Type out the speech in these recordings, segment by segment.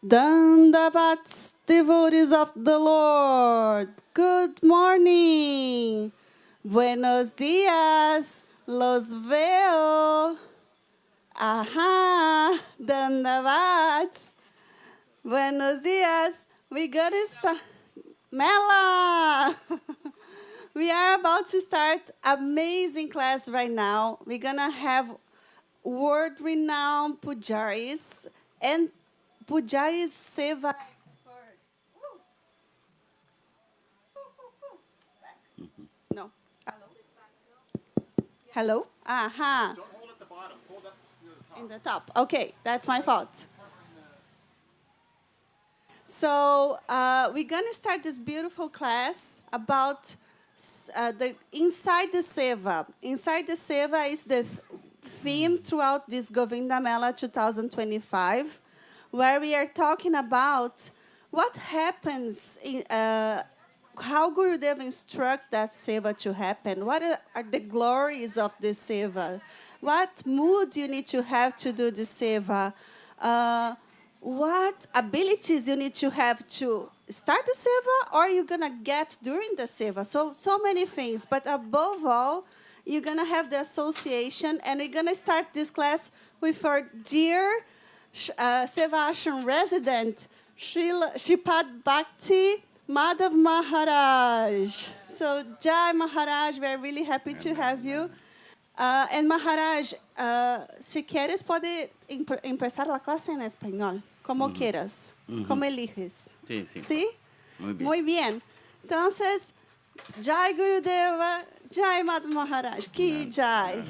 Dandavats, devotees of the Lord. Good morning. Buenos dias. Los veo. Aha. Dandavats. Buenos dias. We're gonna start. Mela. We are about to start amazing class right now. We're gonna have world-renowned pujaris and pujaris seva experts. No. Hello. Hello. Aha. Don't hold at the bottom. Hold up near the top. In the top. Okay, that's my fault. So we're gonna start this beautiful class about the inside the Seva. Inside the Seva is the theme throughout this Govinda Mela 2025, where we are talking about what happens in, how Gurudev instruct that seva to happen. What are the glories of this seva? What mood you need to have to do the seva? What abilities you need to have to start the seva, or you're gonna get during the seva? So many things, but above all, you're gonna have the association, and we're gonna start this class with our dear Seva Ashram resident, Shripad Bhakti Madhav Maharaj. So, Jai Maharaj, we're really happy to have you. And Maharaj, si quieres, pode empezar la clase en español, como quieras, como eliges. Sí, sí. ¿Sí? Muy bien. Muy bien. Entonces, Jai Gurudeva, Jai Madhav Maharaj, Ki Jai.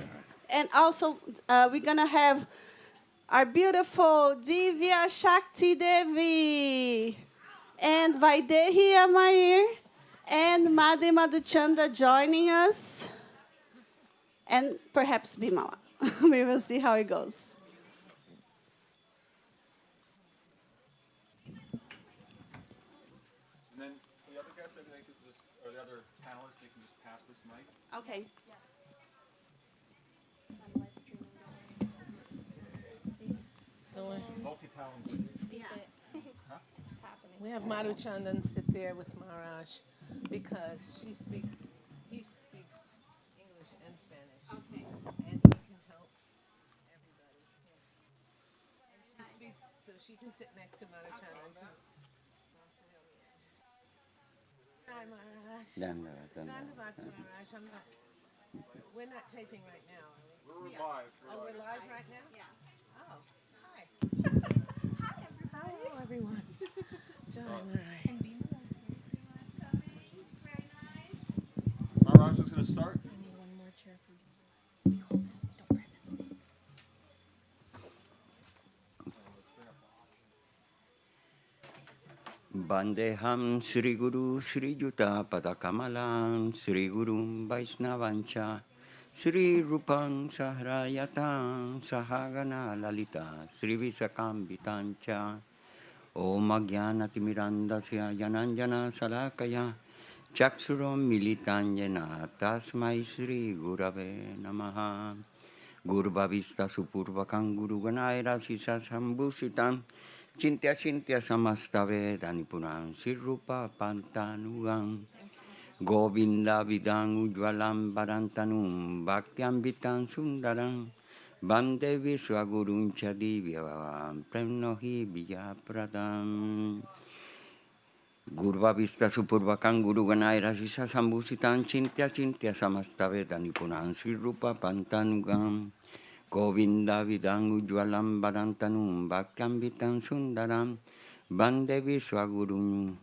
And also, we're going to have our beautiful Divya Shakti Devi, and Vaidehi Amair, and Madhi Madhuchanda joining us, and perhaps Bimala. We will see how it goes. And then the other guests, maybe they could just, or the other panelists, they can just pass this mic. Okay. So Multi-talented. we have Madhu Chandan sit there with Maharaj because he speaks English and Spanish. Okay. And he can help everybody. Yeah. And she speaks, so she can sit next to Madhu Chandan too. Hi, Maharaj. Dandavats, Maharaj. We're not taping right now, are we? We're live. Oh, we're live right now? Yeah. Oh, hi. Hello, everyone. Jai Maharaj. Maharaj was going to start. I need one more chair for you. Hold this. Don't press it. Bandeham Sri Guru Sri Juta Padakamalam Sri Gurum Vaisnavancha Sri Rupam Sahrayatan Sahagana Lalita Sri Visakambitancha Om Agyanatimirandasya Jananjana Salakaya Chaksuram Militanjana Tasmai Sri Gurave Namaha Gurvavista Supurvakam Guru Ganaira Sisa Sambhusitam Chintya Chintya Samastave Danipuram Sirrupa Pantanugam Govinda Vidang Ujvalam Barantanum Bhaktyam Vitan Sundaram Bande Viswagurun Chadivyam Premnohi Vijapradam Gurvavista Supurvakam Guru Ganaira Sisa Sambhusitam Chintya Chintya Samastave Danipuram Sirrupa Pantanugam Govinda Vidang Ujvalam Barantanum Bhaktyam Vitan Sundaram Bande Viswagurun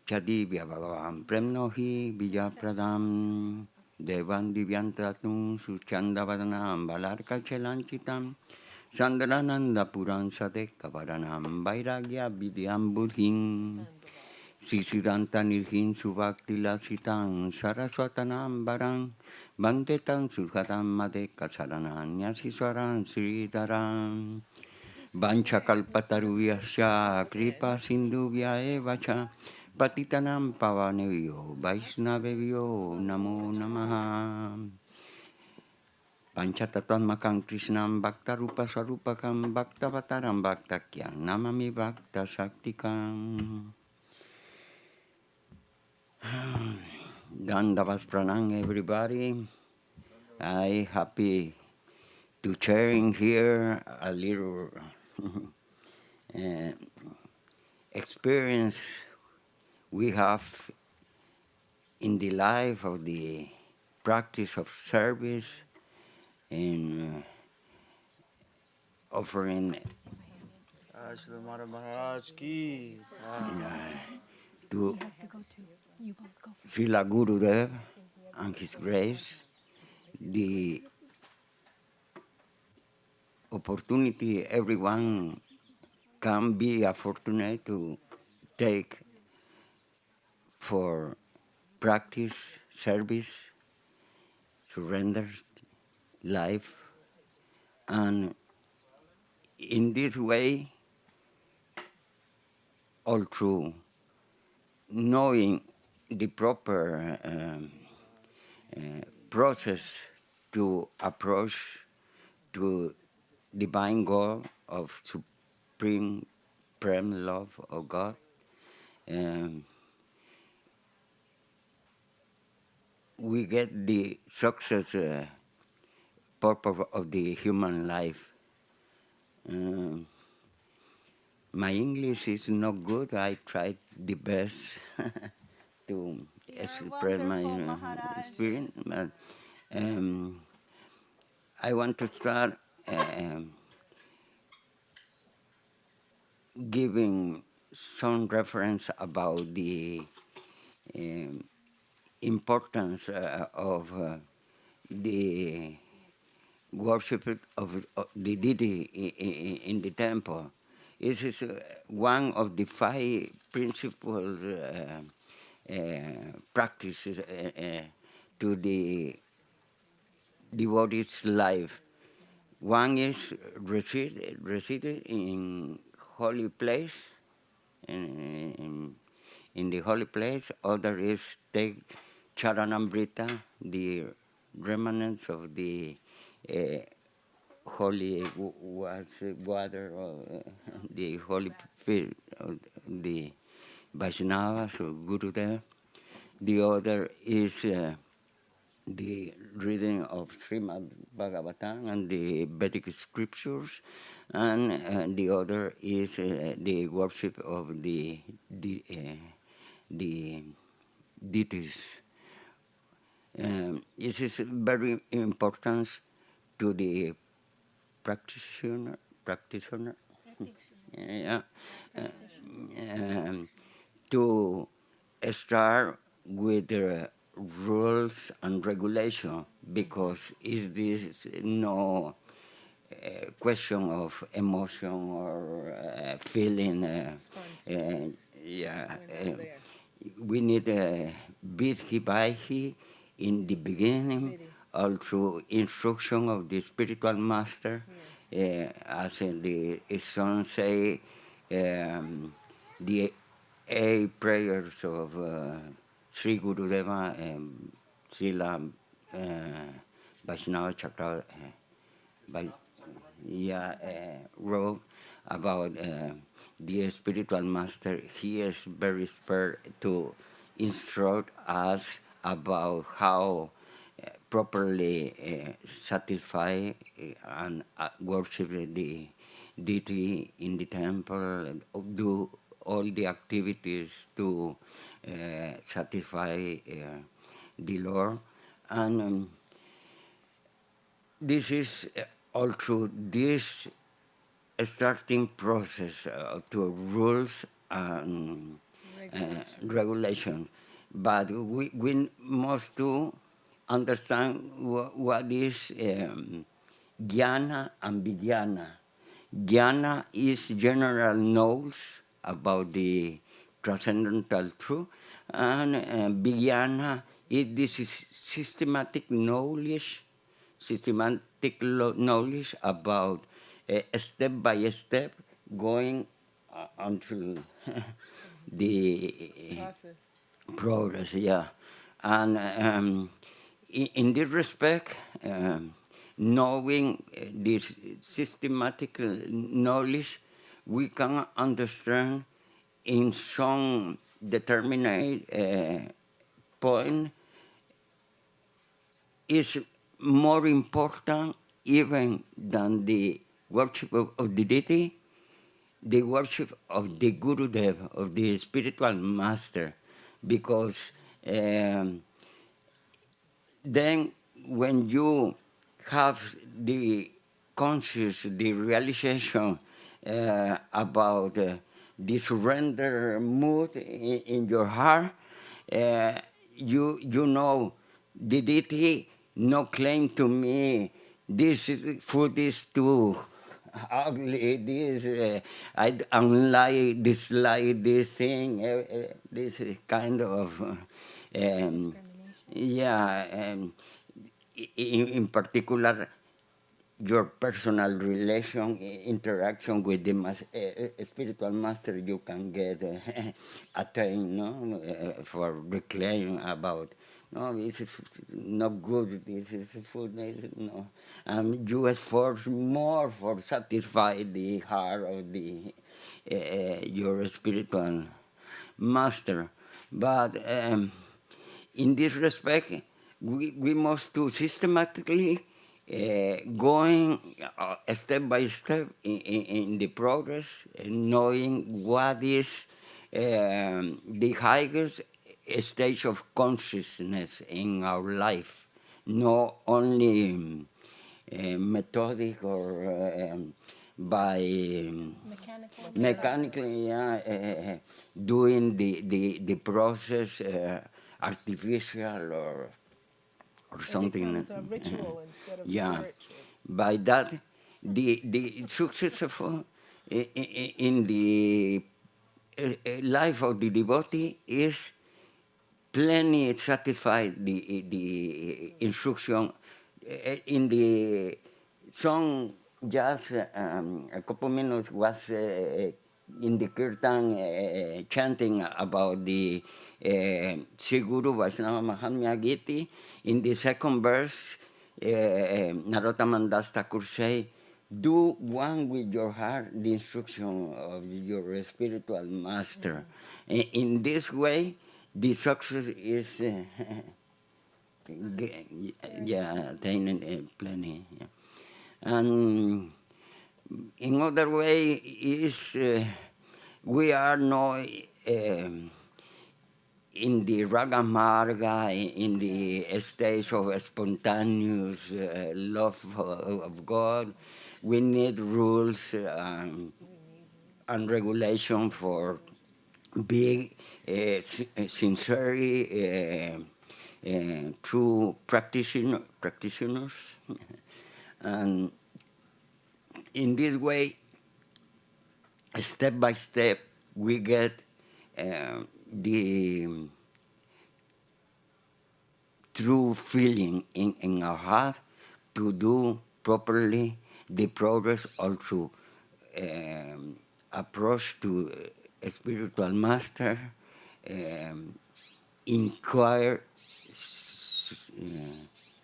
Chadivya Bhagavam Premnohi Vijapradam Devan Divyantratum Suchandavadanam Balarka Chelanchitam Sandrananda Puran Sadeka Varanam Vairagya Vidyam Buddhim Sisidanta Nirhin Subhakti Lasitam Saraswatanam Barang Bandetan Sukhatam Madeka Saranam Nyasiswaran Sridharam Vanchakalpataruyasya Kripa Sindhuvya Evacha Patitanam Pavanevyo Vaishnavevyo Namo Namaha. Panchatattvamakam Krishnam Bhakta Rupa Sarupakam Bhakta Vataram Bhakta Kyam Namami Bhakta Shaktikam. Dandavas Pranam, everybody. I happy to sharing here a little uh, experience we have in the life of the practice of service and offering Ashram Maharaj ki. to He has to go too. You both go. Srila Gurudev and His Grace the opportunity everyone can be fortunate to take for practice, service, surrender, life, and in this way, all through knowing the proper process to approach to divine goal of supreme prem love of God. Um, we get the success purpose of the human life. Um, my English is not good. I tried the best to You're express my wonderful, Maharaj. experience. But, I want to start giving some reference about the um, importance of the worship of the deity in the temple. This is one of the 5 principal practices to the devotee's life. One is resided in holy place, in the holy place. Other is take charanamrita, the remnants of the holy water, or the holy field of the Vaishnavas or Gurudev. The other is the reading of Srimad Bhagavatam and the Vedic scriptures, and the other is the worship of the deities. This is very important to the practitioner. Yeah, to start with the rules and regulation, because is this no question of emotion or feeling. Yeah, we need a vidhi vaihi in the beginning, all through instruction of the spiritual master, as in the song say, the 8 prayers of Sri Gurudeva and Srila Vaishnava Chakra wrote about the spiritual master. He is very spared to instruct us about how properly satisfy and worship the deity in the temple, do all the activities to satisfy the Lord. And this is all through this starting process to rules and regulations. But we must to understand what is jnana and vijnana. Jnana is general knowledge about the transcendental truth, and vijnana is this is systematic knowledge about step by step going until the progress, yeah. And in this respect, knowing this systematic knowledge, we can understand in some determined point is more important even than the worship of the deity, the worship of the Guru Dev, of the spiritual master, because then when you have the conscious, the realization about the surrender mood in your heart, you know the deity no claim to me food is too ugly, I unlike, dislike this thing, this kind of yeah, in particular, your personal interaction with the spiritual master, you can get attain, no, for reclaim about. No, this is not good. This is food. No, and you effort more for satisfy the heart of the your spiritual master, but. In this respect, we must do systematically going step by step in the progress, knowing what is the highest stage of consciousness in our life, not only methodic or by mechanically doing the process artificial or It something. becomes a ritual instead of Yeah. spiritual. By that, the successful in the life of the devotee is plenty satisfied the instruction in the song. Just a couple minutes was in the kirtan chanting about the Sri Guru Vaishnava Mahatmya Giti. In the second verse, Narottam Das Thakur say, do one with your heart the instruction of your spiritual master. In this way, the success is yeah, attaining plenty. Yeah. And in other way is we are not in the raga marga, in the stage of spontaneous love of God. We need rules and regulation for big, sincere, true practitioners. And in this way, step by step, we get the true feeling in our heart to do properly the progress also approach to a spiritual master, inquire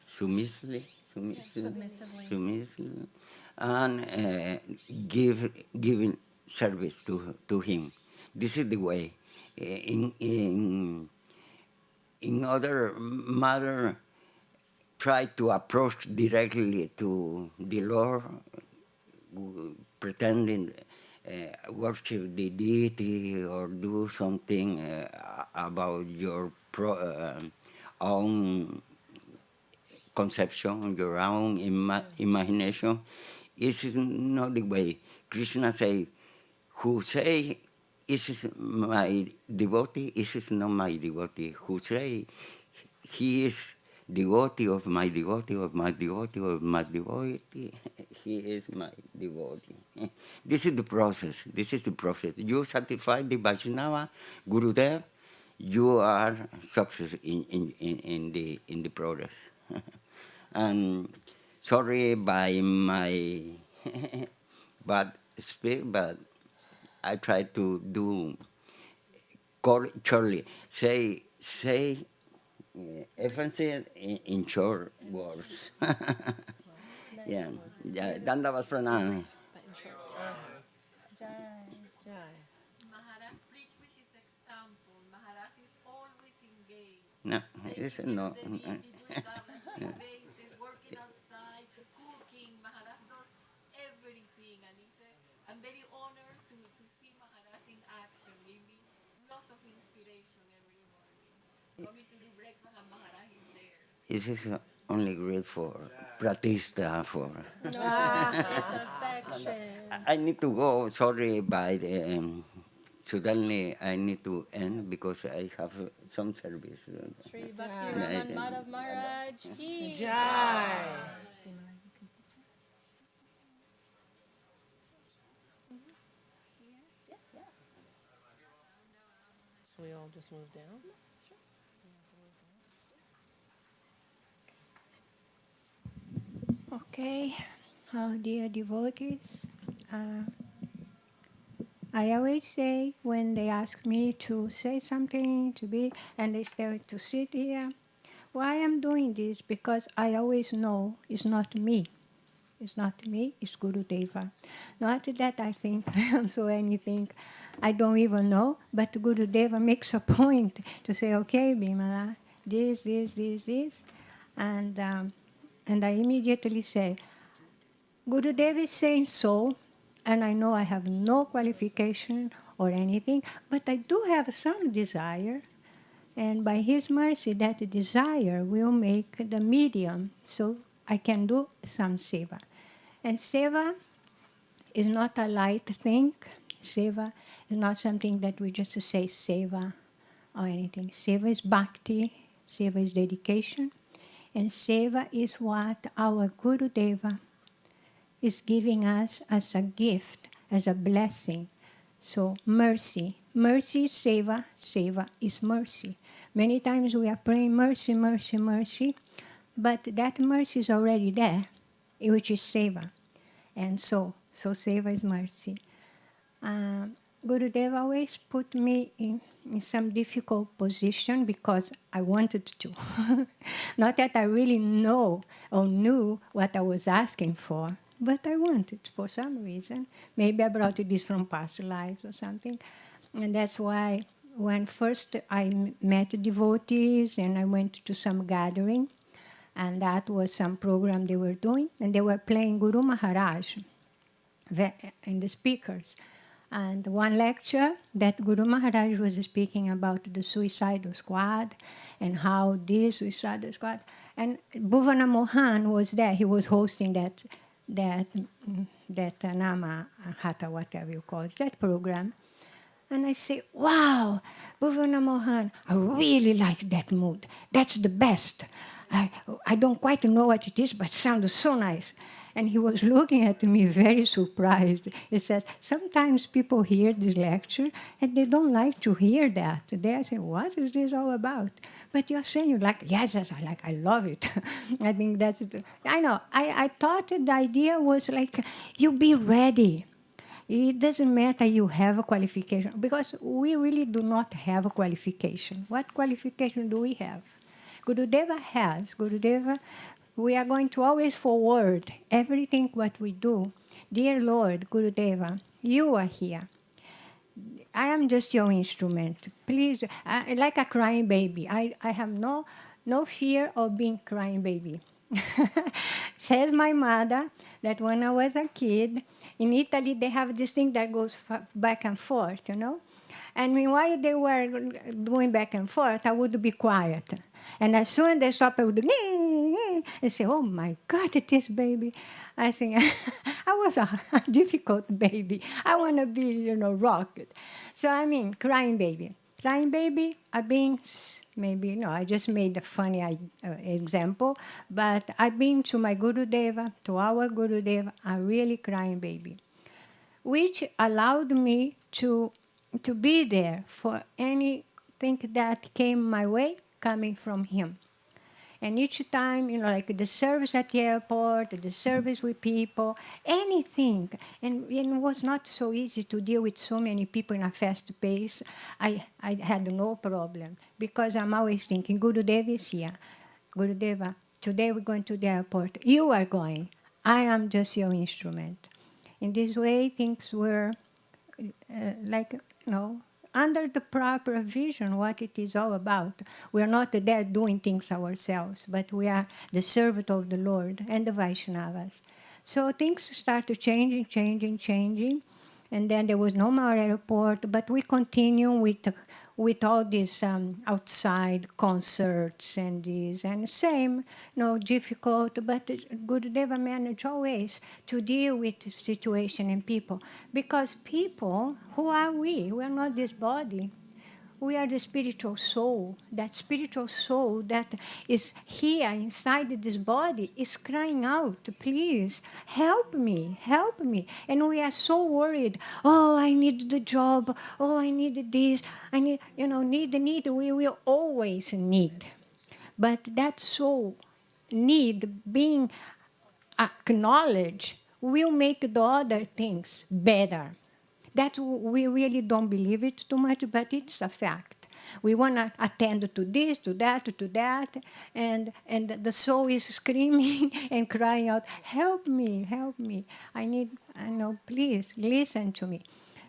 submissively, submissively, and giving service to him. This is the way. In other matter, try to approach directly to the Lord, pretending worship the deity or do something about your own conception, your own imagination. This is not the way. Krishna say, who say, this is my devotee, this is not my devotee. Who say, he is devotee of my devotee, of my devotee, of my devotee, he is my devotee. This is the process. This is the process. You satisfy the Vaishnava, Gurudev, you are success in the progress. And sorry by my bad speech, but I try to do shortly. Say emphasis in short words. Yeah, yeah, Dandavas Pranam. but in short. Jai. Maharaj preach with his example. Maharaj is always engaged. No, it's no. Doing garland bases, working outside, cooking. Maharaj does everything, and it's I'm very honored to see Maharaj in action. Give me lots of inspiration every morning. Coming to do breakfast, and Maharaj is there. This is only great for Pratista for. No, it's affection. I need to go. Sorry, by the suddenly I need to end because I have some service. Shri Bhakti Yeah, Raman Madhav Maharaj ki. Jai. So we all just move down? Okay, dear devotees, I always say when they ask me to say something, to be, and they say to sit here, why I'm doing this? Because I always know it's not me. It's not me, it's Guru Deva. Not that I think I am so anything I don't even know, but Guru Deva makes a point to say, okay, Bimala, this, and I immediately say, Guru Deva is saying so, and I know I have no qualification or anything, but I do have some desire, and by His mercy, that desire will make the medium so I can do some seva. And seva is not a light thing. Seva is not something that we just say seva or anything. Seva is bhakti, seva is dedication, and seva is what our Guru Deva is giving us as a gift, as a blessing. So mercy. Mercy is seva, seva is mercy. Many times we are praying mercy, mercy, mercy, but that mercy is already there, which is seva. And so seva is mercy. Gurudev always put me in some difficult position because I wanted to. Not that I really know or knew what I was asking for, but I wanted for some reason. Maybe I brought this from past lives or something. And that's why when first I met devotees and I went to some gathering, and that was some program they were doing, and they were playing Guru Maharaj in the speakers. And one lecture that Guru Maharaj was speaking about the suicidal squad and how this suicidal squad, and Bhuvana Mohan was there. He was hosting that Nama Hatha, whatever you call it, that program. And I say, wow, Bhuvana Mohan, I really like that mood. That's the best. I don't quite know what it is, but it sounds so nice. And he was looking at me very surprised. He says, sometimes people hear this lecture and they don't like to hear that. They say, what is this all about? But you're saying you like, yes, I love it. I think that's it. I know, I thought the idea was like, you be ready. It doesn't matter you have a qualification, because we really do not have a qualification. What qualification do we have? Gurudeva has. Gurudeva, we are going to always forward everything what we do. Dear Lord, Gurudeva, you are here. I am just your instrument. Please, like a crying baby. I have no fear of being crying baby. Says my mother that when I was a kid, in Italy they have this thing that goes back and forth, you know? And while they were going back and forth, I would be quiet. And as soon as they stopped, I would and say, oh my God, it is baby. I think I was a difficult baby. I want to be, rocked. So I mean, crying baby. Crying baby are being, maybe, I just made a funny example, but I've been to my Gurudeva, to our Gurudeva, a really crying baby, which allowed me to be there for anything that came my way coming from him. And each time, like the service at the airport, the service with people, anything. And it was not so easy to deal with so many people in a fast pace. I had no problem, because I'm always thinking, Gurudeva is here. Gurudeva, today we're going to the airport. You are going. I am just your instrument. In this way, things were like, under the proper vision, what it is all about. We are not there doing things ourselves, but we are the servant of the Lord and the Vaishnavas. So things started changing. And then there was no more airport, but we continue with all these outside concerts and this, and same, difficult, but Gurudeva managed always to deal with the situation and people. Because people, who are we? We are not this body. We are the spiritual soul. That spiritual soul that is here inside this body is crying out, please, help me, help me. And we are so worried. Oh, I need the job. Oh, I need this. I need, need. We will always need. But that soul need being acknowledged will make the other things better. That we really don't believe it too much, but it's a fact. We want to attend to this, to that, and the soul is screaming and crying out, help me, help me. Please, listen to me.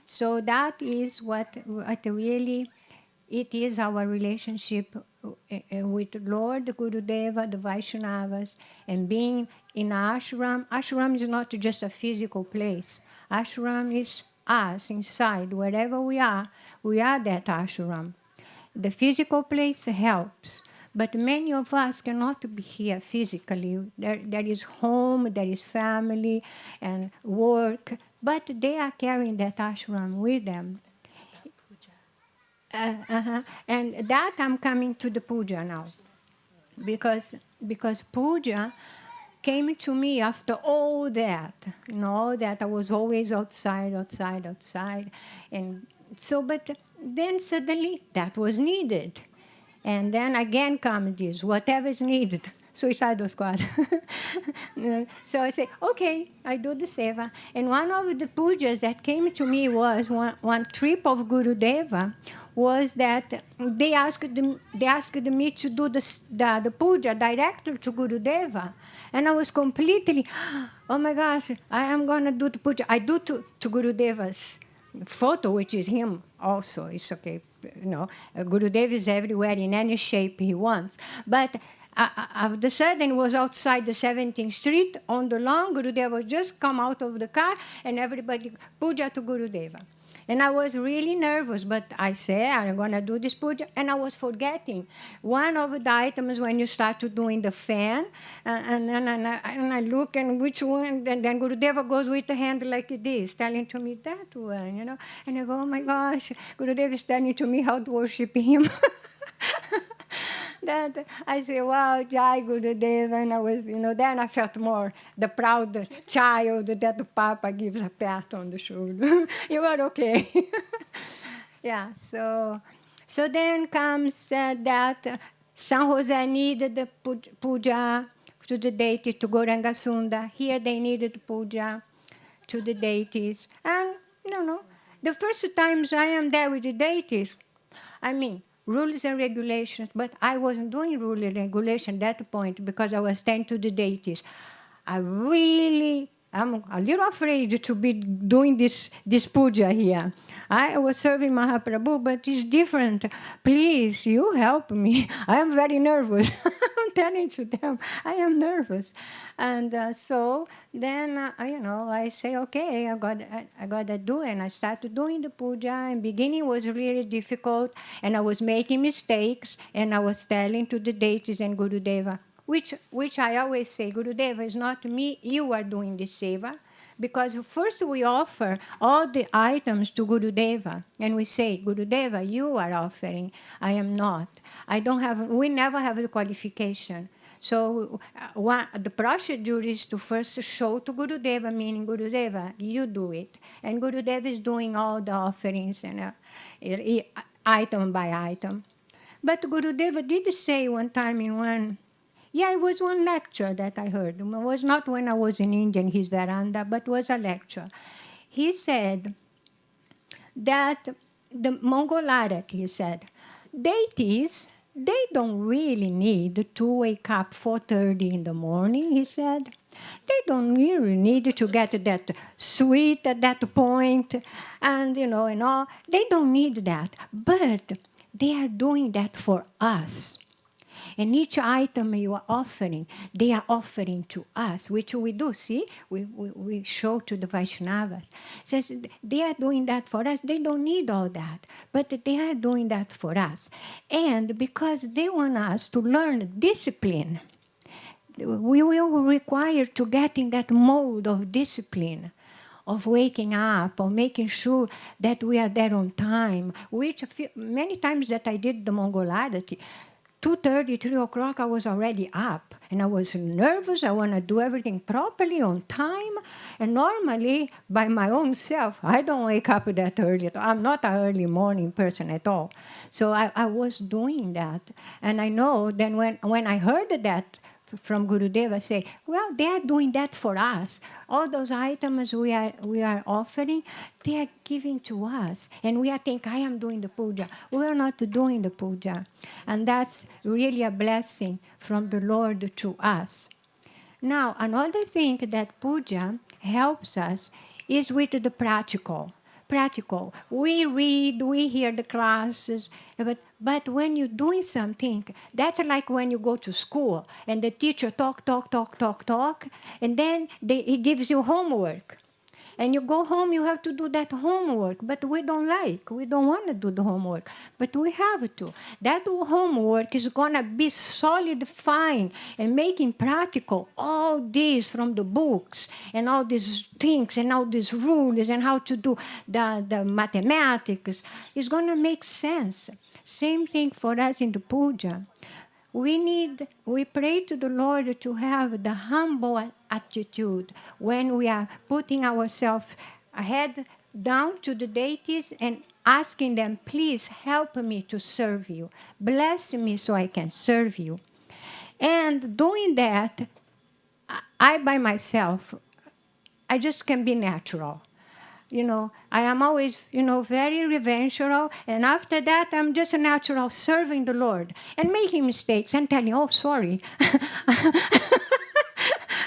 So that is what really, it is our relationship with Lord Gurudeva, the Vaishnavas, and being in ashram. Ashram is not just a physical place. Ashram is us inside, wherever we are that ashram. The physical place helps, but many of us cannot be here physically. There is home, there is family and work, but they are carrying that ashram with them. And that I'm coming to the puja now, because puja came to me after all that, that I was always outside, and so. But then suddenly that was needed, and then again comes this, whatever is needed. Suicide squad. So I say, okay, I do the seva. And one of the pujas that came to me was one trip of Gurudeva was that they asked me to do the puja directly to Gurudeva. And I was completely, oh my gosh, I am going to do the puja. I do to Gurudeva's photo, which is him also. It's okay. Gurudeva is everywhere in any shape he wants. But all of a sudden, was outside the 17th Street on the lawn. Gurudeva just come out of the car, and everybody puja to Gurudeva. And I was really nervous, but I said, I'm going to do this puja. And I was forgetting one of the items when you start doing the fan. And I look, and which one? And then Gurudeva goes with the hand like this, telling to me that one, And I go, oh my gosh, Gurudeva is telling to me how to worship him. That I say, wow, Jai Gurudeva, and I was, then I felt more the proud child that the Papa gives a pat on the shoulder. You are okay. Yeah, so then comes that San Jose needed the puja to the deity, to Gauranga Sunda. Here they needed puja to the deities. And, the first times I am there with the deities, rules and regulations, but I wasn't doing rule and regulation at that point because I was staying to the deities. I'm a little afraid to be doing this puja here. I was serving Mahaprabhu, but it's different. Please, you help me. I am very nervous. I'm telling to them, I am nervous. And so then, I say, okay, I got to do it. And I started doing the puja. And beginning was really difficult. And I was making mistakes. And I was telling to the deities and Gurudeva, which I always say, Gurudeva, is not me, you are doing the seva. Because first we offer all the items to Gurudeva. And we say, Gurudeva, you are offering. I am not. We never have the qualification. So the procedure is to first show to Gurudeva, meaning Gurudeva, you do it. And Gurudeva is doing all the offerings and item by item. But Gurudeva did say one time in one, it was one lecture that I heard. It was not when I was in India in his veranda, but was a lecture. He said that the Mongolaret, he said, deities, they don't really need to wake up 4:30 in the morning, he said. They don't really need to get that sweet at that point, and and all. They don't need that, but they are doing that for us. And each item you are offering, they are offering to us, which we do, see? We show to the Vaishnavas. Says they are doing that for us. They don't need all that, but they are doing that for us. And because they want us to learn discipline, we will require to get in that mode of discipline, of waking up, of making sure that we are there on time, which many times that I did the Mongolarity, 2:30, 3 o'clock, I was already up. And I was nervous. I want to do everything properly, on time. And normally, by my own self, I don't wake up that early. I'm not an early morning person at all. So I was doing that. And I know then when I heard that from Gurudeva say, well, they are doing that for us. All those items we are offering, they are giving to us. And we are thinking, I am doing the puja. We are not doing the puja. And that's really a blessing from the Lord to us. Now, another thing that puja helps us is with the practical. Practical. We read, we hear the classes, but when you're doing something, that's like when you go to school and the teacher talk, and then he gives you homework. And you go home, you have to do that homework, but we don't want to do the homework, but we have to. That homework is going to be solidifying and making practical all this from the books and all these things and all these rules and how to do the mathematics. It's going to make sense. Same thing for us in the puja. We pray to the Lord to have the humble attitude when we are putting ourselves head down to the deities and asking them, please help me to serve you. Bless me so I can serve you. And doing that, I by myself, I just can be natural. I am always, very revengeful. And after that, I'm just a natural serving the Lord and making mistakes and telling, oh, sorry.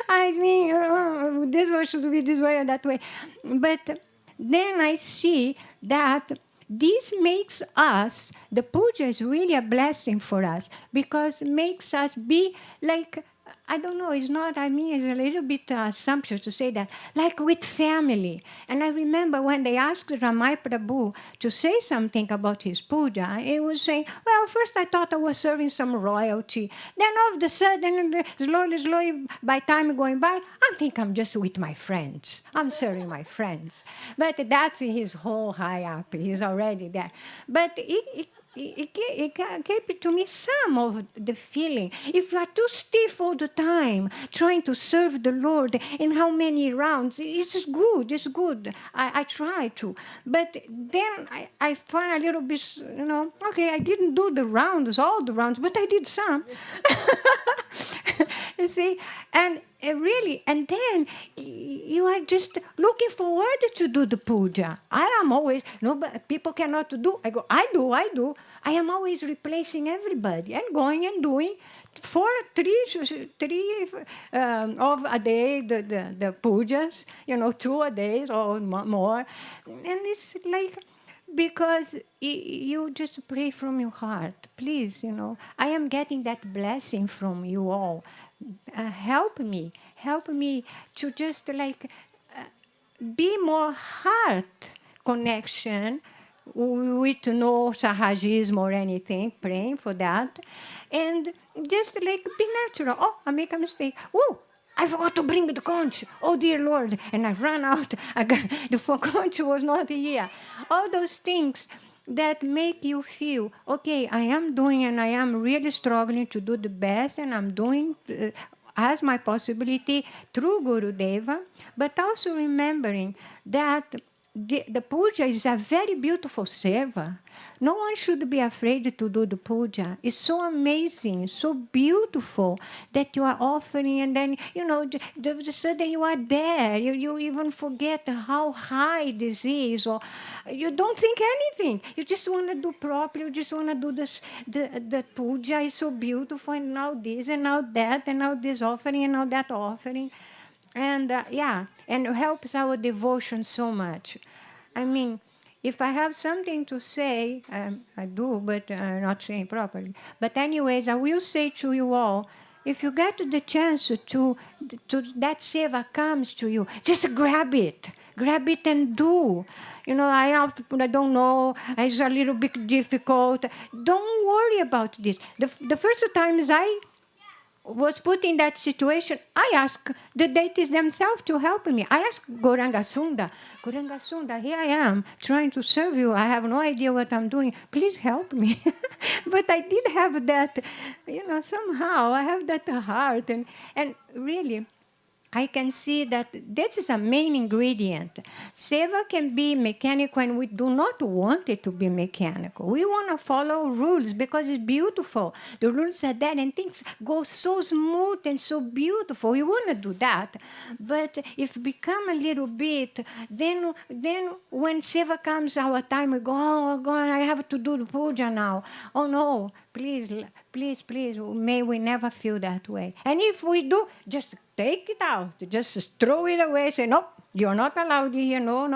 I mean, this one should be this way or that way. But then I see that this makes us, the puja is really a blessing for us because it makes us be like, I don't know, it's not, it's a little bit assumption to say that, like with family. And I remember when they asked Ramai Prabhu to say something about his puja, he was saying, well, first I thought I was serving some royalty. Then all of a sudden, slowly, by time going by, I think I'm just with my friends. I'm serving my friends. But that's his whole high up. He's already there. But it gave to me some of the feeling. If you are too stiff all the time, trying to serve the Lord, in how many rounds, it's good. I try to. But then I find a little bit, okay, I didn't do all the rounds, but I did some. You see? And really, and then you are just looking forward to do the puja. I am always, but people cannot do. I go, I do. I am always replacing everybody and going and doing three of a day, the pujas, 2 a day or more. And it's like, because you just pray from your heart. Please, I am getting that blessing from you all. Help me to just be more heart connection with no sahajism or anything, praying for that. And just be natural. Oh, I make a mistake. Oh, I forgot to bring the conch. Oh, dear Lord. And I ran out. The conch was not here. All those things that make you feel, okay, I am doing and I am really struggling to do the best and I'm doing as my possibility through Gurudeva, but also remembering that the puja is a very beautiful seva. No one should be afraid to do the puja. It's so amazing, so beautiful that you are offering, and then, the sudden you are there. You even forget how high this is, or you don't think anything. You just want to do properly. You just want to do this. The puja is so beautiful, and now this, and now that, and now this offering, and now that offering. And and it helps our devotion so much. I mean, if I have something to say, I do, but not saying properly. But anyways, I will say to you all, if you get the chance to that seva comes to you, just grab it and do. You know, I don't know, it's a little bit difficult. Don't worry about this. The first times I was put in that situation, I asked the deities themselves to help me. I asked Goranga Sunda, here I am trying to serve you. I have no idea what I'm doing. Please help me. But I did have that, somehow I have that heart. And really, I can see that this is a main ingredient. Seva can be mechanical, and we do not want it to be mechanical. We want to follow rules because it's beautiful. The rules are there, and things go so smooth and so beautiful. We want to do that. But if become a little bit, then when Seva comes our time, we go, oh, God, I have to do the puja now. Oh, no, please, may we never feel that way. And if we do, just take it out. Just throw it away. Say, no, you're not allowed here. No.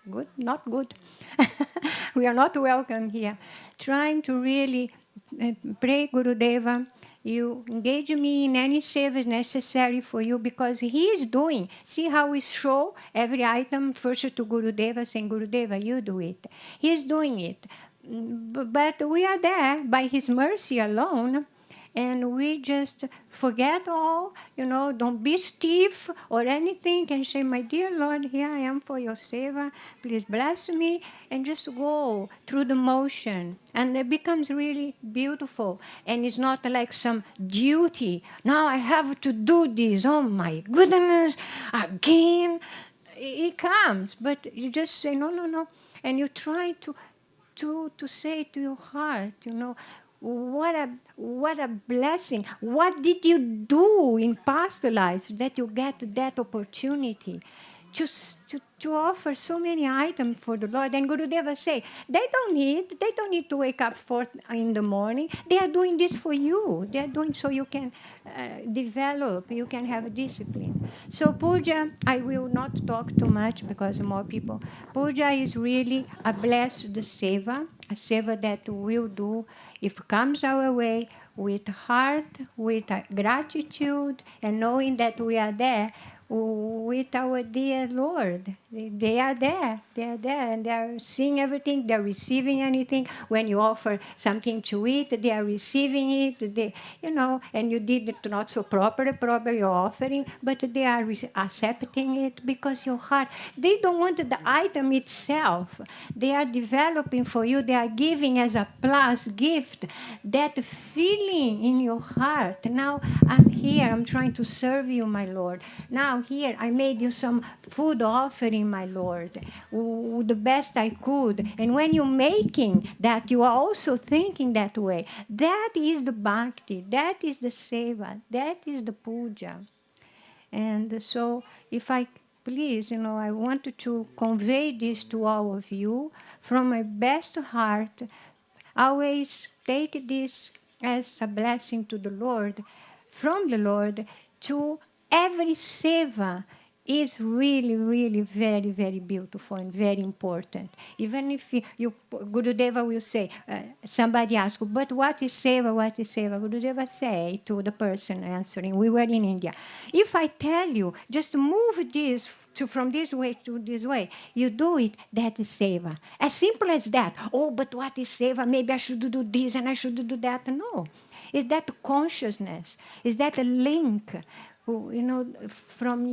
Good, not good. We are not welcome here. Trying to really pray, Gurudeva, you engage me in any service necessary for you because he is doing. See how we show every item first to Gurudeva, saying, Gurudeva, you do it. He is doing it. But we are there by his mercy alone. And we just forget all, don't be stiff or anything, and say, my dear Lord, here I am for your seva. Please bless me, and just go through the motion. And it becomes really beautiful. And it's not like some duty. Now I have to do this. Oh, my goodness, again. It comes, but you just say, no. And you try to say to your heart, what a blessing. What did you do in past lives that you get that opportunity to offer so many items for the Lord? And Gurudeva say, they don't need to wake up 4 in the morning. They are doing this for you. They are doing so you can develop, you can have discipline. So puja, I will not talk too much because more people. Puja is really a blessed seva, a seva that we'll do if it comes our way with heart, with gratitude, and knowing that we are there with our dear Lord. They are there, and they are seeing everything, they are receiving anything. When you offer something to eat, they are receiving it, and you did it not so proper your offering, but they are accepting it because your heart, they don't want the item itself. They are developing for you, they are giving as a plus gift, that feeling in your heart. Now I'm here, I'm trying to serve you, my Lord. Now here, I made you some food offering, my Lord, the best I could. And when you're making that, you are also thinking that way. That is the bhakti, that is the seva, that is the puja. And so if I please, I wanted to convey this to all of you from my best heart. Always take this as a blessing to the Lord, from the Lord to every seva is really, really very, very beautiful and very important. Even if you Gurudeva will say, somebody asks, but what is seva, what is seva? Gurudeva say to the person answering, we were in India, if I tell you, just move this from this way to this way, you do it, that is seva. As simple as that. Oh, but what is seva? Maybe I should do this and I should do that. No. Is that consciousness? Is that a link? From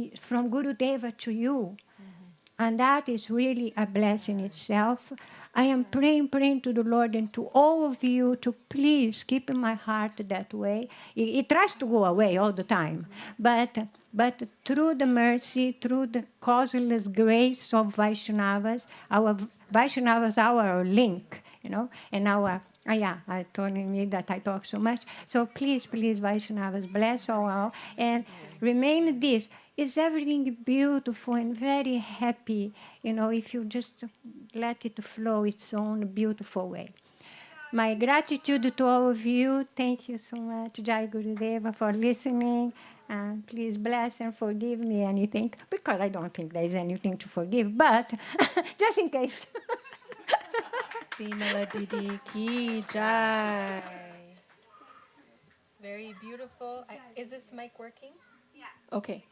Gurudeva to you. Mm-hmm. And that is really a blessing itself. I am praying to the Lord and to all of you to please keep in my heart that way. It tries to go away all the time. Mm-hmm. But through the mercy, through the causeless grace of Vaishnavas, our Vaishnavas are our link, and our I told me that I talk so much. So please, Vaishnavas, bless all. And remain this. Is everything beautiful and very happy, if you just let it flow its own beautiful way. My gratitude to all of you. Thank you so much, Jai Gurudeva, for listening. And please bless and forgive me anything, because I don't think there is anything to forgive, but just in case. Bimala Didi Ki Jai. Very beautiful. Is this mic working? Yeah. Okay.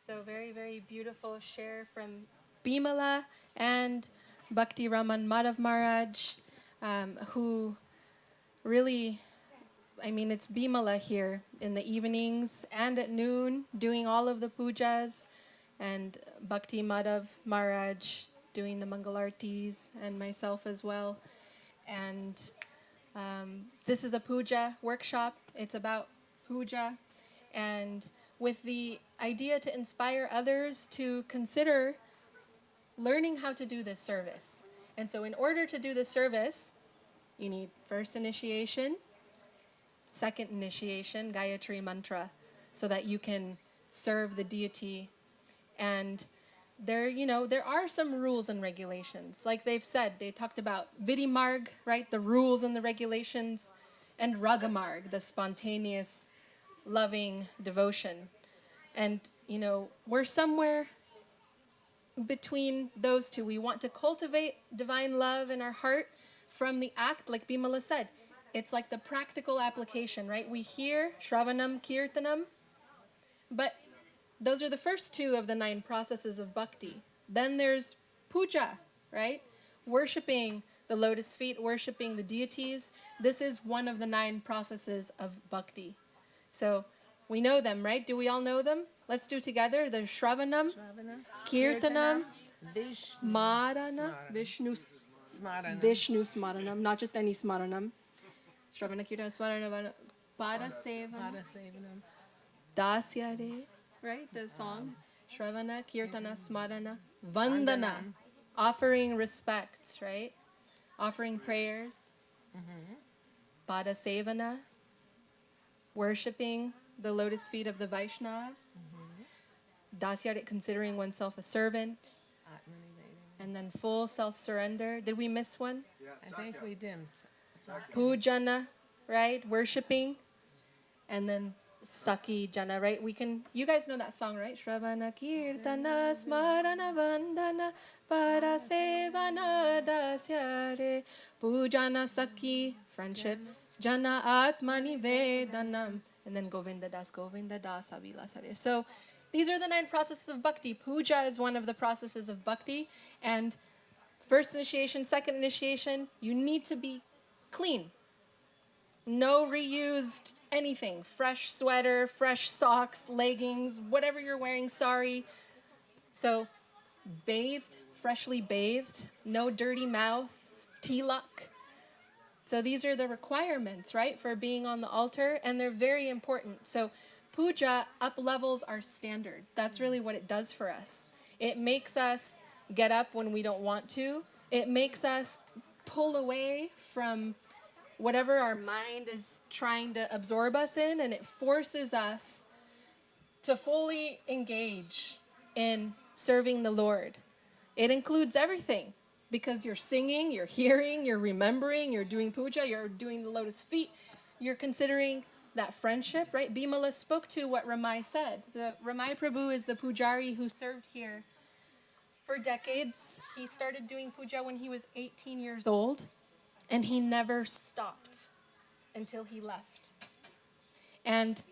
So very, very beautiful share from Bimala and Bhakti Raman Madhav Maharaj, who really, I mean, it's Bimala here in the evenings and at noon doing all of the pujas, and Bhakti Madhav Maharaj doing the Mangalartis, and myself as well. And this is a puja workshop. It's about puja, and with the idea to inspire others to consider learning how to do this service. And so in order to do this service, you need first initiation, second initiation, Gayatri Mantra, so that you can serve the deity. And there are some rules and regulations. Like they've said, they talked about Vidimarg, right, the rules and the regulations, and Ragamarg, the spontaneous, loving devotion. And, we're somewhere between those two. We want to cultivate divine love in our heart from the act, like Bimala said. It's like the practical application, right? We hear Shravanam, Kirtanam, but those are the first two of the 9 processes of bhakti. Then there's puja, right? Worshipping the lotus feet, worshipping the deities. This is one of the 9 processes of bhakti. So we know them, right? Do we all know them? Let's do together. There's Shravanam, Kirtanam, Smarana, Vishnu Smaranam, not just any Smaranam. Shravana, Kirtana, Smarana, Pada Seva, Dasyare, right? The song. Shravana, Kirtana, Smarana, Vandana, offering respects, right? Offering prayers. Pada Sevana, worshipping the lotus feet of the Vaishnavas. Dasyare, considering oneself a servant. And then full self-surrender. Did we miss one? I think we did. Pujana, right? Worshipping. And then Saki Jana, right? You guys know that song, right? Shravana Kirtana Smarana Vandana Parasevana Dasyare Pujana Saki, friendship, Jana Atmani Vedanam, and then Govinda Das Avilasare. So these are the 9 processes of bhakti. Puja is one of the processes of bhakti. And first initiation, second initiation, you need to be clean. No reused anything. Fresh sweater, fresh socks, leggings, whatever you're wearing, sari. So bathed, freshly bathed, no dirty mouth, tilak. So these are the requirements, right, for being on the altar, and they're very important. So puja up-levels our standard. That's really what it does for us. It makes us get up when we don't want to. It makes us pull away from whatever our mind is trying to absorb us in, and it forces us to fully engage in serving the Lord. It includes everything, because you're singing, you're hearing, you're remembering, you're doing puja, you're doing the lotus feet, you're considering that friendship, right? Bimala spoke to what Ramai said. The Ramai Prabhu is the pujari who served here for decades. He started doing puja when he was 18 years old, and he never stopped until he left. And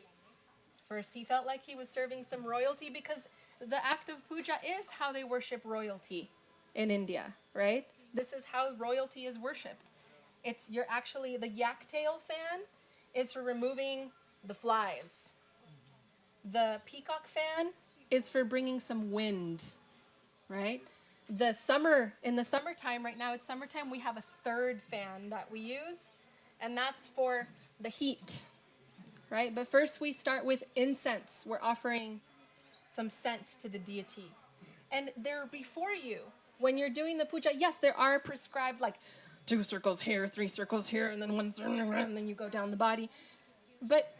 first he felt like he was serving some royalty, because the act of puja is how they worship royalty in India, right? This is how royalty is worshipped. You're actually, the yak tail fan is for removing the flies. The peacock fan is for bringing some wind, right? In the summertime, right now it's summertime, we have a third fan that we use, and that's for the heat, right? But first we start with incense. We're offering some scent to the deity. And they're before you. When you're doing the puja, yes, there are prescribed, like 2 circles here, 3 circles here, and then 1 circle, and then you go down the body. But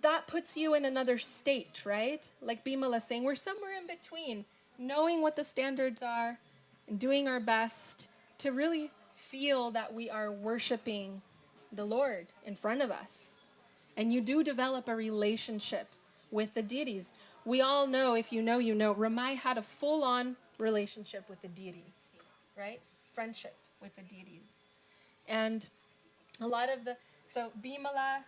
that puts you in another state, right? Like Bimala saying, we're somewhere in between, knowing what the standards are and doing our best to really feel that we are worshiping the Lord in front of us. And you do develop a relationship with the deities. We all know, if you know, you know, Ramai had a full-on relationship with the deities, right? Friendship with the deities. And a lot of so Bimala,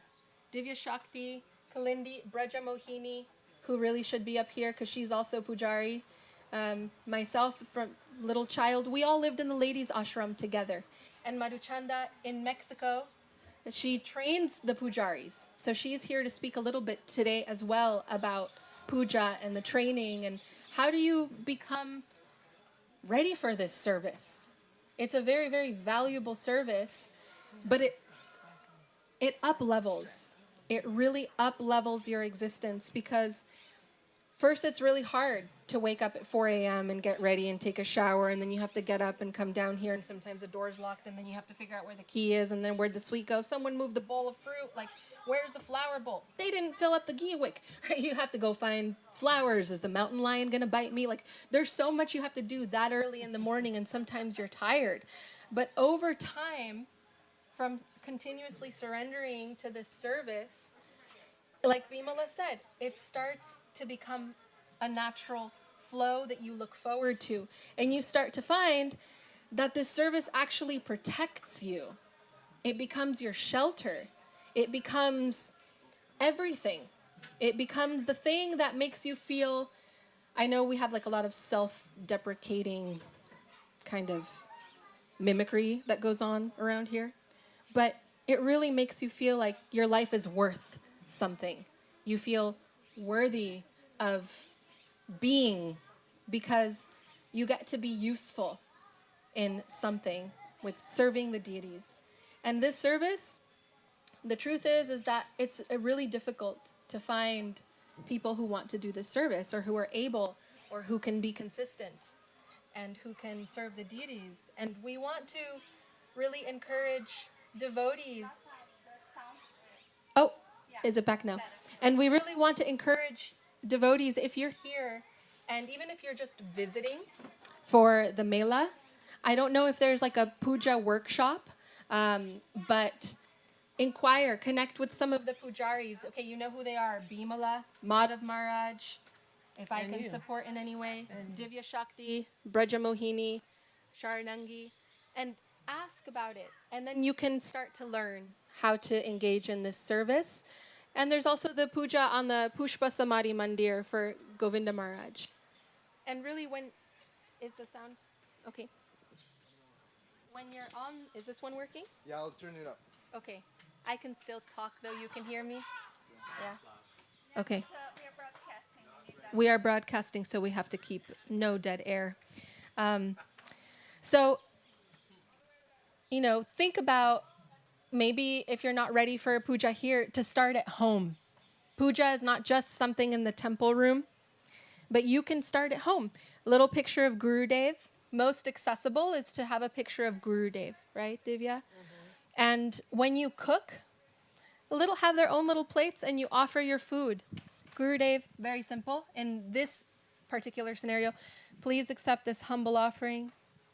Divya Shakti, Kalindi, Braja Mohini, who really should be up here because she's also Pujari. Myself, from little child, we all lived in the ladies' ashram together. And Madhuchanda in Mexico, she trains the pujaris. So she's here to speak a little bit today as well about puja and the training and how do you become ready for this service. It's a very, very valuable service, but it up levels. It really up levels your existence because first it's really hard to wake up at 4 a.m. and get ready and take a shower, and then you have to get up and come down here, and sometimes the door's locked, and then you have to figure out where the key is, and then where'd the sweet go? Someone moved the bowl of fruit. Like, where's the flower bowl? They didn't fill up the ghee wick. Right? You have to go find flowers. Is the mountain lion going to bite me? Like, there's so much you have to do that early in the morning, and sometimes you're tired. But over time, from continuously surrendering to this service, like Bimala said, it starts to become a natural flow that you look forward to. And you start to find that this service actually protects you. It becomes your shelter. It becomes everything. It becomes the thing that makes you feel, I know we have like a lot of self-deprecating kind of mimicry that goes on around here, but it really makes you feel like your life is worth something. You feel worthy of being because you get to be useful in something with serving the deities. And this service, the truth is that it's really difficult to find people who want to do this service or who are able or who can be consistent and who can serve the deities. And we want to really encourage devotees. Oh, is it back now? And we really want to encourage devotees, if you're here, and even if you're just visiting for the Mela, I don't know if there's like a puja workshop, but inquire, connect with some of the pujaris. Okay, you know who they are. Bimala, Madhav Maharaj, if I can support in any way. Divya Shakti, Braja Mohini, Sharanangi, and ask about it. And then you can start to learn how to engage in this service. And there's also the puja on the Pushpa Samadhi Mandir for Govinda Maharaj. And really is the sound? Okay. When you're on, is this one working? Yeah, I'll turn it up. Okay. I can still talk though, you can hear me? Yeah. Okay. We are broadcasting, so we have to keep no dead air. So, think about maybe if you're not ready for a puja here, to start at home. Puja is not just something in the temple room, but you can start at home. A little picture of Gurudev. Most accessible is to have a picture of Gurudev, right, Divya? Mm-hmm. And when you cook, have their own little plates and you offer your food. Gurudev, very simple. In this particular scenario, please accept this humble offering.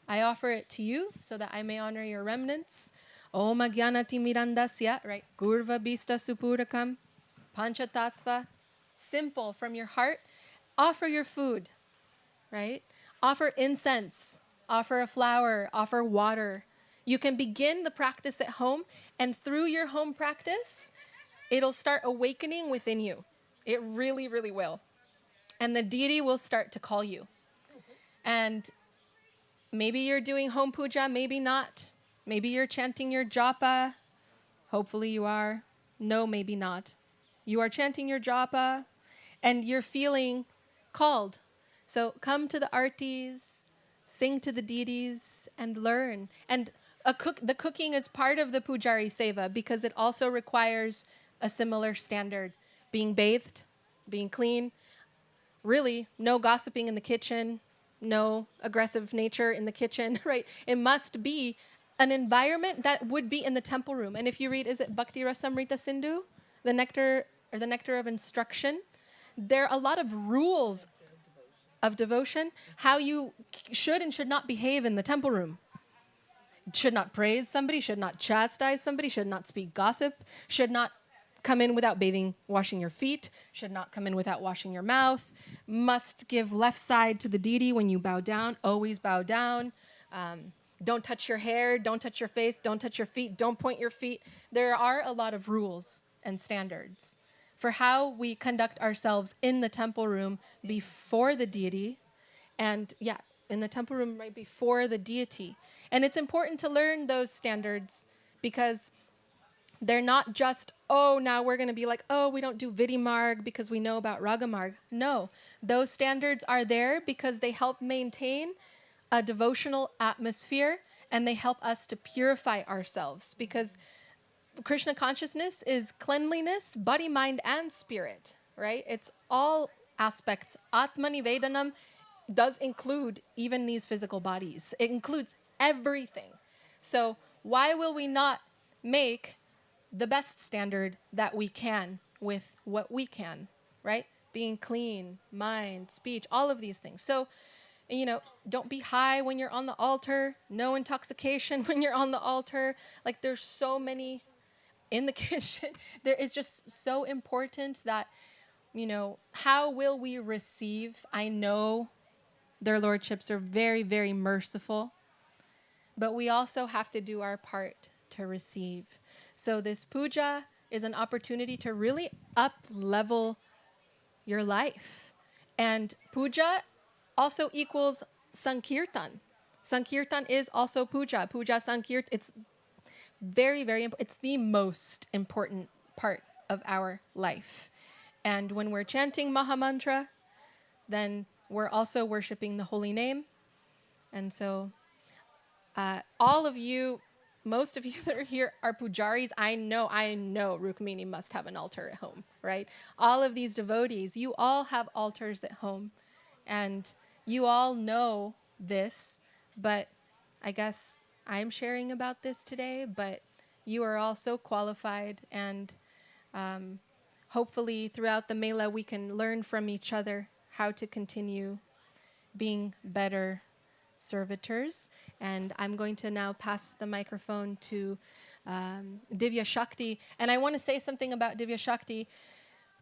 I offer it to you so that I may honor your remnants. Om Agyanati Mirandasya, right? Gurva Bista Supurakam, Panchatattva. Simple from your heart. Offer your food, right? Offer incense, offer a flower, offer water. You can begin the practice at home, and through your home practice, it'll start awakening within you. It really, really will. And the deity will start to call you. And maybe you're doing home puja, maybe not. Maybe you're chanting your japa. Hopefully you are. No, maybe not. You are chanting your japa, and you're feeling called. So come to the artis, sing to the deities, and learn. And the cooking is part of the pujari seva because it also requires a similar standard. Being bathed, being clean, really no gossiping in the kitchen, no aggressive nature in the kitchen, right? It must be an environment that would be in the temple room. And if you read, is it Bhakti Rasamrita Sindhu? The nectar of instruction? There are a lot of rules of devotion, how you should and should not behave in the temple room. Should not praise somebody, should not chastise somebody, should not speak gossip, should not come in without bathing, washing your feet, should not come in without washing your mouth, must give left side to the deity when you bow down, always bow down. Don't touch your hair, don't touch your face, don't touch your feet, don't point your feet. There are a lot of rules and standards for how we conduct ourselves in the temple room before the deity, and in the temple room right before the deity. And it's important to learn those standards because they're not just, oh, now we're going to be like, oh, we don't do Vidimarg because we know about Ragamarg. No, those standards are there because they help maintain a devotional atmosphere and they help us to purify ourselves, because Krishna consciousness is cleanliness, body, mind, and spirit, right? It's all aspects. Atmanivedanam does include even these physical bodies. It includes everything. So why will we not make the best standard that we can with what we can, right? Being clean, mind, speech, all of these things. So, don't be high when you're on the altar, no intoxication when you're on the altar. Like, there's so many in the kitchen. There is just so important that, how will we receive? I know their lordships are very, very merciful, but we also have to do our part to receive. So this puja is an opportunity to really up-level your life. And puja also equals sankirtan. Sankirtan is also puja. Puja sankirtan, it's very, very important. It's the most important part of our life. And when we're chanting Mahamantra, then we're also worshiping the holy name. And so all of you, most of you that are here are pujaris. I know Rukmini must have an altar at home, right? All of these devotees, you all have altars at home. And you all know this, but I guess I'm sharing about this today, but you are all so qualified, and hopefully throughout the Mela we can learn from each other how to continue being better servitors. And I'm going to now pass the microphone to Divya Shakti. And I want to say something about Divya Shakti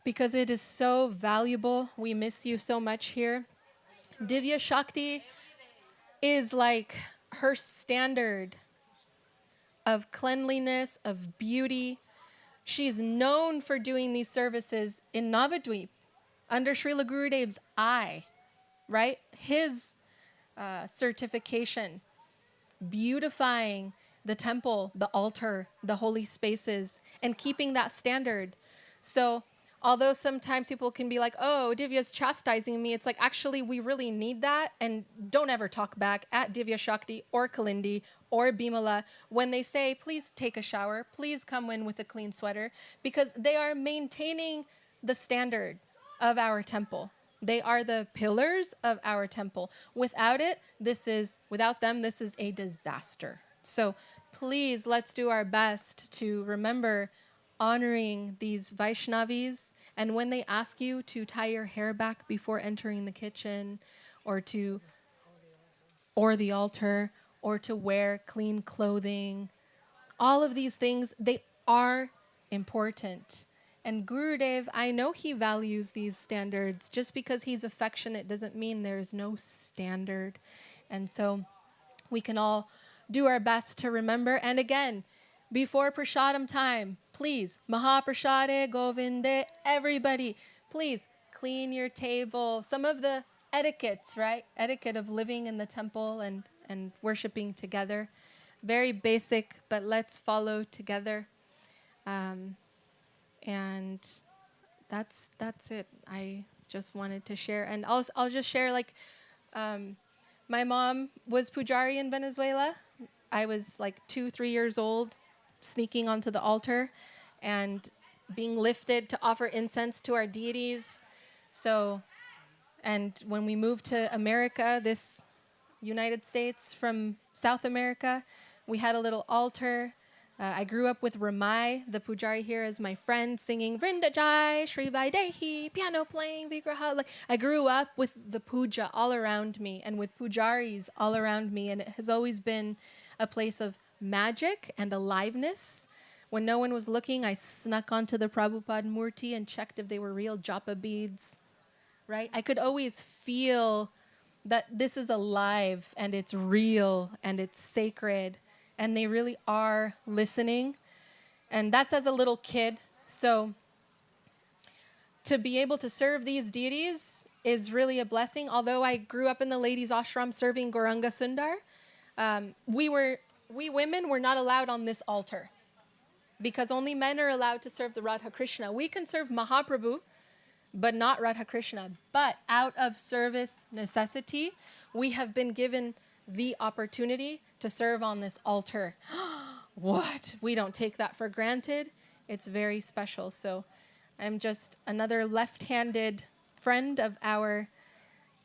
because it is so valuable. We miss you so much here. Divya Shakti is like her standard of cleanliness, of beauty. She's known for doing these services in Navadvip under Srila Gurudev's eye, right? His certification, beautifying the temple, the altar, the holy spaces, and keeping that standard. So although sometimes people can be like, oh, Divya's chastising me, it's like, actually, we really need that. And don't ever talk back at Divya Shakti or Kalindi or Bimala when they say, please take a shower, please come in with a clean sweater, because they are maintaining the standard of our temple. They are the pillars of our temple. Without them, this is a disaster. So please, let's do our best to remember honoring these Vaishnavis. And when they ask you to tie your hair back before entering the kitchen, or the altar, or to wear clean clothing, all of these things, they are important. And Gurudev, I know he values these standards. Just because he's affectionate doesn't mean there is no standard. And so we can all do our best to remember. And again, before prasadam time, please, Mahaprasade, Govinde, everybody, please clean your table. Some of the etiquettes, right? Etiquette of living in the temple and worshiping together. Very basic, but let's follow together. And that's it. I just wanted to share. And I'll just share, like, my mom was Pujari in Venezuela. I was like 2-3 years old, sneaking onto the altar and being lifted to offer incense to our deities. So, and when we moved to America, this United States from South America, we had a little altar. I grew up with Ramai, the Pujari here, as my friend, singing Vrindajai, Shri Vaidehi, piano playing, Vigraha. Like, I grew up with the puja all around me and with pujaris all around me, and it has always been a place of magic and aliveness. When no one was looking, I snuck onto the Prabhupada Murti and checked if they were real japa beads, right? I could always feel that this is alive and it's real and it's sacred and they really are listening. And that's as a little kid. So to be able to serve these deities is really a blessing. Although I grew up in the ladies' ashram serving Gauranga Sundar, we women were not allowed on this altar because only men are allowed to serve the Radha Krishna. We can serve Mahaprabhu, but not Radha Krishna. But out of service necessity, we have been given the opportunity to serve on this altar. What? We don't take that for granted. It's very special. So I'm just another left-handed friend of our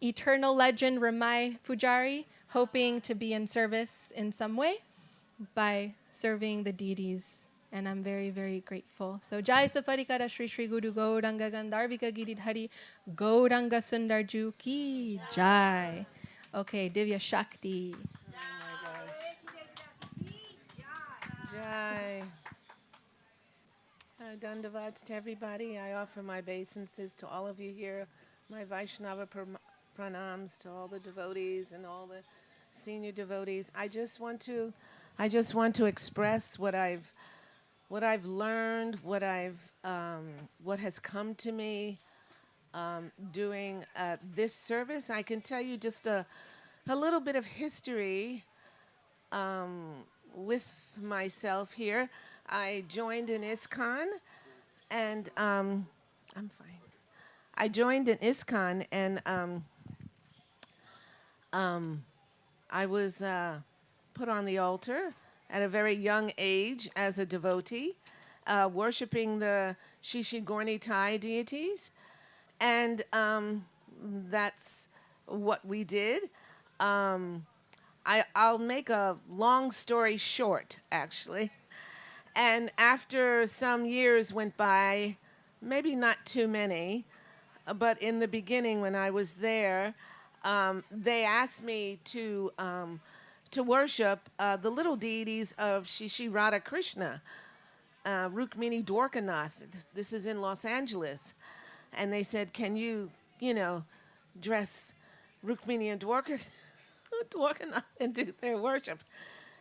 eternal legend, Ramai Pujari, hoping to be in service in some way by serving the deities. And I'm very, very grateful. So Jai Safarikara Shri Shri Guru Gauranga Gandharvika Giridhari Gauranga Sundarju Ki Jai. Okay, Divya Shakti. Jai. Dandavats to everybody. I offer my obeisances to all of you here. My Vaishnava pranams to all the devotees and all the senior devotees. I just want to express what I've learned, what has come to me doing this service. I can tell you just a little bit of history with myself here. I joined in ISKCON, and I'm fine. I joined in ISKCON, and I was put on the altar at a very young age as a devotee, worshiping the Shishi Gorni Tai deities, and that's what we did. I'll make a long story short, actually. And after some years went by, maybe not too many, but in the beginning when I was there, they asked me to worship the little deities of Shishi Radha Krishna, Rukmini Dwarkanath. This is in Los Angeles. And they said, can you dress Rukmini and Dwarkanath and do their worship?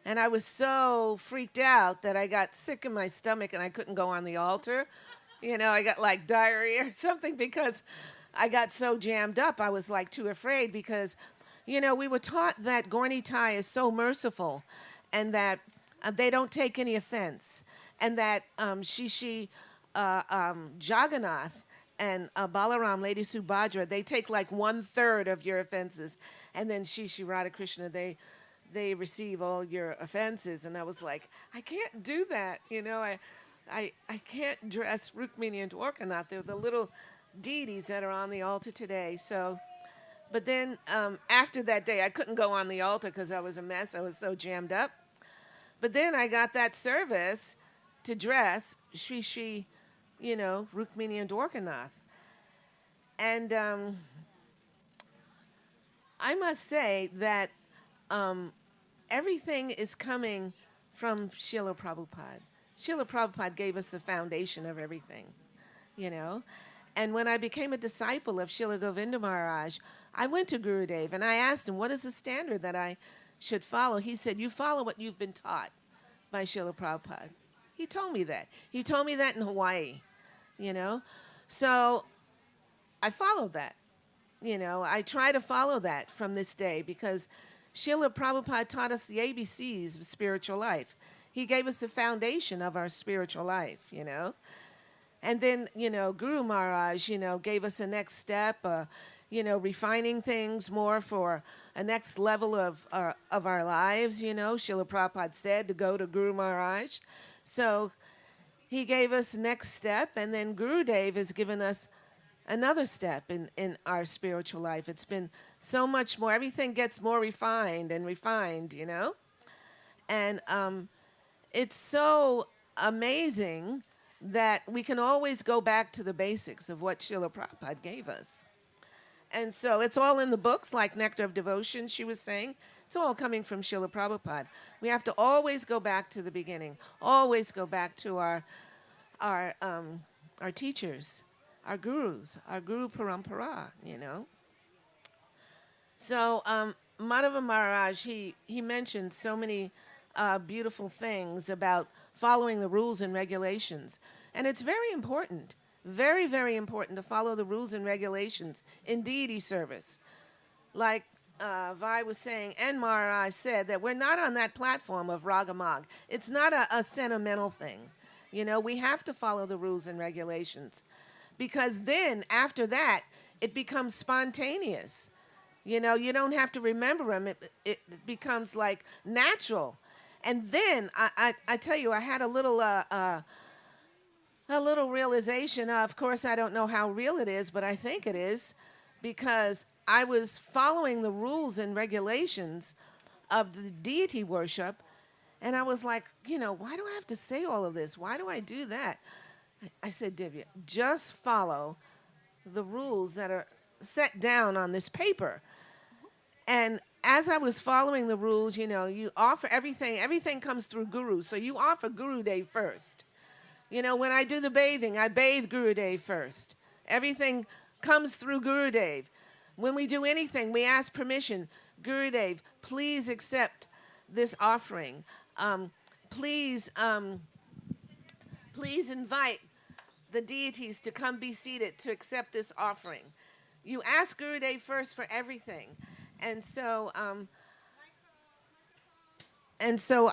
And I was so freaked out that I got sick in my stomach and I couldn't go on the altar. I got like diarrhea or something because I got so jammed up. I was like too afraid because, we were taught that Gorni Tai is so merciful and that they don't take any offense. And that Shishi Jagannath and Balaram, Lady Subhadra, they take like 1/3 of your offenses. And then Shishi Radha Krishna, they receive all your offenses. And I was like, I can't do that. I can't dress Rukmini and Dwarkanath. They're the little deities that are on the altar today. So, but then after that day, I couldn't go on the altar because I was a mess. I was so jammed up. But then I got that service to dress Shri, Rukmini and Dwarkanath. And I must say that everything is coming from Srila Prabhupada. Srila Prabhupada gave us the foundation of everything, And when I became a disciple of Srila Govinda Maharaj, I went to Gurudev and I asked him, what is the standard that I should follow? He said, you follow what you've been taught by Srila Prabhupada. He told me that. He told me that in Hawaii, So I followed that. I try to follow that from this day because Srila Prabhupada taught us the ABCs of spiritual life. He gave us the foundation of our spiritual life, And then, Guru Maharaj, gave us a next step, refining things more for a next level of our lives, Srila Prabhupada said to go to Guru Maharaj. So he gave us next step, and then Gurudev has given us another step in our spiritual life. It's been so much more. Everything gets more refined and refined, And it's so amazing that we can always go back to the basics of what Srila Prabhupada gave us. And so it's all in the books, like Nectar of Devotion, she was saying. It's all coming from Srila Prabhupada. We have to always go back to the beginning, always go back to our, our teachers, our gurus, our Guru Parampara, you know. So Madhava Maharaj, he mentioned so many beautiful things about following the rules and regulations. And it's very important, very, very important to follow the rules and regulations in deity service. Like Vi was saying, and Maharaj said, that we're not on that platform of Ragamag. It's not a sentimental thing. You know, we have to follow the rules and regulations. Because then, after that, it becomes spontaneous. You know, you don't have to remember them. It becomes like natural. And then, I tell you, I had a little realization. Of course, I don't know how real it is, but I think it is, because I was following the rules and regulations of the deity worship, and I was like, you know, why do I have to say all of this? Why do I do that? I said, Divya, just follow the rules that are set down on this paper. And as I was following the rules, you know, you offer everything comes through Guru. So you offer Guru Day first. You know, when I do the bathing, I bathe Guru Dev first. Everything comes through Guru Dev. When we do anything, we ask permission. Guru Dev, please accept this offering. Please invite the deities to come be seated to accept this offering. You ask Guru Dev first for everything. And so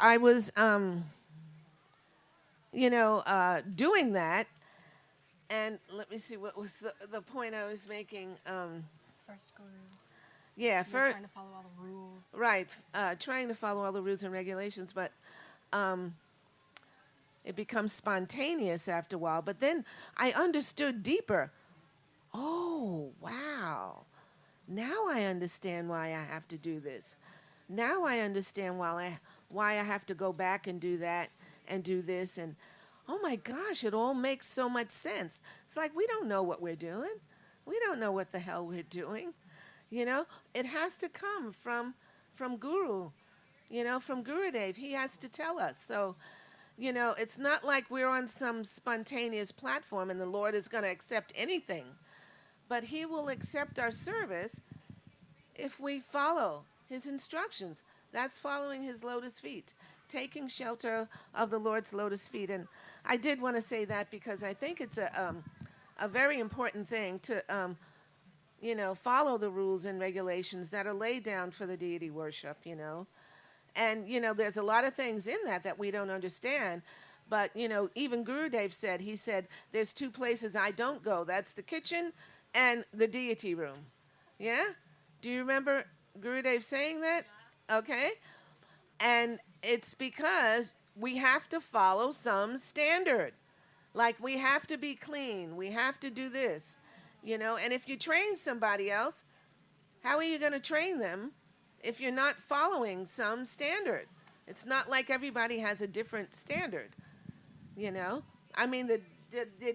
I was, doing that. And let me see, what was the point I was making? First guru. Yeah, first. Trying to follow all the rules. Right, trying to follow all the rules and regulations, but it becomes spontaneous after a while. But then I understood deeper. Oh, wow. Now I understand why I have to do this. Now I understand why I have to go back and do that and do this. And oh my gosh, it all makes so much sense. It's like we don't know what we're doing. We don't know what the hell we're doing. You know, it has to come from Guru, you know, from Gurudev. He has to tell us. So, you know, it's not like we're on some spontaneous platform and the Lord is going to accept anything. But he will accept our service if we follow his instructions. That's following his lotus feet, taking shelter of the Lord's lotus feet. And I did want to say that because I think it's a very important thing to, follow the rules and regulations that are laid down for the deity worship, you know. And, you know, there's a lot of things in that we don't understand. But, you know, even Gurudev said, he said, there's two places I don't go. That's the kitchen and the deity room. Yeah? Do you remember Gurudev saying that? Okay. And it's because we have to follow some standard. Like we have to be clean. We have to do this. You know, and if you train somebody else, how are you going to train them if you're not following some standard? It's not like everybody has a different standard. You know? I mean, the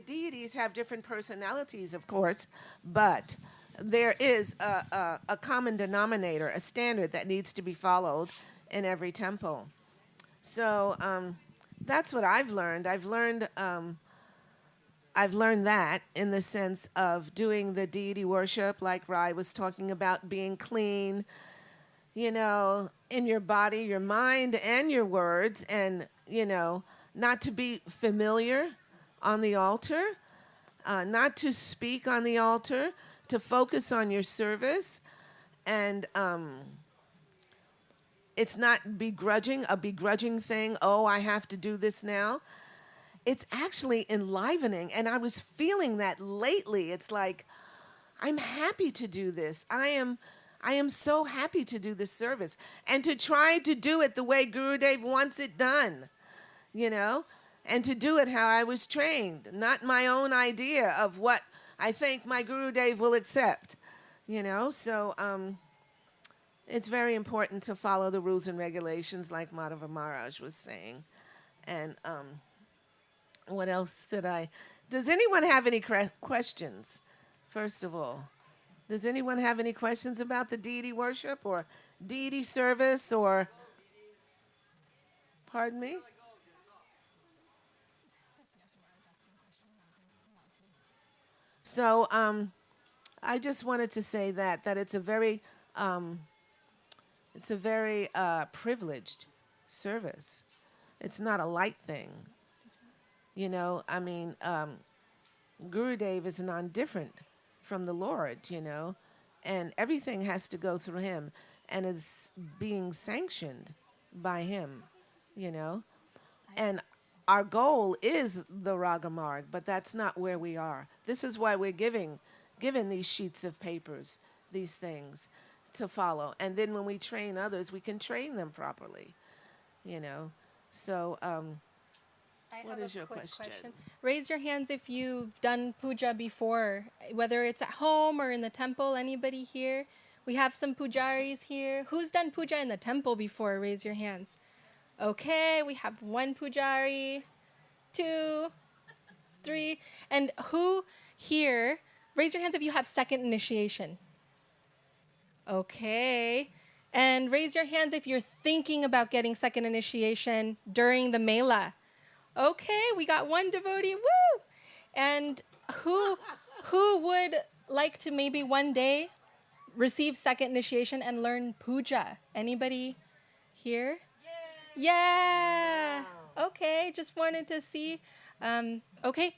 deities have different personalities, of course, but there is a common denominator, a standard that needs to be followed in every temple. So that's what I've learned. I've learned that in the sense of doing the deity worship, like Rai was talking about, being clean, you know, in your body, your mind, and your words, and, you know, not to be familiar on the altar, not to speak on the altar, to focus on your service, and it's not a begrudging thing, oh, I have to do this now. It's actually enlivening, and I was feeling that lately. It's like, I'm happy to do this. I am so happy to do this service, and to try to do it the way Gurudev wants it done, you know? And to do it how I was trained, not my own idea of what I think my Gurudev will accept, you know? So it's very important to follow the rules and regulations like Madhava Maharaj was saying. And what else does anyone have any questions, first of all? Does anyone have any questions about the deity worship or deity service or, pardon me? So I just wanted to say that um, it's a very privileged service. It's not a light thing, you know. I mean, Gurudev is non-different from the Lord, you know, and everything has to go through him, and is being sanctioned by him, you know. And our goal is the Ragamarg, but that's not where we are. This is why we're given these sheets of papers, these things to follow. And then when we train others, we can train them properly, you know. So, what is your question? Raise your hands if you've done puja before, whether it's at home or in the temple. Anybody here? We have some pujaris here. Who's done puja in the temple before? Raise your hands. Okay, we have one pujari, 2, 3. And who here, raise your hands if you have second initiation. Okay. And raise your hands if you're thinking about getting second initiation during the Mela. Okay, we got one devotee. Woo! And who would like to maybe one day receive second initiation and learn puja? Anybody here? Yeah. Okay, just wanted to see. Okay,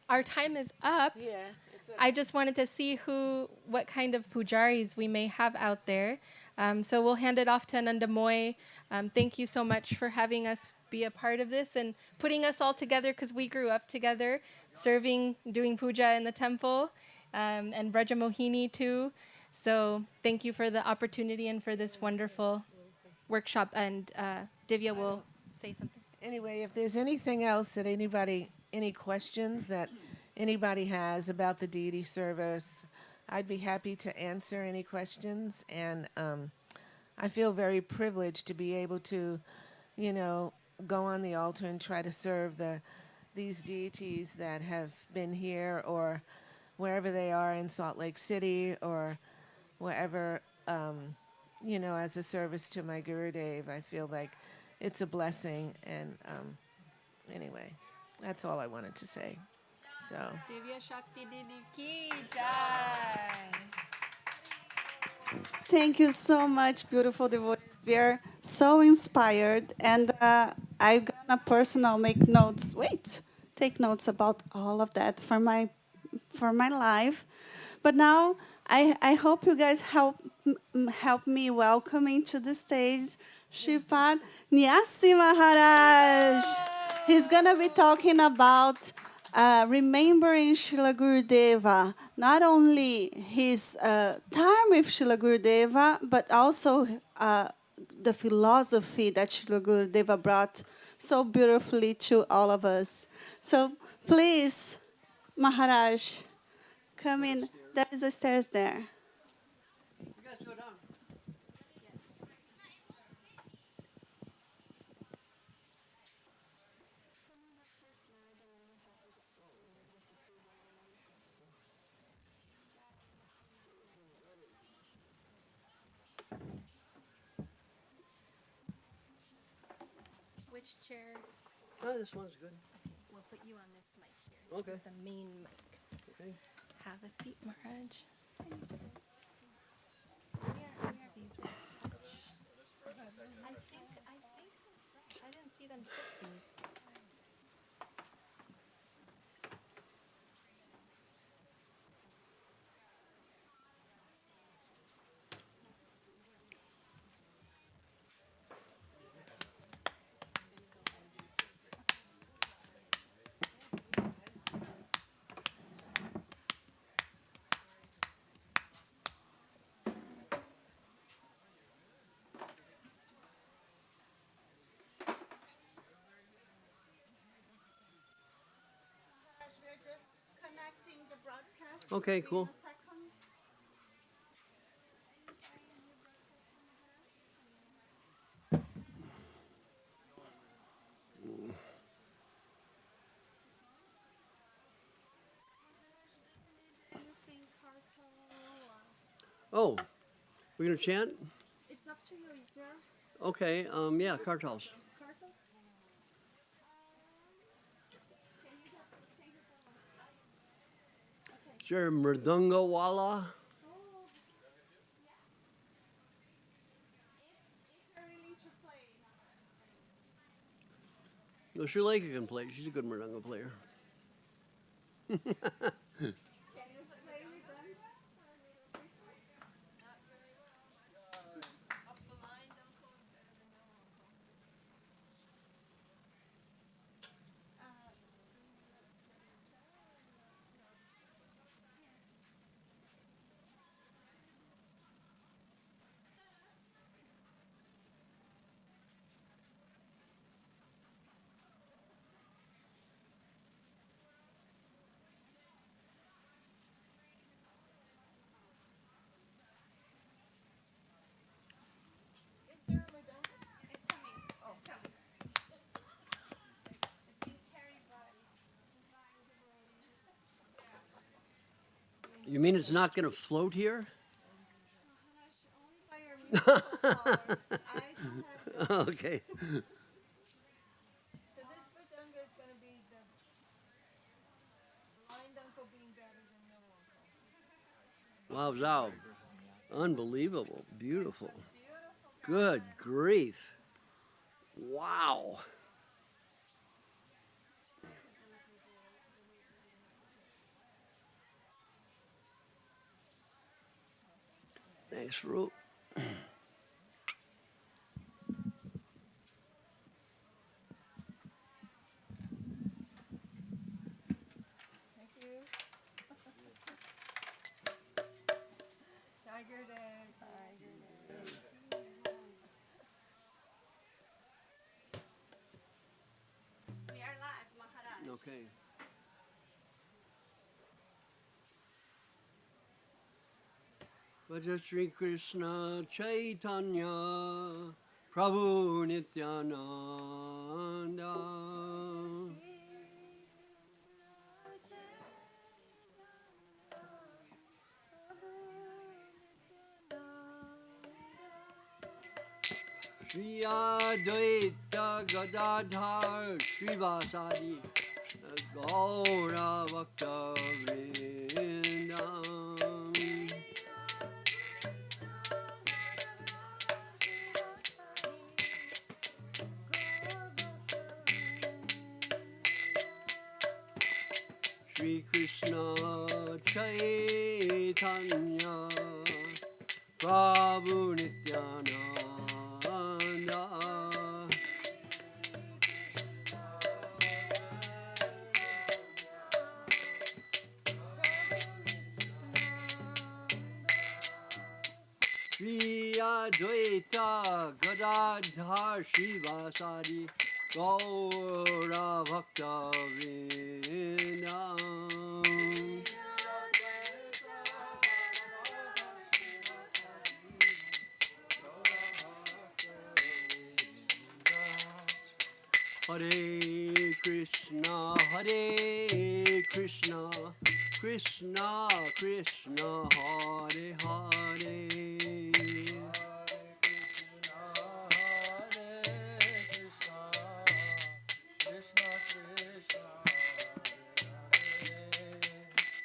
our time is up. Yeah. I just wanted to see what kind of pujaris we may have out there. So we'll hand it off to Anandamoy. Thank you so much for having us be a part of this and putting us all together, because we grew up together, doing puja in the temple, and Braja Mohini too. So thank you for the opportunity and for this wonderful workshop. And Divya will say something. Anyway, if there's anything else that any questions that anybody has about the deity service, I'd be happy to answer any questions. And I feel very privileged to be able to, you know, go on the altar and try to serve these deities that have been here or wherever they are in Salt Lake City or wherever, you know, as a service to my Gurudev. I feel like it's a blessing. And anyway, that's all I wanted to say. So. Divya Shakti Didi Ki Jai. Thank you so much, beautiful devotees. We are so inspired, and I'm gonna take notes about all of that for my life. But now I hope you guys help me welcoming to the stage Shripad Nyasi Maharaj. He's gonna be talking about remembering Srila Gurudeva, not only his time with Srila Gurudeva, but also the philosophy that Srila Gurudeva brought so beautifully to all of us. So please, Maharaj, come in. There is the stairs there. Which chair? Oh, this one's good. We'll put you on this mic here. This is the main mic. Okay. Have a seat, Maharaj. I didn't see them sit these. We're just connecting the broadcast. Okay, cool. Oh, we're going to chant? It's up to Okay, yeah, kartals. Is there a mridanga wala? No, Shaleka can play. She's a good mridanga player. You mean it's not going to float here? Okay. Wow, wow. Unbelievable. Beautiful. Good grief. Wow. Thanks, Ru. Tiger Day. Tiger Day. We are live, Maharaj. Okay. Bhaja Shri Krishna Chaitanya Prabhu Nityananda Shri Advaita Gadadhar Srivasadi Gaura Bhakta Vrindam Shri Krishna Chaitanya Prabhu Nityananda Shri Advaita Gadadhar Srivasadi Gaura Bhakta Vrindam Hare Krishna, Krishna Krishna, Hare Hare.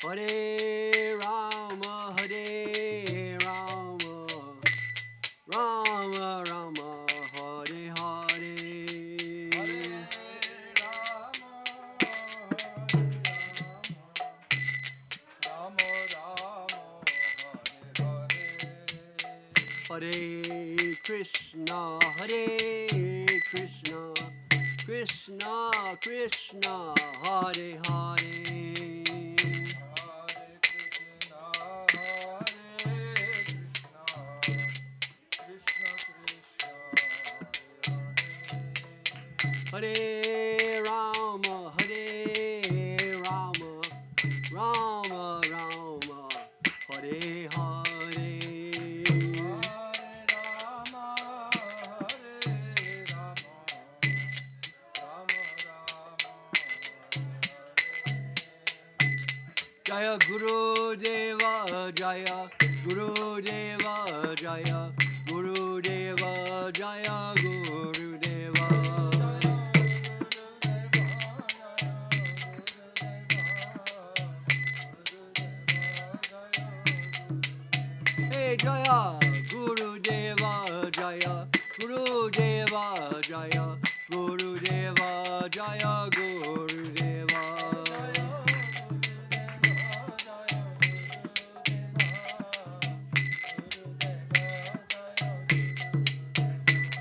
Hare Rama, Rama Rama, Hare Hare. Hare Krishna, Krishna Krishna, Hare Hare. Hare Rama, Rama Rama, Hare Hare. Jaya Guru Deva, Jaya Guru Deva, Jaya Guru Gurudeva Jaya Gurudeva. Hey Jaya Gurudeva Jaya Gurudeva Jaya Gurudeva Jaya Gurudeva.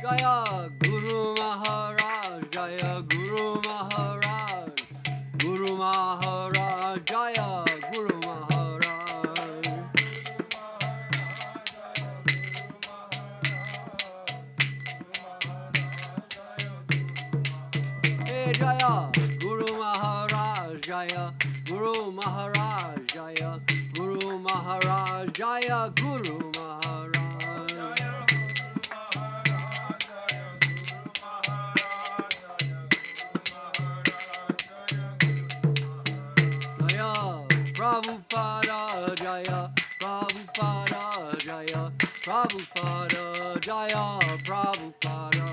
Jaya Guru Maharaj, Jaya Guru Maharaj, Guru Maharaj, Jaya Guru Maharaj. Hey Jaya Guru Maharaj, Jaya Guru Maharaj, Jaya Guru Maharaj, Jaya Guru Maharaj. Jaya Prabhupada Jaya Prabhupada Jaya Prabhupada Jaya Prabhupada.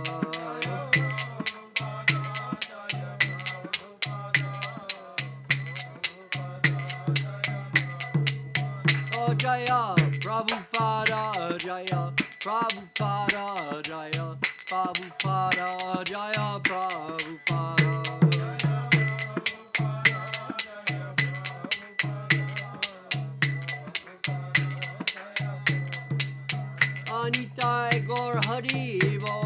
Oh Jaya Prabhupada Jaya Prabhupada Jaya Prabhupada Jaya Prabhupada. Anitai Gaur Hari Bo,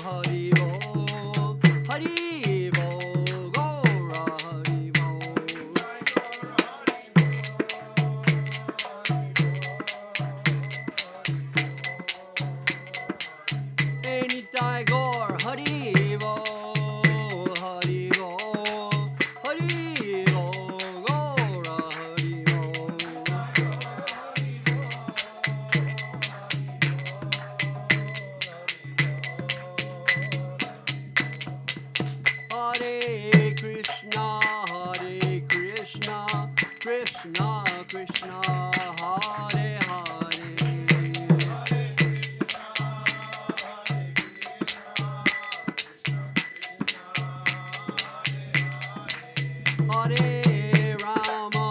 Hari Bo, Hari Bo, Gaura Hari Bo. Anitai Gaur Hari Bo, Hari Bo, Hari Bo, Gaura Hari Bo. Hare Krishna, Krishna Krishna, Hare Hare. Hare Rama,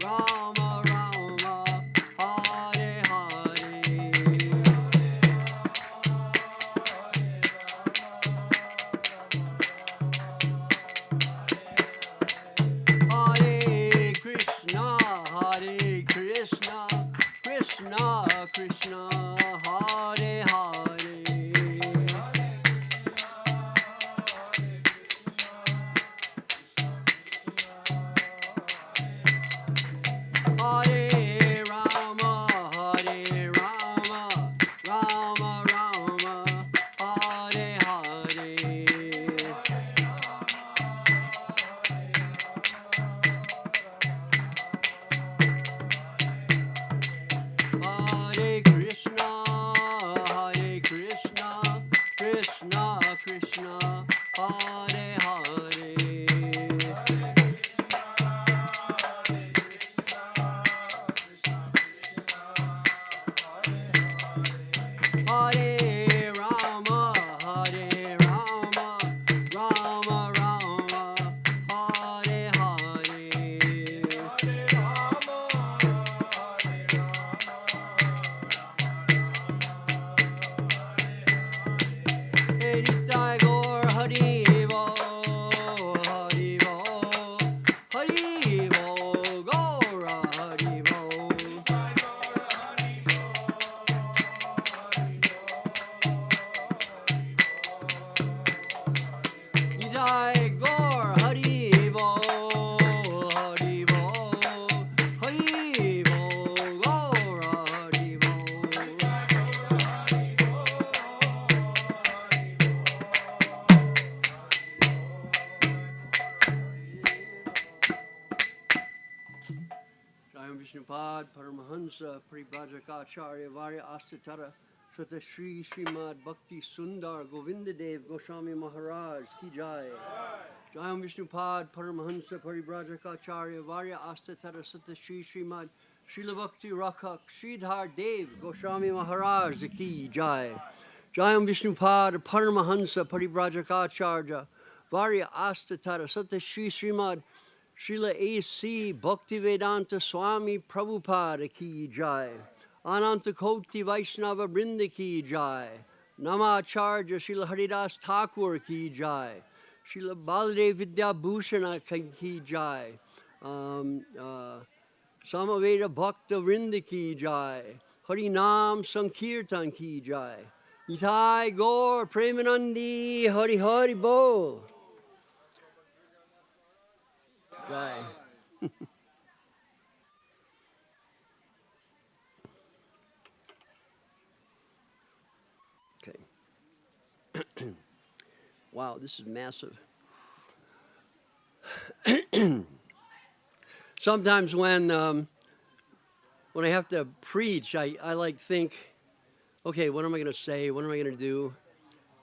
Rama Rama, Hare Hare. Hare Krishna, Krishna Krishna, Hare Hare. Hare Rama, Rama Rama, Hare Hare. Hare Krishna, Krishna Krishna, Hare Hare. Hare Rama, Rama Rama, Hare Hare. Nitai Gaur Hari Bo, Hari Bo, Hari Bo, Gaura Hari Bo. Nitai Gaur Hari Bo, Hari Bo, Hari Bo, Gaura Hari Bo. Jayam Vishnupad Paramahansa Paribhajakacharya Varya Astatara Srita Shri Srimad Bhakti Sundar Govinda Dev Goswami Maharaj Ki Jai. Jayam Vishnupad Paramahansa Paribhajakacharya Varya Astatara Srita Shri Srimad Srila Bhakti Rakhak Sridhar Dev Goswami Maharaj Ki Jai. Jayam Vishnupad Paramahansa Paribrajaka Varya Astatara Sata Shri Srimad Srila A.C. Bhaktivedanta Swami Prabhupada Ki Jai. Ananta Koti Vaishnava Brinda Ki Jai. Namacharya Srila Haridas Thakur Ki Jai. Srila Baladev Vidya Bhushana Ki Jai. Samaveda Bhakta Vrinda Ki Jai. Harinam Sankirtan Ki Jai. Nitai Gaur Premanandi Hari Hari Bol. Jai. Okay. Wow, this is massive. Sometimes when I have to preach, I like think, okay, what am I going to say? What am I going to do?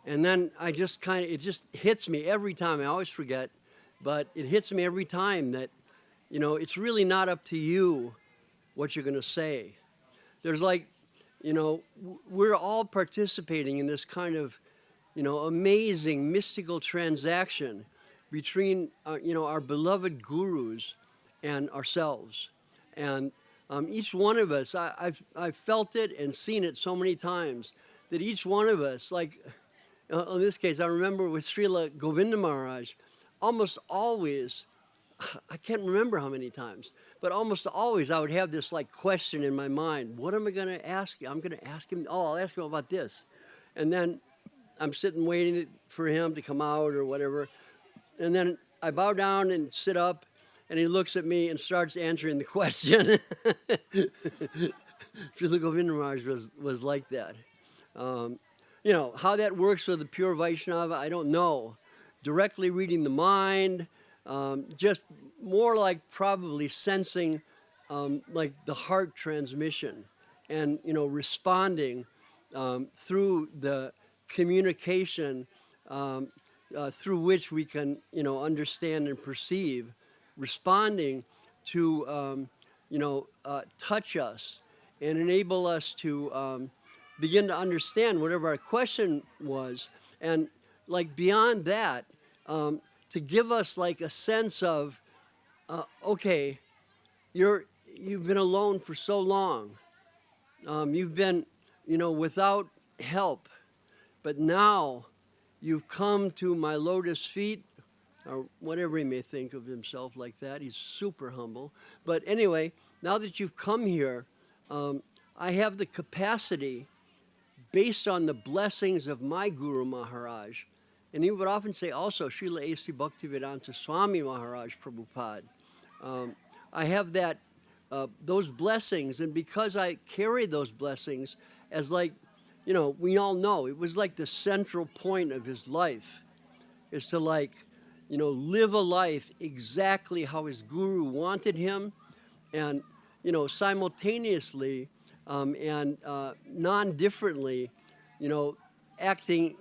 And then I just it just hits me every time. I always forget, but it hits me every time that, it's really not up to you what you're going to say. There's we're all participating in this kind of, amazing mystical transaction between, our beloved gurus and ourselves. And each one of us, I've felt it and seen it so many times, that each one of us, in this case, I remember with Srila Govinda Maharaj, almost always, I can't remember how many times, but almost always I would have this question in my mind. What am I going to ask you? I'm going to ask him, I'll ask him about this. And then I'm sitting waiting for him to come out or whatever. And then I bow down and sit up, and he looks at me and starts answering the question. Srila Govinda Maharaj was like that. How that works with the pure Vaishnava, I don't know. Directly reading the mind, just more like probably sensing the heart transmission and, responding through the communication through which we can, understand and perceive, responding to, touch us and enable us to begin to understand whatever our question was. And beyond that, to give us a sense of, okay, you've been alone for so long. You've been, without help, but now you've come to my lotus feet, or whatever he may think of himself like that. He's super humble. But anyway, now that you've come here, I have the capacity, based on the blessings of my Guru Maharaj, and he would often say also, Srila A.C. Bhaktivedanta Swami Maharaj Prabhupada. I have that, those blessings, and because I carry those blessings as we all know, it was the central point of his life, is to live a life exactly how his Guru wanted him, and, simultaneously and non-differently, acting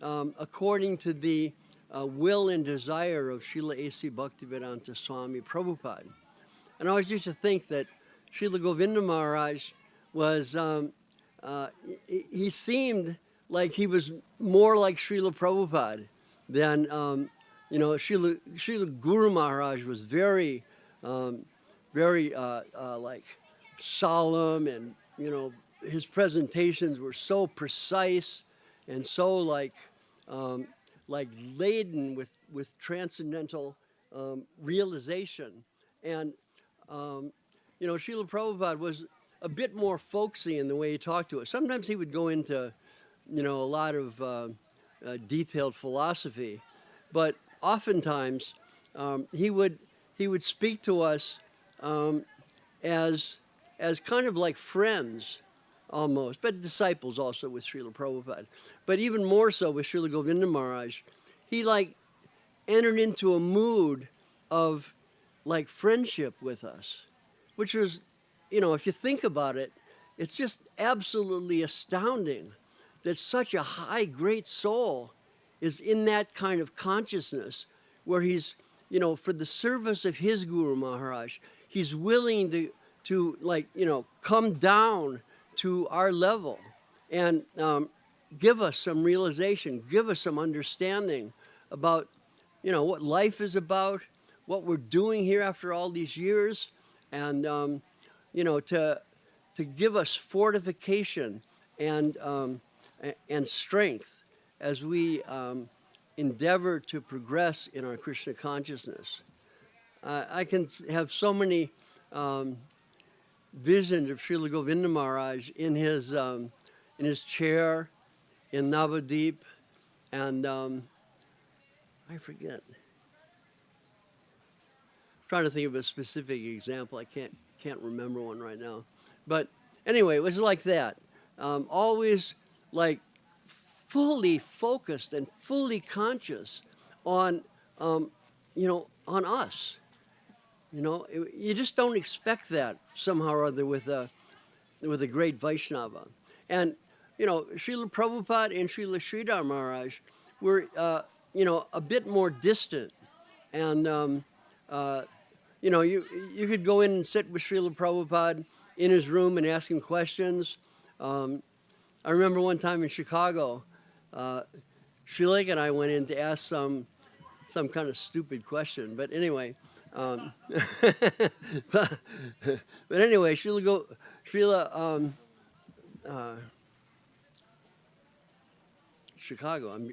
according to the will and desire of Srila A.C. Bhaktivedanta Swami Prabhupada. And I always used to think that Srila Govinda Maharaj was, he seemed like he was more like Srila Prabhupada than, Srila Guru Maharaj was very, very solemn, and, his presentations were so precise and so laden with transcendental realization. And, Srila Prabhupada was a bit more folksy in the way he talked to us. Sometimes he would go into, a lot of detailed philosophy, but oftentimes he would speak to us as kind of like friends, almost, but disciples also with Srila Prabhupada. But even more so with Srila Govinda Maharaj, he entered into a mood of friendship with us, which was, if you think about it, it's just absolutely astounding that such a high, great soul is in that kind of consciousness where he's, for the service of his Guru Maharaj, he's willing to, like, come down to our level and give us some realization, give us some understanding about, what life is about, what we're doing here after all these years, and, to give us fortification and strength as we endeavor to progress in our Krishna consciousness. I can have so many visions of Srila Govinda Maharaj in his chair in Navadip, and I forget. I'm trying to think of a specific example. I can't remember one right now. But anyway, it was like that. Always like fully focused and fully conscious on, on us. You just don't expect that somehow or other with a great Vaishnava. And, Srila Prabhupada and Srila Sridhar Maharaj were, a bit more distant. And, you could go in and sit with Srila Prabhupada in his room and ask him questions. I remember one time in Chicago, Sri Lake and I went in to ask some kind of stupid question. But anyway, but anyway, Chicago.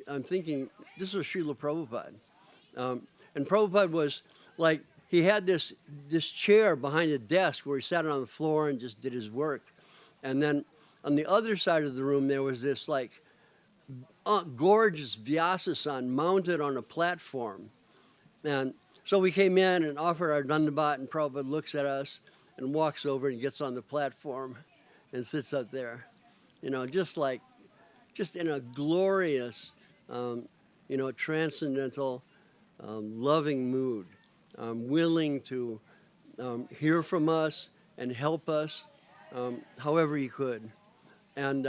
I'm thinking this was Srila Prabhupada, and Prabhupada was like, he had this chair behind a desk where he sat on the floor and just did his work, and then on the other side of the room there was this like gorgeous Vyasasan mounted on a platform, and so we came in and offered our Dandavat, and Prabhupada looks at us and walks over and gets on the platform and sits up there, just in a glorious, transcendental, loving mood, willing to hear from us and help us however he could. And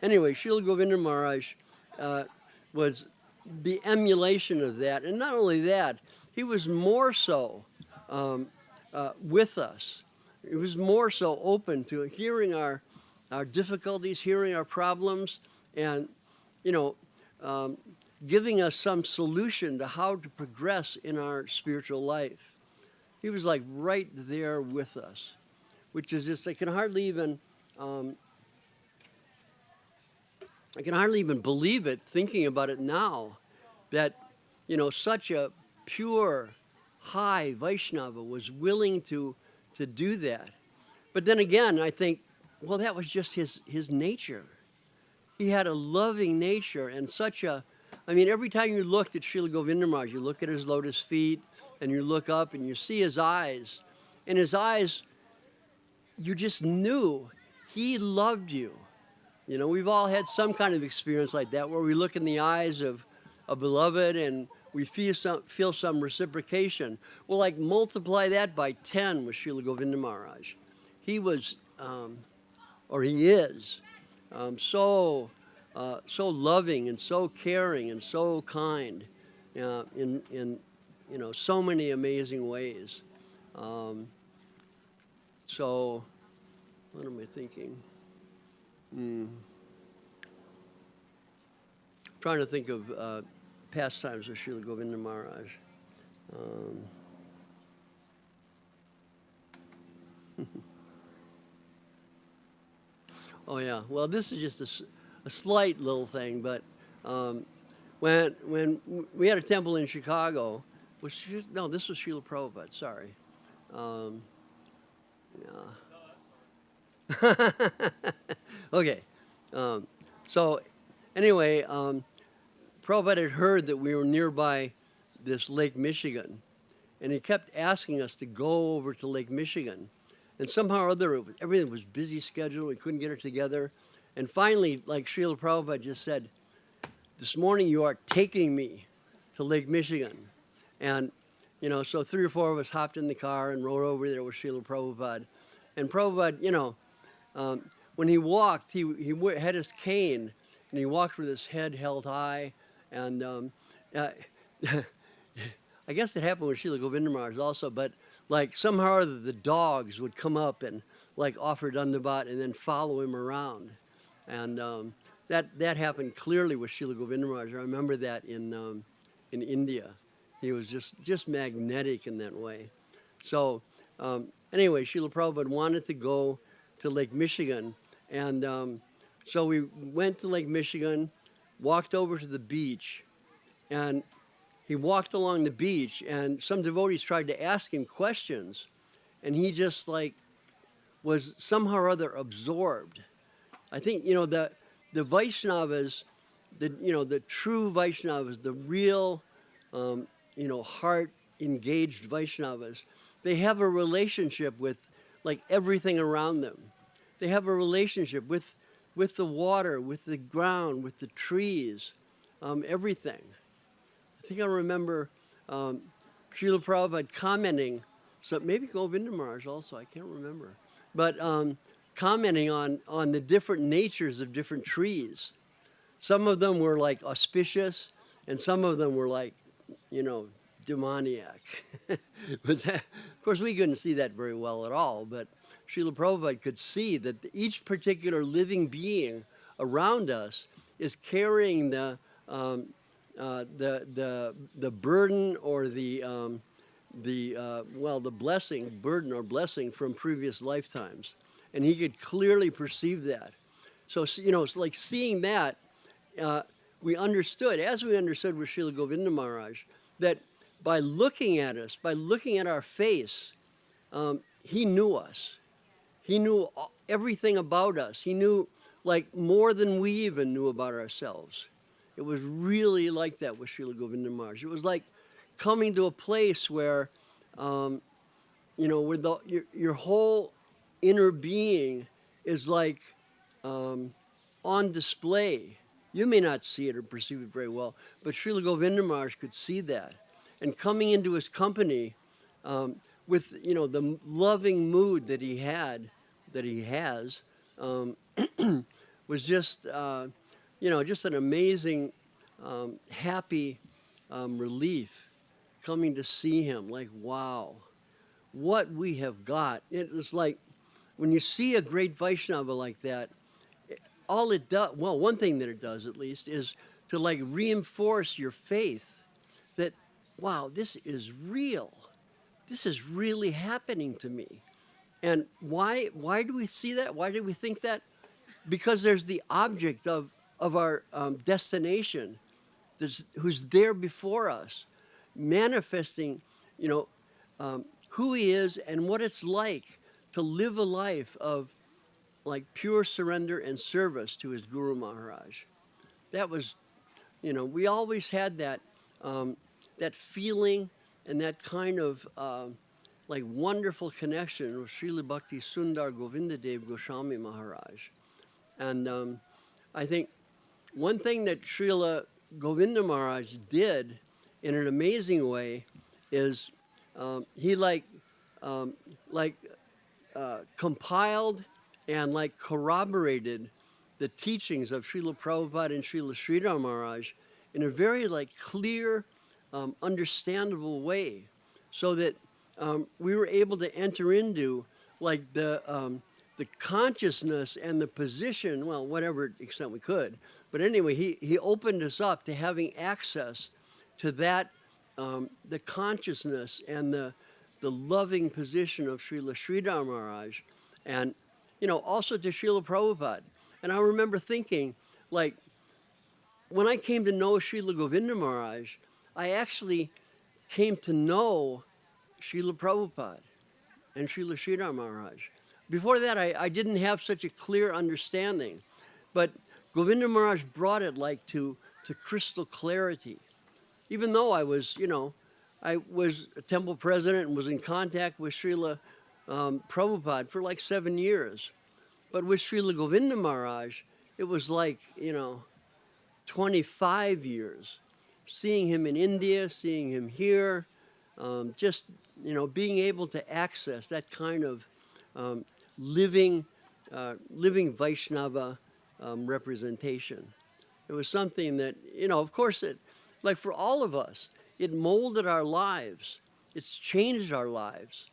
anyway, Srila Govinda Maharaj was the emulation of that. And not only that, he was more so with us. He was more so open to hearing our difficulties, hearing our problems, and, giving us some solution to how to progress in our spiritual life. He was like right there with us, which is just, I can hardly even believe it, thinking about it now, that, such a pure, high Vaishnava was willing to do that. But then again, I think, well, that was just his nature. He had a loving nature and every time you looked at Srila Govinda Maharaj, you look at his lotus feet and you look up and you see his eyes. And his eyes, you just knew he loved you. We've all had some kind of experience like that where we look in the eyes of a beloved and we feel some reciprocation. Well, like multiply that by 10 with Srila Govinda Maharaj. He was, or he is, so loving and so caring and so kind in so many amazing ways. So, what am I thinking? Trying to think of pastimes of Srila Govinda Maharaj. Oh yeah, well this is just a slight little thing, but when we had a temple in Chicago, this was Srila Prabhupada, sorry. Yeah. Okay, so anyway, Prabhupada had heard that we were nearby this Lake Michigan, and he kept asking us to go over to Lake Michigan. And somehow or other, everything was busy schedule. We couldn't get it together. And finally, like Srila Prabhupada just said, this morning you are taking me to Lake Michigan. And, so 3 or 4 of us hopped in the car and rode over there with Srila Prabhupada. And Prabhupada, when he walked, he had his cane, and he walked with his head held high. And I guess it happened with Srila Govinda Maharaj also, but like somehow or other the dogs would come up and like offer Dandavat and then follow him around. And that happened clearly with Srila Govinda Maharaj. I remember that in India. He was just magnetic in that way. So anyway, Srila Prabhupada wanted to go to Lake Michigan. And so we went to Lake Michigan, walked over to the beach, and he walked along the beach, and some devotees tried to ask him questions, and he just like was somehow or other absorbed. I think, the Vaishnavas, the true Vaishnavas, the real, heart engaged Vaishnavas, they have a relationship with like everything around them. They have a relationship with the water, with the ground, with the trees, everything. I think I remember Srila Prabhupada commenting, so maybe Govinda Maharaj also, I can't remember, but commenting on the different natures of different trees. Some of them were like auspicious, and some of them were like, demoniac. Of course, we couldn't see that very well at all, but Srila Prabhupada could see that each particular living being around us is carrying the burden or the burden or blessing from previous lifetimes, and he could clearly perceive that. So it's like seeing that. We understood, as we understood with Srila Govinda Maharaj, that by looking at us, by looking at our face, he knew us. He knew everything about us. He knew like more than we even knew about ourselves. It was really like that with Srila Govinda Maharaj. It was like coming to a place where, where your whole inner being is like on display. You may not see it or perceive it very well, but Srila Govinda Maharaj could see that. And coming into his company with, the loving mood that he has, was just, just an amazing, happy relief coming to see him. Like, wow, what we have got. It was like, when you see a great Vaishnava like that, all it does, well, one thing that it does at least, is to like reinforce your faith that, wow, this is real. This is really happening to me. And why do we see that? Why do we think that? Because there's the object of our destination who's there before us, manifesting, who he is and what it's like to live a life of like pure surrender and service to his Guru Maharaj. That was, we always had that, that feeling and that kind of like wonderful connection with Srila Bhakti Sundar Govinda Dev Goswami Maharaj. And I think one thing that Srila Govinda Maharaj did in an amazing way is he compiled and like corroborated the teachings of Srila Prabhupada and Srila Sridhar Maharaj in a very like clear, understandable way, so that we were able to enter into like the consciousness and the position, well, whatever extent we could. But anyway, he opened us up to having access to that, the consciousness and the loving position of Srila Sridhar Maharaj, and also to Srila Prabhupada. And I remember thinking, like, when I came to know Srila Govinda Maharaj, I actually came to know Srila Prabhupada and Srila Sridhar Maharaj. Before that, I didn't have such a clear understanding. But Govinda Maharaj brought it like to crystal clarity. Even though I was, I was a temple president and was in contact with Srila Prabhupada for like 7 years. But with Srila Govinda Maharaj, it was like, 25 years. Seeing him in India, seeing him here, just, being able to access that kind of living Vaishnava representation. It was something that, of course, like for all of us, it molded our lives. It's changed our lives.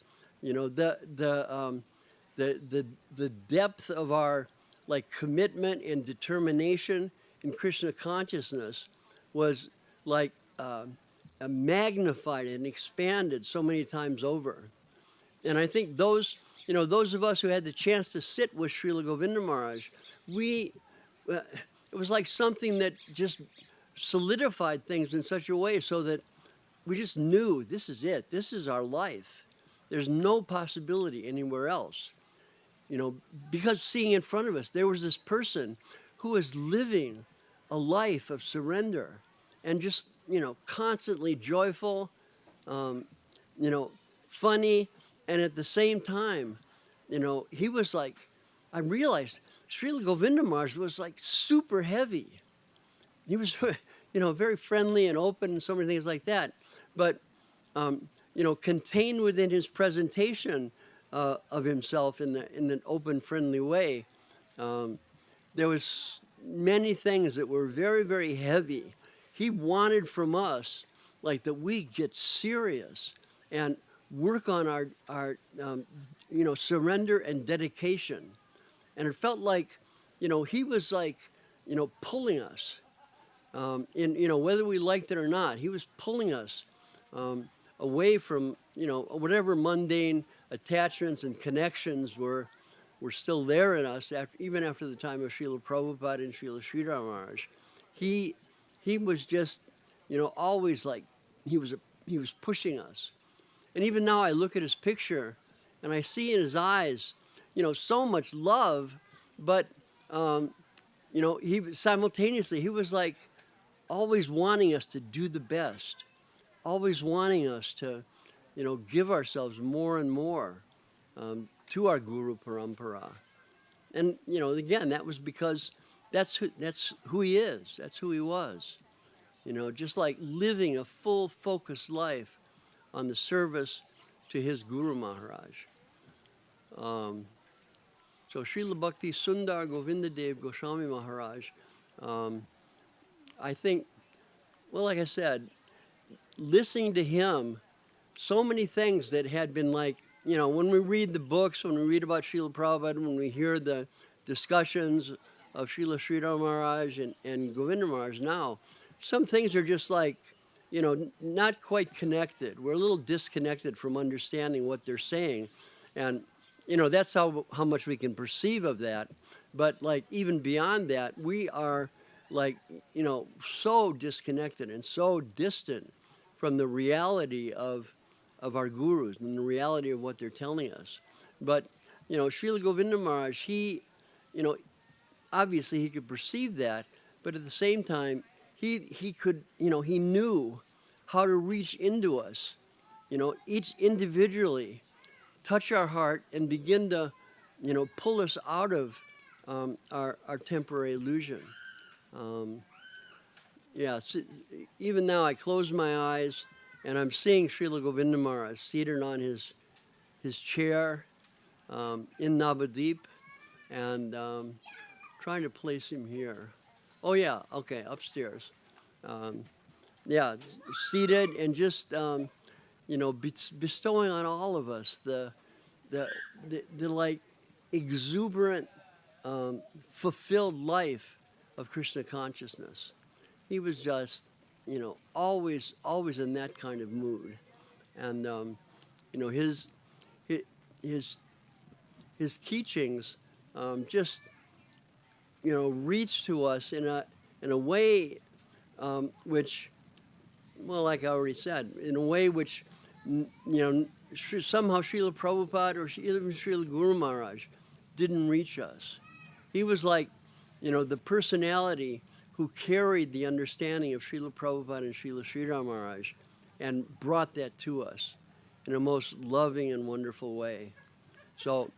You know, the depth of our like commitment and determination in Krishna consciousness was like magnified and expanded so many times over. And I think those, you know, those of us who had the chance to sit with Srila Govinda Maharaj, it was like something that just solidified things in such a way so that we just knew this is it. This is our life. There's no possibility anywhere else. You know, because seeing in front of us, there was this person who was living a life of surrender and just, you know, constantly joyful, you know, funny. And at the same time, you know, he was like, I realized Srila Govinda Maharaj was like super heavy. He was, you know, very friendly and open and so many things like that. But, you know, contained within his presentation of himself in an open, friendly way, there was many things that were very, very heavy. He wanted from us, like, that we get serious and work on our you know, surrender and dedication. And it felt like, you know, he was like, you know, pulling us. You know, whether we liked it or not, he was pulling us away from, you know, whatever mundane attachments and connections were still there in us, even after the time of Srila Prabhupada and Srila Sridhar Maharaj. He was just, you know, always like, he was pushing us. And even now I look at his picture and I see in his eyes, you know, so much love, but, you know, simultaneously, he was like always wanting us to do the best, always wanting us to, you know, give ourselves more and more to our Guru Parampara. And, you know, again, that was because that's who he is, that's who he was. You know, just like living a full focused life on the service to his Guru Maharaj. So Srila Bhakti Sundar Govinda Dev Goswami Maharaj, I think, well, like I said, listening to him, so many things that had been like, you know, when we read the books, when we read about Srila Prabhupada, when we hear the discussions of Srila Sridhar Maharaj and Govinda Maharaj now, some things are just like, you know, not quite connected. We're a little disconnected from understanding what they're saying. And, you know, that's how much we can perceive of that. But, like, even beyond that, we are, like, you know, so disconnected and so distant from the reality of our gurus and the reality of what they're telling us. But, you know, Srila Govinda Maharaj, he, you know, obviously he could perceive that, but at the same time, he could, you know, he knew how to reach into us, you know, each individually, touch our heart and begin to, you know, pull us out of our temporary illusion. Yeah, so even now I close my eyes and I'm seeing Srila Govinda Maharaj seated on his chair in Navadip and trying to place him here. Oh yeah, okay, upstairs. Yeah, seated and just, you know, bestowing on all of us the like exuberant, fulfilled life of Krishna consciousness. He was just, you know, always in that kind of mood. And, you know, his teachings just, you know, reach to us in a way which, well, like I already said, in a way which, you know, somehow Srila Prabhupada or even Srila Guru Maharaj didn't reach us. He was like, you know, the personality who carried the understanding of Srila Prabhupada and Srila Sridhar Maharaj and brought that to us in a most loving and wonderful way. So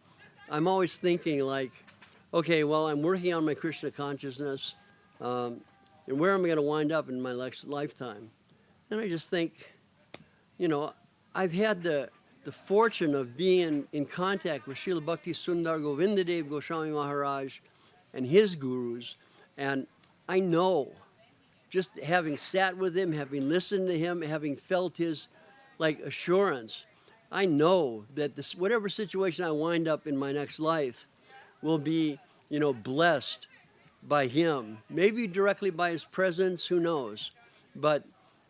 I'm always thinking like, okay, well, I'm working on my Krishna consciousness, and where am I going to wind up in my next lifetime? And I just think, you know, I've had the fortune of being in contact with Srila Bhakti Sundar Govinda Dev Goswami Maharaj and his gurus, and I know, just having sat with him, having listened to him, having felt his, like, assurance, I know that this, whatever situation I wind up in my next life will be, blessed by him. Maybe directly by his presence, who knows? But,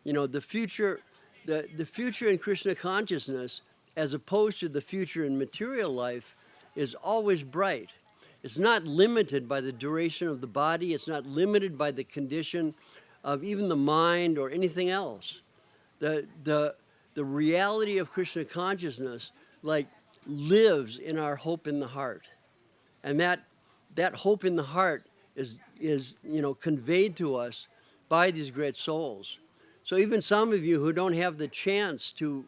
the future, the future in Krishna consciousness, as opposed to the future in material life, is always bright. It's not limited by the duration of the body. It's not limited by the condition of even the mind or anything else. The reality of Krishna consciousness lives in our hope in the heart. And that hope in the heart is conveyed to us by these great souls. So even some of you who don't have the chance to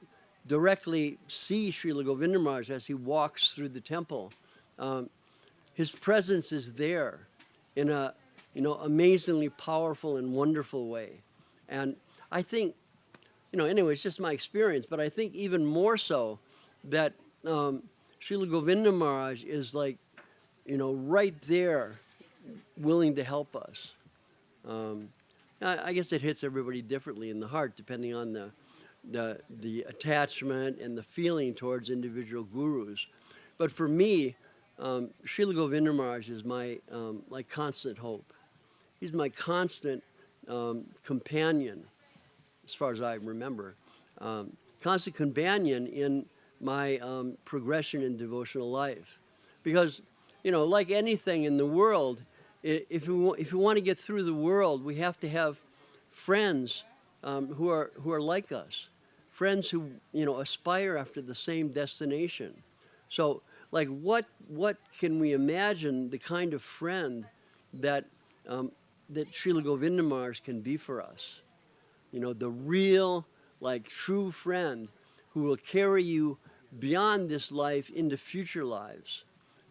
directly see Srila Govinda Maharaj as he walks through the temple, his presence is there in a amazingly powerful and wonderful way. And I think, anyway, it's just my experience, but I think even more so that Srila Govinda Maharaj is right there willing to help us. I guess it hits everybody differently in the heart depending on the attachment and the feeling towards individual gurus. But for me, Srila Govinda Maharaj is my constant hope. He's my constant companion, as far as I remember. Constant companion in my progression in devotional life. Because, like anything in the world, if we want to get through the world, we have to have friends who are like us, friends who aspire after the same destination. So, what can we imagine the kind of friend that Srila Govinda Maharaj can be for us? The real, true friend who will carry you beyond this life into future lives.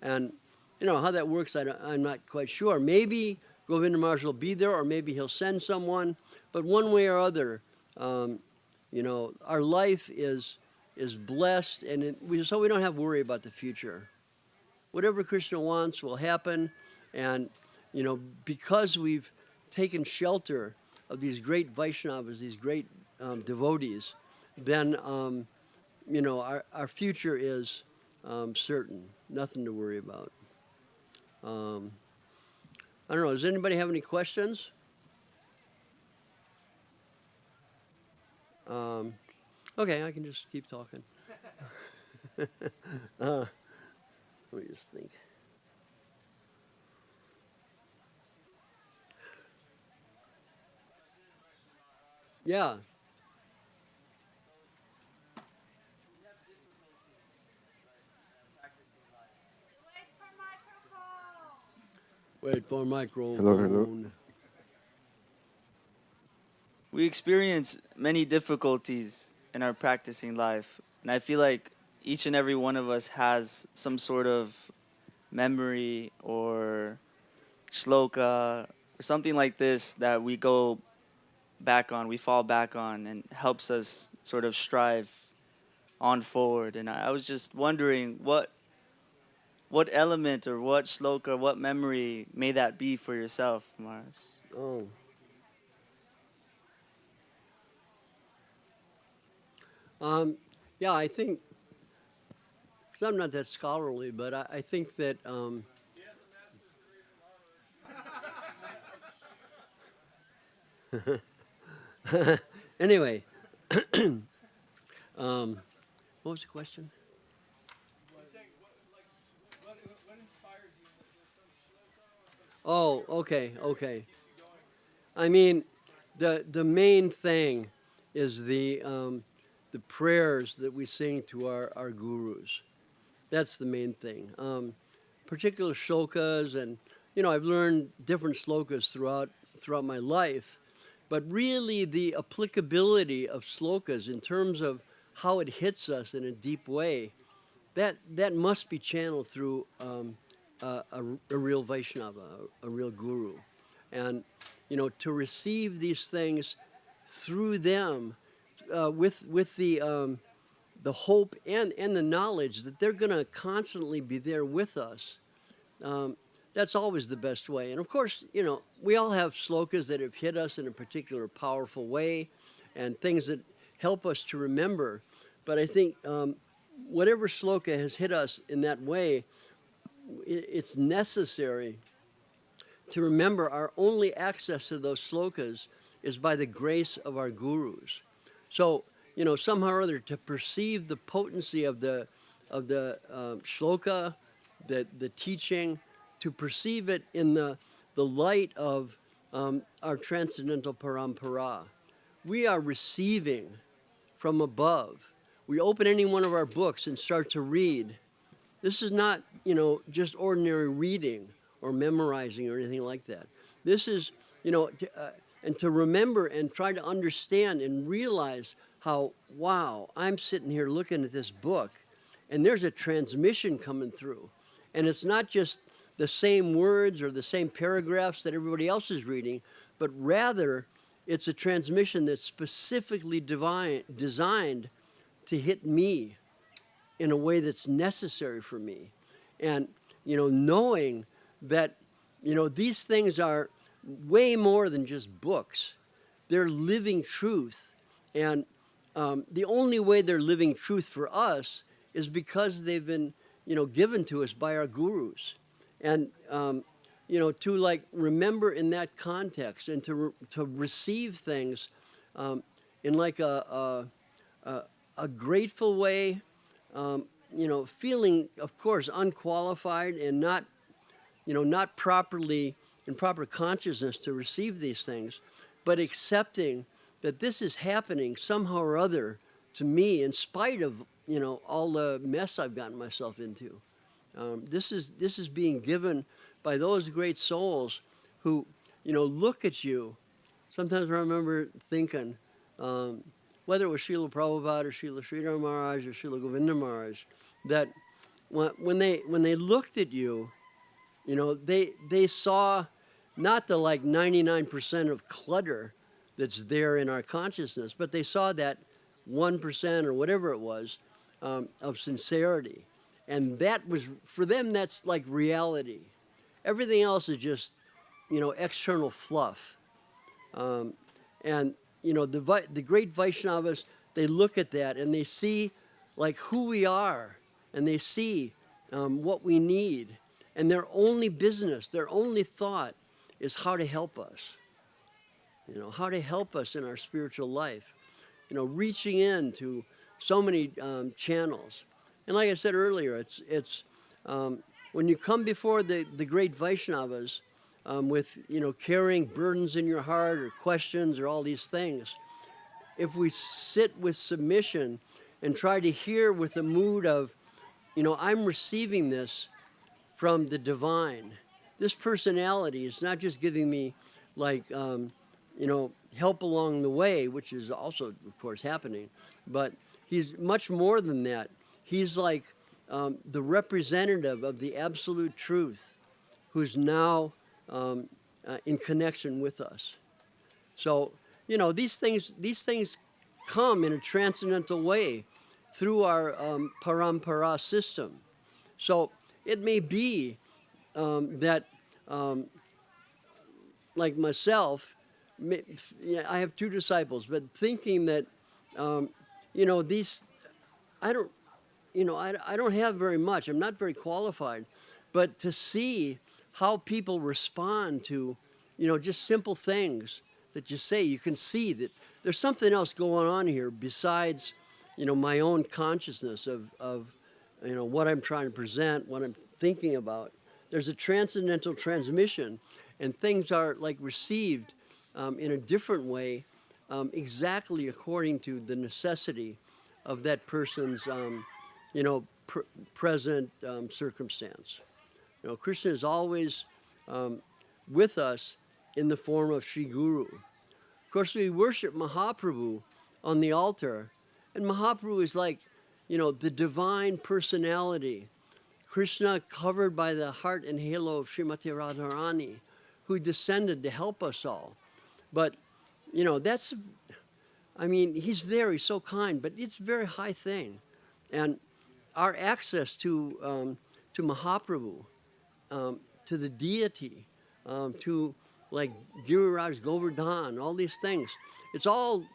And how that works, I'm not quite sure. Maybe Govinda Maharaj will be there, or maybe he'll send someone. But one way or other, our life is blessed, and so we don't have to worry about the future. Whatever Krishna wants will happen, and because we've taken shelter of these great Vaishnavas, these great devotees, then our future is certain. Nothing to worry about. I don't know. Does anybody have any questions? Okay, I can just keep talking. Let me just think. Yeah. Wait for microphone. Hello, hello. We experience many difficulties in our practicing life, and I feel like each and every one of us has some sort of memory or shloka or something like this that we go back on, we fall back on, and helps us sort of strive on forward. And I was just wondering what element or what shloka or what memory may that be for yourself, Maharaj? Oh. Yeah, I think, because I'm not that scholarly, but I think that anyway, what was the question? Oh, okay. I mean, the main thing is the prayers that we sing to our gurus. That's the main thing. Particular shlokas, and I've learned different shlokas throughout my life, but really the applicability of shlokas in terms of how it hits us in a deep way, that must be channeled through a real Vaishnava, a real guru. And, to receive these things through them with the hope and the knowledge that they're going to constantly be there with us, that's always the best way. And of course, we all have shlokas that have hit us in a particular powerful way and things that help us to remember. But I think whatever shloka has hit us in that way, it's necessary to remember our only access to those shlokas is by the grace of our gurus. So, somehow or other, to perceive the potency of the shloka, the teaching, to perceive it in the light of our transcendental parampara. We are receiving from above. We open any one of our books and start to read. This is not, just ordinary reading or memorizing or anything like that. This is, and to remember and try to understand and realize how, wow, I'm sitting here looking at this book and there's a transmission coming through. And it's not just the same words or the same paragraphs that everybody else is reading, but rather it's a transmission that's specifically designed to hit me in a way that's necessary for me. And, knowing that, these things are way more than just books. They're living truth. And the only way they're living truth for us is because they've been, given to us by our gurus. And, to remember in that context and to receive things in like a grateful way, feeling, of course, unqualified and not properly in proper consciousness to receive these things, but accepting that this is happening somehow or other to me in spite of, all the mess I've gotten myself into. This is being given by those great souls who, look at you. Sometimes I remember thinking, whether it was Srila Prabhupada or Srila Sridhar Maharaj or Srila Govinda Maharaj, that when they looked at you, they saw not the 99% of clutter that's there in our consciousness, but they saw that 1% or whatever it was of sincerity. And that was, for them, that's like reality. Everything else is just, external fluff. And, the great Vaishnavas, they look at that and they see who we are and they see what we need. And their only business, their only thought is how to help us. How to help us in our spiritual life. Reaching into so many channels. And like I said earlier, it's when you come before the great Vaishnavas with, carrying burdens in your heart or questions or all these things, if we sit with submission and try to hear with the mood of, I'm receiving this from the divine. This personality is not just giving me help along the way, which is also, of course, happening, but he's much more than that. He's the representative of the absolute truth who's now in connection with us. So, these things come in a transcendental way through our parampara system. So it may be that, like myself, I have two disciples, but thinking that, these, I don't have very much. I'm not very qualified, but to see how people respond to, just simple things that you say, you can see that there's something else going on here besides, my own consciousness of what I'm trying to present, what I'm thinking about. There's a transcendental transmission, and things are received in a different way, exactly according to the necessity of that person's, present circumstance. Krishna is always with us in the form of Sri Guru. Of course, we worship Mahaprabhu on the altar, and Mahaprabhu is the divine personality. Krishna covered by the heart and halo of Srimati Radharani, who descended to help us all. But, he's there, he's so kind, but it's a very high thing. And our access to Mahaprabhu, to the deity, to Giriraj Govardhan, all these things, it's all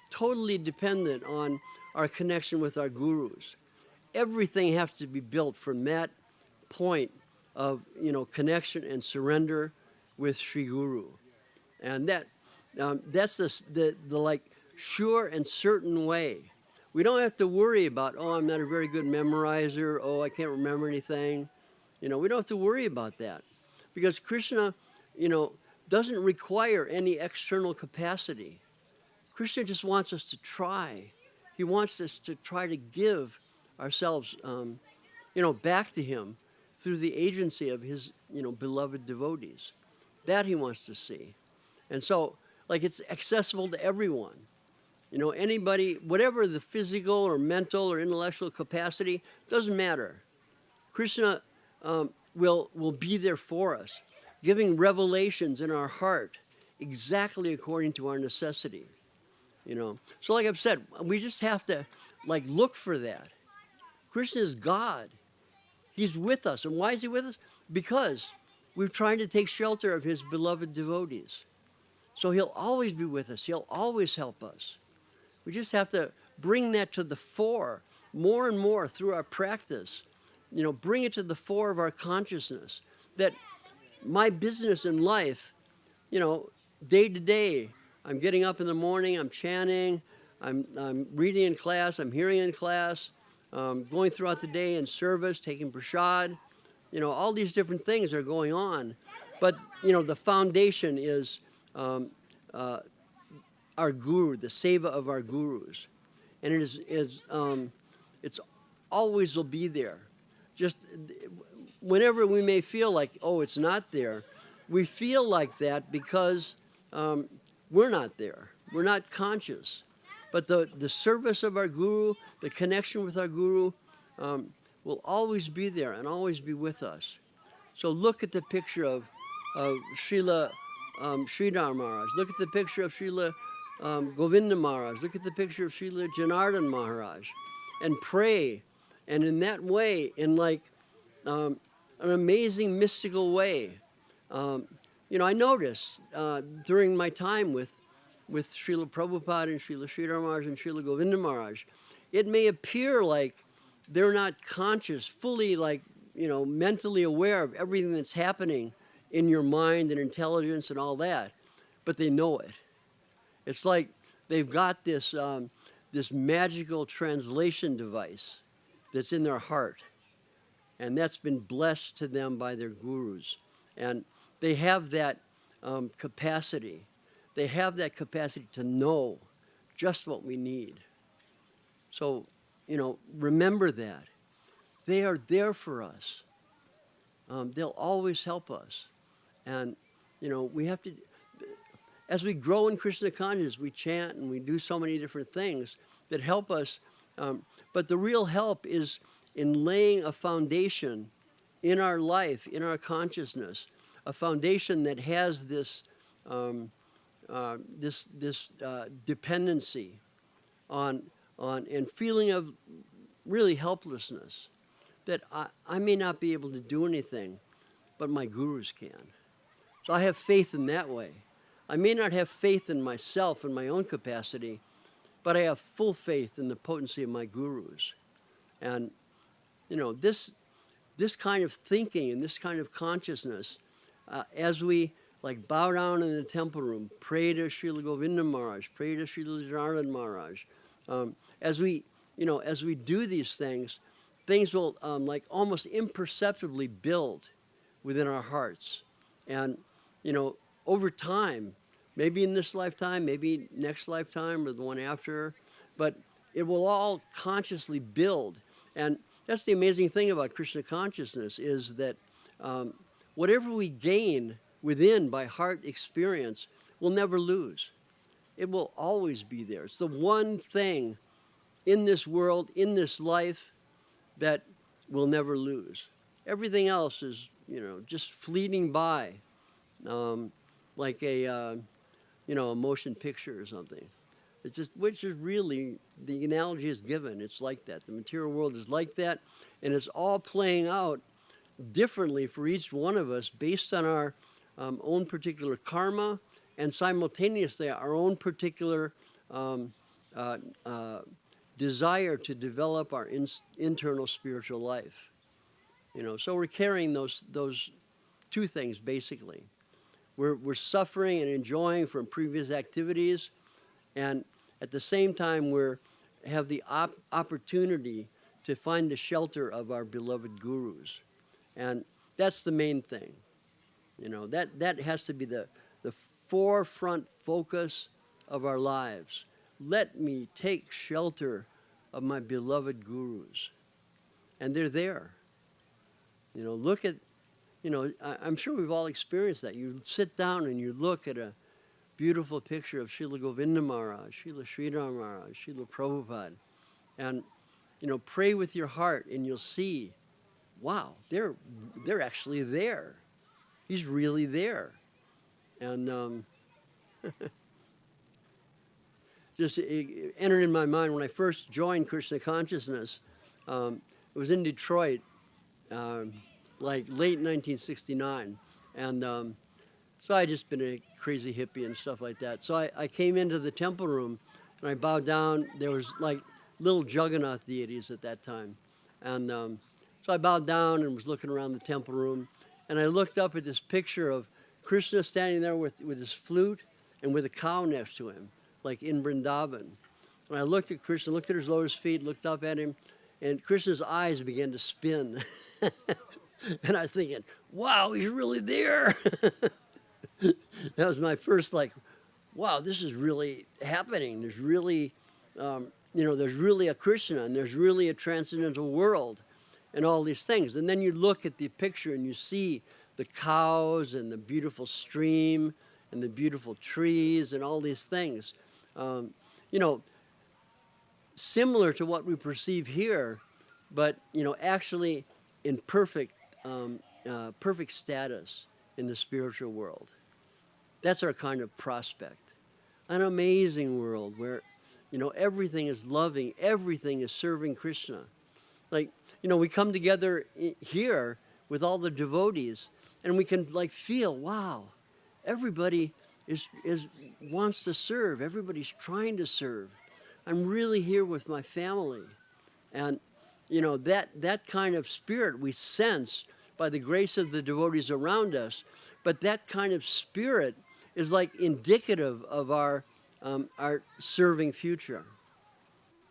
totally dependent on our connection with our gurus. everything has to be built from that point of, connection and surrender with Sri Guru. And that's the like sure and certain way. We don't have to worry about, oh, I'm not a very good memorizer, oh, I can't remember anything. We don't have to worry about that. Because Krishna, doesn't require any external capacity. Krishna just wants us to try. He wants us to try to give ourselves, back to him through the agency of his, beloved devotees. That he wants to see. And so, like, it's accessible to everyone. Anybody, whatever the physical or mental or intellectual capacity, doesn't matter. Krishna will be there for us, giving revelations in our heart exactly according to our necessity. So like I've said, we just have to look for that. Krishna is God. He's with us. And why is he with us? Because we're trying to take shelter of his beloved devotees. So he'll always be with us. He'll always help us. We just have to bring that to the fore more and more through our practice. Bring it to the fore of our consciousness. That my business in life, day to day, I'm getting up in the morning, I'm chanting, I'm reading in class, I'm hearing in class, going throughout the day in service, taking prasad. All these different things are going on. But, the foundation is our guru, the seva of our gurus. And it's always will be there. Just whenever we may feel like, oh, it's not there, we feel like that because we're not there. We're not conscious. But the service of our guru, the connection with our guru, will always be there and always be with us. So look at the picture of Srila Sridhar Maharaj. Look at the picture of Srila Govinda Maharaj. Look at the picture of Srila Janardhan Maharaj. And pray. And in that way, in an amazing mystical way, I noticed during my time with Srila Prabhupada and Srila Sridhar Maharaj and Srila Govinda Maharaj, it may appear like they're not conscious, fully mentally aware of everything that's happening in your mind and intelligence and all that, but they know it. It's like they've got this magical translation device that's in their heart, and that's been blessed to them by their gurus. And they have that capacity. They have that capacity to know just what we need. So, remember that. They are there for us. They'll always help us. And, we have to, as we grow in Krishna consciousness, we chant and we do so many different things that help us. But the real help is in laying a foundation in our life, in our consciousness, a foundation that has this dependency on and feeling of really helplessness, that I may not be able to do anything, but my gurus can. So I have faith in that way. I may not have faith in myself and my own capacity, but I have full faith in the potency of my gurus. And, this kind of thinking and this kind of consciousness, as we bow down in the temple room, pray to Srila Govinda Maharaj, pray to Srila Janardhan Maharaj, as we do these things, things will almost imperceptibly build within our hearts. And, over time, maybe in this lifetime, maybe next lifetime or the one after, but it will all consciously build. And that's the amazing thing about Krishna consciousness, is that whatever we gain within by heart experience, we'll never lose. It will always be there. It's the one thing in this world, in this life, that we'll never lose. Everything else is, just fleeting by, like a motion picture or something. It's just, which is really, the analogy is given. It's like that. The material world is like that, and it's all playing out differently for each one of us based on our own particular karma, and simultaneously our own particular desire to develop our internal spiritual life. So we're carrying those two things basically. We're suffering and enjoying from previous activities, and at the same time we have the opportunity to find the shelter of our beloved gurus, and that's the main thing. That has to be the forefront focus of our lives. Let me take shelter of my beloved gurus, and they're there. Look at, I'm sure we've all experienced that. You sit down and you look at a beautiful picture of Srila Govinda Maharaj, Srila Sridhar Maharaj, Srila Prabhupada, and pray with your heart, and you'll see, wow, they're actually there. He's really there. And just it entered in my mind when I first joined Krishna consciousness. It was in Detroit, like late 1969, and so I just been a crazy hippie and stuff like that. So I came into the temple room and I bowed down. There was like little Jagannath deities at that time, and so I bowed down and was looking around the temple room, and I looked up at this picture of Krishna standing there with his flute and with a cow next to him, like in Vrindavan. And I looked at Krishna, looked at his lotus feet, looked up at him, and Krishna's eyes began to spin. And I was thinking, wow, he's really there. That was my first, like, wow, this is really happening. There's really, there's really a Krishna, and there's really a transcendental world, and all these things. And then you look at the picture and you see the cows and the beautiful stream and the beautiful trees and all these things. Similar to what we perceive here, but, actually in perfect status in the spiritual world. That's our kind of prospect. An amazing world where, everything is loving, everything is serving Krishna. Like, we come together here with all the devotees, and we can like feel, wow, everybody wants to serve. Everybody's trying to serve. I'm really here with my family. And, that kind of spirit we sense by the grace of the devotees around us, but that kind of spirit is like indicative of our serving future.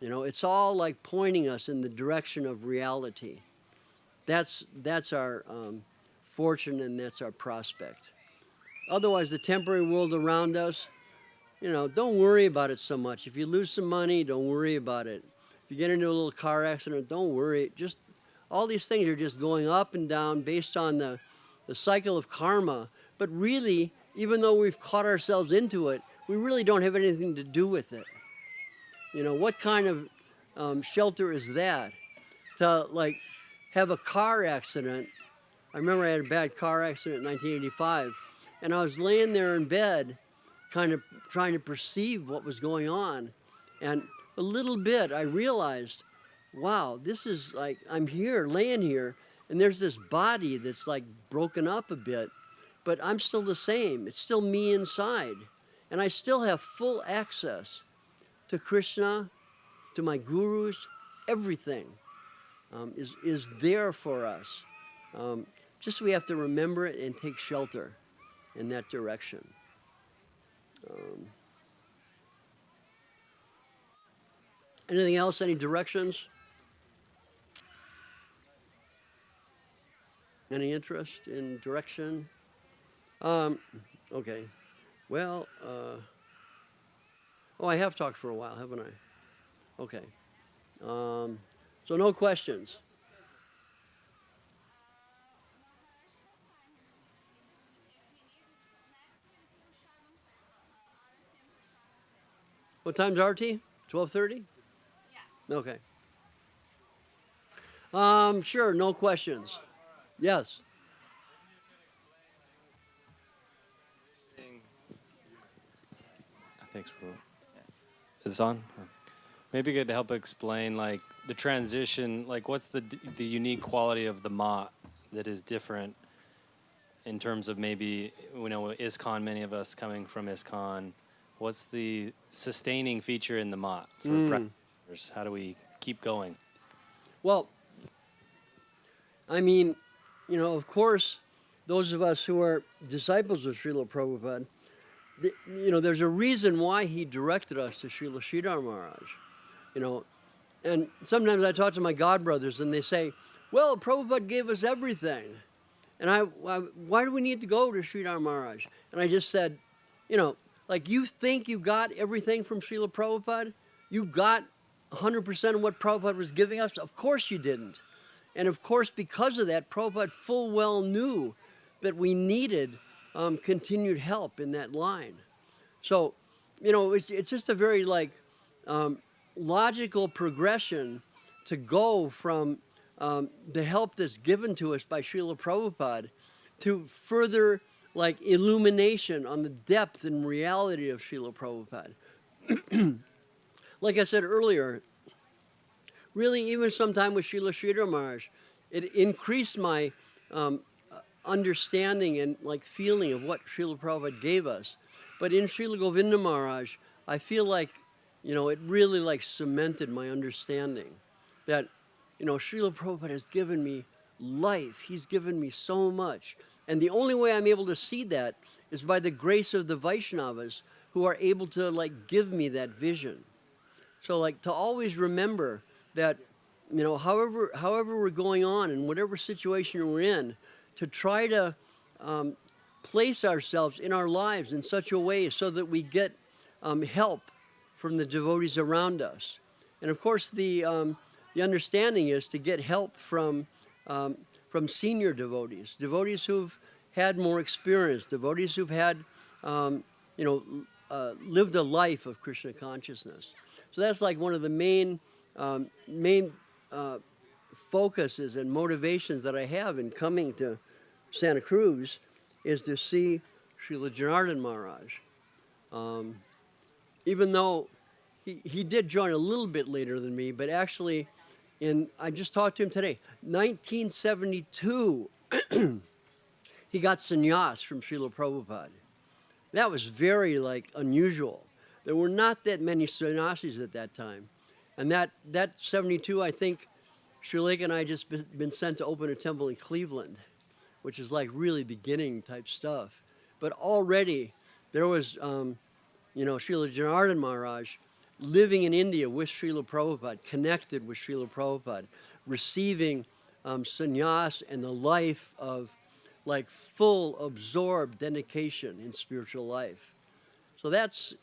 It's all like pointing us in the direction of reality. That's our fortune, and that's our prospect. Otherwise, the temporary world around us, don't worry about it so much. If you lose some money, don't worry about it. If you get into a little car accident, don't worry. Just all these things are just going up and down based on the cycle of karma. But really, even though we've caught ourselves into it, we really don't have anything to do with it. What kind of shelter is that? To like have a car accident. I remember I had a bad car accident in 1985, and I was laying there in bed kind of trying to perceive what was going on. And a little bit I realized, wow, this is like, I'm here, laying here, and there's this body that's like broken up a bit, but I'm still the same. It's still me inside. And I still have full access to Krishna, to my gurus. Everything is there for us. Just we have to remember it and take shelter in that direction. Anything else? Any directions? Any interest in direction? Okay. Well, I have talked for a while, haven't I? Okay. So no questions. What time's RT? 12:30? Yeah. Okay. Sure, no questions. Yes. Thanks, bro. Is this on? Maybe you could help explain like the transition, like what's the unique quality of the mat that is different in terms of maybe, ISKCON, many of us coming from ISKCON, what's the sustaining feature in the mat? How do we keep going? Well, I mean, of course, those of us who are disciples of Srila Prabhupada, there's a reason why he directed us to Srila Sridhar Maharaj, And sometimes I talk to my godbrothers and they say, well, Prabhupada gave us everything. And why do we need to go to Sridhar Maharaj? And I just said, like you think you got everything from Srila Prabhupada? You got 100% of what Prabhupada was giving us? Of course you didn't. And of course, because of that, Prabhupada full well knew that we needed continued help in that line. So, it's just a very logical progression to go from the help that's given to us by Srila Prabhupada to further illumination on the depth and reality of Srila Prabhupada. Like I said earlier, really even sometime with Srila Sridhar Maharaj, it increased my understanding and feeling of what Srila Prabhupada gave us. But in Srila Govinda Maharaj, I feel like, it really cemented my understanding that, Srila Prabhupada has given me life. He's given me so much. And the only way I'm able to see that is by the grace of the Vaishnavas who are able to give me that vision. So to always remember that, however we're going on in whatever situation we're in, to try to place ourselves in our lives in such a way so that we get help from the devotees around us. And of course, the understanding is to get help from senior devotees, devotees who've had more experience, devotees who've had, lived a life of Krishna consciousness. So that's one of the main focuses and motivations that I have in coming to Santa Cruz is to see Srila Janardhan Maharaj. Even though he did join a little bit later than me, but actually I just talked to him today, 1972, he got sannyas from Srila Prabhupada. That was very unusual. There were not that many sannyasis at that time. And that 72, I think, Sri Lanka and I just been sent to open a temple in Cleveland, which is really beginning type stuff. But already there was, Srila Janardhan Maharaj living in India with Srila Prabhupada, connected with Srila Prabhupada, receiving sannyas and the life of full absorbed dedication in spiritual life. So that's,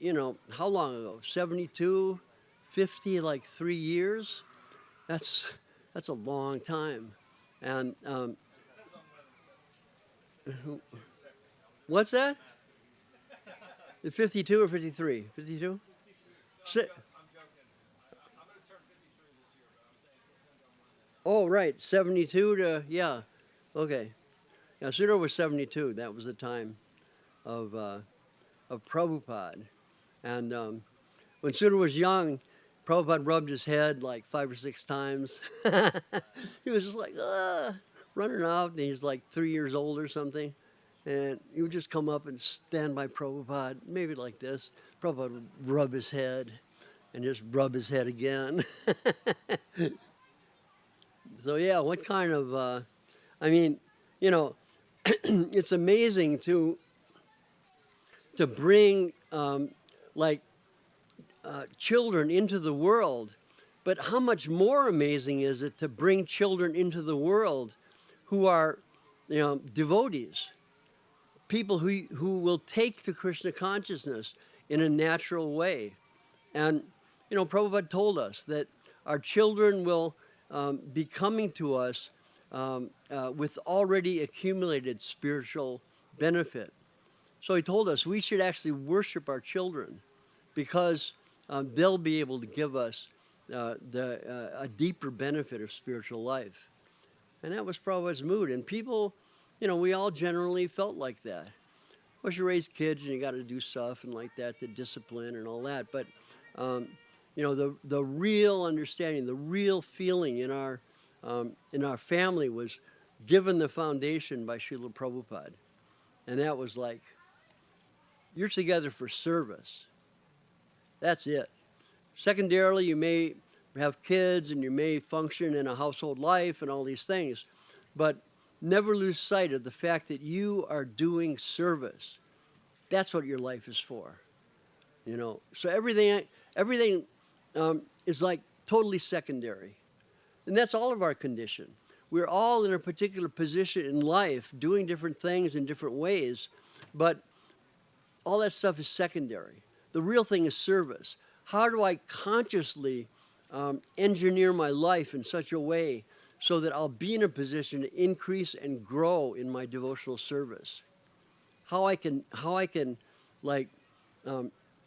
how long ago? 72, 50, 3 years? That's a long time. And what's that? 52 or 53? 52? Oh, right. 72 to, yeah. Okay. Now, Sudar was 72. That was the time of Prabhupada. And when Sudar was young, Prabhupada rubbed his head 5 or 6 times. He was just running out. And he's 3 years old or something. And he would just come up and stand by Prabhupada, maybe like this. Prabhupada would rub his head and just rub his head again. So yeah, what kind of, it's amazing to bring children into the world, but how much more amazing is it to bring children into the world who are, devotees, people who will take to Krishna consciousness in a natural way. And, Prabhupada told us that our children will be coming to us with already accumulated spiritual benefit. So he told us we should actually worship our children because they'll be able to give us a deeper benefit of spiritual life. And that was Prabhupada's mood. And people, we all generally felt like that. Of course, you raise kids and you got to do stuff and like that to discipline and all that. But, the real understanding, the real feeling in our family was given the foundation by Srila Prabhupada. And that was you're together for service. That's it. Secondarily, you may have kids and you may function in a household life and all these things, but never lose sight of the fact that you are doing service. That's what your life is for, you know. So everything is like totally secondary, and that's all of our condition. We're all in a particular position in life, doing different things in different ways, but all that stuff is secondary. The real thing is service. How do I consciously engineer my life in such a way so that I'll be in a position to increase and grow in my devotional service? How I can like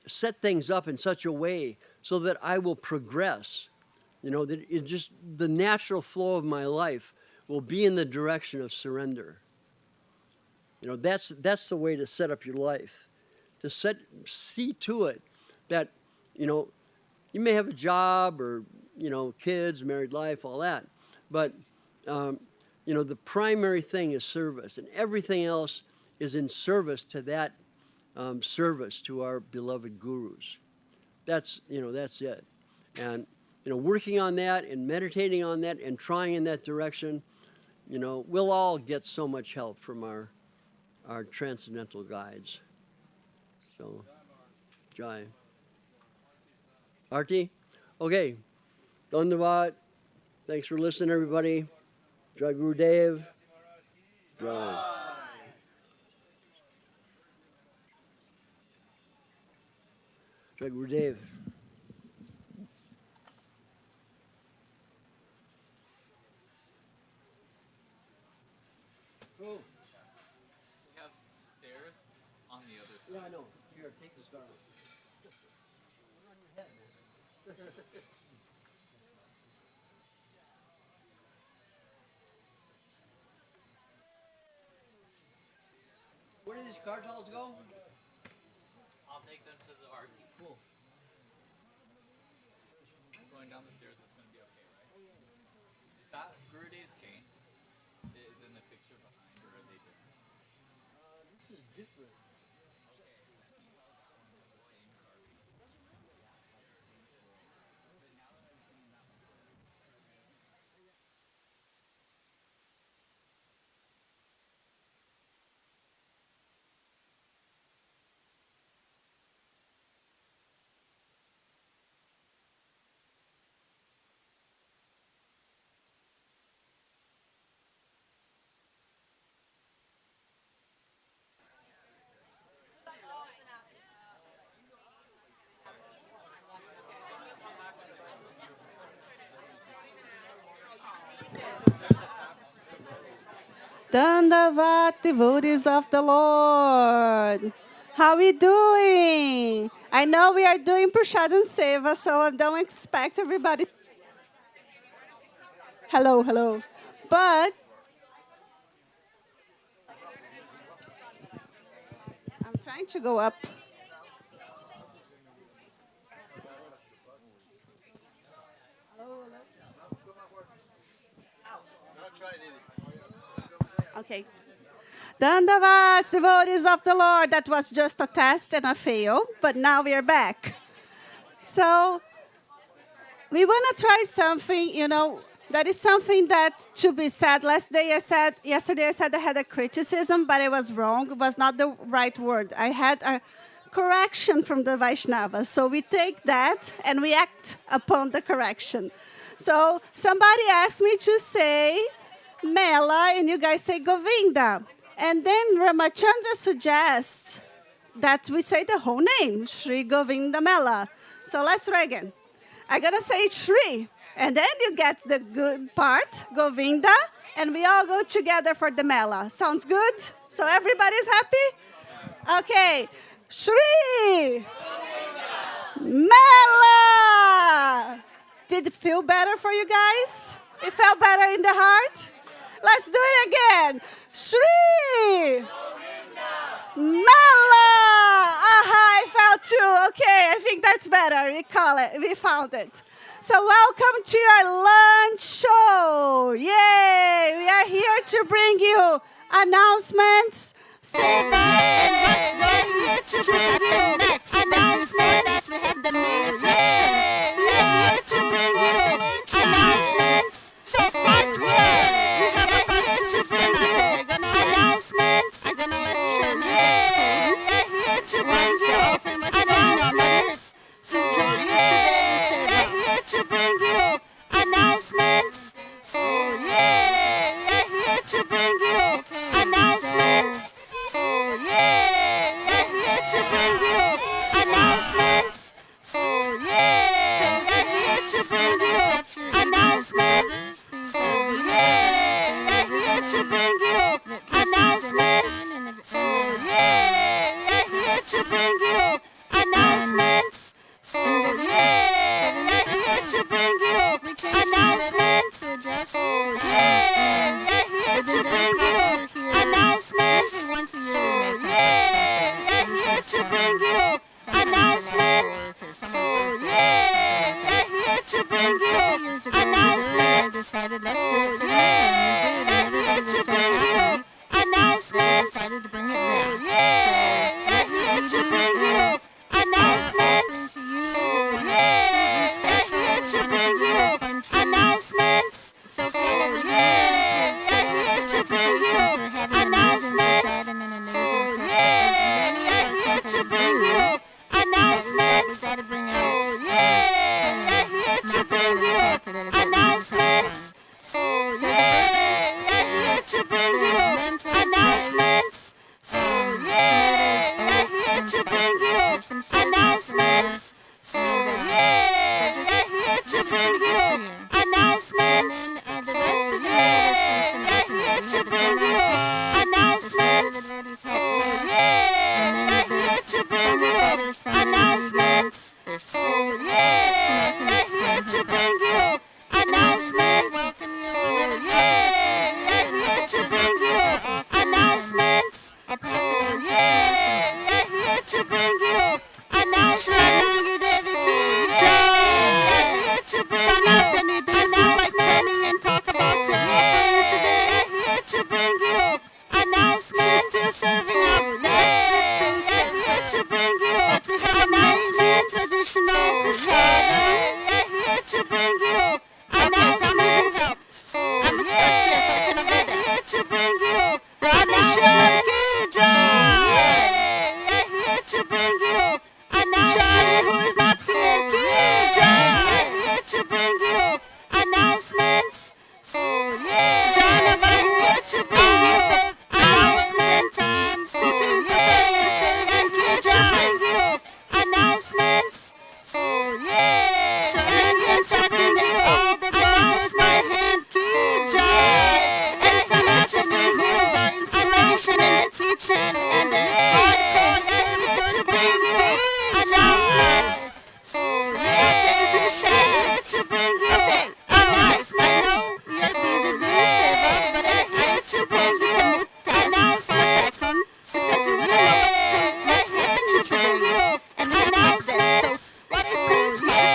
set things up in such a way so that I will progress. You know, that it just the natural flow of my life will be in the direction of surrender. You know, that's the way to set up your life. To see to it that, you know, you may have a job or, you know, kids, married life, all that, but you know, the primary thing is service, and everything else is in service to that service to our beloved gurus. That's, you know, that's it. And, you know, working on that and meditating on that and trying in that direction, you know, we'll all get so much help from our transcendental guides. So, Jai. Arti? Okay. Dandavat. Thanks for listening, everybody. Jai Gurudev. Jai. Jai Gurudev. We have stairs on the other side. Yeah, I know. Here, take the star. Put on your head, man. Where do these cartels go? I'll take them to the RT. Cool. Going down the stairs is going to be okay, right? Is that Gurudev's cane? Is in the picture behind, or are they different? This is different. Dandavat, devotees of the Lord. How we doing? I know we are doing Prasadam Seva, so I don't expect everybody. Hello, hello. But I'm trying to go up. Okay. Dandavats, devotees of the Lord. That was just a test and a fail, but now we are back. So we want to try something, you know, that is something that should be said. Yesterday I said I had a criticism, but it was wrong. It was not the right word. I had a correction from the Vaishnavas. So we take that and we act upon the correction. So somebody asked me to say Mela, and you guys say Govinda. And then Ramachandra suggests that we say the whole name, Shri Govinda Mela. So let's try again. I'm going to say Shri, and then you get the good part, Govinda, and we all go together for the Mela. Sounds good? So everybody's happy? Okay. Shri Mela! Did it feel better for you guys? It felt better in the heart? Let's do it again. Shri Mela! Aha, I felt too. Okay, I think that's better. We found it. So welcome to our lunch show. Yay! We are here to bring you announcements. Seva, and what's here to bring you next? Announcements and the direction. We are here to bring you yeah. Indians are bringing all the announcement. And some actually are inspiration and teaching. And the hardcore spirit to bring in announcements. So thank you, Share, to bring in announcements. Yes, busy doing Seva, but I'm here to bring in announcements. So that you will know what's happening to bring in an announcement. So what's going to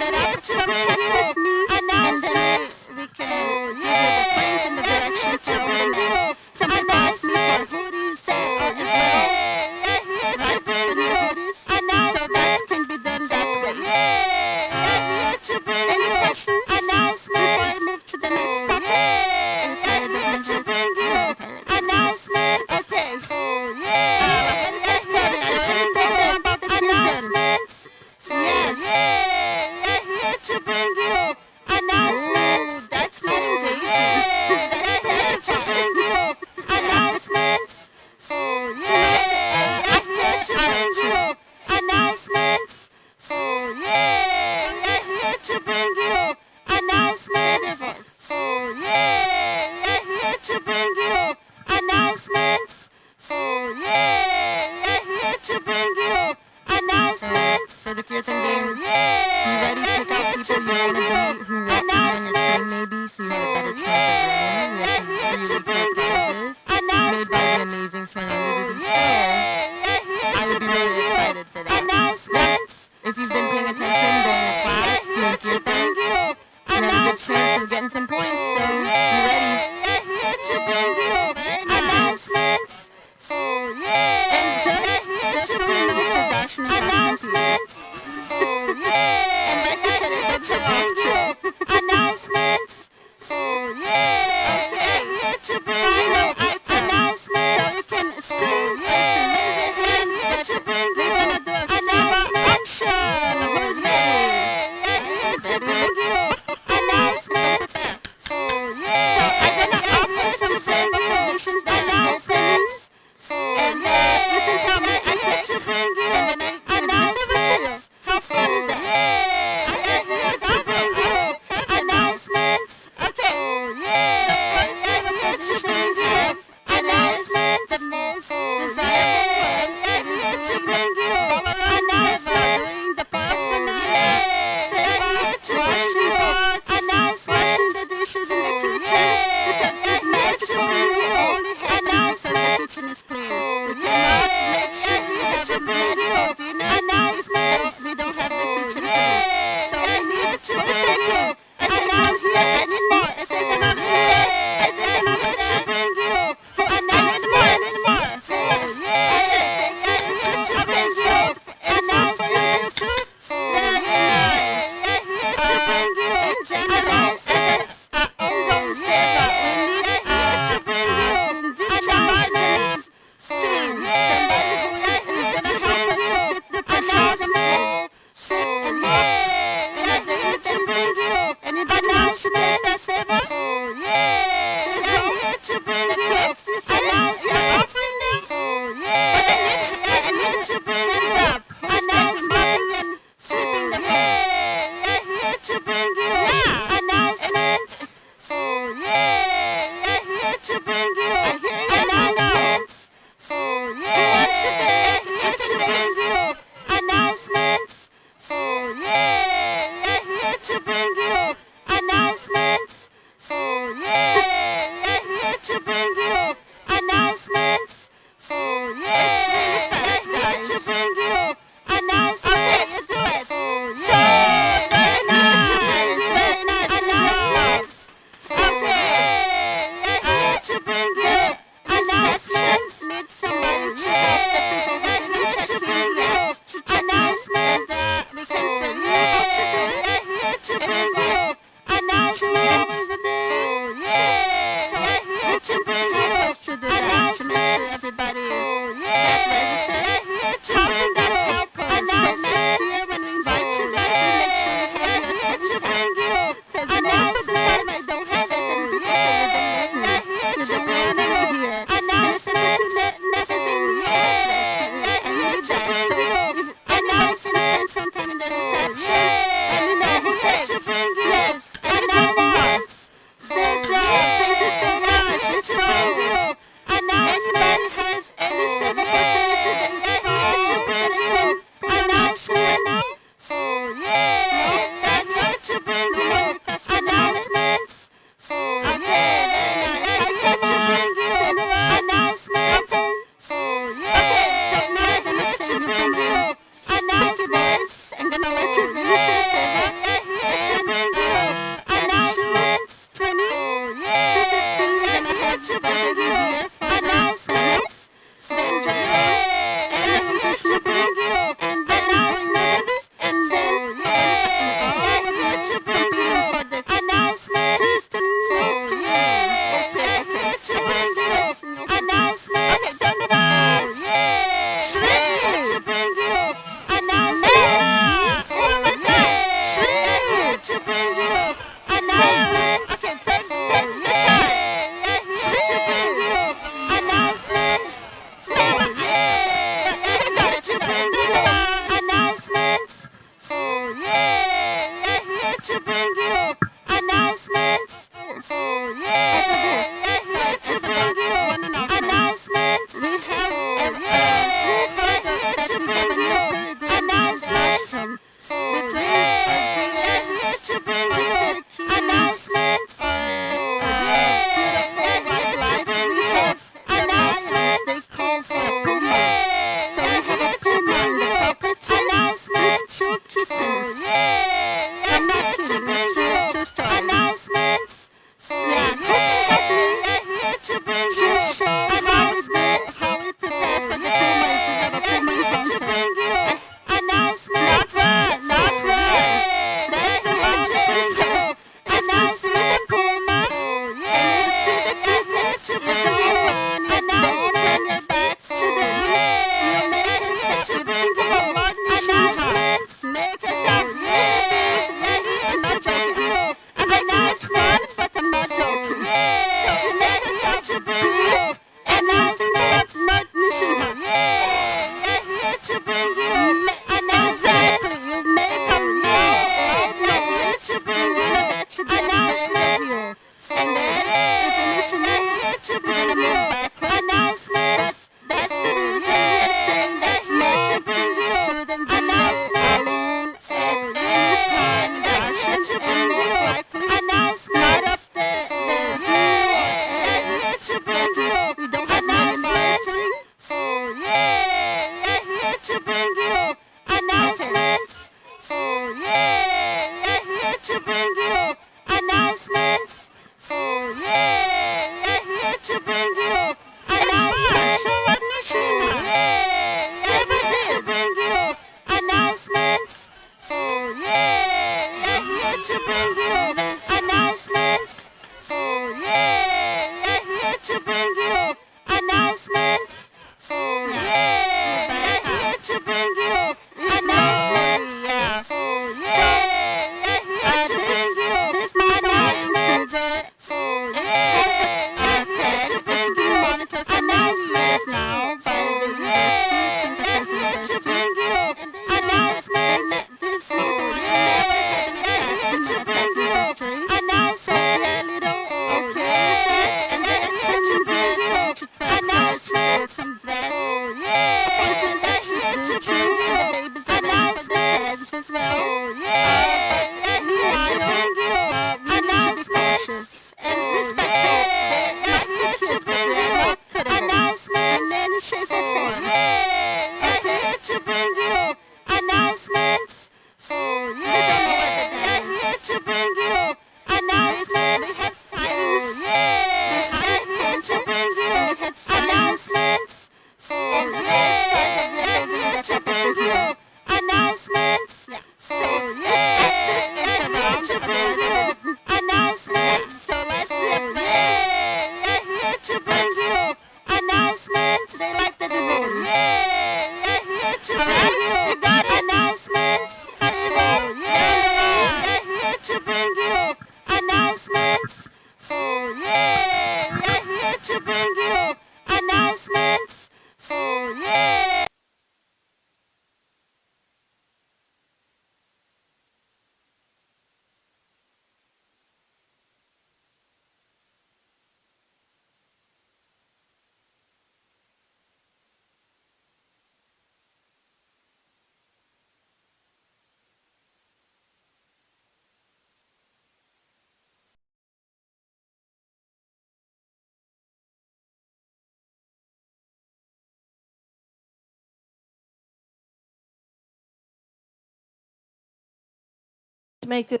make this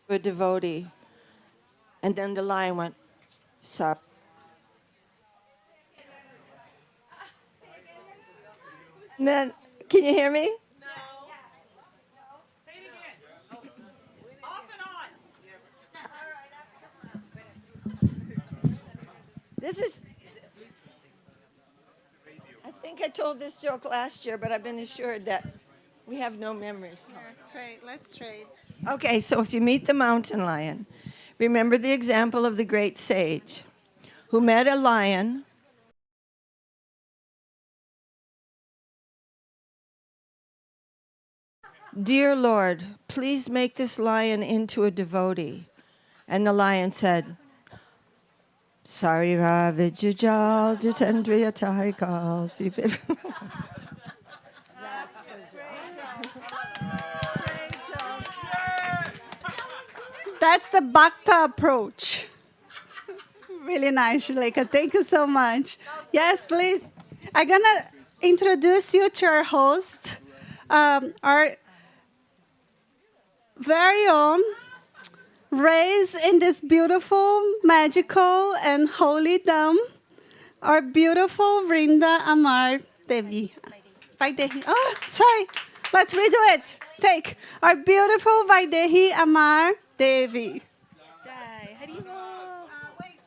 a devotee. And then the lion went, sorry. And then, can you hear me? This is, I think I told this joke last year, but I've been assured that we have no memories. Let's trade. Okay, so if you meet the mountain lion, remember the example of the great sage who met a lion. Dear Lord, please make this lion into a devotee. And the lion said, Sarira Vijajal Jitendriya Taikal. That's the Bhakta approach. Really nice, Srileka. Thank you so much. Yes, please. I'm going to introduce you to our host, our very own, raised in this beautiful, magical, and holy dome, our beautiful Vrinda Amar Devi. Vaidehi. Oh, sorry. Let's redo it. Take our beautiful Vaidehi Amar Devi. Jai, Hari Bol. Wait,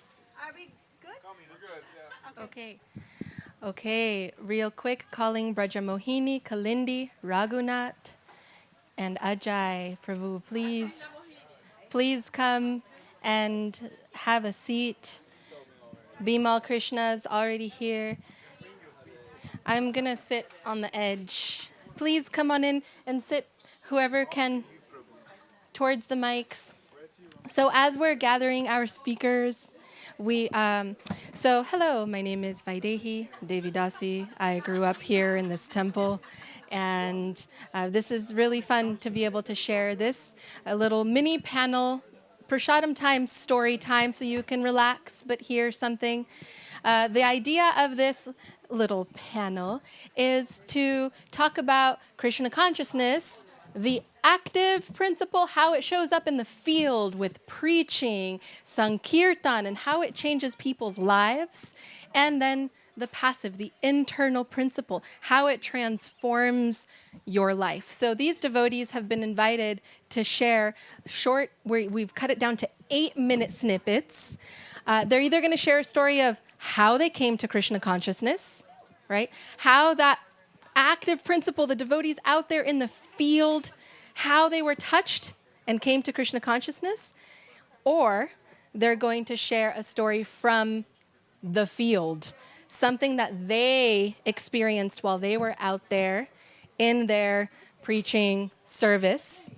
are we good? Okay. Okay, real quick, calling Braja Mohini, Kalindi, Raghunath, and Ajay. Prabhu, please come and have a seat. Bimal Krishna's already here. I'm gonna sit on the edge. Please come on in and sit, whoever can, towards the mics. So as we're gathering our speakers, hello, my name is Vaidehi Devidasi. I grew up here in this temple, and this is really fun to be able to share this, a little mini panel, Prashadam time, story time, so you can relax but hear something. The idea of this little panel is to talk about Krishna consciousness, the active principle, how it shows up in the field with preaching, sankirtan, and how it changes people's lives, and then the passive, the internal principle, how it transforms your life. So these devotees have been invited to share short, we've cut it down to 8-minute snippets. They're either going to share a story of how they came to Krishna consciousness, right? How that active principle, the devotees out there in the field, how they were touched and came to Krishna consciousness, or they're going to share a story from the field, something that they experienced while they were out there in their preaching service,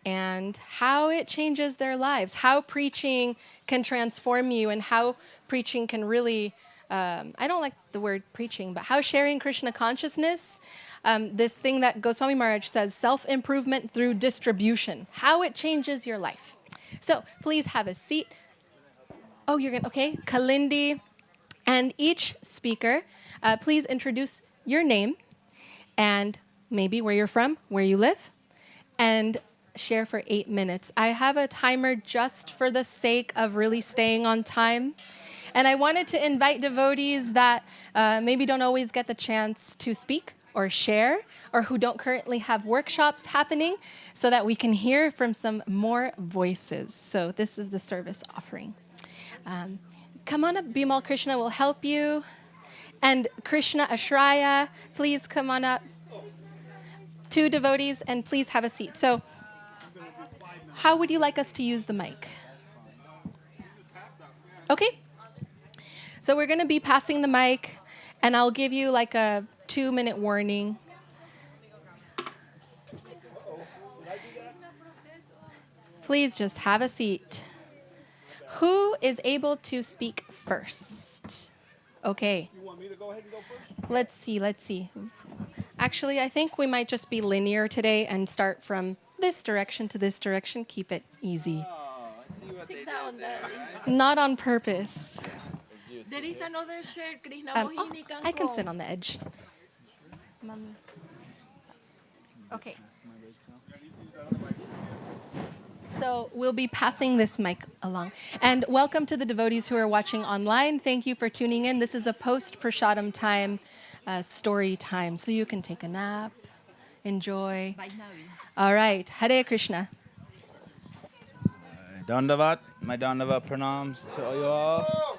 and how it changes their lives, how preaching can transform you, and how preaching can really, I don't like the word preaching, but how sharing Krishna consciousness, this thing that Goswami Maharaj says, self-improvement through distribution, how it changes your life. So please have a seat. Oh, you're going to, okay. Kalindi, and each speaker, please introduce your name and maybe where you're from, where you live, and share for 8 minutes. I have a timer just for the sake of really staying on time. And I wanted to invite devotees that maybe don't always get the chance to speak or share, or who don't currently have workshops happening, so that we can hear from some more voices. So this is the service offering. Come on up, Bimal Krishna will help you. And Krishna Ashraya, please come on up. 2 devotees, and please have a seat. So how would you like us to use the mic? Okay. So we're going to be passing the mic, and I'll give you like a 2-minute warning. Please just have a seat. Who is able to speak first? Okay. You want me to go ahead and go first? Let's see. Actually, I think we might just be linear today and start from this direction to this direction. Keep it easy. Oh, I see what they did there. Not on purpose. There is another shared Krishna Oh, Mohini can I can come. sit on the edge. Mommy. Okay. So we'll be passing this mic along. And welcome to the devotees who are watching online. Thank you for tuning in. This is a post-prasadam time, story time. So you can take a nap, enjoy. All right. Hare Krishna. Dandavat, my Dandavat pranams to you all.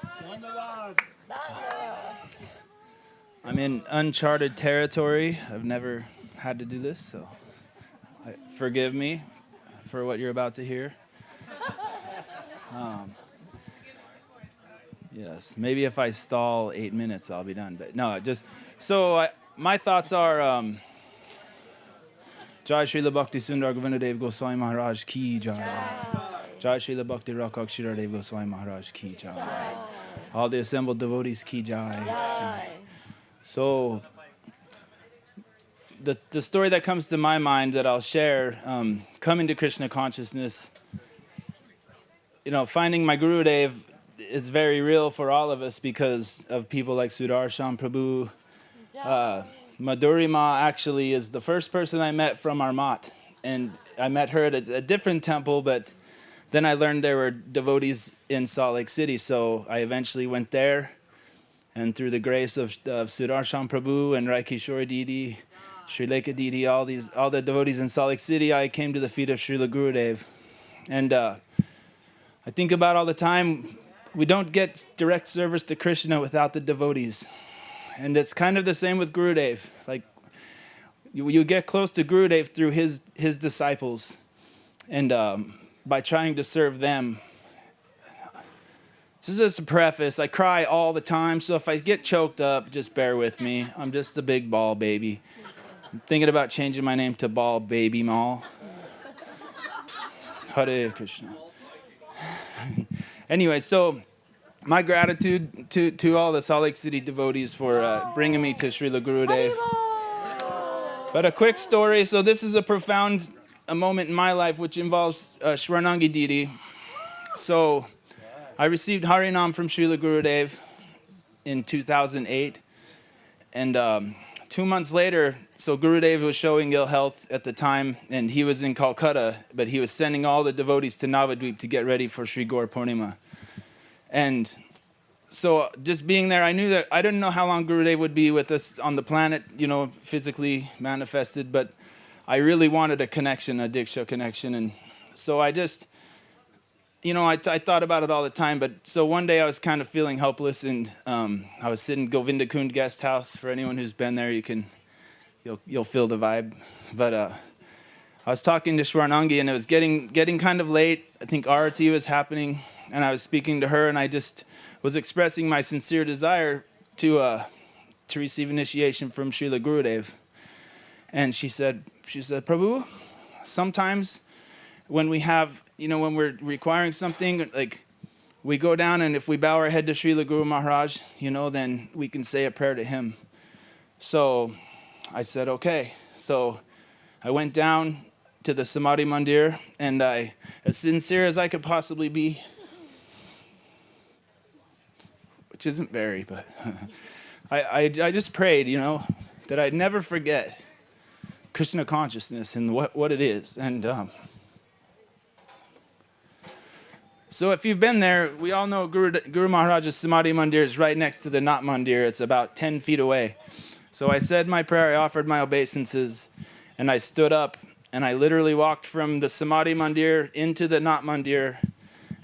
I'm in uncharted territory. I've never had to do this, so forgive me for what you're about to hear. Yes, maybe if I stall 8 minutes, I'll be done. But no, my thoughts are Jai Srila Bhakti Sundar Govinda Dev Goswami Maharaj Ki Jai. Jai Srila Bhakti Rakak Shira Dev Goswami Maharaj Ki Jai. All the assembled devotees Ki Jai. So the story that comes to my mind that I'll share, coming to Krishna consciousness, finding my Gurudev is very real for all of us because of people like Sudarshan Prabhu. Madhurima actually is the first person I met from our mat. And I met her at a different temple, but then I learned there were devotees in Salt Lake City, so I eventually went there. And through the grace of Sudarshan Prabhu and Raikishore Didi, Sri Lekha Didi, all the devotees in Salt Lake City, I came to the feet of Srila Gurudev. And I think about all the time, we don't get direct service to Krishna without the devotees. And it's kind of the same with Gurudev. It's like you get close to Gurudev through his disciples. And by trying to serve them. This is a preface. I cry all the time, so if I get choked up, just bear with me. I'm just a big ball baby. I'm thinking about changing my name to Ball Baby Mall. Hare Krishna. Anyway, so my gratitude to all the Salt Lake City devotees for bringing me to Srila Gurudev. But a quick story. So this is a moment in my life which involves Shwarnangi Didi. So I received Harinam from Srila Gurudev in 2008. And 2 months later, so Gurudev was showing ill health at the time, and he was in Calcutta, but he was sending all the devotees to Navadvip to get ready for Sri Gaur Purnima. And so just being there, I knew that I didn't know how long Gurudev would be with us on the planet, physically manifested, but I really wanted a connection, a Diksha connection. And so I just, I thought about it all the time, but so one day I was kind of feeling helpless, and I was sitting in Govinda Kund guest house. For anyone who's been there, you'll feel the vibe. But I was talking to Shwarnangi, and it was getting kind of late. I think Arati was happening, and I was speaking to her, and I just was expressing my sincere desire to receive initiation from Srila Gurudev. And she said, Prabhu, sometimes when we have, when we're requiring something, like we go down and if we bow our head to Srila Guru Maharaj, then we can say a prayer to him. So I said, okay. So I went down to the Samadhi Mandir, and I, as sincere as I could possibly be, which isn't very, but I just prayed, that I'd never forget Krishna consciousness and what it is. And so if you've been there, we all know Guru Maharaj's Samadhi Mandir is right next to the Nat Mandir. It's about 10 feet away. So I said my prayer, I offered my obeisances, and I stood up, and I literally walked from the Samadhi Mandir into the Nat Mandir,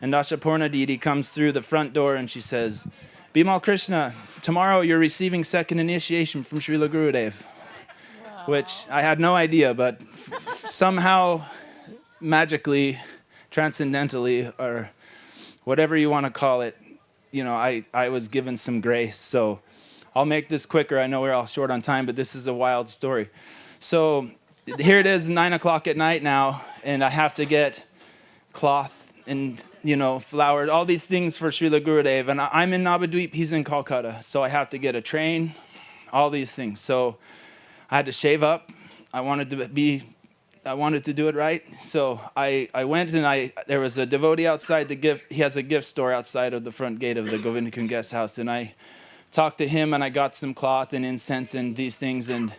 and Ashapurna Didi comes through the front door, and she says, Bimal Krishna, tomorrow you're receiving second initiation from Srila Gurudev. Which I had no idea, but somehow, magically, transcendentally, or whatever you want to call it, I was given some grace. So I'll make this quicker. I know we're all short on time, but this is a wild story. So here it is, 9 o'clock at night now, and I have to get cloth and, flowers, all these things for Srila Gurudev. And I'm in Navadvip, he's in Calcutta. So I have to get a train, all these things. So I had to shave up. I wanted to do it right. So I went, and there was a devotee outside he has a gift store outside of the front gate of the Govinda Kund guest house. And I talked to him, and I got some cloth and incense and these things. And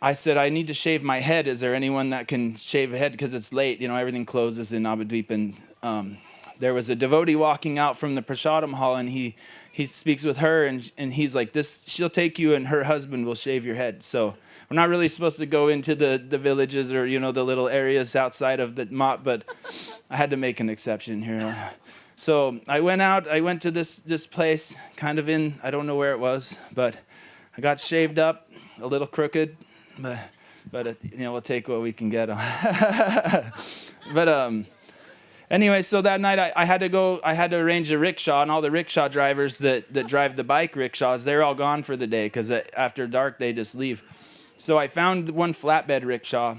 I said, I need to shave my head. Is there anyone that can shave a head? Because it's late, everything closes in Navadvip. And there was a devotee walking out from the Prasadam hall, and he speaks with her, and he's like, she'll take you, and her husband will shave your head. So we're not really supposed to go into the villages or, the little areas outside of the Mat, but I had to make an exception here. So I went to this place, kind of I don't know where it was, but I got shaved up, a little crooked, but we'll take what we can get on. But anyway, so that night I had to arrange a rickshaw, and all the rickshaw drivers that drive the bike rickshaws, they're all gone for the day because after dark they just leave. So I found one flatbed rickshaw,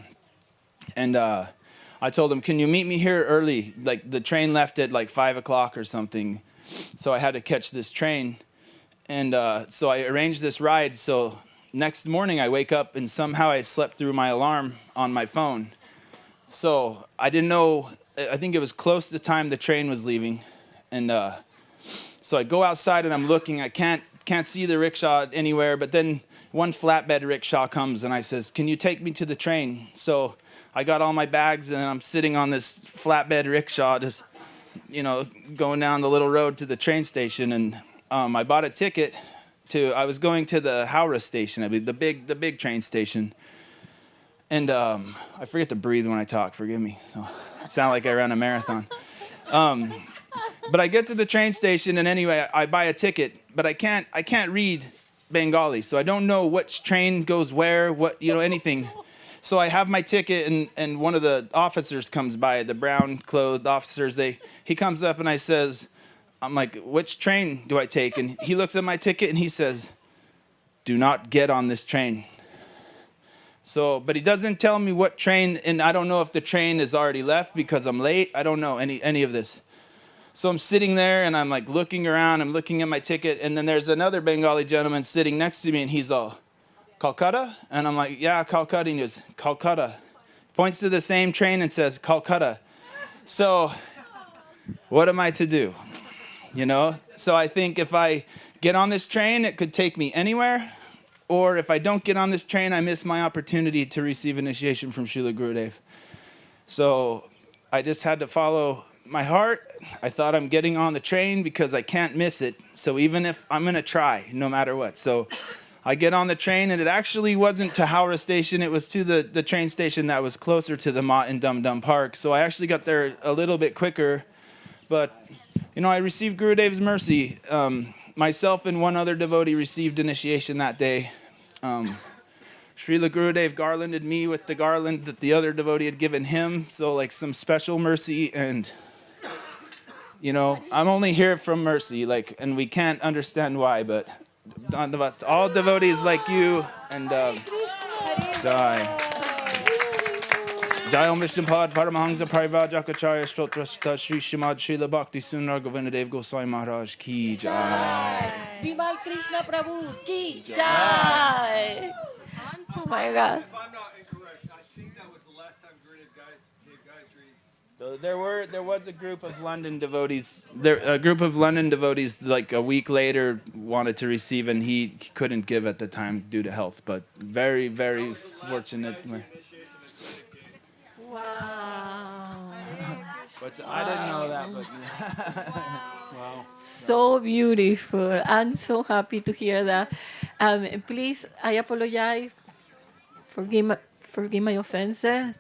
and I told him, can you meet me here early? Like the train left at like 5 o'clock or something. So I had to catch this train. And so I arranged this ride. So next morning I wake up and somehow I slept through my alarm on my phone. So I didn't know, I think it was close to the time the train was leaving. And so I go outside and I'm looking, I can't see the rickshaw anywhere, but then one flatbed rickshaw comes and I says, can you take me to the train? So I got all my bags and I'm sitting on this flatbed rickshaw, just, going down the little road to the train station. And I bought a ticket I was going to the Howrah station, I believe, the big train station. And I forget to breathe when I talk, forgive me. So I sound like I ran a marathon. But I get to the train station, and anyway, I buy a ticket, but I can't read Bengali, so I don't know which train goes where, anything. So I have my ticket, and one of the officers comes by, the brown-clothed officers. He comes up, and I'm like, which train do I take? And he looks at my ticket, and he says, do not get on this train. So, but he doesn't tell me what train, and I don't know if the train is already left because I'm late. I don't know any of this. So I'm sitting there, and I'm like looking around. I'm looking at my ticket, and then there's another Bengali gentleman sitting next to me, and he's all, Calcutta? And I'm like, yeah, Calcutta. And he goes, Calcutta. Points to the same train and says, Calcutta. So what am I to do? So I think if I get on this train, it could take me anywhere. Or if I don't get on this train, I miss my opportunity to receive initiation from Srila Gurudev. So I just had to follow my heart. I thought I'm getting on the train because I can't miss it. So even if I'm going to try, no matter what. So I get on the train, and it actually wasn't to Howrah station. It was to the train station that was closer to the Mat in Dum Dum Park. So I actually got there a little bit quicker. But I received Gurudev's mercy. Myself and one other devotee received initiation that day. Srila Gurudev garlanded me with the garland that the other devotee had given him. So like some special mercy, and I'm only here from mercy, and we can't understand why, but all devotees like you, and Jai. Jai Om Vishnupad Paramahangsa Parivajakacarya Stotrasta Sri Shrimad Srila Bhakti Sundar Govinda Dev Goswami Maharaj Ki Jai. Vimal Krishna Prabhu Ki Jai. Oh my God. If I'm not incorrect, I think that was the last time Gurudev gave Gayatri. So there was a group of London devotees. A group of London devotees, like a week later, wanted to receive, and he couldn't give at the time due to health. But very, very fortunate. Wow. But I didn't know that. But wow. So beautiful. I'm so happy to hear that. Please, I apologize. Forgive my offenses.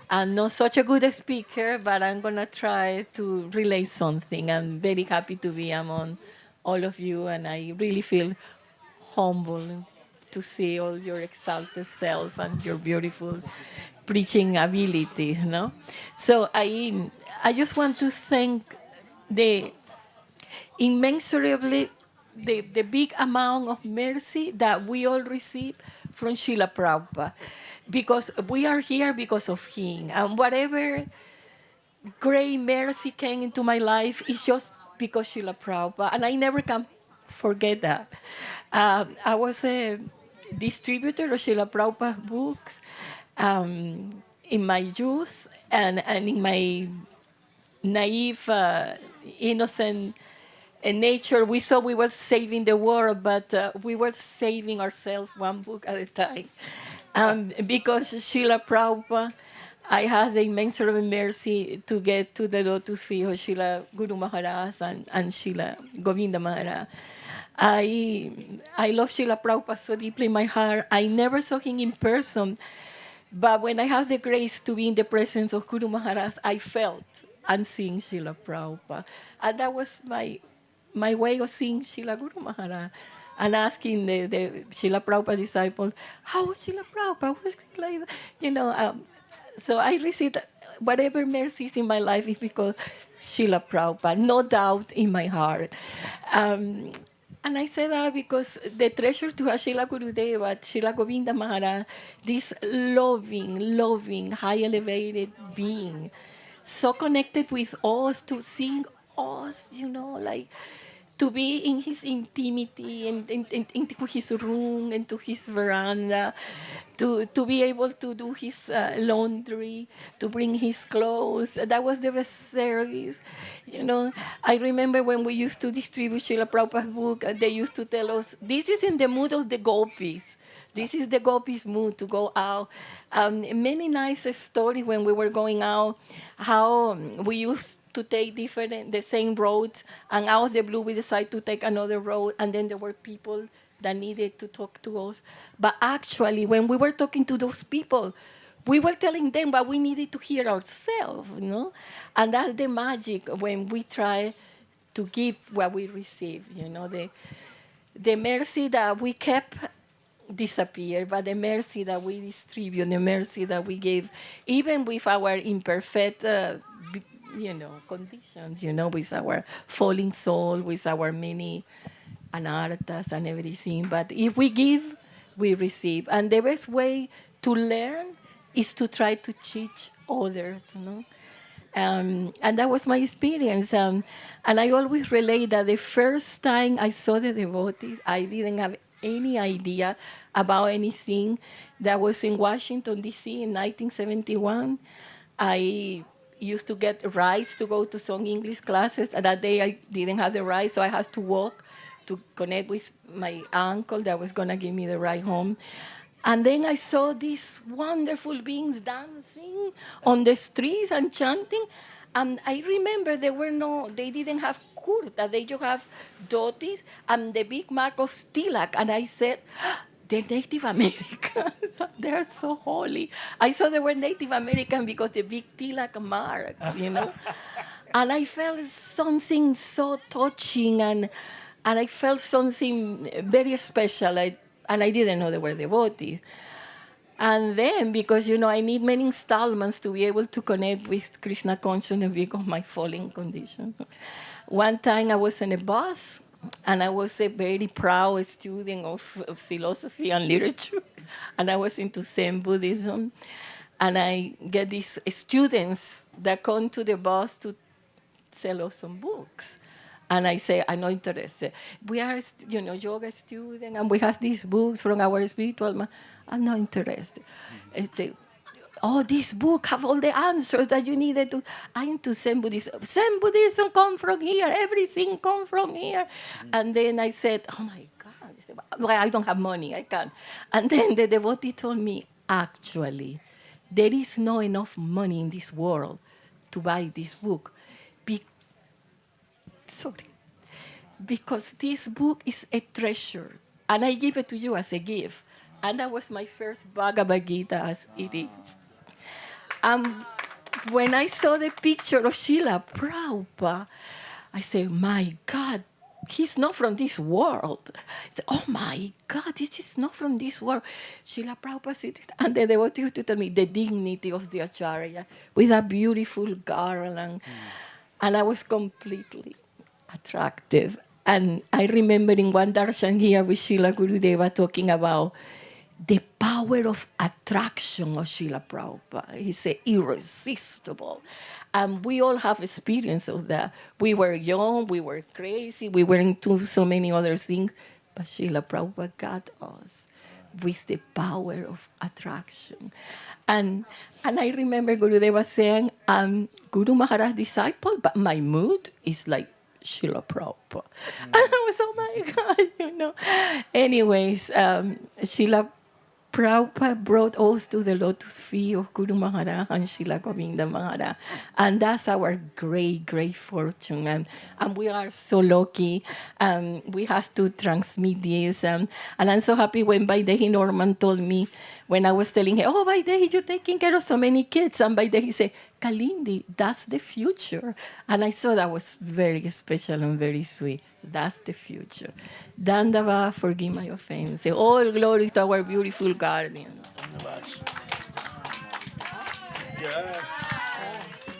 I'm not such a good speaker, but I'm going to try to relay something. I'm very happy to be among all of you, and I really feel humble to see all your exalted self and your beautiful preaching ability, So I just want to thank the immeasurably the big amount of mercy that we all receive from Srila Prabhupada, because we are here because of him, and whatever great mercy came into my life is just because Srila Prabhupada, and I never can forget that. I was a distributor of Srila Prabhupada's books in my youth, and in my naive, innocent nature, we thought we were saving the world, but we were saving ourselves one book at a time. Because Srila Prabhupada, I had the immense mercy to get to the lotus feet of Srila Guru Maharaj and Srila Govinda Mela. I love Srila Prabhupada so deeply in my heart. I never saw him in person, but when I had the grace to be in the presence of Guru Maharaj, I felt and seeing Srila Prabhupada. And that was my way of seeing Srila Guru Maharaj and asking the Srila Prabhupada disciple, how was Srila Prabhupada? Was it like that? So I received whatever mercies in my life is because Srila Prabhupada, no doubt in my heart. And I say that because the treasure to have Srila Gurudeva, Srila Govinda Maharaj, this loving, high elevated being, so connected with us, to seeing us, like to be in his intimity and into his room, into his veranda, to be able to do his laundry, to bring his clothes. That was the best service. I remember when we used to distribute Srila Prabhupada's book, they used to tell us, this is in the mood of the gopis. This is the gopis' mood to go out. Many nice stories when we were going out, how we used to take the same roads, and out of the blue we decided to take another road, and then there were people that needed to talk to us. But actually, when we were talking to those people, we were telling them what we needed to hear ourselves, And that's the magic when we try to give what we receive, The mercy that we kept disappear, but the mercy that we distribute, the mercy that we give, even with our imperfect conditions, with our falling soul, with our many anarthas and everything. But if we give, we receive. And the best way to learn is to try to teach others, and that was my experience. And I always relate that the first time I saw the devotees, I didn't have any idea about anything. That was in Washington, D.C. in 1971. I used to get rides to go to some English classes. That day I didn't have the ride, so I had to walk to connect with my uncle that was going to give me the ride home. And then I saw these wonderful beings dancing on the streets and chanting. And I remember they didn't have kurta, they just have dhotis and the big mark of tilak. And I said, they're Native Americans. They're so holy. I saw they were Native American because the big tilak marks, And I felt something so touching, and I felt something very special. And I didn't know they were devotees. And then, because, I need many installments to be able to connect with Krishna consciousness because of my falling condition. One time I was in a bus, and I was a very proud student of philosophy and literature, and I was into Zen Buddhism. And I get these students that come to the bus to sell us some books. And I say, I'm not interested. We are, yoga students, and we have these books from our spiritual. I'm not interested. This book have all the answers that you needed to. I'm into Zen Buddhism. Zen Buddhism come from here. Everything come from here. And then I said, oh my God. Said, well, I don't have money. I can't. And then the devotee told me, actually, there is not enough money in this world to buy this book. Because this book is a treasure, and I give it to you as a gift. And that was my first Bhagavad Gita as it is. When I saw the picture of Srila Prabhupada, I said, my God, he's not from this world. I said, oh my God, this is not from this world. Srila Prabhupada, and the devotee used to tell me the dignity of the Acharya with a beautiful garland. And I was completely attractive. And I remember in one darshan here with Srila Gurudeva talking about the power of attraction of Srila Prabhupada. He said, irresistible. And we all have experience of that. We were young, we were crazy, we were into so many other things, but Srila Prabhupada got us with the power of attraction. And I remember Gurudeva saying, I'm Guru Maharaj's disciple, but my mood is like Srila Prabhupada. And I was, oh my God, Anyways, Srila Prabhupada brought us to the lotus feet of Guru Maharaj and Srila Govinda Maharaj. And that's our great, great fortune. And we are so lucky. We have to transmit this. And I'm so happy when Vaidehi Norman told me, when I was telling him, oh, Vaidehi, you're taking care of so many kids. And Vaidehi said, Kalindi, that's the future. And I thought that was very special and very sweet. That's the future. Dandava, forgive my offense. All glory to our beautiful guardians.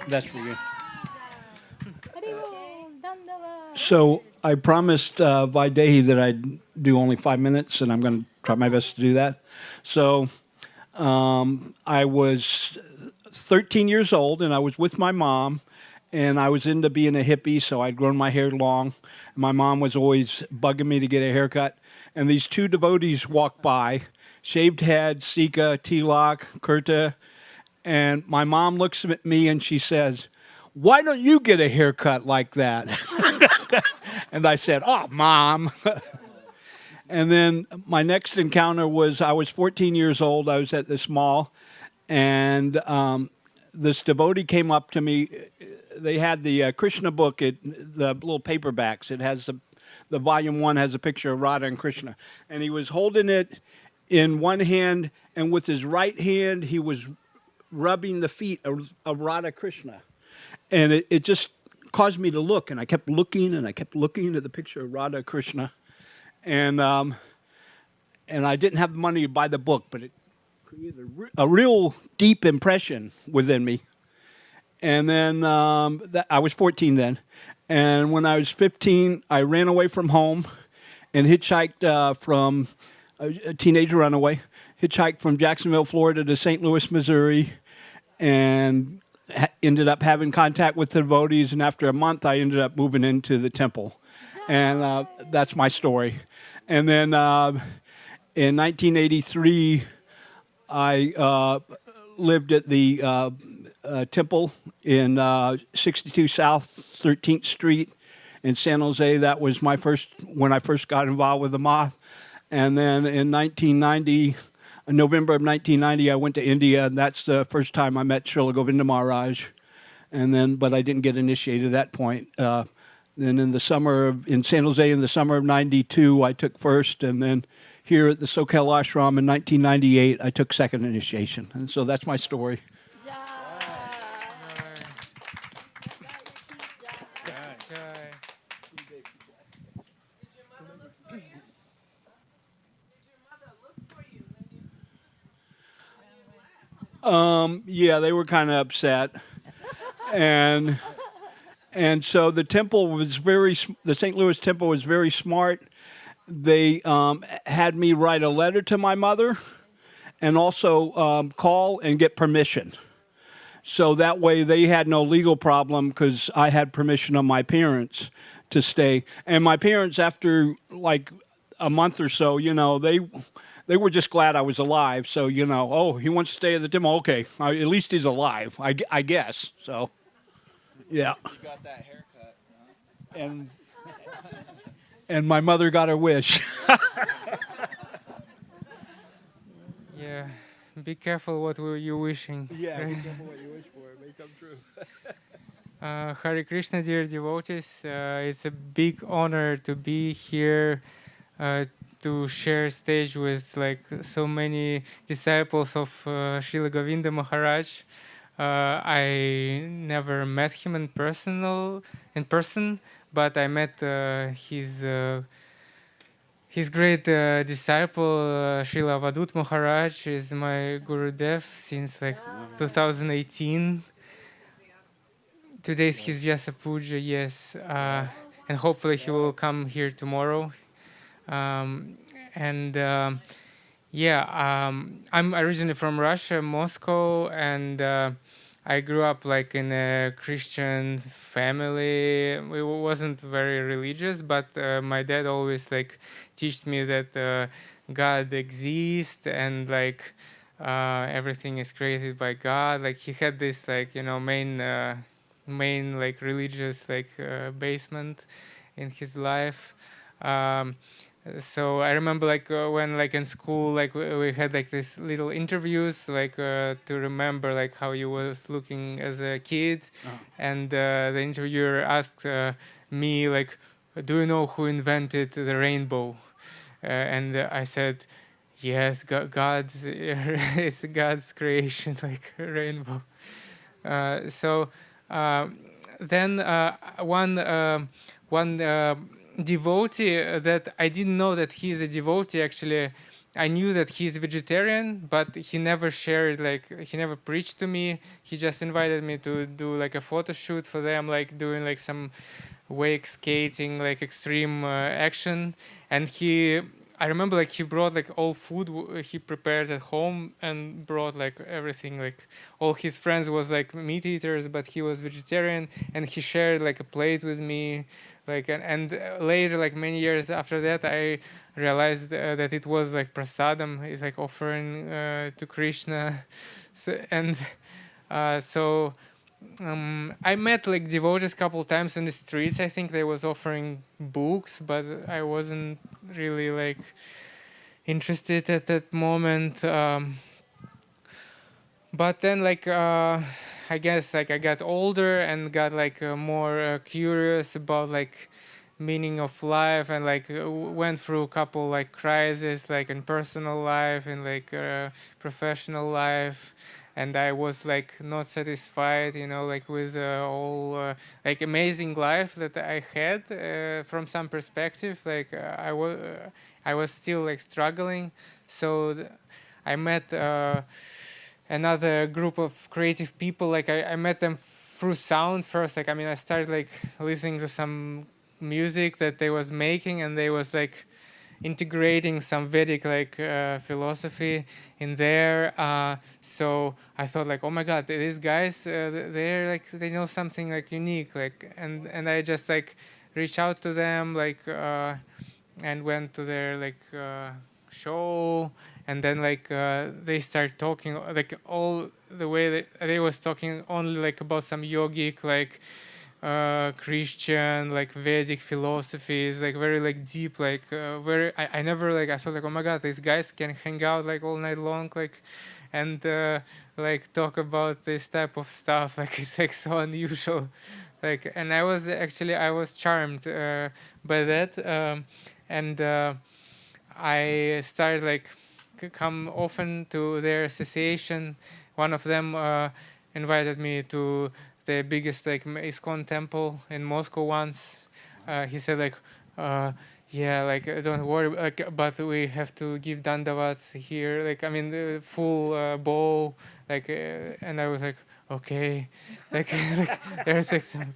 That's for you. So I promised Vaidehi that I'd do only 5 minutes, and I'm going to try my best to do that. So I was 13 years old, and I was with my mom, and I was into being a hippie, so I'd grown my hair long. My mom was always bugging me to get a haircut. And these two devotees walked by, shaved head, Sika, Tilak, Kurta, and my mom looks at me and she says, why don't you get a haircut like that? And I said, oh, Mom. And then my next encounter was I was 14 years old. I was at this mall, and this devotee came up to me. They had the Krishna book, the little paperbacks. It has the volume 1 has a picture of Radha and Krishna. And he was holding it in one hand, and with his right hand, he was rubbing the feet of Radha Krishna. And it just caused me to look, and I kept looking, and I kept looking at the picture of Radha Krishna. And I didn't have the money to buy the book, but it created a real deep impression within me. And then I was 14 then. And when I was 15, I ran away from home and hitchhiked from a teenage runaway, hitchhiked from Jacksonville, Florida to St. Louis, Missouri, and ended up having contact with the devotees. And after a month, I ended up moving into the temple. And that's my story. And then in 1983, I lived at the temple in 62 South 13th Street in San Jose. That was when I first got involved with the moth. And then in 1990, November of 1990, I went to India, and that's the first time I met Srila Govinda Maharaj. But I didn't get initiated at that point. Then in San Jose in the summer of 92, I took first, and then here at the Soquel Ashram in 1998, I took second initiation. And so that's my story. Yeah, they were kind of upset. And so the temple was the St. Louis temple was very smart. They had me write a letter to my mother and also call and get permission. So that way they had no legal problem because I had permission of my parents to stay. And my parents, after like a month or so, they were just glad I was alive. So, oh, he wants to stay at the temple. Okay, at least he's alive, I guess. So, yeah. You got that haircut, huh? And my mother got her wish. Yeah, be careful what you're wishing. Yeah, be careful what you wish for. It may come true. Hare Krishna, dear devotees. It's a big honor to be here to share stage with so many disciples of Srila Govinda Maharaj. I never met him in person, but I met his great disciple, Srila Avadut Maharaj, is my Gurudev since 2018. Today is his Vyasa Puja, yes, and hopefully he will come here tomorrow. I'm originally from Russia, Moscow, and I grew up in a Christian family. It wasn't very religious, but my dad always taught me that God exists and everything is created by God. He had this main religious basement in his life. So I remember like when like in school like we had like these little interviews like to remember like how you was looking as a kid, and the interviewer asked me like, do you know who invented the rainbow? And I said, yes, God's it's God's creation, like a rainbow. So then one devotee that I didn't know that he's a devotee. Actually, I knew that he's vegetarian, but he never shared, like he never preached to me. He just invited me to do like a photo shoot for them, like doing like some wake skating, like extreme action. And I remember like he brought like all food he prepared at home and brought like everything. Like all his friends was like meat eaters, but he was vegetarian, and he shared like a plate with me. Like and later, like many years after that, I realized that it was like prasadam. It's like offering to Krishna. So I met like devotees a couple times in the streets. I think they was offering books, but I wasn't really like interested at that moment. But then like I guess like I got older and got like more curious about like meaning of life, and like went through a couple like crises like in personal life and like professional life. And I was like not satisfied, you know, like with all like amazing life that I had from some perspective. Like I was still like struggling. So I met another group of creative people. Like I met them through sound first. Like I mean, I started like listening to some music that they was making, and they was like integrating some Vedic like philosophy in there. So I thought like, oh my God, these guys, they're like they know something like unique. Like and I just like reached out to them like and went to their like show. And then like they start talking like all the way that they was talking only like about some yogic like Christian like Vedic philosophies, like very like deep, like very I never like I thought like, oh my God, these guys can hang out like all night long, like and like talk about this type of stuff. Like it's like so unusual. Like and I was charmed by that. And I started like come often to their association. One of them invited me to the biggest like ISKCON temple in Moscow once. He said like, yeah, like don't worry, like, but we have to give dandavats here. Like I mean, the full bow. Like, and I was like, okay, like, like there's like some.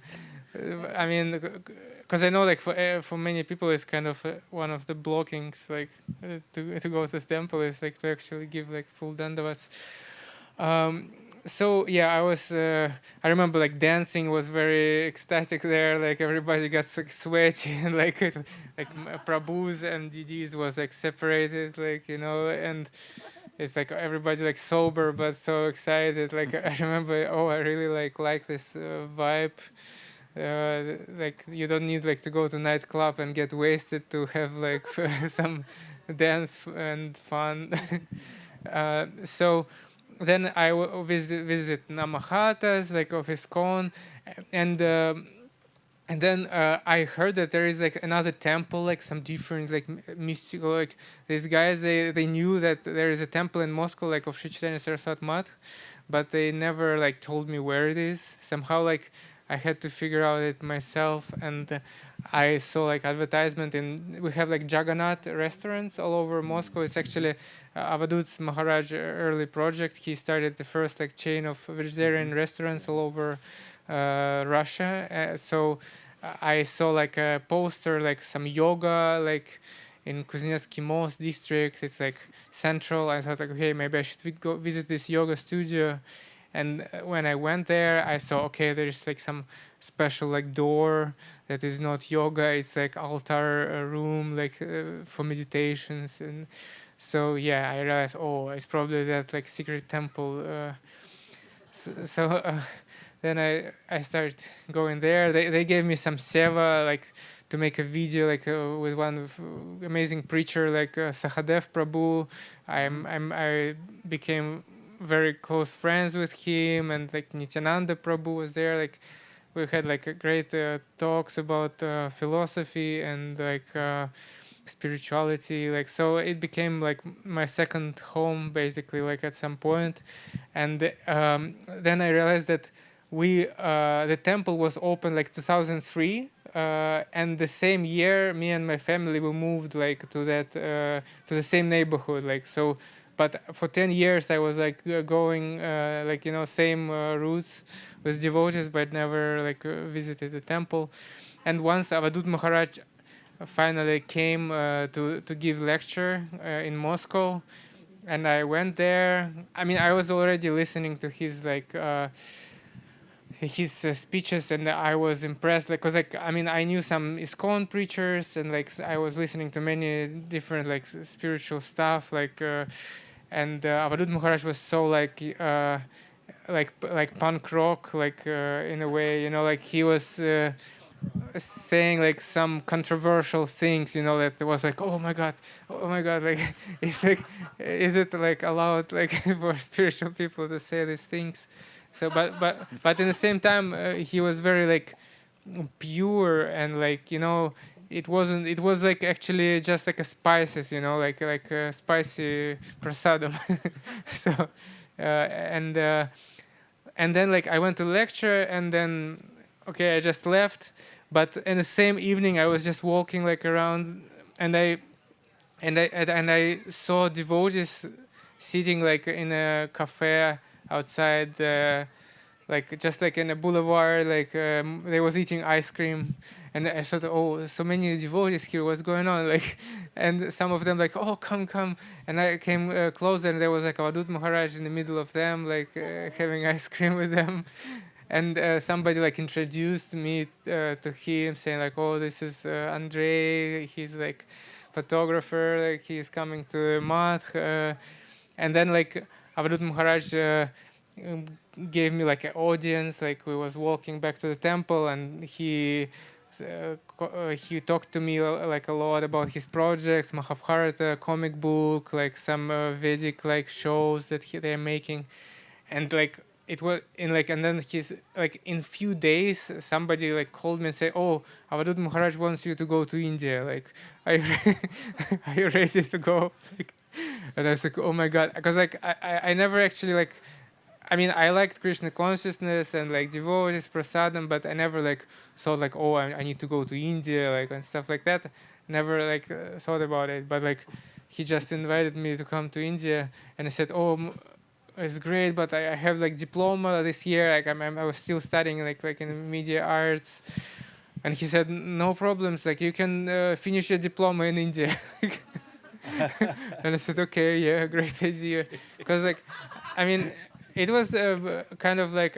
I mean, because I know like for many people it's kind of one of the blockings like to go to the temple is like to actually give like full dandavats. So yeah, I remember like dancing was very ecstatic there. Like everybody got like sweaty and like Prabhus and DDs was like separated, like you know, and it's like everybody like sober but so excited. Like I remember, oh, I really like this vibe. Like you don't need like to go to nightclub and get wasted to have like some dance and fun. So then I visit Namahatas like of ISKCON, and then I heard that there is like another temple, like some different like mystical, like these guys they knew that there is a temple in Moscow like of Sri Chaitanya Saraswat Math, but they never like told me where it is. Somehow like I had to figure out it myself, and I saw like advertisement we have like Jagannath restaurants all over Moscow. It's actually Avadut Maharaj early project. He started the first like chain of vegetarian restaurants all over Russia. So I saw like a poster, like some yoga, like in Kuznetsky Most district. It's like central. I thought like, okay, maybe I should go visit this yoga studio. And when I went there, I saw, okay, there's like some special like door that is not yoga. It's like altar room, like for meditations. And so, yeah, I realized, oh, it's probably that like secret temple. So then I started going there. They gave me some seva, like to make a video like with one amazing preacher like Sahadev Prabhu. I became very close friends with him, and like Nityananda Prabhu was there. Like we had like a great talks about philosophy and like spirituality. Like so, it became like my second home basically. Like at some point, and then I realized that the temple was open like 2003. And the same year, me and my family we moved like to the same neighborhood. Like so, but for 10 years I was like going like same routes with devotees, but never like visited the temple. And once Avadut Maharaj finally came to give lecture in Moscow, and I went there. I mean, I was already listening to his like his speeches, and I was impressed. Like, cause like I mean, I knew some ISKCON preachers, and like I was listening to many different like spiritual stuff. Like, and Avadut Maharaj was so like punk rock, like in a way, like he was. Saying like some controversial things, that was like, oh my god, like it's like, is it like allowed like for spiritual people to say these things? So, but in the same time, he was very like pure, and like it was like actually just like a spices, like a spicy prasadam. So, and then like I went to lecture, and then okay, I just left. But in the same evening, I was just walking like around, and I saw devotees sitting like in a cafe outside, like just like in a boulevard, like they was eating ice cream, and I thought, oh, so many devotees here, what's going on? Like, and some of them like, oh, come, and I came closer, and there was like Avadut Maharaj in the middle of them, like having ice cream with them. And somebody like introduced me to him, saying like, oh, this is Andrei, he's like photographer, like he's coming to Math. And then like Avadut Maharaj gave me like an audience, like we was walking back to the temple, and he talked to me like a lot about his projects, Mahabharata comic book, like some Vedic like shows that they're making. And like it was in like, and then he's like, in few days somebody like called me and said, oh, Avadut Maharaj wants you to go to India, like are you ready to go? Like, and I was like, oh my god, because like I never actually like, I mean, I liked Krishna consciousness and like devotees, prasadam, but I never like thought like, oh, I need to go to India, like, and stuff like that. Never like thought about it. But like he just invited me to come to India, and I said, oh, it's great, but I have like diploma this year. Like I was still studying like in media arts, and he said, no problems. Like you can finish your diploma in India. And I said, okay, yeah, great idea. Because like, I mean, it was kind of like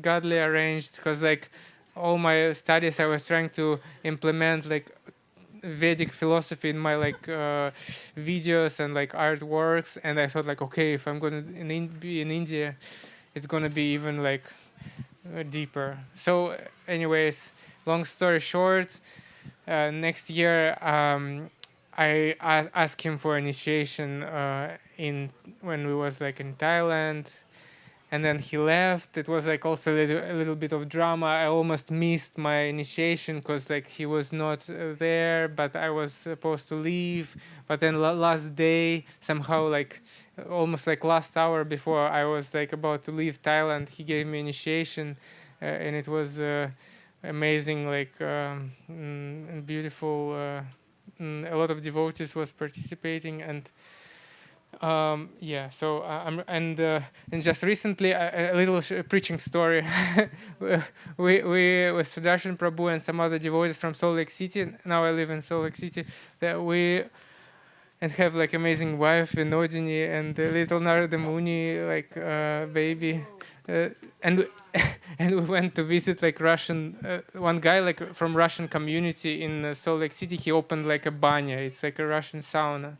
godly arranged. Because like all my studies, I was trying to implement like Vedic philosophy in my like videos and like artworks, and I thought like, okay, if I'm gonna be in India, it's gonna be even like deeper. So anyways, long story short, next year I asked him for initiation when we was like in Thailand, and then he left. It was like also a little bit of drama. I almost missed my initiation because like he was not there, but I was supposed to leave. But then last day, somehow like almost like last hour before I was like about to leave Thailand, he gave me initiation, and it was amazing, like beautiful. A lot of devotees was participating, and yeah, so and just recently a little preaching story. we with Sudarshan Prabhu and some other devotees from Salt Lake City. Now I live in Salt Lake City. That we and have like amazing wife Vinodini and little Narada Muni, like baby, and and we went to visit like Russian one guy like from Russian community in Salt Lake City. He opened like a banya. It's like a Russian sauna.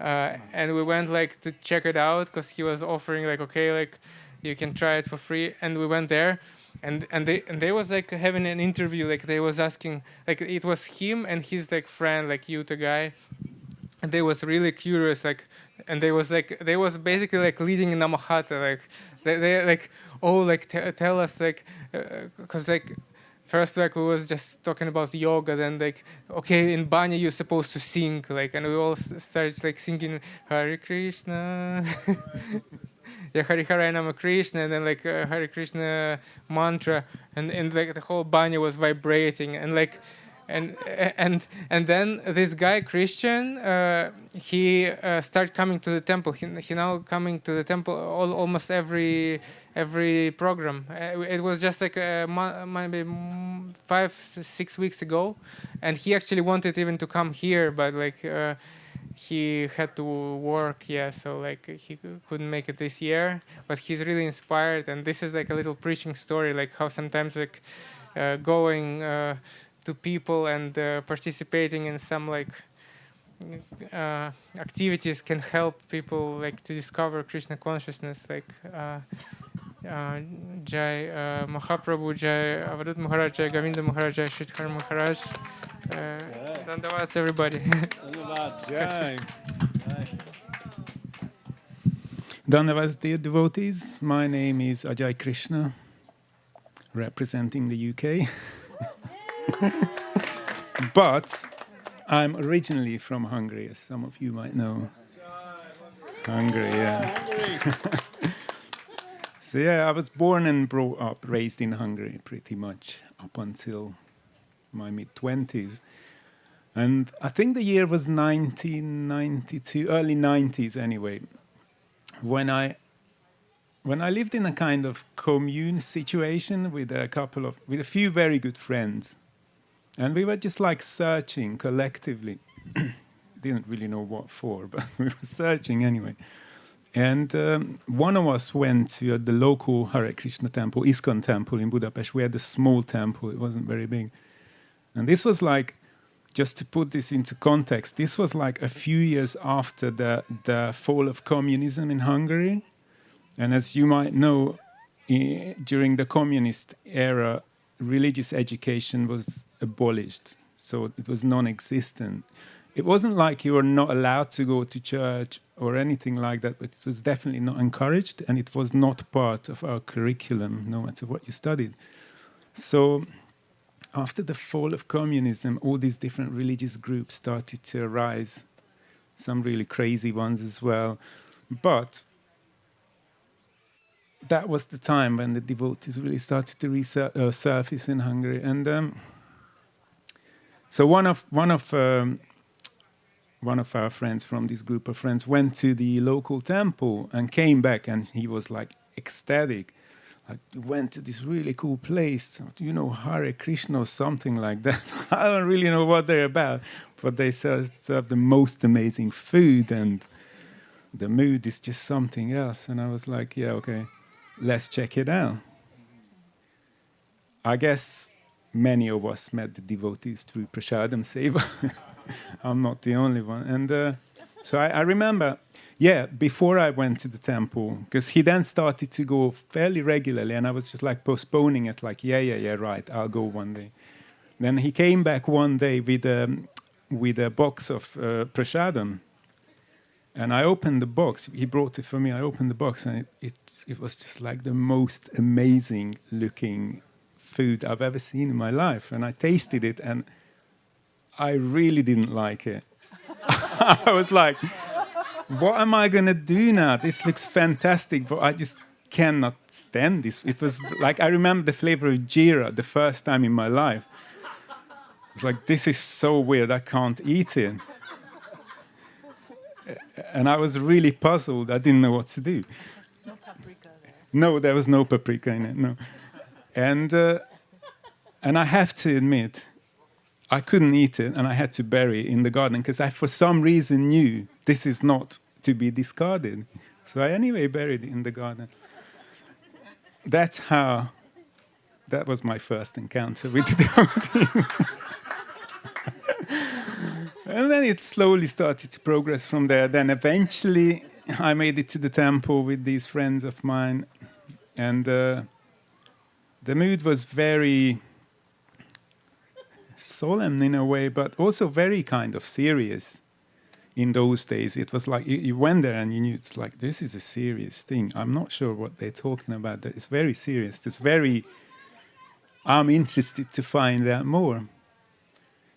And we went like to check it out because he was offering like, okay, like you can try it for free. And we went there, and they was like having an interview, like they was asking, like it was him and his like friend, like Utah guy, and they was really curious, like, and they was basically like leading Namahata, like they like, oh, like tell us, like, because like first like we was just talking about yoga, then like, okay, in banya you're supposed to sing, like, and we all started like singing Hare Krishna. Yeah, Hare Hare Nama Krishna, and then like Hare Krishna mantra, and like the whole banya was vibrating, and like, and then this guy Christian, he started coming to the temple. He now coming to the temple almost every program. It was just like maybe 5-6 weeks ago, and he actually wanted even to come here, but like. He had to work, yeah, so like he couldn't make it this year, but he's really inspired, and this is like a little preaching story, like how sometimes like going to people and participating in some like activities can help people like to discover Krishna consciousness, like Jai Mahaprabhu, Jai Avadut Maharaj, Jai Govinda Maharaj, Jai Shridhar Maharaj. Dandavats, everybody. Dandavats, dear devotees. My name is Ajay Krishna, representing the UK. But I'm originally from Hungary, as some of you might know. Hungary, yeah. So yeah, I was born and brought up, raised in Hungary pretty much up until my mid-20s. And I think the year was 1992, early 90s anyway, when I lived in a kind of commune situation with a few very good friends. And we were just like searching collectively. Didn't really know what for, but we were searching anyway. And one of us went to the local Hare Krishna temple, ISKCON temple in Budapest. We had a small temple, it wasn't very big. And this was like, just to put this into context, this was like a few years after the fall of communism in Hungary. And as you might know, during the communist era, religious education was abolished. So it was non-existent. It wasn't like you were not allowed to go to church or anything like that, but it was definitely not encouraged, and it was not part of our curriculum, no matter what you studied. So after the fall of communism, all these different religious groups started to arise, some really crazy ones as well. But that was the time when the devotees really started to surface in Hungary. And so one of our friends from this group of friends went to the local temple and came back, and he was like ecstatic. Like, went to this really cool place, you know, Hare Krishna or something like that. I don't really know what they're about, but they serve the most amazing food, and the mood is just something else. And I was like, yeah, okay, let's check it out. I guess many of us met the devotees through Prasadam Seva. I'm not the only one. And so I remember, yeah, before I went to the temple, because he then started to go fairly regularly, and I was just like postponing it, like, yeah, right, I'll go one day. Then he came back one day with a box of prasadam, and I opened the box. He brought it for me. I opened the box, and it was just like the most amazing looking food I've ever seen in my life. And I tasted it, and I really didn't like it. I was like, what am I going to do now? This looks fantastic, but I just cannot stand this. It was like, I remember the flavor of jeera the first time in my life. It's like, this is so weird, I can't eat it. And I was really puzzled. I didn't know what to do. No paprika there. No, there was no paprika in it, no. And I have to admit, I couldn't eat it, and I had to bury it in the garden, because I, for some reason, knew this is not to be discarded. So I anyway buried it in the garden. That was my first encounter with the devotees. And then it slowly started to progress from there. Then eventually I made it to the temple with these friends of mine. And the mood was very solemn in a way, but also very kind of serious. In those days, it was like you went there and you knew it's like, this is a serious thing. I'm not sure what they're talking about. It's very serious. It's very, I'm interested to find out more.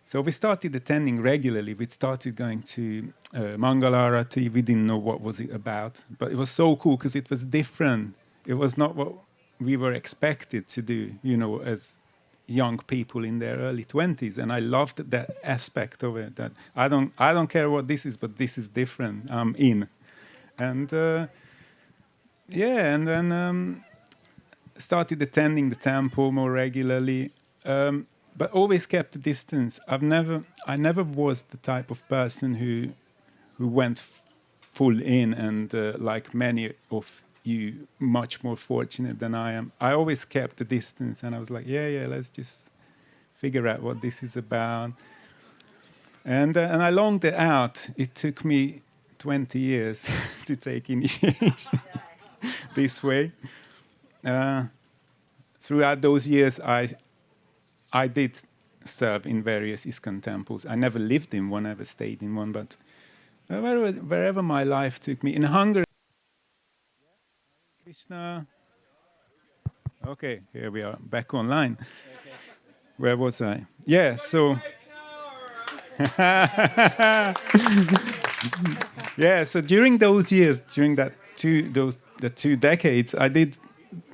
So we started attending regularly. We started going to Mangalarati. We didn't know what was it about, but it was so cool because it was different. It was not what we were expected to do, you know, as young people in their early 20s, and I loved that aspect of it. That I don't care what this is, but this is different. I'm in, and and then started attending the temple more regularly, but always kept a distance. I never was the type of person who went full in, and like many of you, much more fortunate than I am. I always kept the distance, and I was like, yeah, let's just figure out what this is about. And I longed it out. It took me 20 years to take initiation this way. Throughout those years, I did serve in various ISKCON temples. I never lived in one, never stayed in one, but wherever my life took me. In Hungary, Krishna. Okay, here we are, back online. Okay. Where was I? Yeah, so... yeah, so during those years, during the 2 decades, I did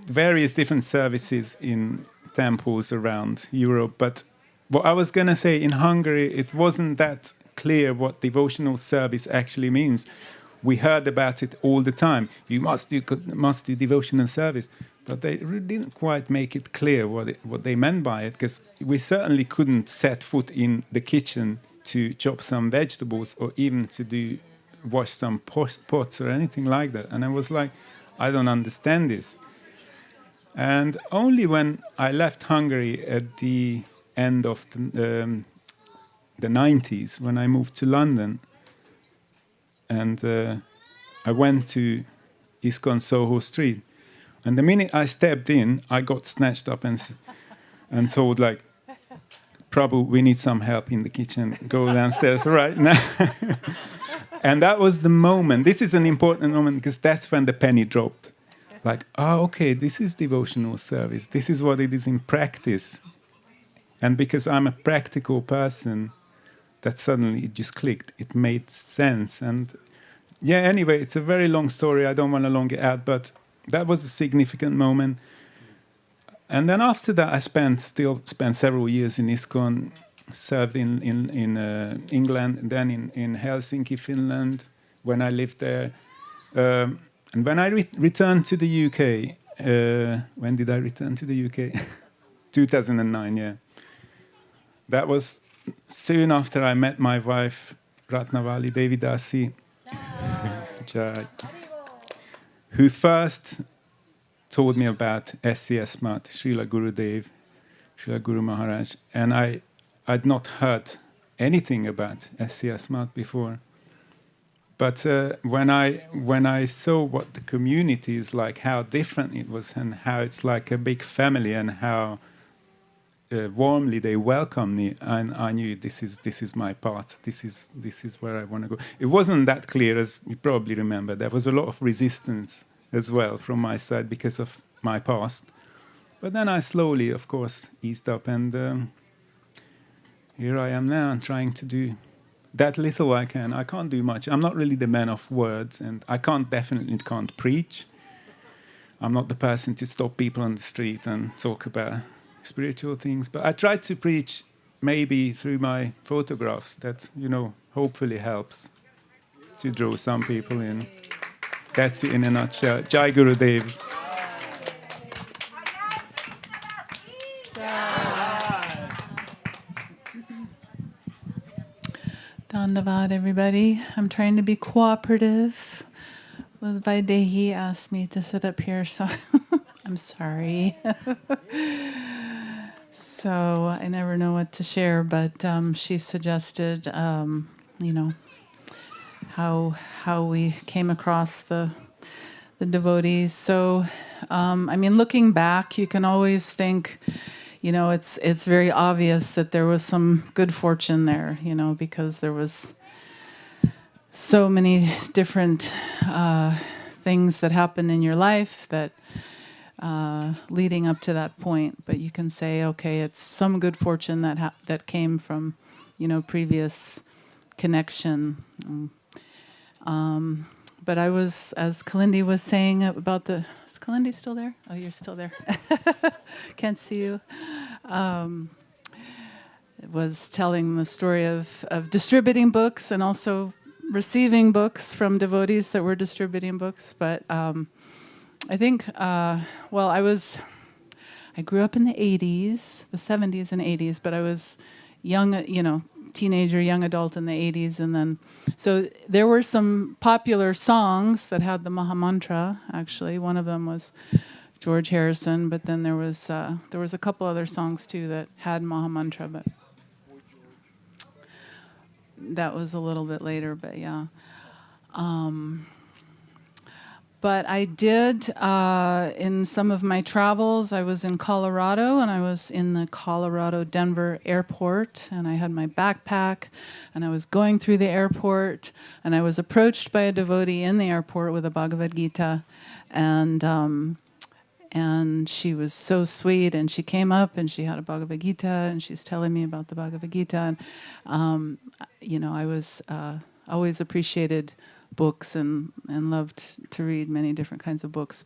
various different services in temples around Europe. But what I was going to say, in Hungary, it wasn't that clear what devotional service actually means. We heard about it all the time. You must do devotional service, but they really didn't quite make it clear what they meant by it, because we certainly couldn't set foot in the kitchen to chop some vegetables or even to wash some pots or anything like that. And I was like, I don't understand this. And only when I left Hungary at the end of the 90s, when I moved to London, and I went to ISKCON Soho Street. And the minute I stepped in, I got snatched up and told, like, Prabhu, we need some help in the kitchen. Go downstairs right now. And that was the moment. This is an important moment because that's when the penny dropped. Like, oh, okay, this is devotional service. This is what it is in practice. And because I'm a practical person, that suddenly it just clicked. It made sense. And yeah, anyway, it's a very long story. I don't want to long it out, but that was a significant moment. And then after that, I still spent several years in ISKCON, served in England, and then in Helsinki, Finland, when I lived there. And when I returned to the UK, when did I return to the UK? 2009, yeah. That was soon after I met my wife, Ratnavali Devidasi, who first told me about SCS Mat, Srila Gurudev, Srila Guru Maharaj, and I'd not heard anything about SCS Mat before. But when I saw what the community is like, how different it was, and how it's like a big family, and how warmly they welcomed me, and I knew this is my path. This is where I want to go. It wasn't that clear, as you probably remember. There was a lot of resistance as well from my side because of my past. But then I slowly, of course, eased up, and here I am now, trying to do that little I can. I can't do much. I'm not really the man of words, and I definitely can't preach. I'm not the person to stop people on the street and talk about spiritual things. But I try to preach maybe through my photographs. That, hopefully helps to draw some people in. That's it in a nutshell. Jai Gurudev. Dandavad, everybody. I'm trying to be cooperative. Well, Vaidehi asked me to sit up here, so I'm sorry. So I never know what to share, but she suggested, how we came across the the devotees. So, I mean, looking back, you can always think, you know, it's very obvious that there was some good fortune there, you know, because there was so many different things that happened in your life that leading up to that point. But you can say, okay, it's some good fortune that came from, you know, previous connection. But I was, as Kalindi was saying about the, is Kalindi still there? Oh, you're still there. Can't see you. Was telling the story of distributing books and also receiving books from devotees that were distributing books. But I think, well, I grew up in the 80s, the 70s and 80s, but I was young, you know, teenager, young adult in the 80s. And then, so there were some popular songs that had the Maha Mantra, actually. One of them was George Harrison, but then there was a couple other songs too that had Maha Mantra, but that was a little bit later, but yeah. But I did, in some of my travels, I was in Colorado, and I was in the Colorado-Denver airport, and I had my backpack, and I was going through the airport, and I was approached by a devotee in the airport with a Bhagavad Gita, and she was so sweet, and she came up, and she had a Bhagavad Gita, and she's telling me about the Bhagavad Gita, and, you know, I was always appreciated books and loved to read many different kinds of books,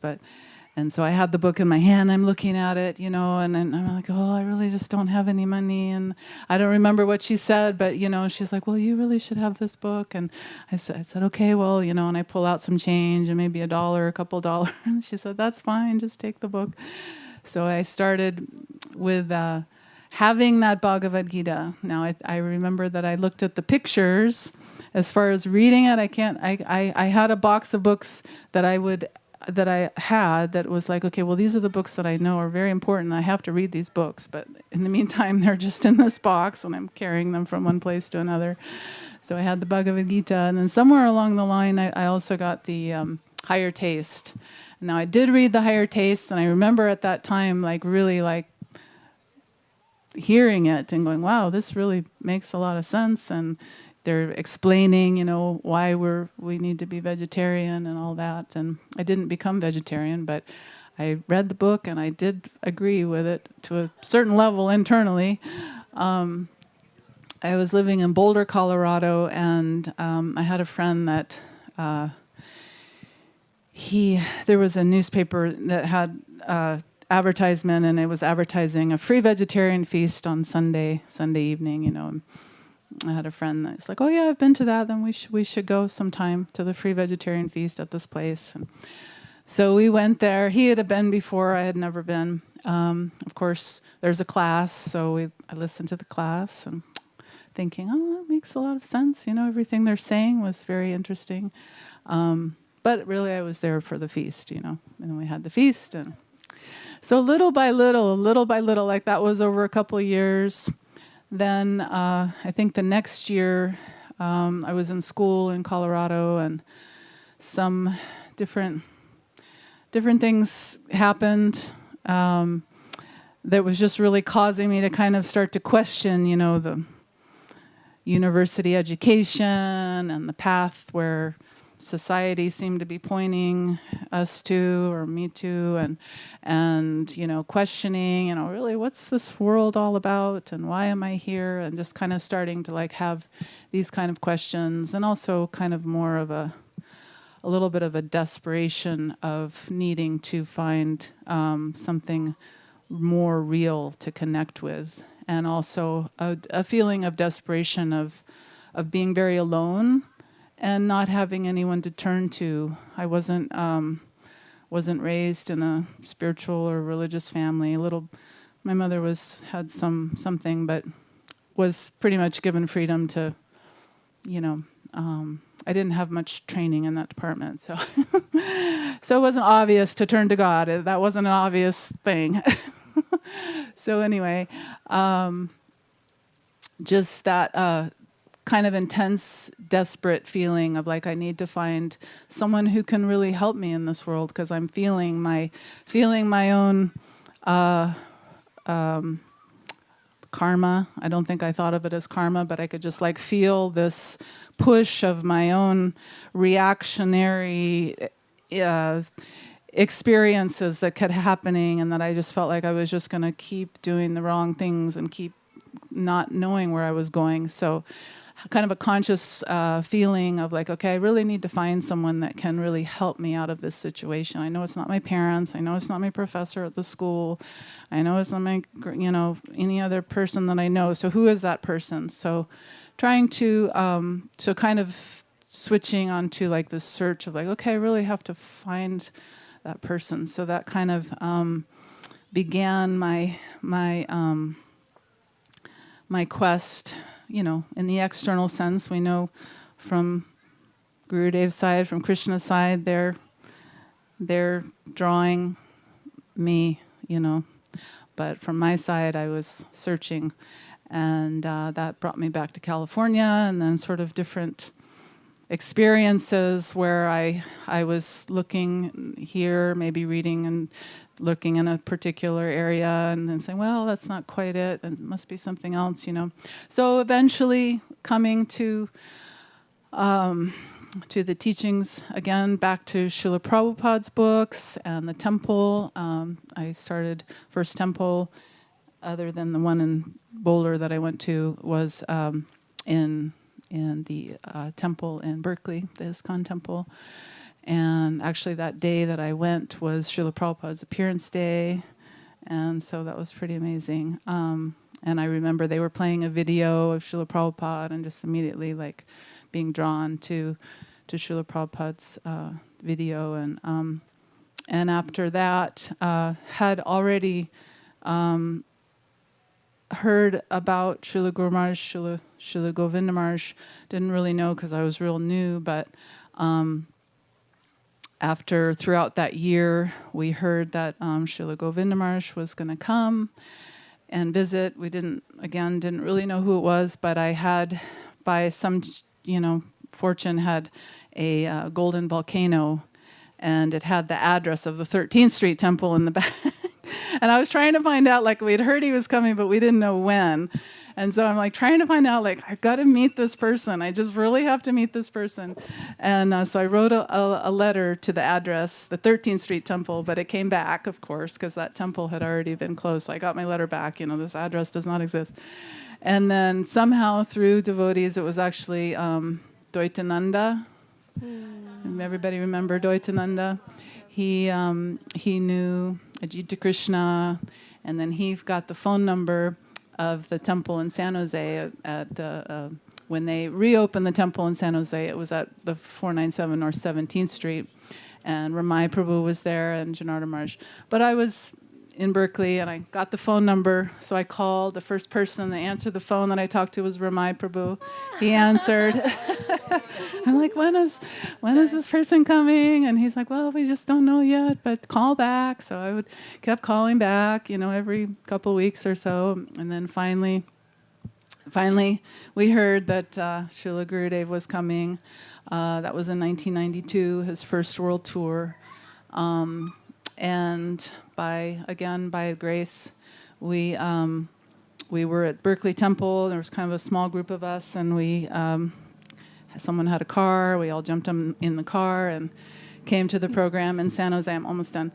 and so I had the book in my hand, I'm looking at it, you know, and I'm like, oh, I really just don't have any money, and I don't remember what she said, but, you know, she's like, well, you really should have this book, and I said, okay, well, you know, and I pull out some change, and maybe $1, a couple dollars, and she said, that's fine, just take the book. So I started with having that Bhagavad Gita. Now, I remember that I looked at the pictures. As far as reading it, I had a box of books that I had that was like, okay, well, these are the books that I know are very important. I have to read these books, but in the meantime, they're just in this box, and I'm carrying them from one place to another. So I had the Bhagavad Gita, and then somewhere along the line, I also got the Higher Taste. Now, I did read the Higher Taste, and I remember at that time, like, really, like, hearing it and going, wow, this really makes a lot of sense, and they're explaining, you know, why we need to be vegetarian and all that. And I didn't become vegetarian, but I read the book and I did agree with it to a certain level internally. I was living in Boulder, Colorado, and I had a friend that there was a newspaper that had advertisement, and it was advertising a free vegetarian feast on Sunday evening, you know. And I had a friend that's like, oh yeah, I've been to that, then we should go sometime to the free vegetarian feast at this place. And so we went there. He had been before, I had never been. Of course, there's a class, so I listened to the class and thinking, oh, that makes a lot of sense. You know, everything they're saying was very interesting. But really, I was there for the feast, you know. And then we had the feast. And so little by little, like that was over a couple of years. Then I think the next year, I was in school in Colorado, and some different things happened that was just really causing me to kind of start to question, you know, the university education and the path where society seemed to be pointing us to, or me to, and you know, questioning, you know, really, what's this world all about, and why am I here, and just kind of starting to like have these kind of questions, and also kind of more of a little bit of a desperation of needing to find something more real to connect with, and also a feeling of desperation of being very alone and not having anyone to turn to. I wasn't raised in a spiritual or religious family. My mother had something, but was pretty much given freedom to, you know. I didn't have much training in that department, so so it wasn't obvious to turn to God. That wasn't an obvious thing. So anyway, just that kind of intense, desperate feeling of like I need to find someone who can really help me in this world, because I'm feeling my own karma. I don't think I thought of it as karma, but I could just like feel this push of my own reactionary experiences that kept happening, and that I just felt like I was just going to keep doing the wrong things and keep not knowing where I was going. So kind of a conscious feeling of like, okay, I really need to find someone that can really help me out of this situation. I know it's not my parents. I know it's not my professor at the school. I know it's not my, any other person that I know. So who is that person? So trying to kind of switching onto like this search of like, okay, I really have to find that person. So that kind of began my quest. In the external sense, we know from Gurudev's side, from Krishna's side, they're drawing me, But from my side, I was searching, and that brought me back to California, and then sort of different experiences where I was looking here, maybe reading and looking in a particular area, and then saying, well, that's not quite it, and it must be something else, So eventually coming to the teachings, again, back to Srila Prabhupada's books and the temple. I started first temple, other than the one in Boulder that I went to, was in the temple in Berkeley, the ISKCON temple. And actually that day that I went was Srila Prabhupada's appearance day. And so that was pretty amazing. And I remember they were playing a video of Srila Prabhupada, and just immediately like being drawn to Srila Prabhupada's video. And after that, had already heard about Srila Guru Maharaj, Srila Govinda Maharaj. Didn't really know because I was real new, but throughout that year, we heard that Srila Govinda Maharaj was going to come and visit. We didn't really know who it was, but I had, by some, fortune, had a golden volcano, and it had the address of the 13th Street Temple in the back. And I was trying to find out, like, we'd heard he was coming, but we didn't know when. And so I'm like trying to find out, like, I've got to meet this person. I just really have to meet this person. And so I wrote a letter to the address, the 13th Street Temple, but it came back, of course, because that temple had already been closed. So I got my letter back, this address does not exist. And then somehow through devotees, it was actually Dvaitananda. Everybody remember Dvaitananda? He knew Ajita Krishna, and then he got the phone number of the temple in San Jose when they reopened the temple in San Jose. It was at the 497 North 17th Street, and Ramai Prabhu was there and Janardhan Maharaj. But I was in Berkeley, and I got the phone number, so I called. The first person that answered the phone that I talked to was Ramai Prabhu. He answered. I'm like, when is this person coming? And he's like, well, we just don't know yet, but call back. So I kept calling back, every couple weeks or so, and then finally, we heard that Srila Gurudev was coming. That was in 1992, his first world tour. And by grace, we were at Berkeley Temple. There was kind of a small group of us, and someone had a car. We all jumped in the car and came to the program in San Jose. I'm almost done.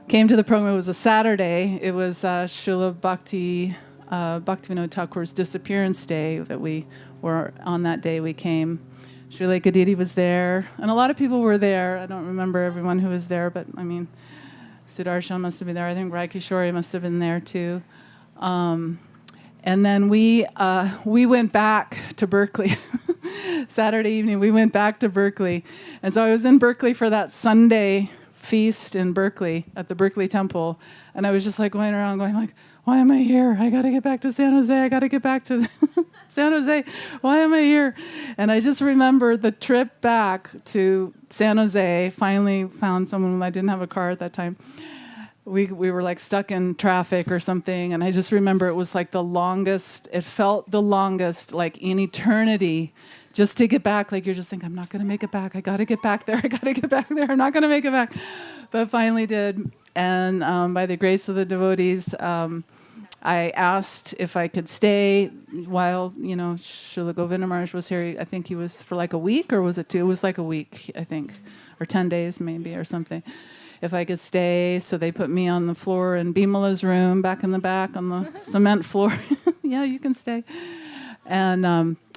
Came to the program. It was a Saturday. It was Srila Bhaktivinoda Thakur's disappearance day that we were on. That day we came. Srila Kadidi was there, and a lot of people were there. I don't remember everyone who was there, but I mean, Sudarshan must have been there. I think Rai Kishori must have been there too. And then we went back to Berkeley. Saturday evening, we went back to Berkeley. And so I was in Berkeley for that Sunday feast in Berkeley at the Berkeley Temple. And I was just like going around going like, why am I here? I got to get back to San Jose. I got to get back to San Jose. Why am I here? And I just remember the trip back to San Jose. Finally found someone. I didn't have a car at that time. we were like stuck in traffic or something, and I just remember it was like the longest. It felt the longest, like in eternity, just to get back. Like you're just thinking, I'm not gonna make it back. I gotta get back there. I gotta get back there. I'm not gonna make it back, but finally did. And by the grace of the devotees, I asked if I could stay while Srila Govinda Maharaj was here. I think he was for like a week, or was it 2? It was like a week, I think, or 10 days maybe, or something. If I could stay, so they put me on the floor in Bimala's room, back in the back on the cement floor. Yeah, you can stay. And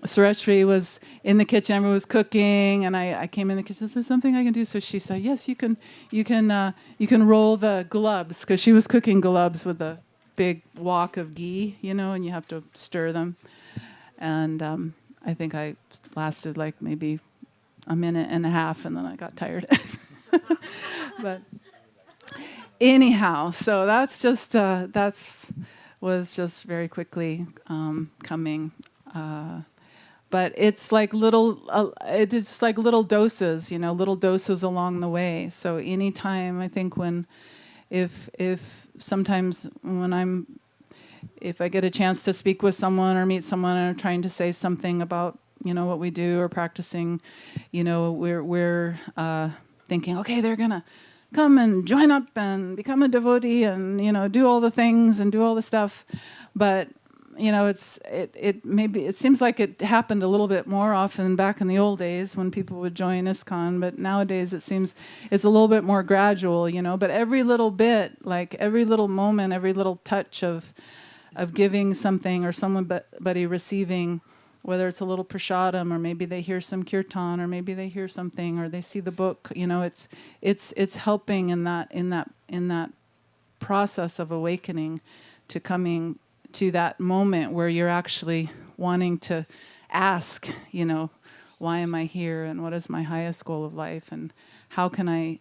Saraswat was in the kitchen, everyone was cooking, and I came in the kitchen. Is there something I can do? So she said, yes, you can roll the gulabs, because she was cooking gulabs with a big wok of ghee, and you have to stir them. And I think I lasted like maybe a minute and a half, and then I got tired. But anyhow, so that's just was just very quickly coming. But it's like it's like little doses, little doses along the way. So anytime, I think if sometimes if I get a chance to speak with someone or meet someone and I'm trying to say something about, what we do or practicing, we're thinking, okay, they're gonna come and join up and become a devotee and do all the things and do all the stuff, but it seems like it happened a little bit more often back in the old days when people would join ISKCON, but nowadays it seems it's a little bit more gradual, but every little bit, like every little moment, every little touch of giving something or somebody receiving, whether it's a little prasadam or maybe they hear some kirtan or maybe they hear something or they see the book, it's helping in that process of awakening to coming to that moment where you're actually wanting to ask, why am I here and what is my highest goal of life and how can I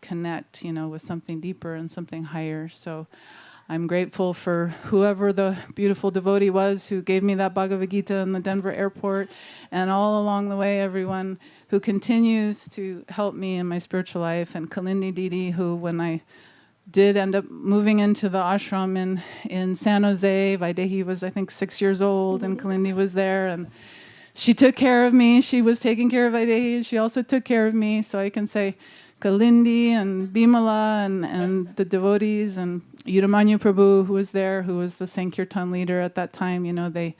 connect, with something deeper and something higher. So I'm grateful for whoever the beautiful devotee was who gave me that Bhagavad Gita in the Denver airport, and all along the way, everyone who continues to help me in my spiritual life, and Kalindi Didi, who when I did end up moving into the ashram in San Jose, Vaidehi was, I think, 6 years old, and Kalindi was there, and she took care of me. She was taking care of Vaidehi, and she also took care of me, so I can say Kalindi and Bimala and the devotees and Yudamanyu Prabhu, who was there, who was the Sankirtan leader at that time, they,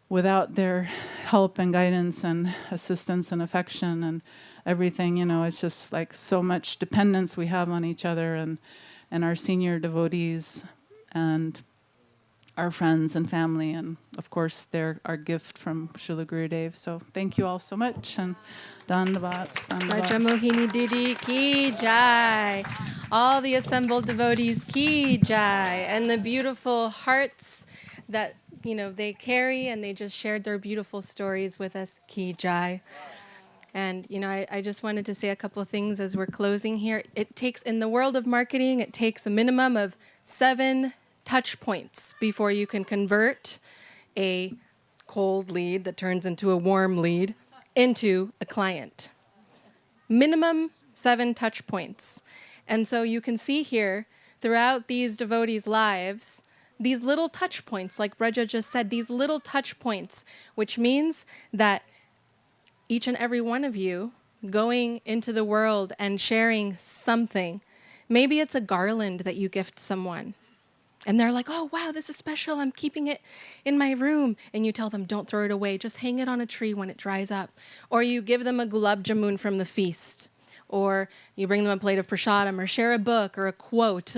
without their help and guidance and assistance and affection and everything, it's just like so much dependence we have on each other and our senior devotees and our friends and family, and of course they're our gift from Srila Gurudev. So thank you all so much, and dandavats. Rajamohini Didi ki jai. All the assembled devotees ki jai, and the beautiful hearts that they carry, and they just shared their beautiful stories with us ki jai. And I just wanted to say a couple of things as we're closing here. It takes, in the world of marketing, it takes a minimum of 7 touch points before you can convert a cold lead that turns into a warm lead into a client. Minimum 7 touch points. And so you can see here, throughout these devotees' lives, these little touch points, like Braja just said, these little touch points, which means that each and every one of you going into the world and sharing something, maybe it's a garland that you gift someone. And they're like, oh, wow, this is special. I'm keeping it in my room. And you tell them, don't throw it away. Just hang it on a tree when it dries up. Or you give them a gulab jamun from the feast. Or you bring them a plate of prasadam, or share a book or a quote.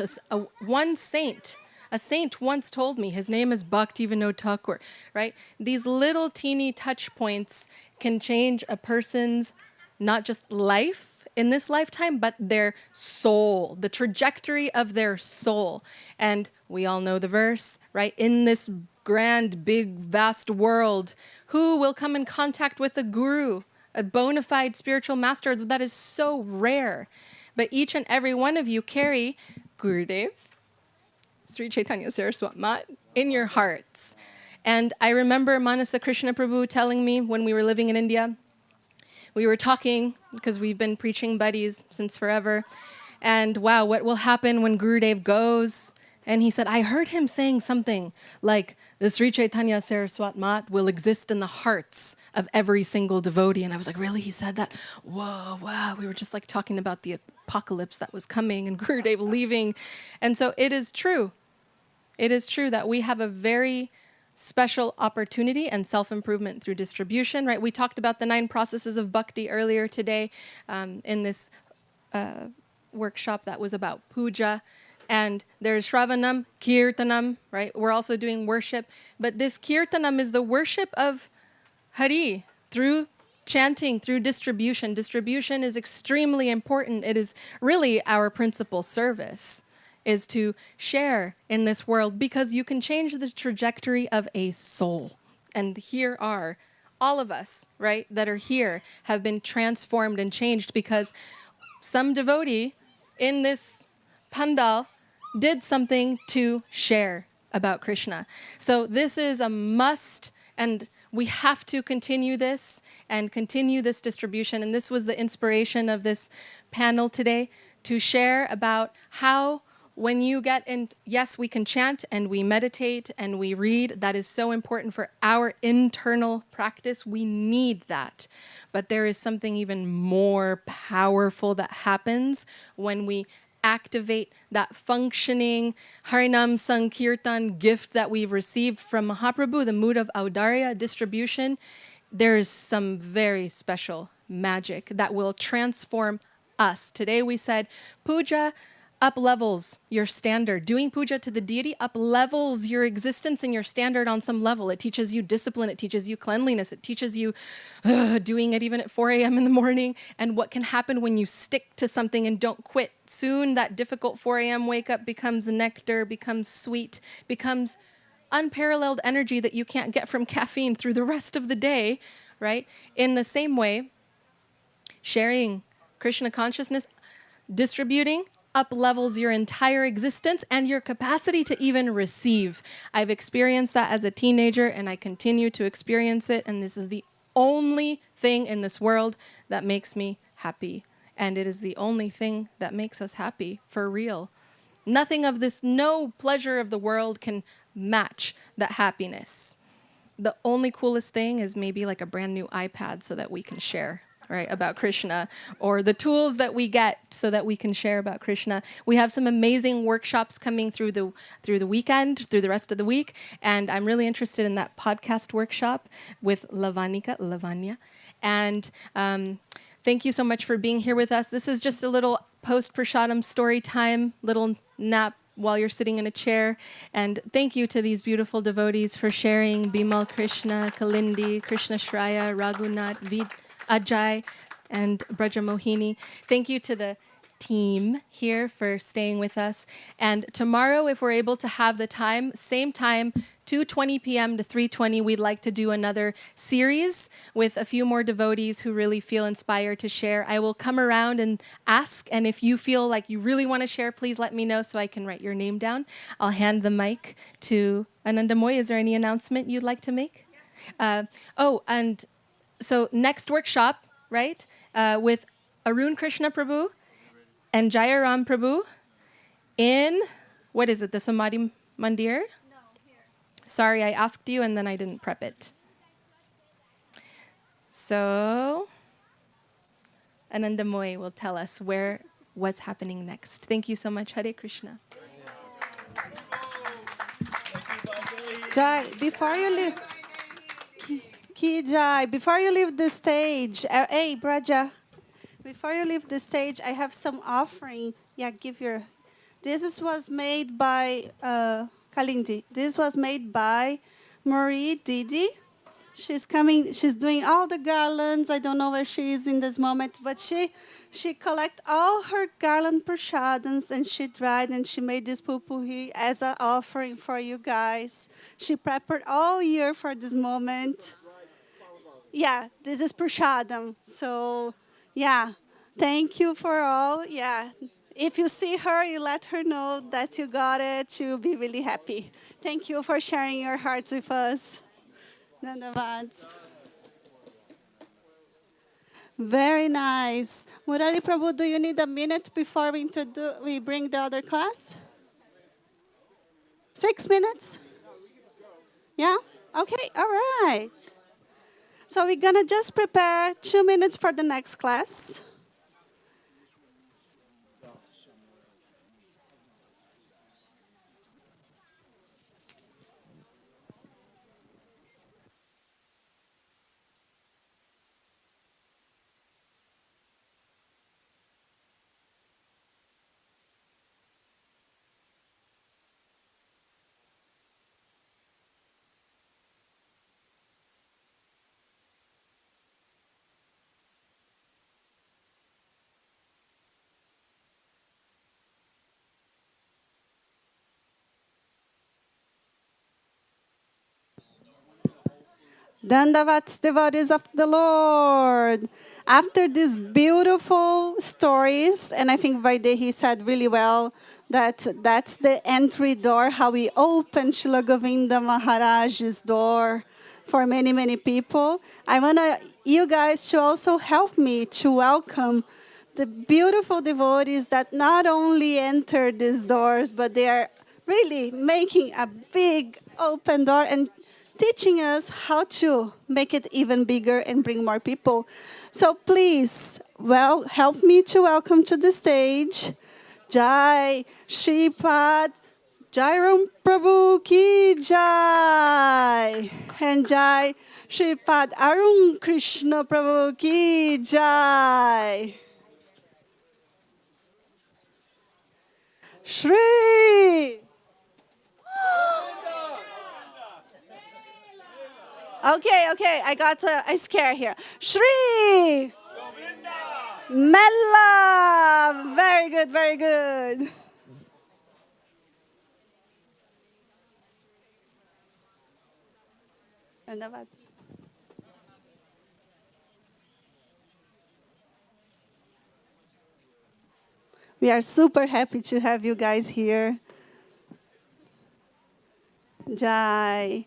One saint, a saint once told me, his name is Bhaktivinoda Thakur, right? These little teeny touch points can change a person's not just life in this lifetime, but their soul, the trajectory of their soul. And we all know the verse, right? In this grand, big, vast world, who will come in contact with a guru, a bona fide spiritual master? That is so rare. But each and every one of you carry Gurudev, Sri Chaitanya Saraswat Mat, in your hearts. And I remember Manasa Krishna Prabhu telling me when we were living in India, we were talking, because we've been preaching buddies since forever, And wow, what will happen when Gurudev goes? And he said, I heard him saying something like, the Sri Chaitanya Saraswat Mat will exist in the hearts of every single devotee. And I was like, really? He said that? Whoa, wow. We were just like talking about the apocalypse that was coming and Gurudev leaving. And so it is true. It is true that we have a very special opportunity and self-improvement through distribution, right? We talked about the 9 processes of bhakti earlier today in this workshop that was about puja. And there's Shravanam, Kirtanam, right? We're also doing worship. But this Kirtanam is the worship of Hari through chanting, through distribution. Distribution is extremely important. It is really our principal service, is to share in this world, because you can change the trajectory of a soul. And here are all of us, right, that are here have been transformed and changed because some devotee in this pandal did something to share about Krishna. So this is a must, and we have to continue this and continue this distribution. And this was the inspiration of this panel today, to share about how when you get in, yes, we can chant and we meditate and we read. That is so important for our internal practice. We need that. But there is something even more powerful that happens when we activate that functioning Harinam Sankirtan gift that we've received from Mahaprabhu, the mood of Audarya distribution. There's some very special magic that will transform us. Today we said puja up-levels your standard. Doing puja to the deity up-levels your existence and your standard on some level. It teaches you discipline. It teaches you cleanliness. It teaches you doing it even at 4 a.m. in the morning, and what can happen when you stick to something and don't quit. Soon that difficult 4 a.m. wake-up becomes nectar, becomes sweet, becomes unparalleled energy that you can't get from caffeine through the rest of the day, right? In the same way, sharing Krishna consciousness, distributing, up-levels your entire existence and your capacity to even receive. I've experienced that as a teenager, and I continue to experience it, and this is the only thing in this world that makes me happy. And it is the only thing that makes us happy, for real. Nothing of this, no pleasure of the world can match that happiness. The only coolest thing is maybe like a brand new iPad so that we can share, right, about Krishna, or the tools that we get so that we can share about Krishna. We have some amazing workshops coming through the weekend, through the rest of the week, and I'm really interested in that podcast workshop with Lavanya. And thank you so much for being here with us. This is just a little post-prasadam story time, little nap while you're sitting in a chair. And thank you to these beautiful devotees for sharing. Bimal Krishna, Kalindi, Krishna Shraya, Raghunath, Ajay, and Braja Mohini. Thank you to the team here for staying with us. And tomorrow, if we're able to have the time, same time, 2:20 p.m. to 3:20, we'd like to do another series with a few more devotees who really feel inspired to share. I will come around and ask, and if you feel like you really want to share, please let me know so I can write your name down. I'll hand the mic to Anandamoy. Is there any announcement you'd like to make? And so next workshop, right, with Arun Krishna Prabhu and Jayaram Prabhu in, what is it, the Samadhi Mandir? No, here. Sorry, I asked you and then I didn't prep it. So Anandamoy will tell us what's happening next. Thank you so much. Hare Krishna. Jai, before you leave... Jai, before you leave the stage, hey, Braja, before you leave the stage, I have some offering. Yeah, this was made by Kalindi. This was made by Marie Didi. She's doing all the garlands. I don't know where she is in this moment, but she collect all her garland prasadams and she dried and she made this pupuri as an offering for you guys. She prepared all year for this moment. Yeah, this is prasadam. So, yeah, thank you for all. Yeah, if you see her, you let her know that you got it. She'll be really happy. Thank you for sharing your hearts with us. Dandavads. Very nice. Murali Prabhu, do you need a minute before we bring the other class? 6 minutes? Yeah? Okay, all right. So we're going to just prepare 2 minutes for the next class. Dandavats, devotees of the Lord. After these beautiful stories, and I think Vaidehi said really well that that's the entry door, how we open Srila Govinda Maharaj's door for many, many people. I want you guys to also help me to welcome the beautiful devotees that not only enter these doors, but they are really making a big open door and teaching us how to make it even bigger and bring more people. So please, help me to welcome to the stage Jai Shripad Jairam Prabhu Ki Jai and Jai Shripad Arun Krishna Prabhu Ki Jai. Shri! Okay, I got a scare here. Shri! Mela! Very good, very good. We are super happy to have you guys here. Jai.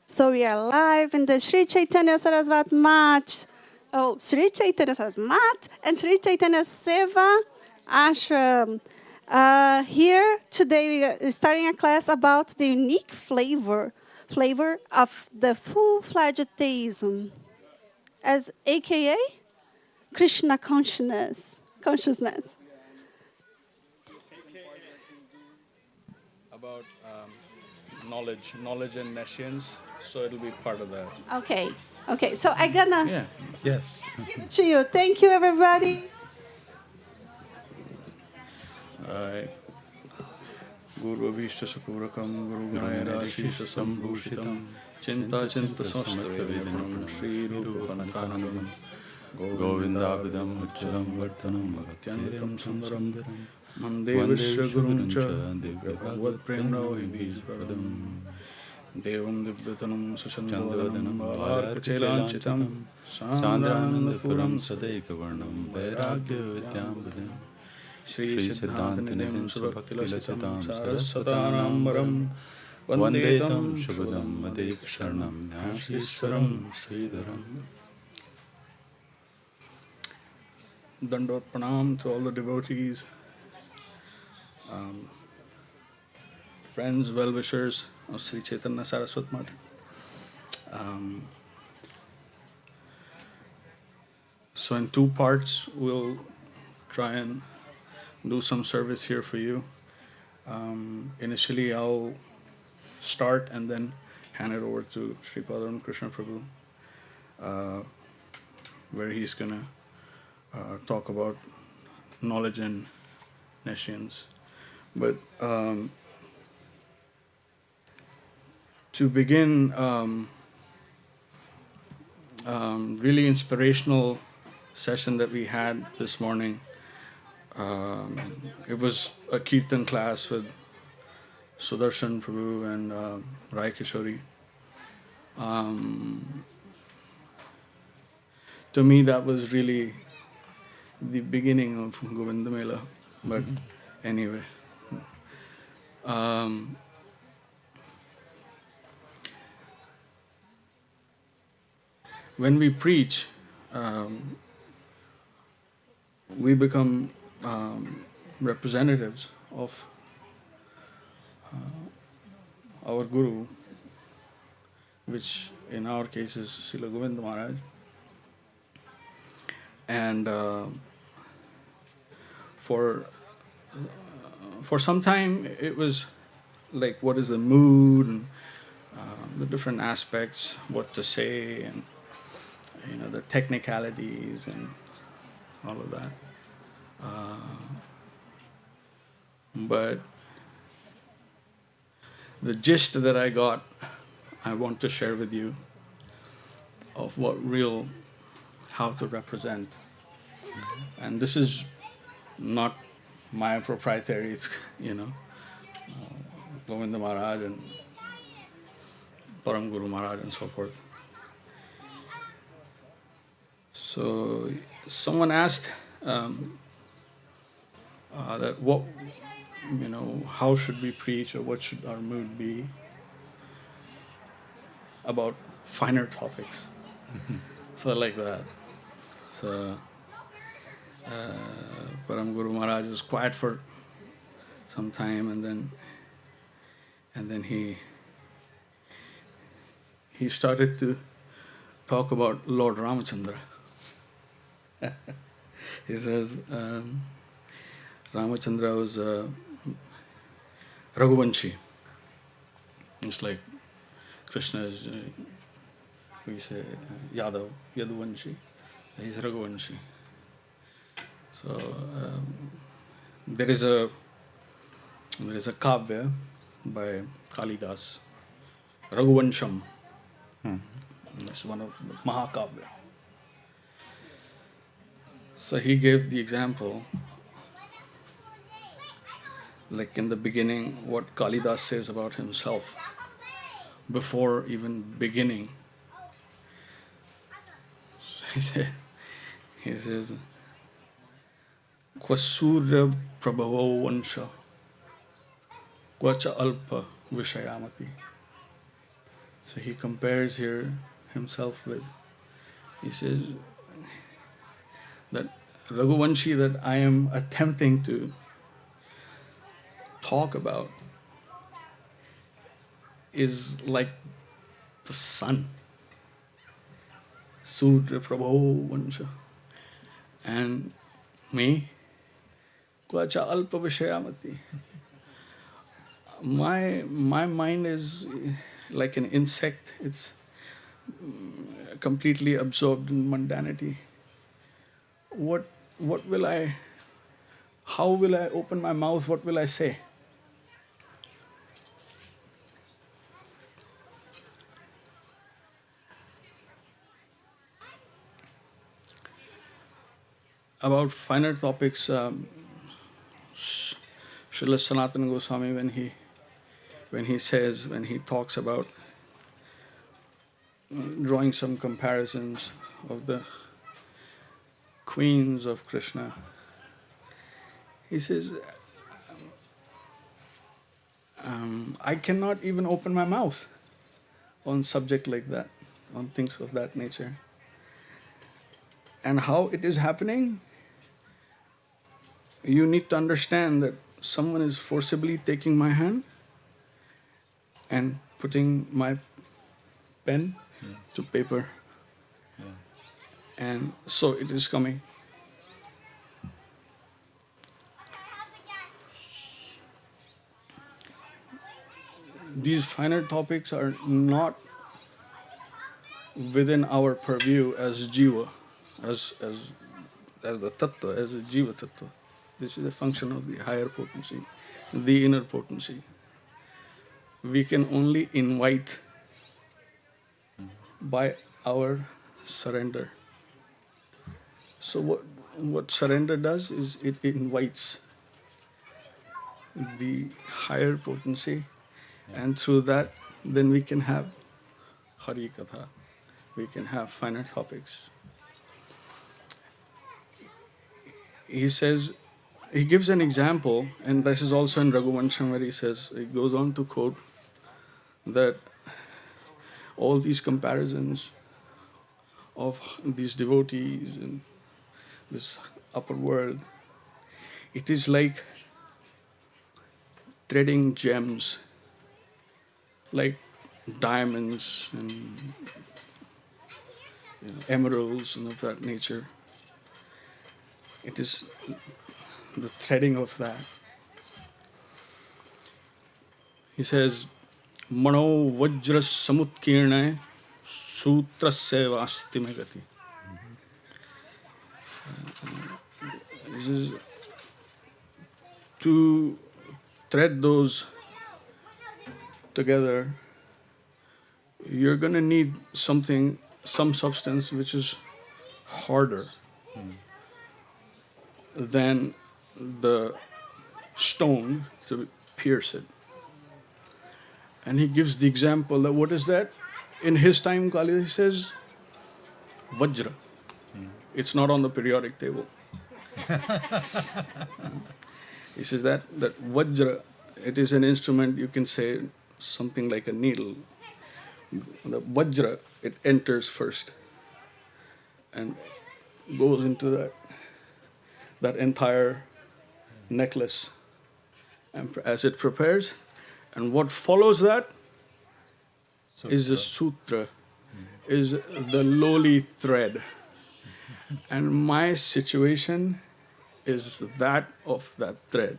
So we are live in the Sri Chaitanya Saraswat mat. Oh, Sri Chaitanya Saraswat mat and Sri Chaitanya Seva Ashram. Here today we are starting a class about the unique flavor of the full-fledged theism, as AKA Krishna consciousness. About knowledge and nescience, so it'll be part of that. Okay. So I'm gonna Yes. give it to you. Thank you, everybody. Guru Abhishta Sakurakam Guru Ganayara Shisha Sambhushitam Chinta Samstha Vipanam Sri Rupanathanam Govinda Abhidam Ucharam Vartanam Bhaktyandikam Sundaram Mande Vishra Gurum Cha Bhagavad Premno Hibhijpadam Devam Divyatanam Sushandavanam Bhalarkachelanchitam Sandranandapuram Sadaikavarnam Vairagya Vidyambadam Shri Siddhantanidhim Subhaktilasitam Saraswatanambaram Vandetam Shubhadam Madek Sharanam Nyashishwaram Sridharam. Dandot Pranam to all the devotees, friends, well-wishers of Sri Chaitanya Saraswat Mat. So in 2 parts, we'll try and do some service here for you. Initially, I'll start and then hand it over to Sripad Arun Krishna Prabhu, where he's going to talk about knowledge and nescience. But to begin really inspirational session that we had this morning, it was a kirtan class with Sudarshan Prabhu and Rai Kishori. To me, that was really the beginning of Govinda Mela. But anyway, when we preach, we become representatives of our Guru, which in our case is Srila Govinda Maharaj. And for some time it was like, what is the mood, and the different aspects, what to say, and the technicalities and all of that. But the gist that I got, I want to share with you of how to represent. And this is not my proprietary, it's, Govinda Maharaj and Param Guru Maharaj and so forth. So someone asked that how should we preach, or what should our mood be about finer topics. So like that. So Param Guru Maharaj was quiet for some time, and then he started to talk about Lord Ramachandra. He says Ramachandra was Raghuvanshi. It's like Krishna is, we say, Yaduvanshi. He's Raghuvanshi. So there is a kavya by Kalidas, Raghuvansham. It's one of the Mahakavya. So he gave the example, like in the beginning, what Kalidas says about himself before even beginning. So he says, Kwasurya prabhavo vansha, kwacha alpa vishayamati. So he compares here himself with, he says that Raghuvanshi that I am attempting to talk about is like the sun. Surya Prabho Vansha. And me, Kwacha Alpa Vishayamati. My mind is like an insect. It's completely absorbed in mundanity. How will I open my mouth? What will I say? About finer topics, Srila Sanatana Goswami, when he talks about drawing some comparisons of the queens of Krishna, he says, I cannot even open my mouth on subject like that, on things of that nature. And how it is happening, you need to understand that someone is forcibly taking my hand and putting my pen to paper. And so it is coming. These finer topics are not within our purview as jiva, as the tattva, as a jiva tattva. This is a function of the higher potency, the inner potency. We can only invite by our surrender. So what surrender does is it invites the higher potency, and through that, then we can have Hari Katha, we can have finer topics. He says, he gives an example, and this is also in Raghuvansham where he says, he goes on to quote that all these comparisons of these devotees and this upper world, it is like threading gems, like diamonds and emeralds and of that nature. It is the threading of that. He says, Mano Vajra Samutkirna Sutra Seva Asti Megati. This is to thread those together. You're going to need something, some substance which is harder than the stone to pierce it. And he gives the example that what is that? In his time, Kali says, Vajra. It's not on the periodic table. He says that Vajra, it is an instrument, you can say something like a needle. The Vajra, it enters first and goes into that entire necklace. And as it prepares, and what follows that is the sutra, is the lowly thread. And my situation is that of that thread.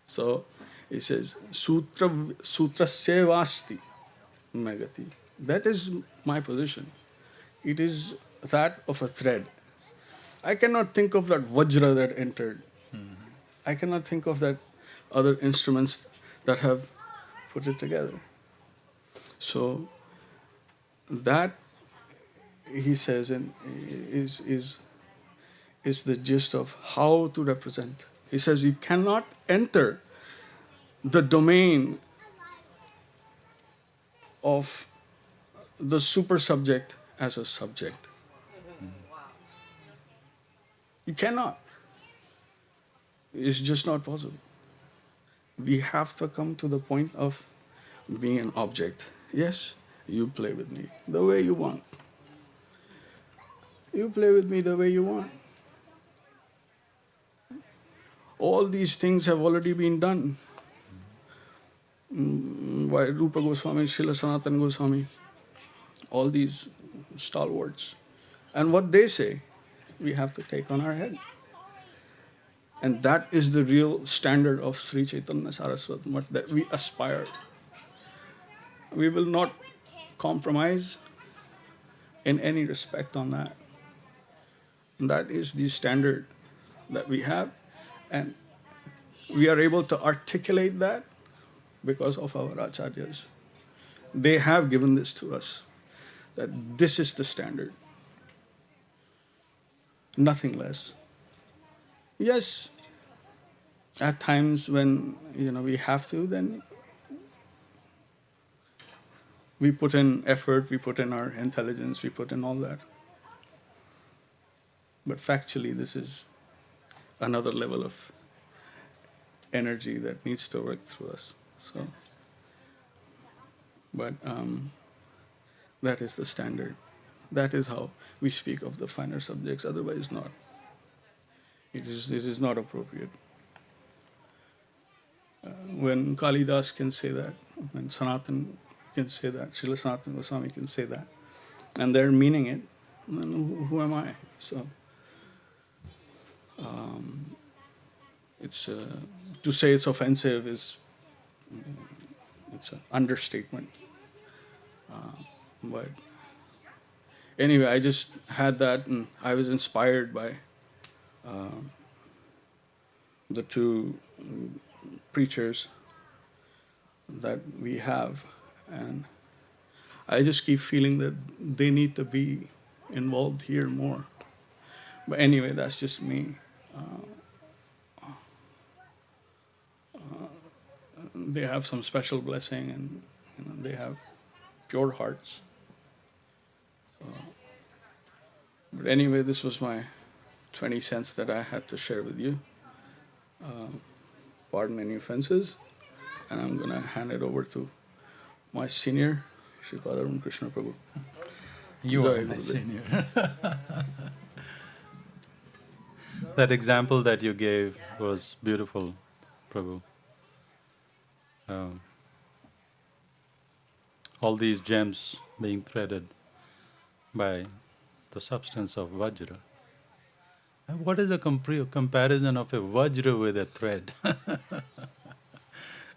So he says, Sutra Sevasti Megati. That is my position. It is that of a thread. I cannot think of that Vajra that entered. I cannot think of that other instruments that have put it together. So that, he says, is the gist of how to represent. He says you cannot enter the domain of the super subject as a subject. You cannot. It's just not possible. We have to come to the point of being an object. Yes, you play with me the way you want. You play with me the way you want. All these things have already been done by Rupa Goswami, Srila Sanatana Goswami, all these stalwarts. And what they say, we have to take on our head. And that is the real standard of Sri Chaitanya Saraswat, that we aspire. We will not compromise in any respect on that. And that is the standard that we have. And we are able to articulate that because of our acharyas. They have given this to us, that this is the standard. Nothing less. Yes, at times when we have to, then we put in effort, we put in our intelligence, we put in all that. But factually, this is another level of energy that needs to work through us. So, but that is the standard. That is how we speak of the finer subjects. Otherwise, not. It is not appropriate. When Kalidas can say that, when Sanatan can say that, Srila Sanatana Goswami can say that, and they're meaning it, then who am I? So, it's to say it's offensive is it's an understatement. But anyway, I just had that, and I was inspired by the two preachers that we have, and I just keep feeling that they need to be involved here more. But anyway, that's just me. They have some special blessing, and they have pure hearts. But anyway, this was my 20 cents that I had to share with you. Pardon any offenses, and I'm going to hand it over to my senior, Sripada Krishna Prabhu. You are my senior. That example that you gave was beautiful, Prabhu. All these gems being threaded by the substance of Vajra. And what is a comparison of a Vajra with a thread?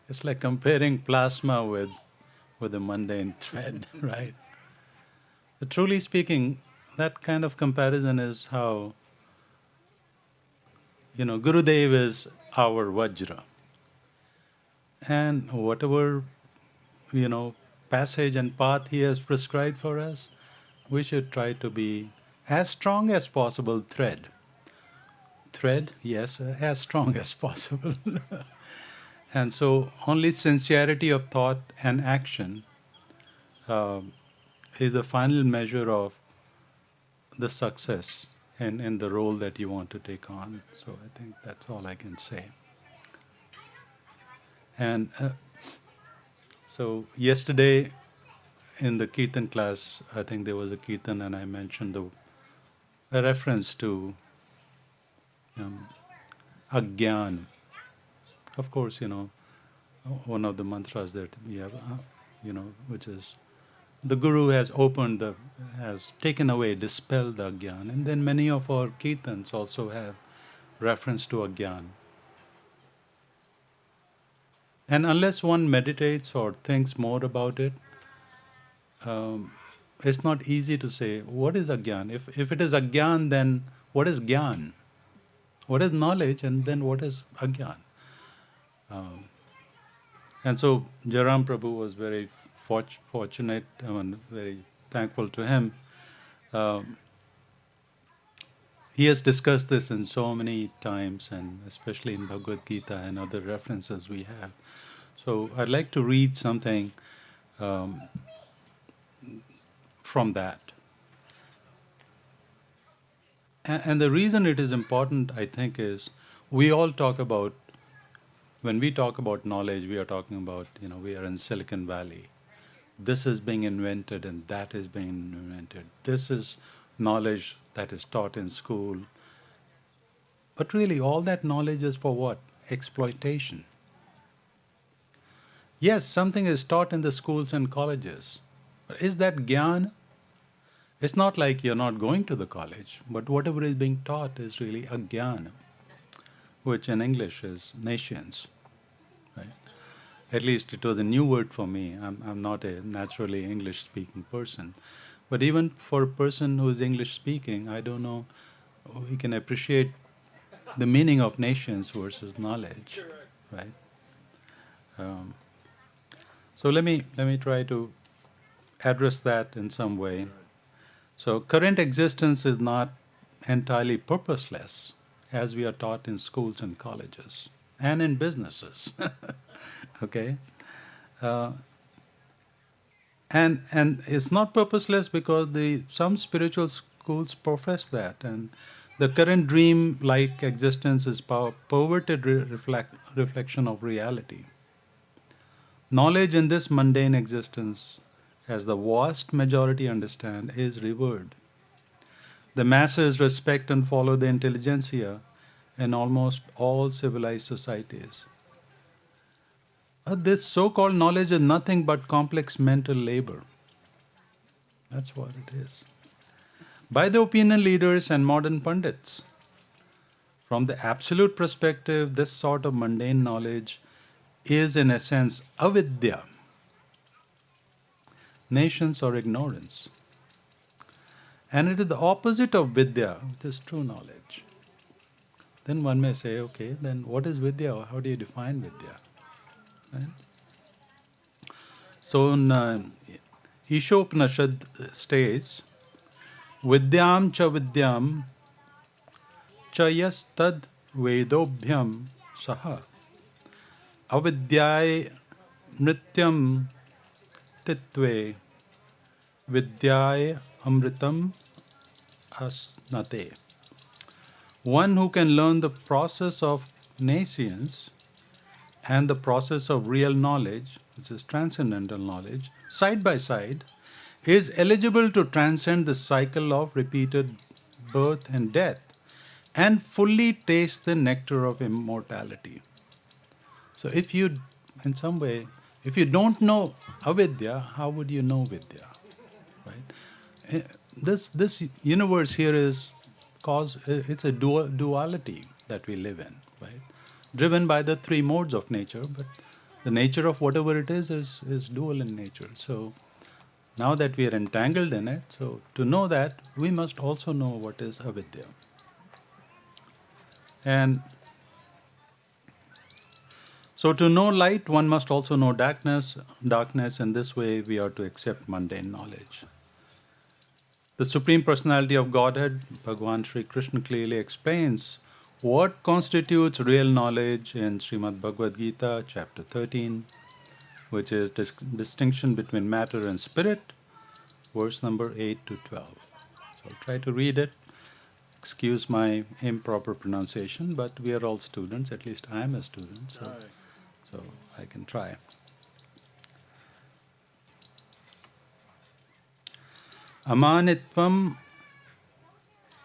It's like comparing plasma with a mundane thread, right? But truly speaking, that kind of comparison is how, Gurudev is our Vajra. And whatever, passage and path he has prescribed for us, we should try to be as strong as possible thread. Thread, yes, as strong as possible. And so only sincerity of thought and action is the final measure of the success in the role that you want to take on. So I think that's all I can say. And so yesterday in the Kirtan class, I think there was a Kirtan and I mentioned a reference to Agyan. Of course, one of the mantras that we have, which is the Guru has has taken away, dispelled the Agyan. And then many of our Kirtans also have reference to Agyan. And unless one meditates or thinks more about it, it's not easy to say, what is Agyan? If it is Agyan, then what is Gyan? What is knowledge, and then what is Agyan? And so Jaram Prabhu was very fortunate, very thankful to him. He has discussed this in so many times, and especially in Bhagavad Gita and other references we have. So I'd like to read something from that. And the reason it is important, I think, is we all talk about, when we talk about knowledge, we are talking about, we are in Silicon Valley. This is being invented and that is being invented. This is knowledge that is taught in school. But really, all that knowledge is for what? Exploitation. Yes, something is taught in the schools and colleges. But is that Gyan? It's not like you're not going to the college, but whatever is being taught is really Agyan, which in English is nations. Right? At least it was a new word for me. I'm not a naturally English-speaking person. But even for a person who is English-speaking, I don't know, we can appreciate the meaning of nations versus knowledge, right? So let me try to address that in some way. So current existence is not entirely purposeless, as we are taught in schools and colleges and in businesses. Okay? And it's not purposeless because some spiritual schools profess that, and the current dream-like existence is perverted reflection of reality. Knowledge in this mundane existence, as the vast majority understand, is revered. The masses respect and follow the intelligentsia in almost all civilized societies. This so-called knowledge is nothing but complex mental labor. That's what it is. By the opinion leaders and modern pundits. From the absolute perspective, this sort of mundane knowledge is in essence avidya, nations or ignorance. And it is the opposite of vidya, which is true knowledge. then one may say, okay, then what is Vidya? How do you define Vidya? Right? So in Ishopanishad states, Vidyam cha vidyam cha yastad vedobhyam saha avidyay nrityam titve vidyay amritam asnate. One who can learn the process of nescience and the process of real knowledge, which is transcendental knowledge, side by side, is eligible to transcend the cycle of repeated birth and death and fully taste the nectar of immortality. So if you, in some way, if you don't know avidya, how would you know vidya? Right? This universe here is it's a duality that we live in, right? Driven by the three modes of nature, but the nature of whatever it is dual in nature. So now that we are entangled in it, so to know that, we must also know what is avidya. And so to know light, one must also know darkness. In this way, we are to accept mundane knowledge. The Supreme Personality of Godhead, Bhagavan Sri Krishna, clearly explains what constitutes real knowledge in Srimad Bhagavad Gita, chapter 13, which is distinction between matter and spirit, verse number 8 to 12. So I'll try to read it. Excuse my improper pronunciation, but we are all students, at least I am a student, so I can try. Amanitvam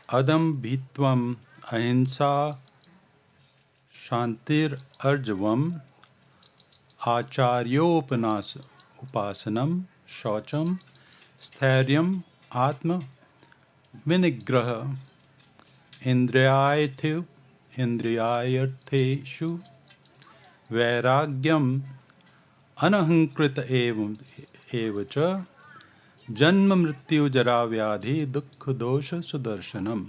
adambhitvam ahimsa shantir arjavam acharyopasanam shaucham stharyam atma vinigraha indriyartheshu vairagyam anahankrita evacha janma mrityu jara vyadhi dukkha dosha sudarshanam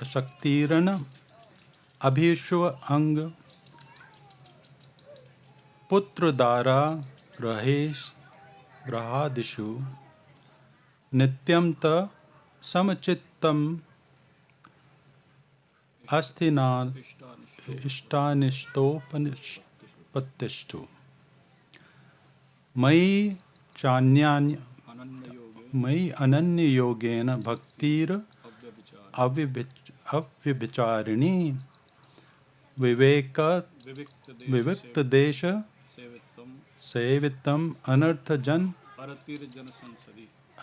asaktirana abhishwa anga putra dara grahesh grahadishu nityam ta samachittam asthinan ishtanishtopanishpatishtu mai chanyanya mai ananya yogena bhaktir avvibicharini vivikta desha sevitam anartha jan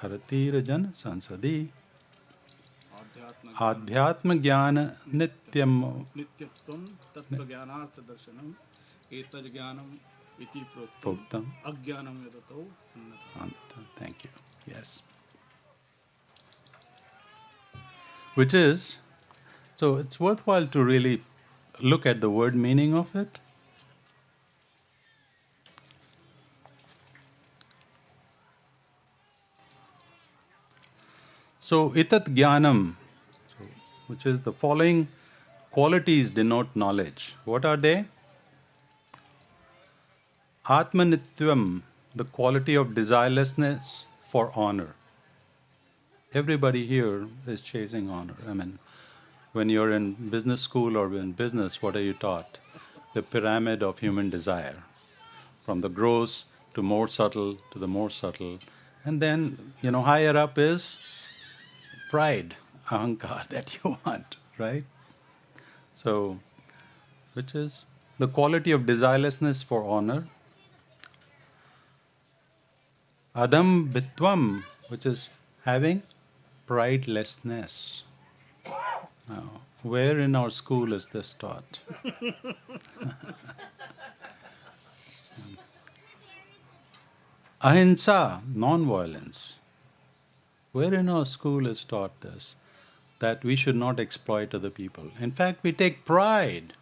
haratir jan sansadi आध्यात्म ज्ञान नित्यम नित्यत्वं तत्व ज्ञानार्थ दर्शनम एतद् ज्ञानम इति प्रोक्तम अज्ञानम यदतो Thank you. Yes. Which is, so it's worthwhile to really look at the word meaning of it. So itat jnanam, which is the following qualities denote knowledge. What are they? Atmanitvam, the quality of desirelessness for honor. Everybody here is chasing honor. I mean, when you're in business school or in business, what are you taught? The pyramid of human desire. From the gross to more subtle to the more subtle. And then, higher up is pride, ahankar that you want, right? So, which is the quality of desirelessness for honor. Adambhitvam, which is having pridelessness. Now, where in our school is this taught? Ahimsa, non-violence. Where in our school is taught this? That we should not exploit other people. In fact, we take pride.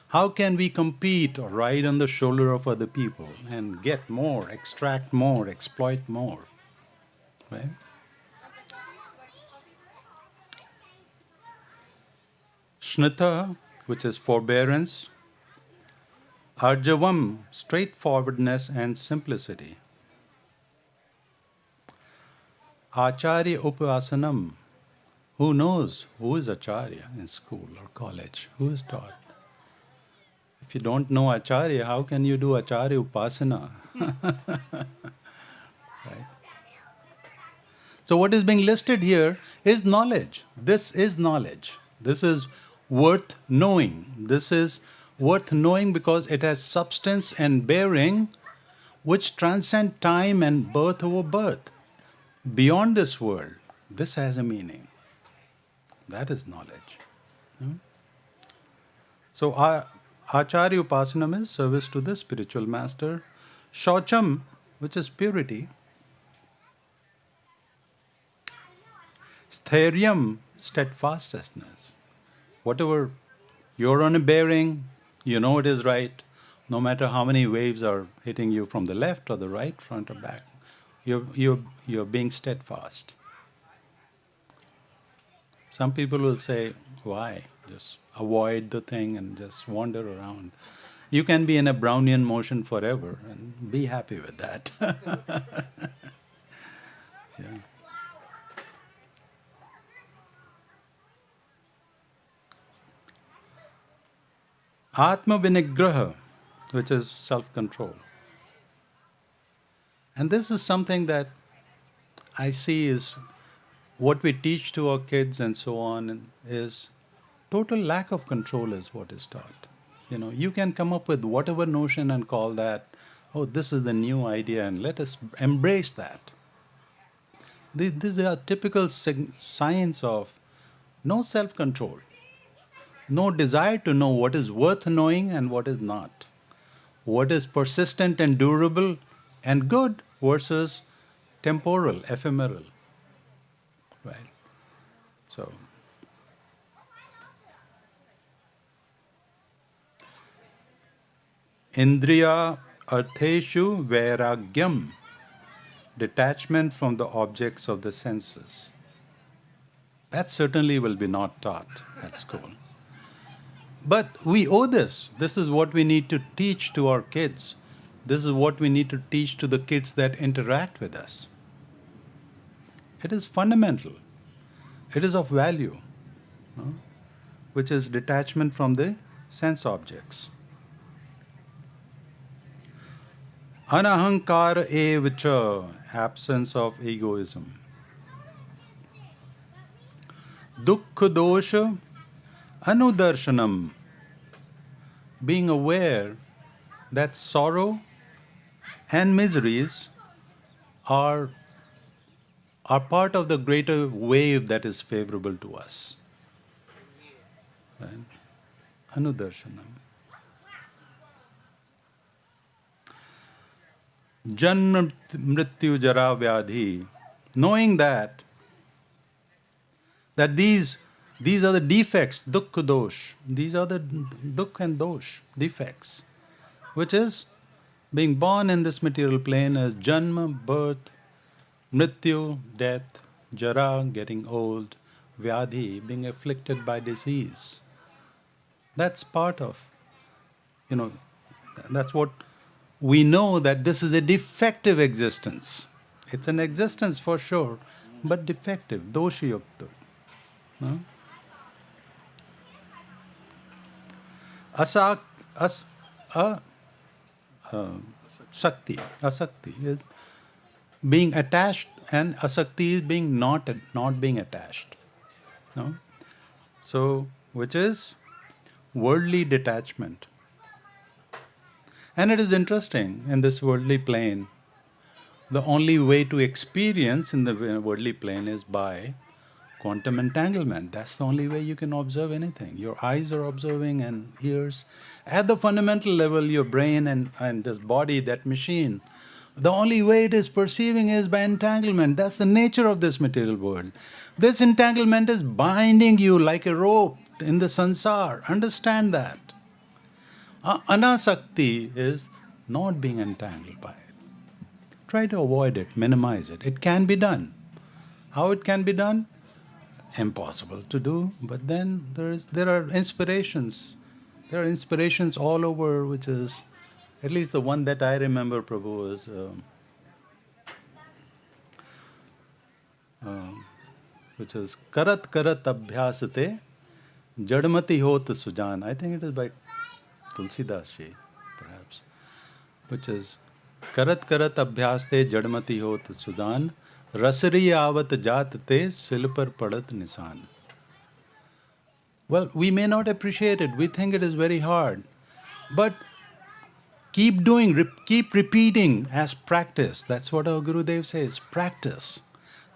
How can we compete or ride on the shoulder of other people and get more, extract more, exploit more? Right? Shnita, which is forbearance. Arjavam, straightforwardness and simplicity. Acharya Upasanam, who knows who is Acharya in school or college? Who is taught? If you don't know Acharya, how can you do Acharya Upasana? Right? So what is being listed here is knowledge. This is knowledge. This is worth knowing. This is worth knowing because it has substance and bearing which transcend time and birth over birth. Beyond this world, this has a meaning. That is knowledge. So our Acharya Upasanam is service to the spiritual master. Shaucham, which is purity. Sthiryam, steadfastness. Whatever you're on a bearing, you know it is right, no matter how many waves are hitting you from the left or the right, front or back. You're being steadfast. Some people will say, why? Just avoid the thing and just wander around. You can be in a Brownian motion forever and be happy with that. Yeah. Atma Vinigraha, which is self-control. And this is something that I see is what we teach to our kids and so on is total lack of control is what is taught. You know, you can come up with whatever notion and call that, oh, this is the new idea and let us embrace that. These are typical signs of no self-control, no desire to know what is worth knowing and what is not, what is persistent and durable and good versus temporal, ephemeral. Right? So, Indriya Artheshu Vairagyam, detachment from the objects of the senses. That certainly will be not taught at school. But we owe this. This is what we need to teach to our kids. This is what we need to teach to the kids that interact with us. It is fundamental. It is of value, which is detachment from the sense objects. Anahankara evacha, absence of egoism. Dukkha dosha anudarshanam, being aware that sorrow and miseries are part of the greater wave that is favorable to us. Right? Anudarshanam. Janma mrityu jara vyadhi, knowing that these are the defects, dukkha dosh, these are the dukkha and dosh, defects, which is being born in this material plane as janma, birth, mrityu, death, jara, getting old, vyadhi, being afflicted by disease. That's part of, that's what we know, that this is a defective existence. It's an existence for sure, but defective, doshayukta. No? Sakti is being attached, and asakti is being not being attached. No? So, which is worldly detachment. And it is interesting, in this worldly plane, the only way to experience in the worldly plane is by quantum entanglement. That's the only way you can observe anything. Your eyes are observing and ears. At the fundamental level, your brain and this body, that machine, the only way it is perceiving is by entanglement. That's the nature of this material world. This entanglement is binding you like a rope in the sansar. Understand that. Anasakti is not being entangled by it. Try to avoid it, minimize it. It can be done. How it can be done? impossible to do. But then there are inspirations. There are inspirations all over, which is, at least the one that I remember, Prabhu, is which is Karat Karat Abhyasate Jadmati Hot Sujan. I think it is by Tulsidas Ji, perhaps, which is Karat Karat Abhyaste Jadmati Hot Sudan Rasari Avat Jat Te Silpar Padat Nisan. Well, we may not appreciate it. We think it is very hard. But keep doing, keep repeating as practice. That's what our Gurudev says, practice.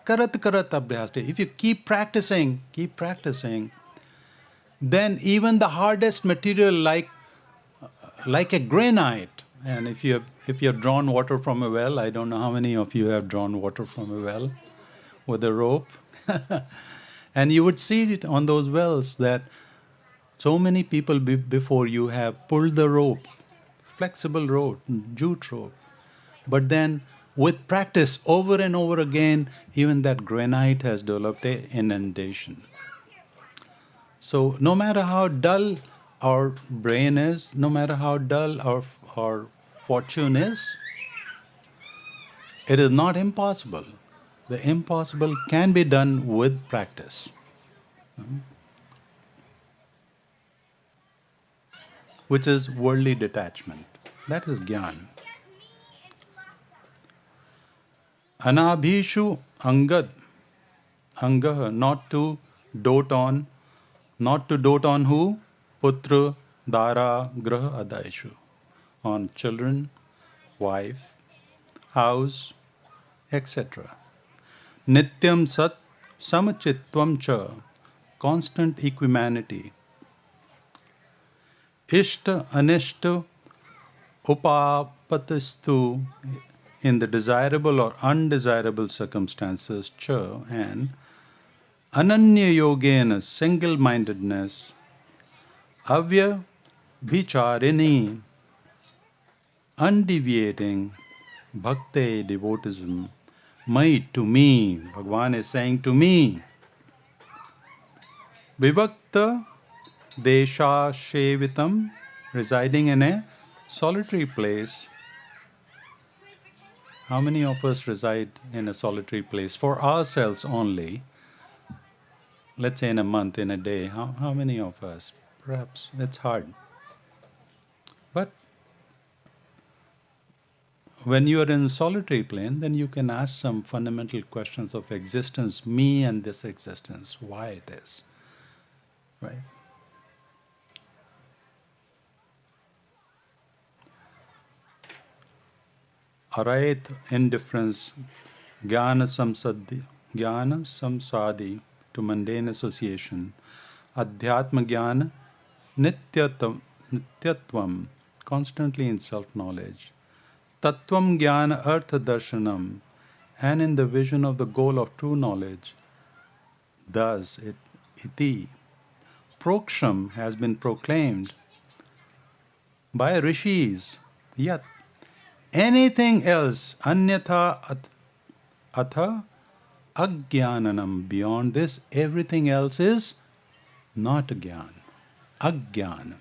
Karat Karat Abhyaste. If you keep practicing, then even the hardest material like a granite, and if you have drawn water from a well, I don't know how many of you have drawn water from a well with a rope, and you would see it on those wells that so many people before you have pulled the rope, flexible rope, jute rope, but then with practice over and over again, even that granite has developed an indentation. So no matter how dull our brain is, no matter how dull our fortune is, it is not impossible. The impossible can be done with practice. Which is worldly detachment. That is Gyan. Anabhishu Angad. Angah, not to dote on. Not to dote on who? Putra, Dara, Graha, Adaishu. On children, wife, house, etc. Nityam Sat Samachitvam Cha. Constant equanimity. Ishta Anishta Upapatastu, in the desirable or undesirable circumstances, Cha, and Ananya Yogena, single-mindedness, Avya Vicharini, undeviating, Bhakti, devotism, Mai, to me, Bhagavan is saying to me, Vivakta Desha Shevitam, residing in a solitary place. How many of us reside in a solitary place for ourselves only? Let's say in a month, in a day. How many of us? Perhaps it's hard. But when you are in a solitary plane, then you can ask some fundamental questions of existence, me and this existence, why it is. Right? Arayat indifference, jnana samsadi, to mundane association, adhyatma jnana, nityatvam, constantly in self-knowledge, tattvam jnana artha darshanam, and in the vision of the goal of true knowledge. Thus, iti, proksham has been proclaimed by rishis, yat. Anything else, anyatha atha agyananam, beyond this, everything else is not gyan, agyan.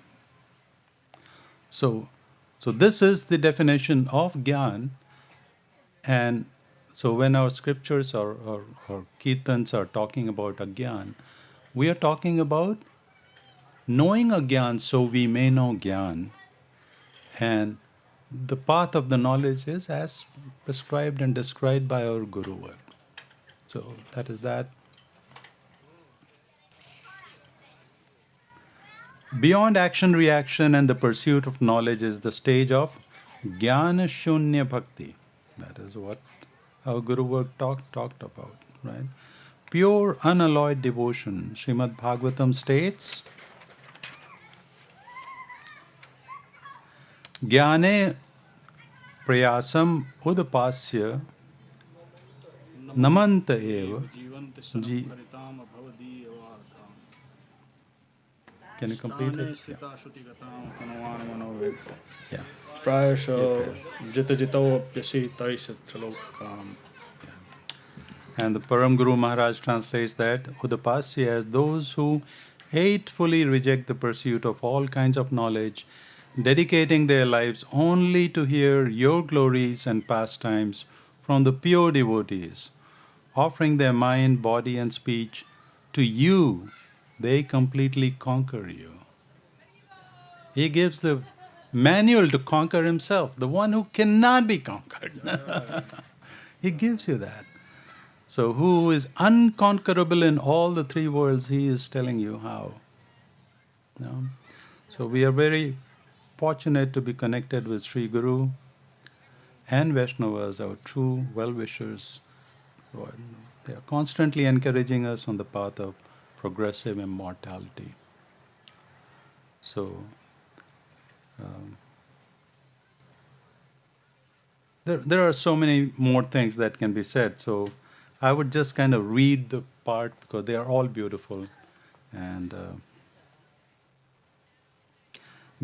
So this is the definition of gyan, and so when our scriptures or kirtans are talking about agyan, we are talking about knowing agyan so we may know gyan, and the path of the knowledge is as prescribed and described by our Guru. So that is that. Beyond action, reaction, and the pursuit of knowledge is the stage of Jnana Shunya Bhakti. That is what our Guru talked about, right? Pure, unalloyed devotion. Srimad Bhagavatam states, Jnane prayasam udapasya namanta eva. Can you complete it? Yeah. Prayasha jita jitao pyasi taisat salokam. And the Param Guru Maharaj translates that Udapasya as those who hatefully reject the pursuit of all kinds of knowledge, dedicating their lives only to hear your glories and pastimes from the pure devotees, offering their mind, body, and speech to you, they completely conquer you. He gives the manual to conquer himself, the one who cannot be conquered. He gives you that. So, who is unconquerable in all the three worlds, he is telling you how. No? So, we are very fortunate to be connected with Sri Guru and Vaishnavas, our true well-wishers. They are constantly encouraging us on the path of progressive immortality. So, there are so many more things that can be said. So, I would just kind of read the part because they are all beautiful. And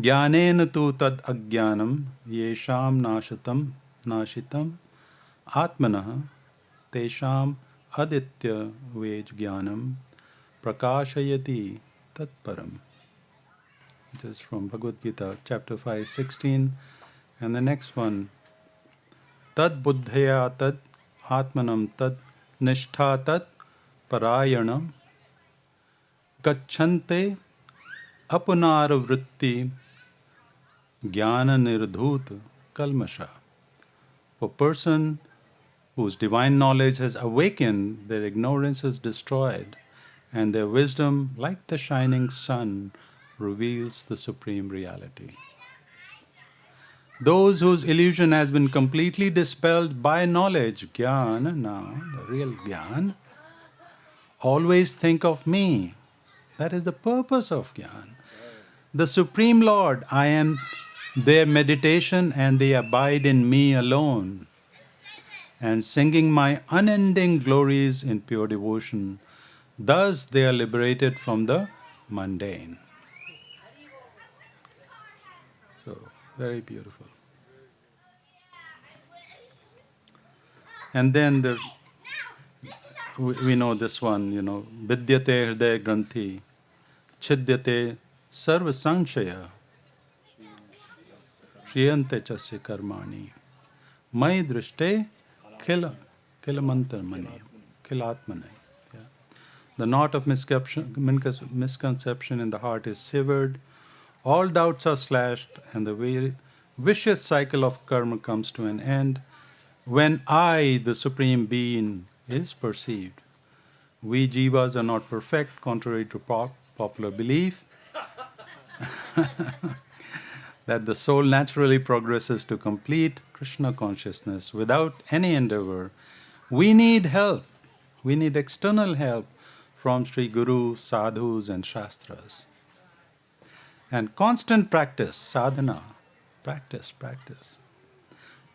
Jnanena tu tad ajnanam yesham nashitam atmanah tesham aditya vaj jnanam prakashayati tat param. This is from Bhagavad Gita, chapter 5, 16. And the next one, tad buddhaya tad atmanam tad nishtha tad parayanam gacchante apunarvritti jnana nirdhut kalmasha. For a person whose divine knowledge has awakened, their ignorance is destroyed, and their wisdom, like the shining sun, reveals the supreme reality. Those whose illusion has been completely dispelled by knowledge, jnana, now, the real jnana, always think of me. That is the purpose of jnana. The Supreme Lord, I am their meditation and they abide in me alone. And singing my unending glories in pure devotion, thus they are liberated from the mundane. So, very beautiful. And then we know this one, Vidyate Hridaya Granthi, Chidyate Sarva Sanshaya, Shriyante Chasya Karmani, Mai Drishte Kilamantarmani, Kilatmani. The knot of misconception in the heart is severed, all doubts are slashed, and the vicious cycle of karma comes to an end when I, the Supreme Being, is perceived. We jivas are not perfect, contrary to popular belief, that the soul naturally progresses to complete Krishna consciousness without any endeavor. We need help. We need external help from Sri Guru, sadhus, and shastras. And constant practice, sadhana, practice,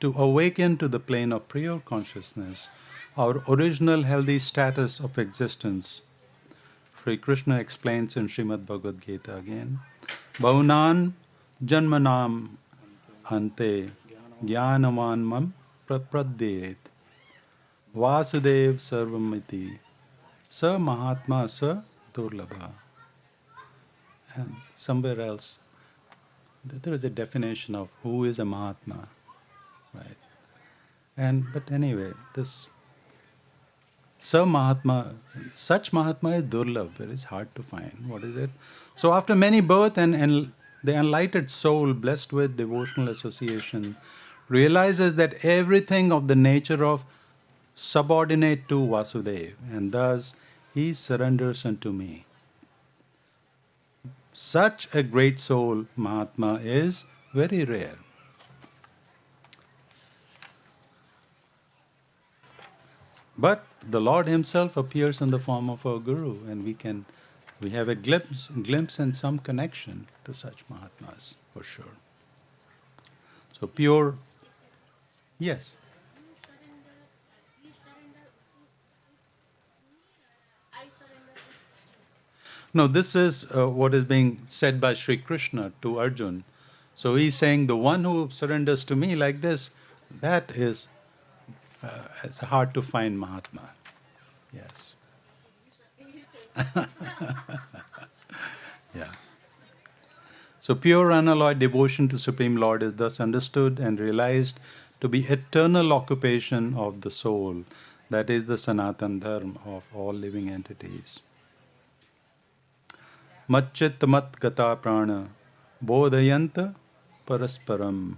to awaken to the plane of pure consciousness, our original healthy status of existence. Sri Krishna explains in Srimad Bhagavad Gita again, Baunan janmanam ante jnanavan mam prapradyet Vasudev sarvamiti sa mahatma sa durlabha. And somewhere else, there is a definition of who is a mahatma, right? But anyway, this sa mahatma, such mahatma is durlabh. It is hard to find. What is it? So after many births and the enlightened soul, blessed with devotional association, realizes that everything of the nature of subordinate to Vasudeva, and thus he surrenders unto me. Such a great soul, Mahatma, is very rare. But the Lord Himself appears in the form of our Guru, and we have a glimpse and some connection to such Mahatmas, for sure. So pure, yes. No, this is what is being said by Sri Krishna to Arjun. So he's saying, the one who surrenders to me like this, that is it's hard to find Mahatma. Yes. Yeah. So pure unalloyed devotion to Supreme Lord is thus understood and realized to be eternal occupation of the soul. That is the Sanatan Dharma of all living entities. Matchit mat gata prana bodhayanta parasparam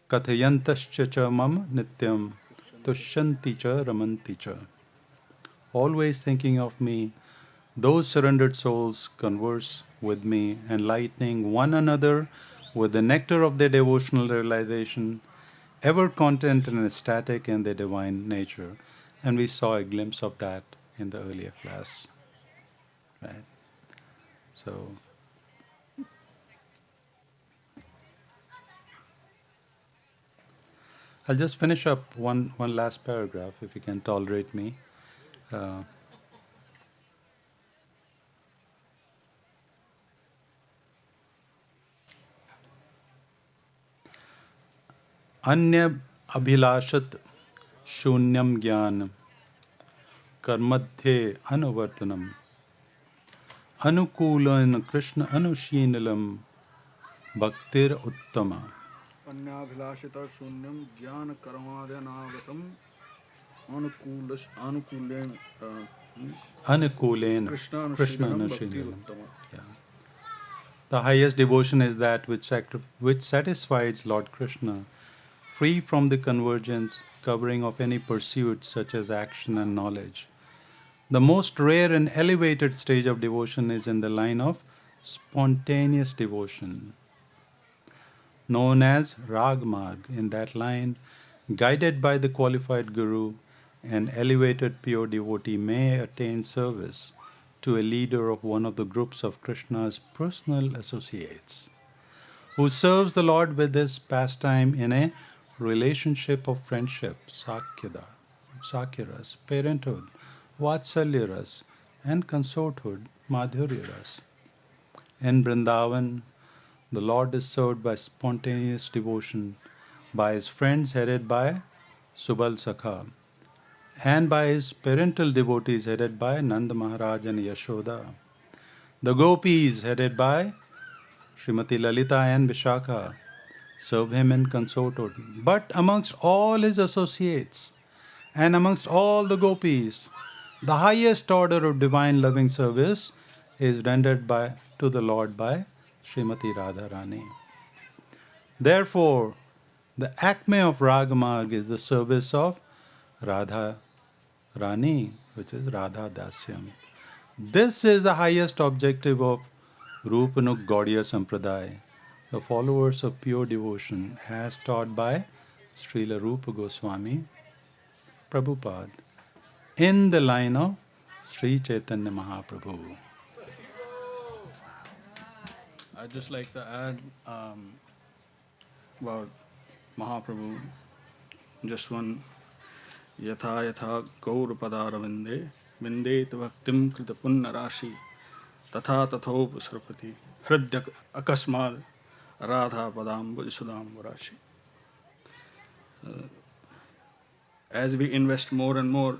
kathayantascha cha mam nityam tushyanti cha ramanti cha. Always thinking of me, those surrendered souls converse with me, enlightening one another with the nectar of their devotional realization, ever content and ecstatic in their divine nature. And we saw a glimpse of that in the earlier class. Right? So, I'll just finish up one last paragraph, if you can tolerate me. अन्य अभिलाषत शून्यम ज्ञान कर्मध्ये अनुवर्तनम अनुकूलन कृष्ण अनुशीलम भक्तिर उत्तमा. अन्याभिलाषित शून्यम ज्ञान कर्माद्यनागतम अनुकूलेन Krishna अनुशीलम. The highest devotion is that which satisfies Lord Krishna, free from the convergence, covering of any pursuits such as action and knowledge. The most rare and elevated stage of devotion is in the line of spontaneous devotion, known as Rag Marg. In that line, guided by the qualified Guru, an elevated pure devotee may attain service to a leader of one of the groups of Krishna's personal associates, who serves the Lord with this pastime in a relationship of friendship, Sakyaras, parenthood, Vatsalyaras, and consorthood, Madhuryaras. In Vrindavan, the Lord is served by spontaneous devotion by his friends headed by Subal Sakha, and by his parental devotees headed by Nanda Maharaj and Yashoda. The gopis headed by Srimati Lalita and Vishakha serve him in consorthood. But amongst all his associates and amongst all the gopis, the highest order of divine loving service is rendered to the Lord by Srimati Radharani. Therefore, the acme of Ragamarg is the service of Radha Rani, which is Radha Dasyam. This is the highest objective of Rupanuk Gaudiya Sampradaya, the followers of pure devotion, as taught by Srila Rupa Goswami Prabhupada, in the line of Sri Chaitanya Mahaprabhu. I'd just like to add about Mahaprabhu, just one. Yatha yatha gaur padarvinde vindet bhaktim krita punna rashi tatha tathop sarpati hridyak akasmal radha padam sudam rashi. As we invest more and more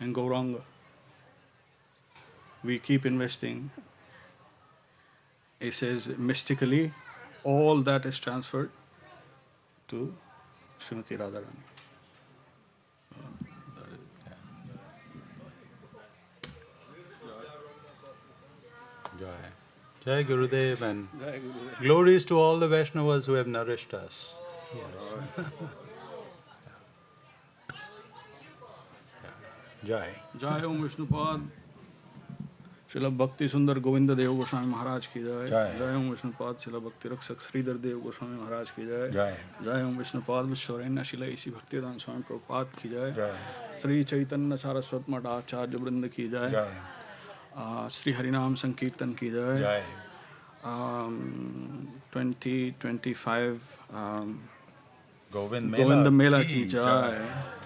in Gauranga, we keep investing. It says mystically, all that is transferred to Srimati Radharani. Jai Gurudev, and glories to all the Vaishnavas who have nourished us. Yes. Jai. Jai Om Vishnupad. Srila Bhakti Sundar Govinda Dev Goswami Maharaj ki jai. Jai Om Vishnupad. Srila Bhakti Rakshak Sridhar Dev Goswami Maharaj ki jai. Jai Om Vishnupad. Vishwarenya Srila Isi Bhaktivedanta Swami Prabhupada ki jai. Sri Chaitanya Saraswat Mata Acharya Vrinda ki jai. Sri Harinam Sankirtan ki jai. 2025 Govinda Mela ki jai.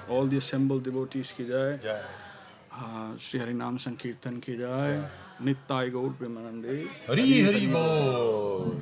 All the assembled devotees ki jai. Sri Harinam Sankirtan ki jai. Nittai Gaur Premanande. Hari Hari Bol.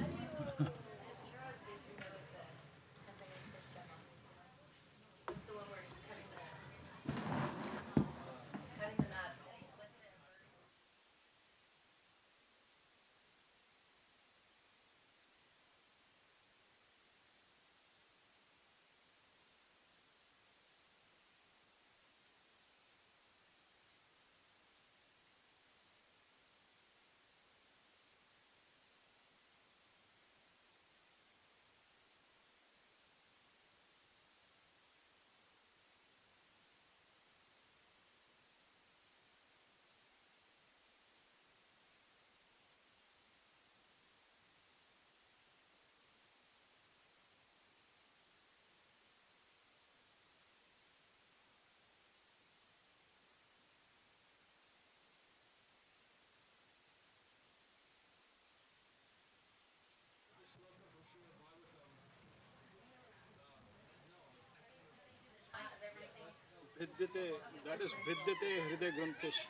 That is Vidyate Hriday Granthesh.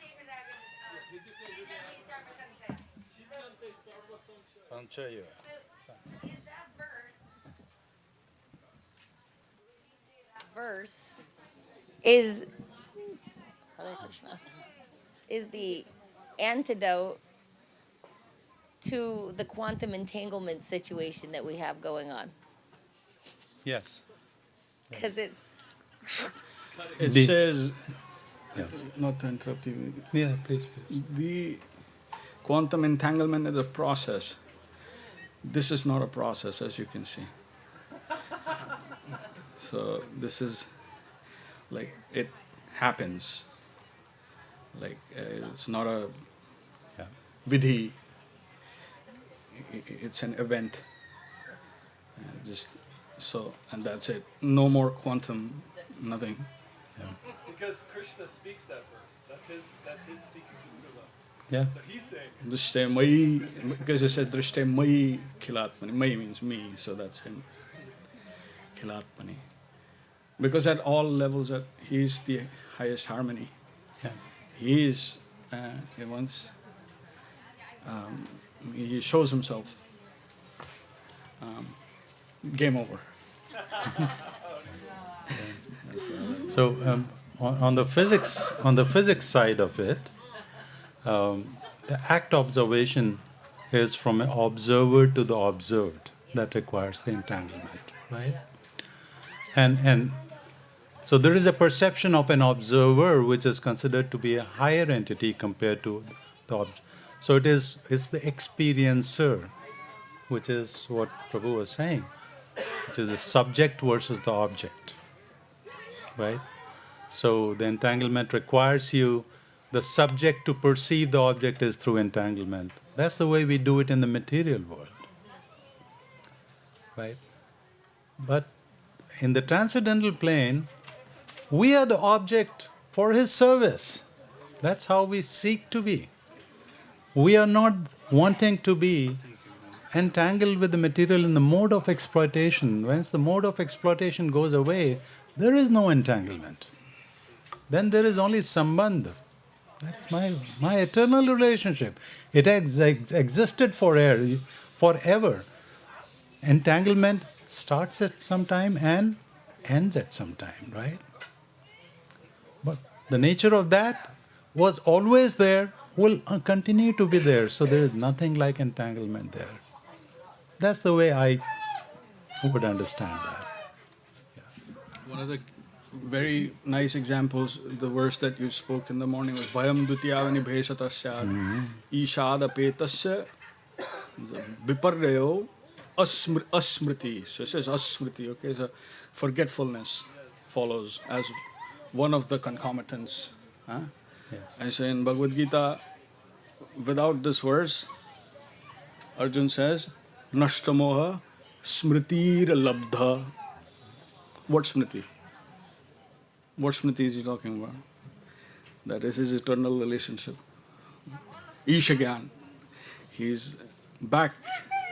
Sanchaya. Verse is Hare Krishna, is the antidote to the quantum entanglement situation that we have going on. Yes. Because it's It The- says, Yeah. not to interrupt you. Yeah, please. The quantum entanglement is a process. This is not a process, as you can see. So this is like it happens. Like it's not a vidhi. It's an event. Just so, and that's it. No more quantum, nothing. Because Krishna speaks that verse. That's his speaking to Buddha. Yeah. So he's saying Drishte mai, because it says Drishte mai khilatmani. Mai means me, so that's him. Khilatmani. Because at all levels, he's the highest harmony. Yeah. He is, he wants, he shows himself. Game over. So on the physics side of it, the act observation is from an observer to the observed. That requires the entanglement, right? And so there is a perception of an observer which is considered to be a higher entity compared to the object. So it's the experiencer, which is what Prabhu was saying, which is the subject versus the object, right? So the entanglement requires you, the subject to perceive the object is through entanglement. That's the way we do it in the material world, right? But in the transcendental plane, we are the object for his service. That's how we seek to be. We are not wanting to be entangled with the material in the mode of exploitation. Once the mode of exploitation goes away, there is no entanglement. Then there is only sambandha. That's my eternal relationship. It has existed forever. Entanglement starts at some time and ends at some time, right? But the nature of that was always there, will continue to be there. So there is nothing like entanglement there. That's the way I would understand that. One of the very nice examples, the verse that you spoke in the morning was Bhayam Dutiyavani Bheshatasya Ishada Petasya Viparrayo Asmriti. So it says Asmriti, okay? So forgetfulness follows as one of the concomitants. Huh? Yes. And so in Bhagavad Gita, without this verse, Arjun says, Nashtamoha Smritir Labdha. What Smriti? What Smriti is he talking about? That is his eternal relationship. Ishagyan. He's back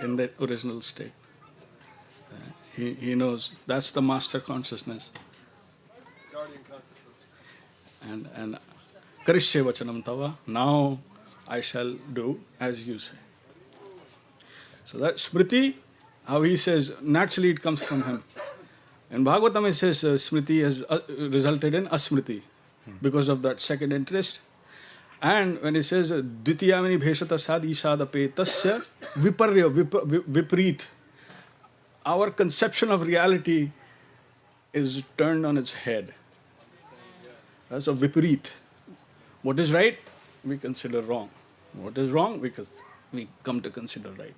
in the original state. He knows that's the master consciousness. guardian consciousness. And Karishye Vachanam Tava, now I shall do as you say. So that Smriti, how he says, naturally it comes from him. In Bhagavatam it says Smriti has resulted in Asmriti because of that second interest. And when it says Dvitiyamini Bheshata Sad Ishada Petasya Viparya Vipreet, our conception of reality is turned on its head. That's a Vipreet. What is right, we consider wrong. What is wrong, we come to consider right.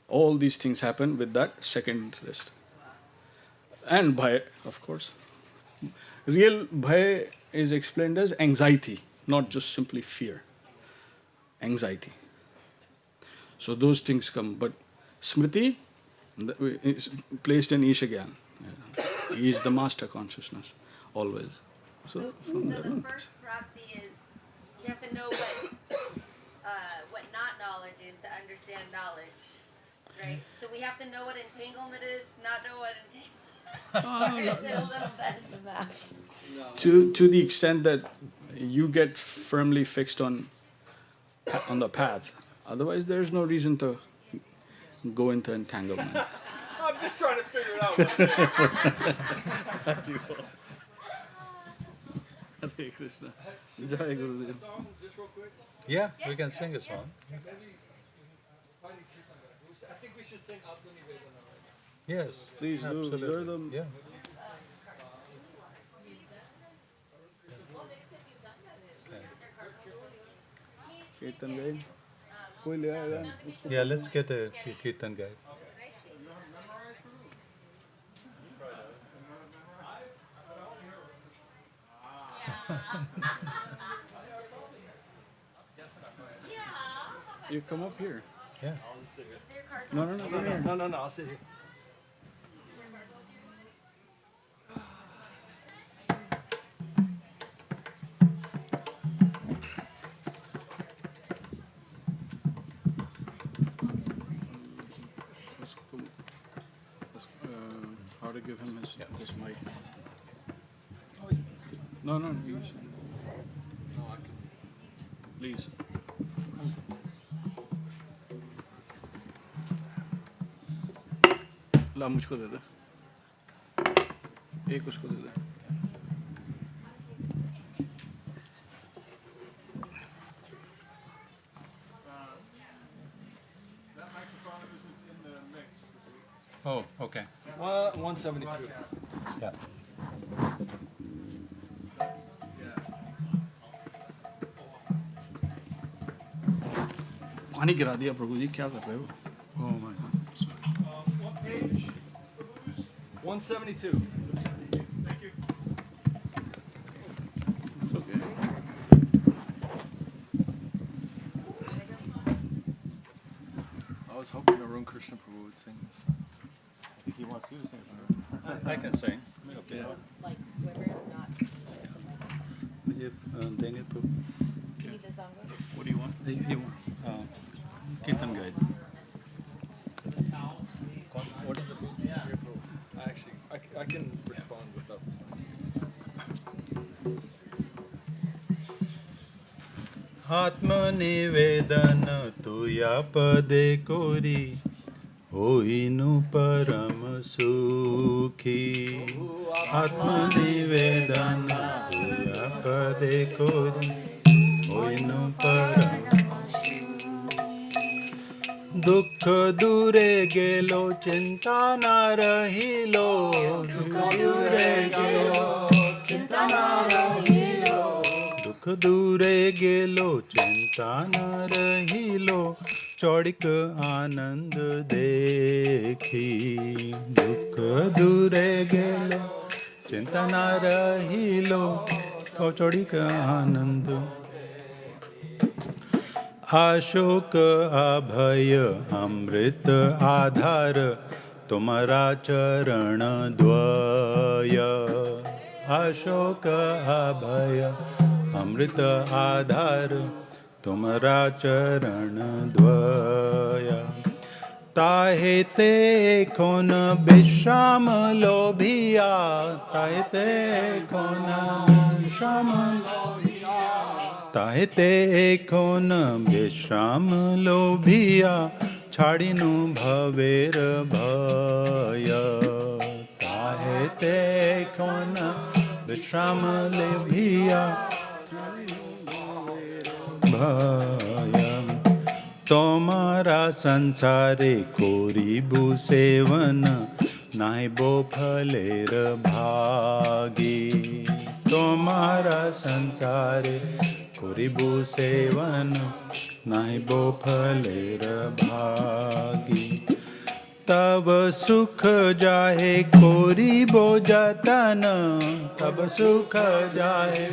All these things happen with that second interest. And bhaya, of course. Real bhaya is explained as anxiety, not just simply fear. Anxiety. So those things come. But Smriti is placed in Ishagyan. He is the master consciousness, always. So the first proxy is you have to know what not knowledge is to understand knowledge, right? So we have to know what entanglement is, not know what entanglement. Just a little better than that. To the extent that you get firmly fixed on the path. Otherwise, there's no reason to go into entanglement. I'm just trying to figure it out. Hare Krishna. Jai Gurudev. Yeah, we can sing a song. I think we should sing Atmani Vedana. Yes, Please do. absolutely. You're the Yeah. Kirtan guide. कोई ले आएगा उसको Yeah, let's get a kirtan guy. You come up here. Yeah. No, I'll sit here. How to give him his mic. No, please. No, I can. Please. ला मुझको दे दे एक उसको दे दे Oh, okay. 172. Yeah. पानी गिरा दिया प्रभु जी क्या कर रहे हो Oh my God. What page? 172. Thank you. It's okay. I was hoping Arun Krishna Prabhu would sing this song. I think he wants you to sing it. I can sing. Okay. Like, whoever is not. ये देंगे तो You need the song book? What do you want? Kirtan guide. What is it? I can respond without the song. आत्मनिवेदन तुया पदे कोरी होइनु परम सुखी आत्मनिवेदन तुया पदे कोरी होइनु परम दुख दूरे गेलो चिंता न रहिलो दुख दूरे गेलो चिंता न रहिलो दुख दूरे गेलो चिंता न रहिलो चौड़िक आनंद देखी दुख दूरे गेलो चिंता न रहिलो चौड़िक आनंद आशोक अभय अमृत आधार तुम्हारा चरण द्वय अशोक अभय अमृत आधार तुम्हारा चरण द्वय ताहे ते कोन विश्राम लोभिया ताहे ते कोन विश्राम लोभिया ताहे ते कोन विश्राम लोभिया छाड़िनु भवेर भय ताहे ते कोन विश्राम लोभिया भय तोमारा संसारे कोरीबु सेवन नाइबो फलेर भागी तोमारा संसारे कोरीबु सेवन नाइबो फलेर भागी तब सुख जाहे कोरीबो जतन तब सुख जाहे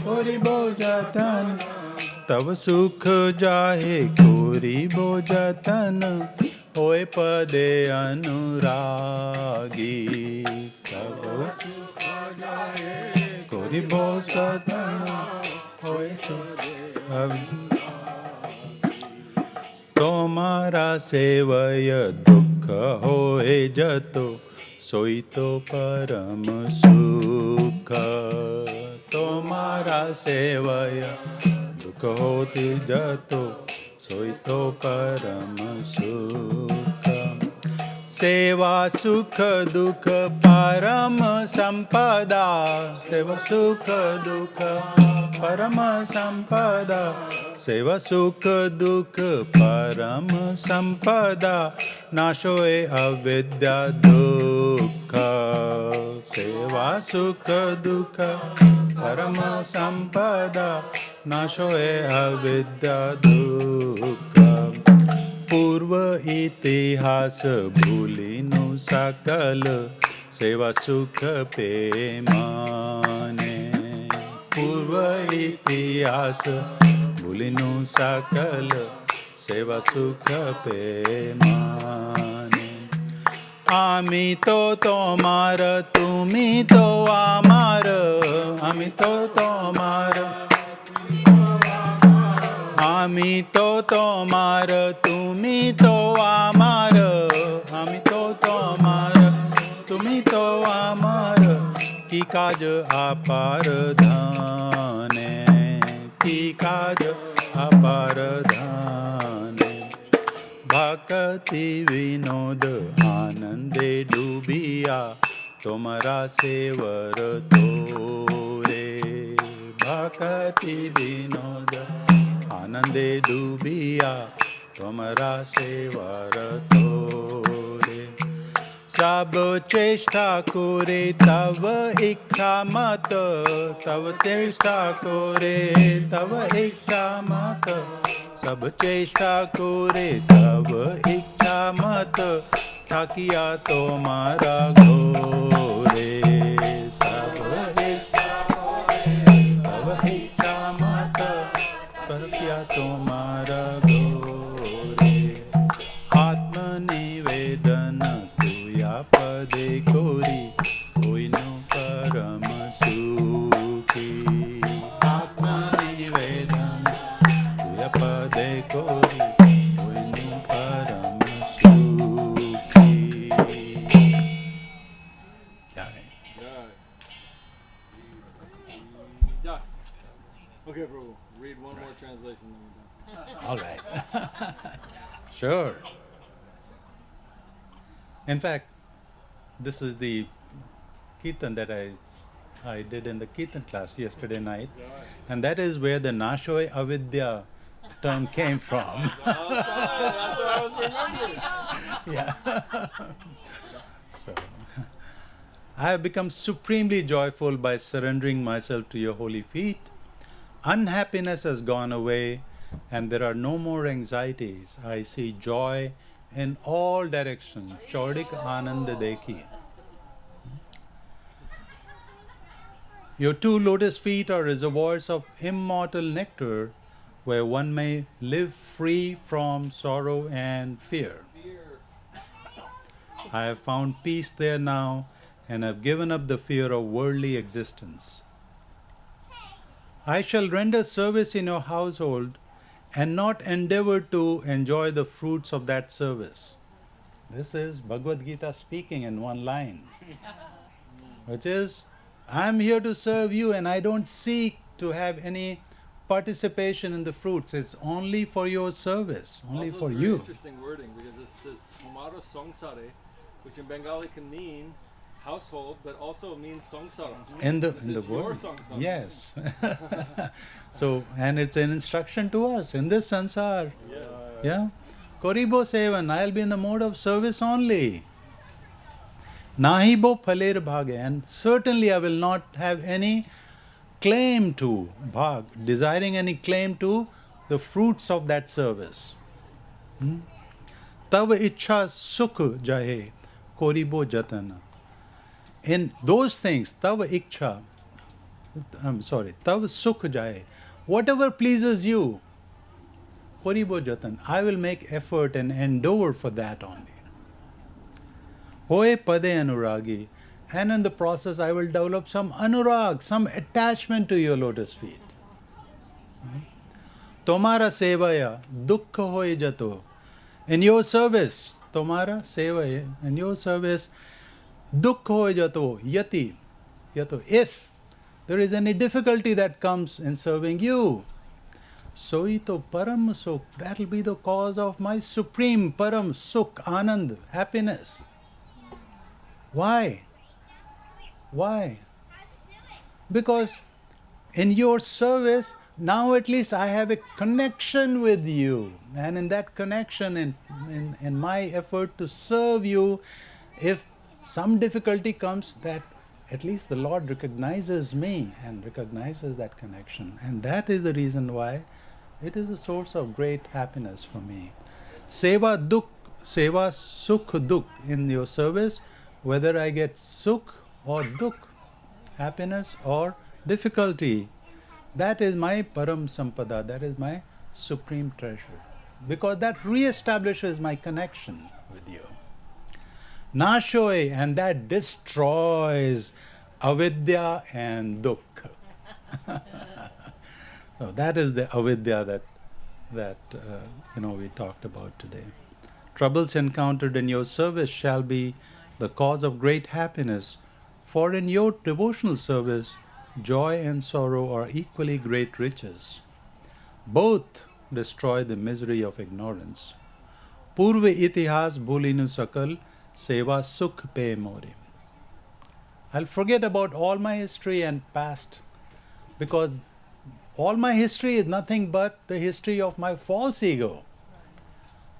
कोरीबो जतन तब सुख जाहे कोरीबो जतन होए पदे अनुरागी तब सुख जाहे कोरीबो जतन होए तोमारा सेवय दुख होए जतो soito param sukha. Tomara sevaya dukha hoti jato, soito param sukha. Seva sukha dukha param sampada. Seva sukha dukha param sampada. Seva sukha dukha param sampada. Nashoe avidya dukha. Seva sukha dukha param sampada. Nashoe avidya dukha. पूर्व इतिहास भूलिनु सकल सेवा सुख पे माने. पूर्व इतिहास भूलिनु सकल सेवा सुख पे माने. आमी तो तोमार तुमी तो आमार. आमी तो तोमार आमी तो तोमार तुमी तो आमार. आमी तो तोमार तुमी तो आमार. की काज अपार धाने. की काज अपार धाने. भक्ति विनोद आनंदे डूबिया तुम्हारा सेवर तोरे. भक्ति विनोद आनंदे डूबिया तुम्हारा सेवर तोरे. सब चेष्टा करे तव इच्छा मत. तव चेष्टा करे तव इच्छा मत. सब चेष्टा करे तव इच्छा मत. ठाकिया तुम्हारा घोरे. सब इच्छा करे तव इच्छा मत. परकिया तुम्हारा घोरे. आत्मनिवेदन तुया पदे कोरी कोई नु परम सुखी. आत्मनिवेदन तुया पदे कोरी कोई नु परम सुखी. क्या है? Okay, bro. Read one more translation. Then we're done. All right. Sure. In fact, this is the kirtan that I did in the kirtan class yesterday night, and that is where the Nashoy Avidya term came from. That's what I was remembering. Yeah. So, I have become supremely joyful by surrendering myself to your holy feet. Unhappiness has gone away and there are no more anxieties. I see joy in all directions. Chaudik Ananda Dekhi. Your two lotus feet are reservoirs of immortal nectar where one may live free from sorrow and fear. I have found peace there now and have given up the fear of worldly existence. I shall render service in your household and not endeavor to enjoy the fruits of that service. This is Bhagavad Gita speaking in one line, which is, I am here to serve you and I don't seek to have any participation in the fruits. It's only for your service, only Also, for it's you. very interesting wording because it's this Homaro Songsare, which in Bengali can mean household, but also means songsara. In the This is word. your songsara. Yes. So, and it's an instruction to us in this sansar. Yeah. Koribo sevan, I'll be in the mode of service only. Nahibo phaler bhage, and certainly I will not have any claim to bhag, desiring any claim to the fruits of that service. Tav ichha sukh jahe, koribo jatana. In those things, tav ichha, tav sukh jahe, whatever pleases you, koribo jatan, I will make effort and endeavor for that only. Hoye pade anuragi, and in the process I will develop some anurag, some attachment to your lotus feet. Tomara sevaya dukkha hoye jato. In your service, tomara sevaya, in your service, Dukkho yato yati yato. If there is any difficulty that comes in serving you, soito param sukh, that will be the cause of my supreme param sukh, anand, happiness. Why? Why? Because in your service, now at least I have a connection with you. And in that connection, in my effort to serve you, if some difficulty comes, that at least the Lord recognizes me and recognizes that connection. And that is the reason why it is a source of great happiness for me. Seva dukh, seva sukh dukh, in your service, whether I get sukh or dukh, happiness or difficulty, that is my param sampada, that is my supreme treasure. Because that re-establishes my connection with you. Nashoy, and that destroys avidya and dukkha. So that is the avidya that we talked about today. Troubles encountered in your service shall be the cause of great happiness, for in your devotional service, joy and sorrow are equally great riches. Both destroy the misery of ignorance. Purve itihas bhulinu sakal, seva sukh pe more. I'll forget about all my history and past, because all my history is nothing but the history of my false ego.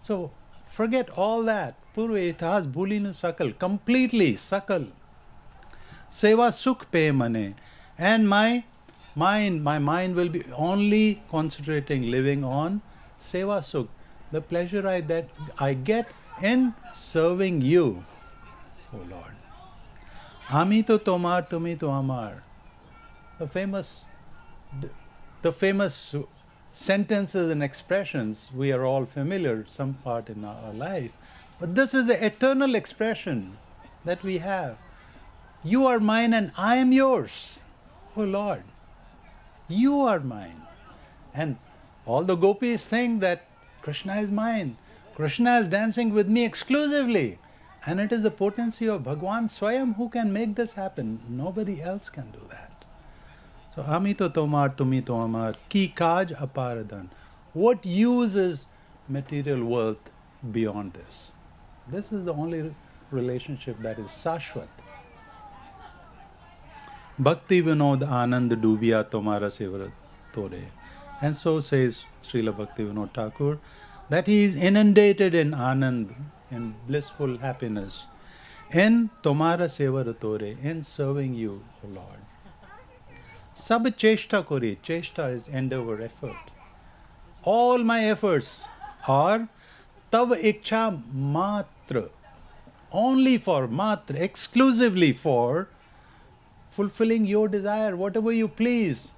So forget all that. Purve itihas bhulinu sakal, completely sakal. Seva sukh pe mane. And my mind will be only concentrating, living on seva sukh, the pleasure that I get in serving you, O Lord. Ami to tomar, tumi to amar. The famous sentences and expressions, we are all familiar, some part in our life. But this is the eternal expression that we have. You are mine and I am yours. Oh Lord, you are mine. And all the gopis think that Krishna is mine. Krishna is dancing with me exclusively. And it is the potency of Bhagwan Swayam who can make this happen. Nobody else can do that. So, Ami to tomar, tumi to amar, ki kaj aparadan. What use is material wealth beyond this? This is the only relationship that is Sashwat. Bhakti Vinod Anand Dubiya Tomara Sevara Tore. And so says Srila Bhakti Vinod Thakur, that he is inundated in Anand, in blissful happiness, in Tomara Sevara Tore, in serving you, O Lord. Sab cheshta kore, cheshta is endeavor, effort. All my efforts are tav iksha matra, only for matra, exclusively for fulfilling your desire, whatever you please.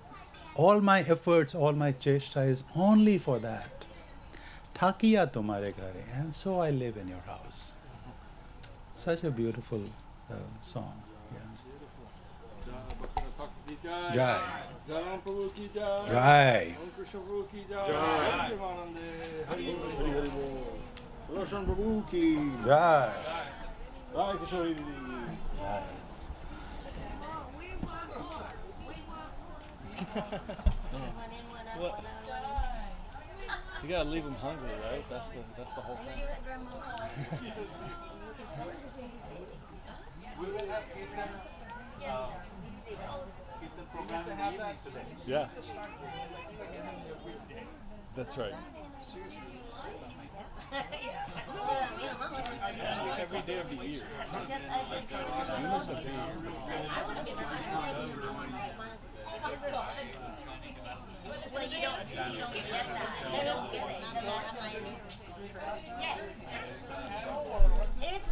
All my efforts, all my cheshta is only for that. Thakiya tumhare ghare, and so I live in your house. Such a beautiful song. Yeah. Jai. Jai. Jai. Jai. What? You gotta leave them hungry, right? That's the whole thing. We will have Kirtan program in the evening today. Yeah. That's right. Every day of the year. I just do all the I want to be well, you don't get that. There is yes. It's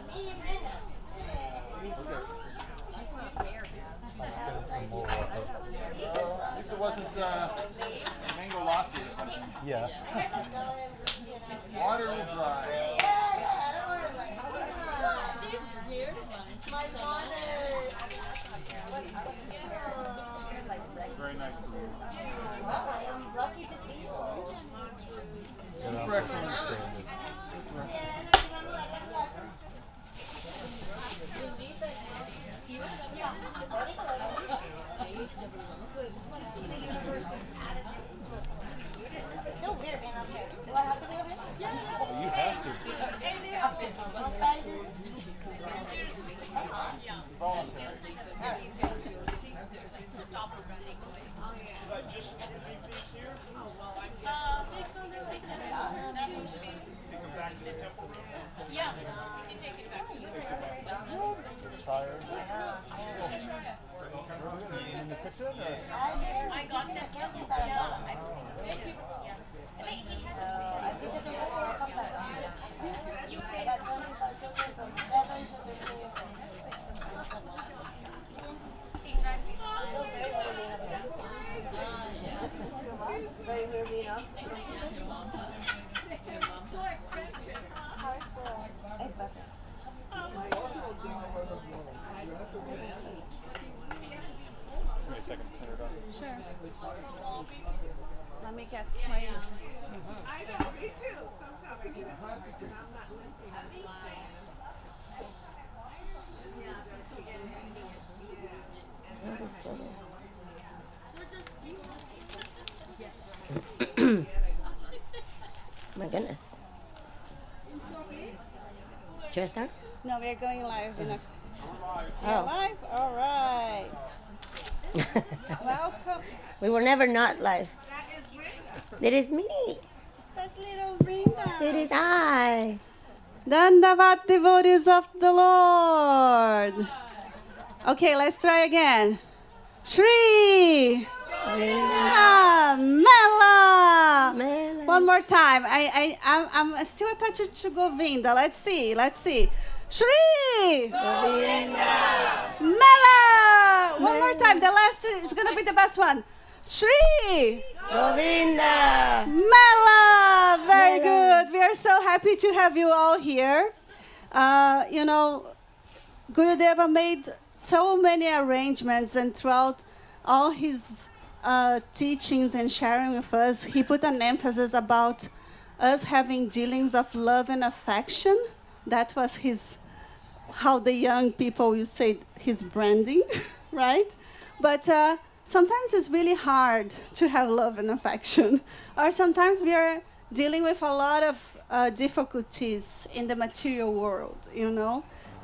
me and Brenda. She's not there At least it wasn't mango lassi or something. Yeah. Water will dry. My mother. Very nice to meet you. Wow, I am lucky to see you. Super excellent. I know, me too. Sometimes I get it. And I'm not My goodness. Should I start? No, we're going live. Oh. We're live? All right. Welcome. We were never not live. It is me. That's little Brenda. It is I. Dandavat devotees of the Lord. Okay, let's try again. Shri Mela. One more time. I'm still attached to Govinda. Let's see. Shri Mela. One more time. The last is gonna be the best one. Shri Govinda Mela. Very good. We are so happy to have you all here. Gurudeva made so many arrangements, and throughout all his teachings and sharing with us, he put an emphasis about us having dealings of love and affection. That was how the young people will say his branding, right? But sometimes it's really hard to have love and affection. Or sometimes we are dealing with a lot of difficulties in the material world,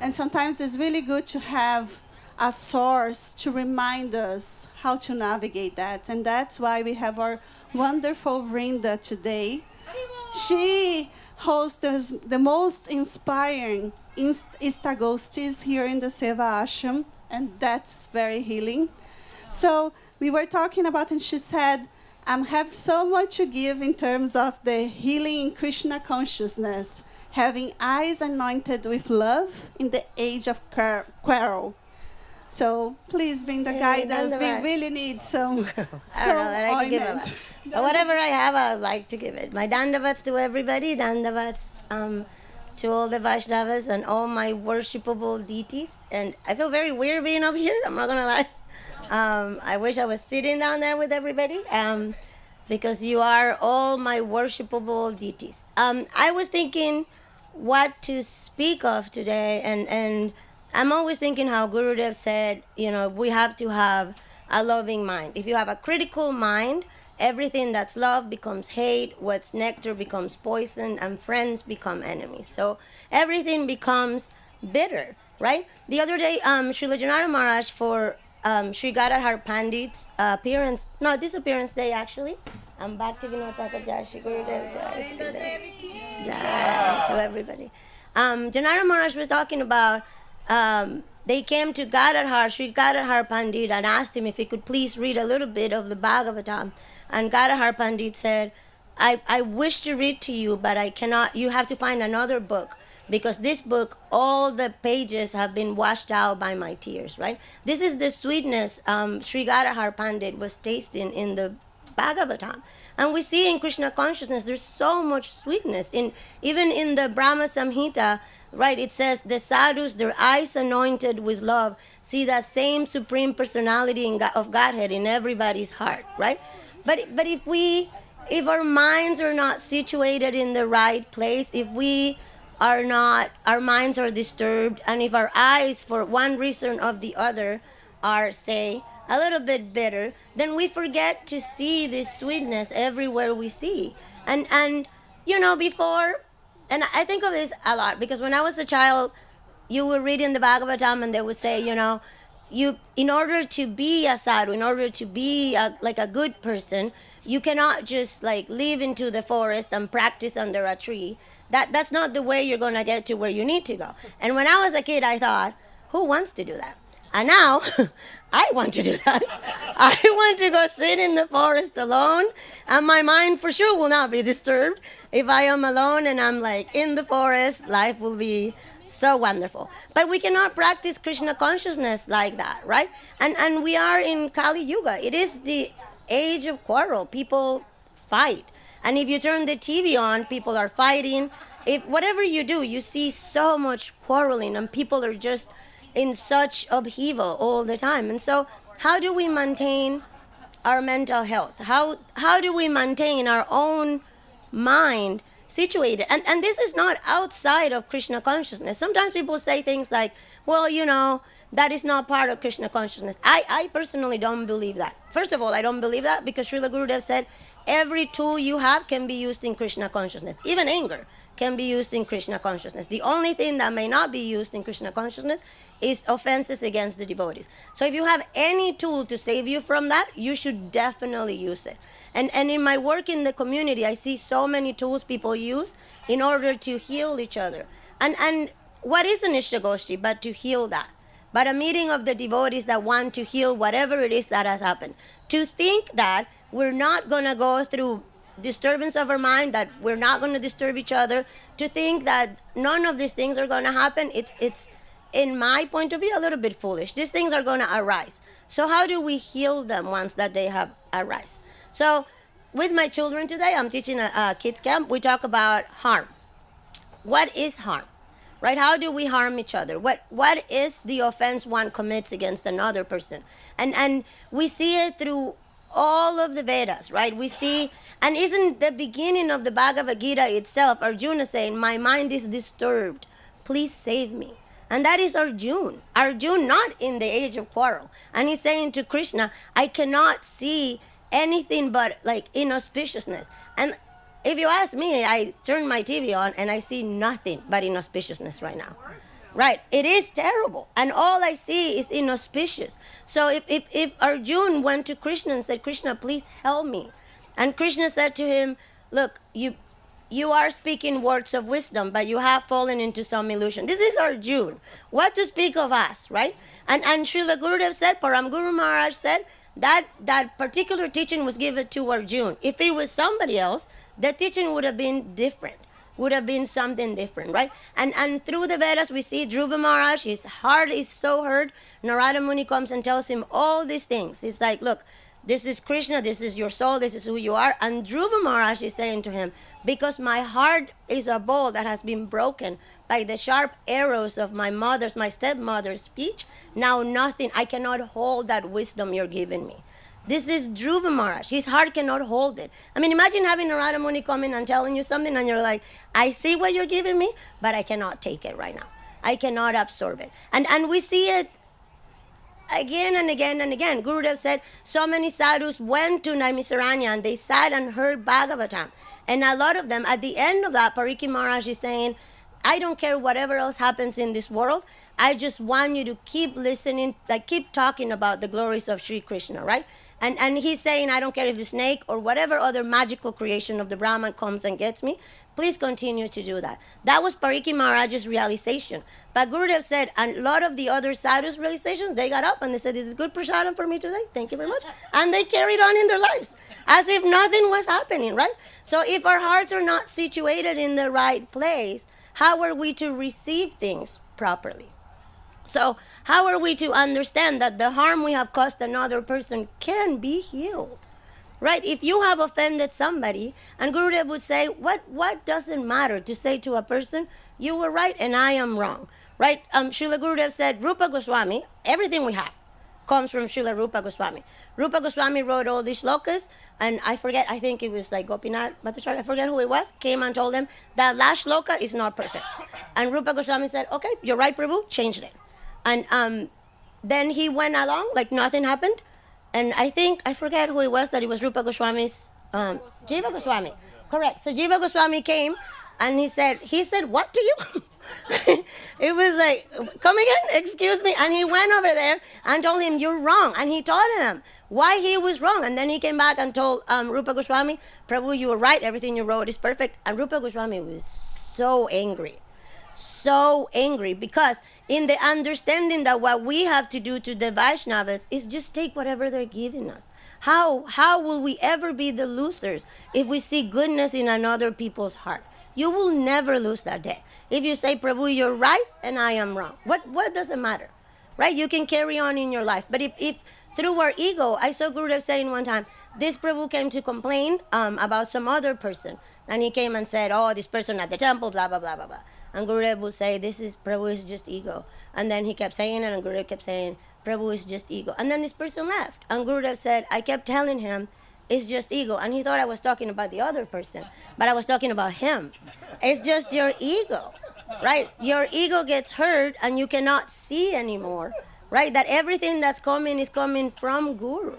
And sometimes it's really good to have a source to remind us how to navigate that. And that's why we have our wonderful Vrinda today. She hosts the most inspiring Istagostis here in the Seva Ashram, and that's very healing. So we were talking about, and she said, I have so much to give in terms of the healing in Krishna consciousness, having eyes anointed with love in the age of quarrel. So please bring the guidance. We really need some. I don't know that I can give a lot. But whatever I have, I would like to give it. My dandavats to everybody, dandavats to all the Vaishnavas and all my worshipable deities. And I feel very weird being up here, I'm not going to lie. I wish I was sitting down there with everybody because you are all my worshipable deities. I was thinking what to speak of today, and I'm always thinking how Gurudev said, we have to have a loving mind. If you have a critical mind, everything that's love becomes hate, what's nectar becomes poison, and friends become enemies. So everything becomes bitter, right? The other day, Srila Janara Maharaj for Sri Gadadhar Pandit's disappearance day actually. I'm back to Vinodaka Jai Shri Gurudev Jai Shri Gurudev Jai to everybody. Janara Maharaj was talking about they came to Gadadhar, Sri Gadadhar Pandit, and asked him if he could please read a little bit of the Bhagavatam. And Gadadhar Pandit said, I wish to read to you, but I cannot. You have to find another book, because this book, all the pages have been washed out by my tears, right? This is the sweetness Sri Gadadhar Pandit was tasting in the Bhagavatam. And we see in Krishna consciousness, there's so much sweetness. Even in the Brahma Samhita, right, it says, the sadhus, their eyes anointed with love, see that same supreme personality of Godhead in everybody's heart, right? But if our minds are not situated in the right place, if our minds are disturbed, and if our eyes, for one reason or the other, are, say, a little bit bitter, then we forget to see this sweetness everywhere we see. And before, and I think of this a lot, because when I was a child, you were reading the Bhagavatam and they would say, you, in order to be a sadhu, in order to be a good person, you cannot just live into the forest and practice under a tree. That's not the way you're going to get to where you need to go. And when I was a kid, I thought, who wants to do that? And now, I want to do that. I want to go sit in the forest alone, and my mind for sure will not be disturbed. If I am alone and I'm in the forest, life will be so wonderful. But we cannot practice Krishna consciousness like that, right? And we are in Kali Yuga. It is the age of quarrel. People fight. And if you turn the TV on, people are fighting. If whatever you do, you see so much quarreling, and people are just in such upheaval all the time. And so how do we maintain our mental health? How do we maintain our own mind situated? And this is not outside of Krishna consciousness. Sometimes people say things like, well, that is not part of Krishna consciousness. I personally don't believe that. First of all, I don't believe that because Srila Gurudev said every tool you have can be used in Krishna consciousness. Even anger can be used in Krishna consciousness. The only thing that may not be used in Krishna consciousness is offenses against the devotees. So if you have any tool to save you from that, you should definitely use it. And in my work in the community, I see so many tools people use in order to heal each other. And what is an Ishtagoshti but to heal that? But a meeting of the devotees that want to heal whatever it is that has happened. To think that we're not going to go through disturbance of our mind, that we're not going to disturb each other, to think that none of these things are going to happen, it's in my point of view, a little bit foolish. These things are going to arise. So how do we heal them once that they have arise? So with my children today, I'm teaching a kids camp. We talk about harm. What is harm? Right? How do we harm each other? What is the offense one commits against another person? And we see it through all of the Vedas, right? We see, and isn't the beginning of the Bhagavad Gita itself, Arjuna saying, my mind is disturbed, please save me. And that is Arjuna. Arjuna not in the age of quarrel. And he's saying to Krishna, I cannot see anything but like inauspiciousness. And if you ask me, I turn my TV on and I see nothing but inauspiciousness right now. Right, it is terrible, and all I see is inauspicious. So if Arjuna went to Krishna and said, Krishna, please help me, and Krishna said to him, look, you are speaking words of wisdom, but you have fallen into some illusion. This is Arjuna. What to speak of us, right? And Srila Gurudev said, Param Guru Maharaj said, that particular teaching was given to Arjuna. If it was somebody else, the teaching would have been different. Would have been something different, right? And through the Vedas, we see Dhruva Maharaj, his heart is so hurt. Narada Muni comes and tells him all these things. He's like, look, this is Krishna, this is your soul, this is who you are. And Dhruva Maharaj is saying to him, because my heart is a bowl that has been broken by the sharp arrows of my stepmother's speech, now nothing, I cannot hold that wisdom you're giving me. This is Dhruva Maharaj. His heart cannot hold it. I mean, imagine having Narada Muni come in and telling you something and you're like, I see what you're giving me, but I cannot take it right now. I cannot absorb it. And we see it again and again and again. Gurudev said so many sadhus went to Naimisaranya and they sat and heard Bhagavatam. And a lot of them, at the end of that, Parikhi Maharaj is saying, I don't care whatever else happens in this world. I just want you to keep listening, like keep talking about the glories of Sri Krishna, right? And he's saying, I don't care if the snake or whatever other magical creation of the Brahman comes and gets me, please continue to do that. That was Parikhi Maharaj's realization. But Gurudev said, and a lot of the other sadhus' realizations, they got up and they said, this is good prasadam for me today, thank you very much. And they carried on in their lives as if nothing was happening, right? So if our hearts are not situated in the right place, how are we to receive things properly? So how are we to understand that the harm we have caused another person can be healed? Right? If you have offended somebody, and Gurudev would say, what does it matter to say to a person, you were right and I am wrong? Right? Srila Gurudev said, Rupa Goswami, everything we have comes from Srila Rupa Goswami. Rupa Goswami wrote all these shlokas, and I forget, I think it was like Gopinath Bhattacharya, I forget who it was, came and told them that last shloka is not perfect. And Rupa Goswami said, okay, you're right, Prabhu, change it. And then he went along like nothing happened. And I forget who it was, that it was Rupa Goswami's, Jiva Goswami. Correct. So Jiva Goswami came and he said, what to you? It was like, come again, excuse me. And he went over there and told him, you're wrong. And he taught him why he was wrong. And then he came back and told Rupa Goswami, Prabhu, you were right, everything you wrote is perfect. And Rupa Goswami was so angry because in the understanding that what we have to do to the Vaishnavas is just take whatever they're giving us. How will we ever be the losers if we see goodness in another people's heart? You will never lose that day. If you say, Prabhu, you're right and I am wrong, what does it matter? Right? You can carry on in your life. But if through our ego, I saw Gurudev saying one time, this Prabhu came to complain about some other person. And he came and said, oh, this person at the temple, blah, blah, blah, blah, blah. And Gurudev would say, Prabhu is just ego. And then he kept saying it, and Gurudev kept saying, Prabhu is just ego. And then this person left. And Gurudev said, I kept telling him, it's just ego. And he thought I was talking about the other person, but I was talking about him. It's just your ego, right? Your ego gets hurt and you cannot see anymore, right? That everything that's coming is coming from Guru.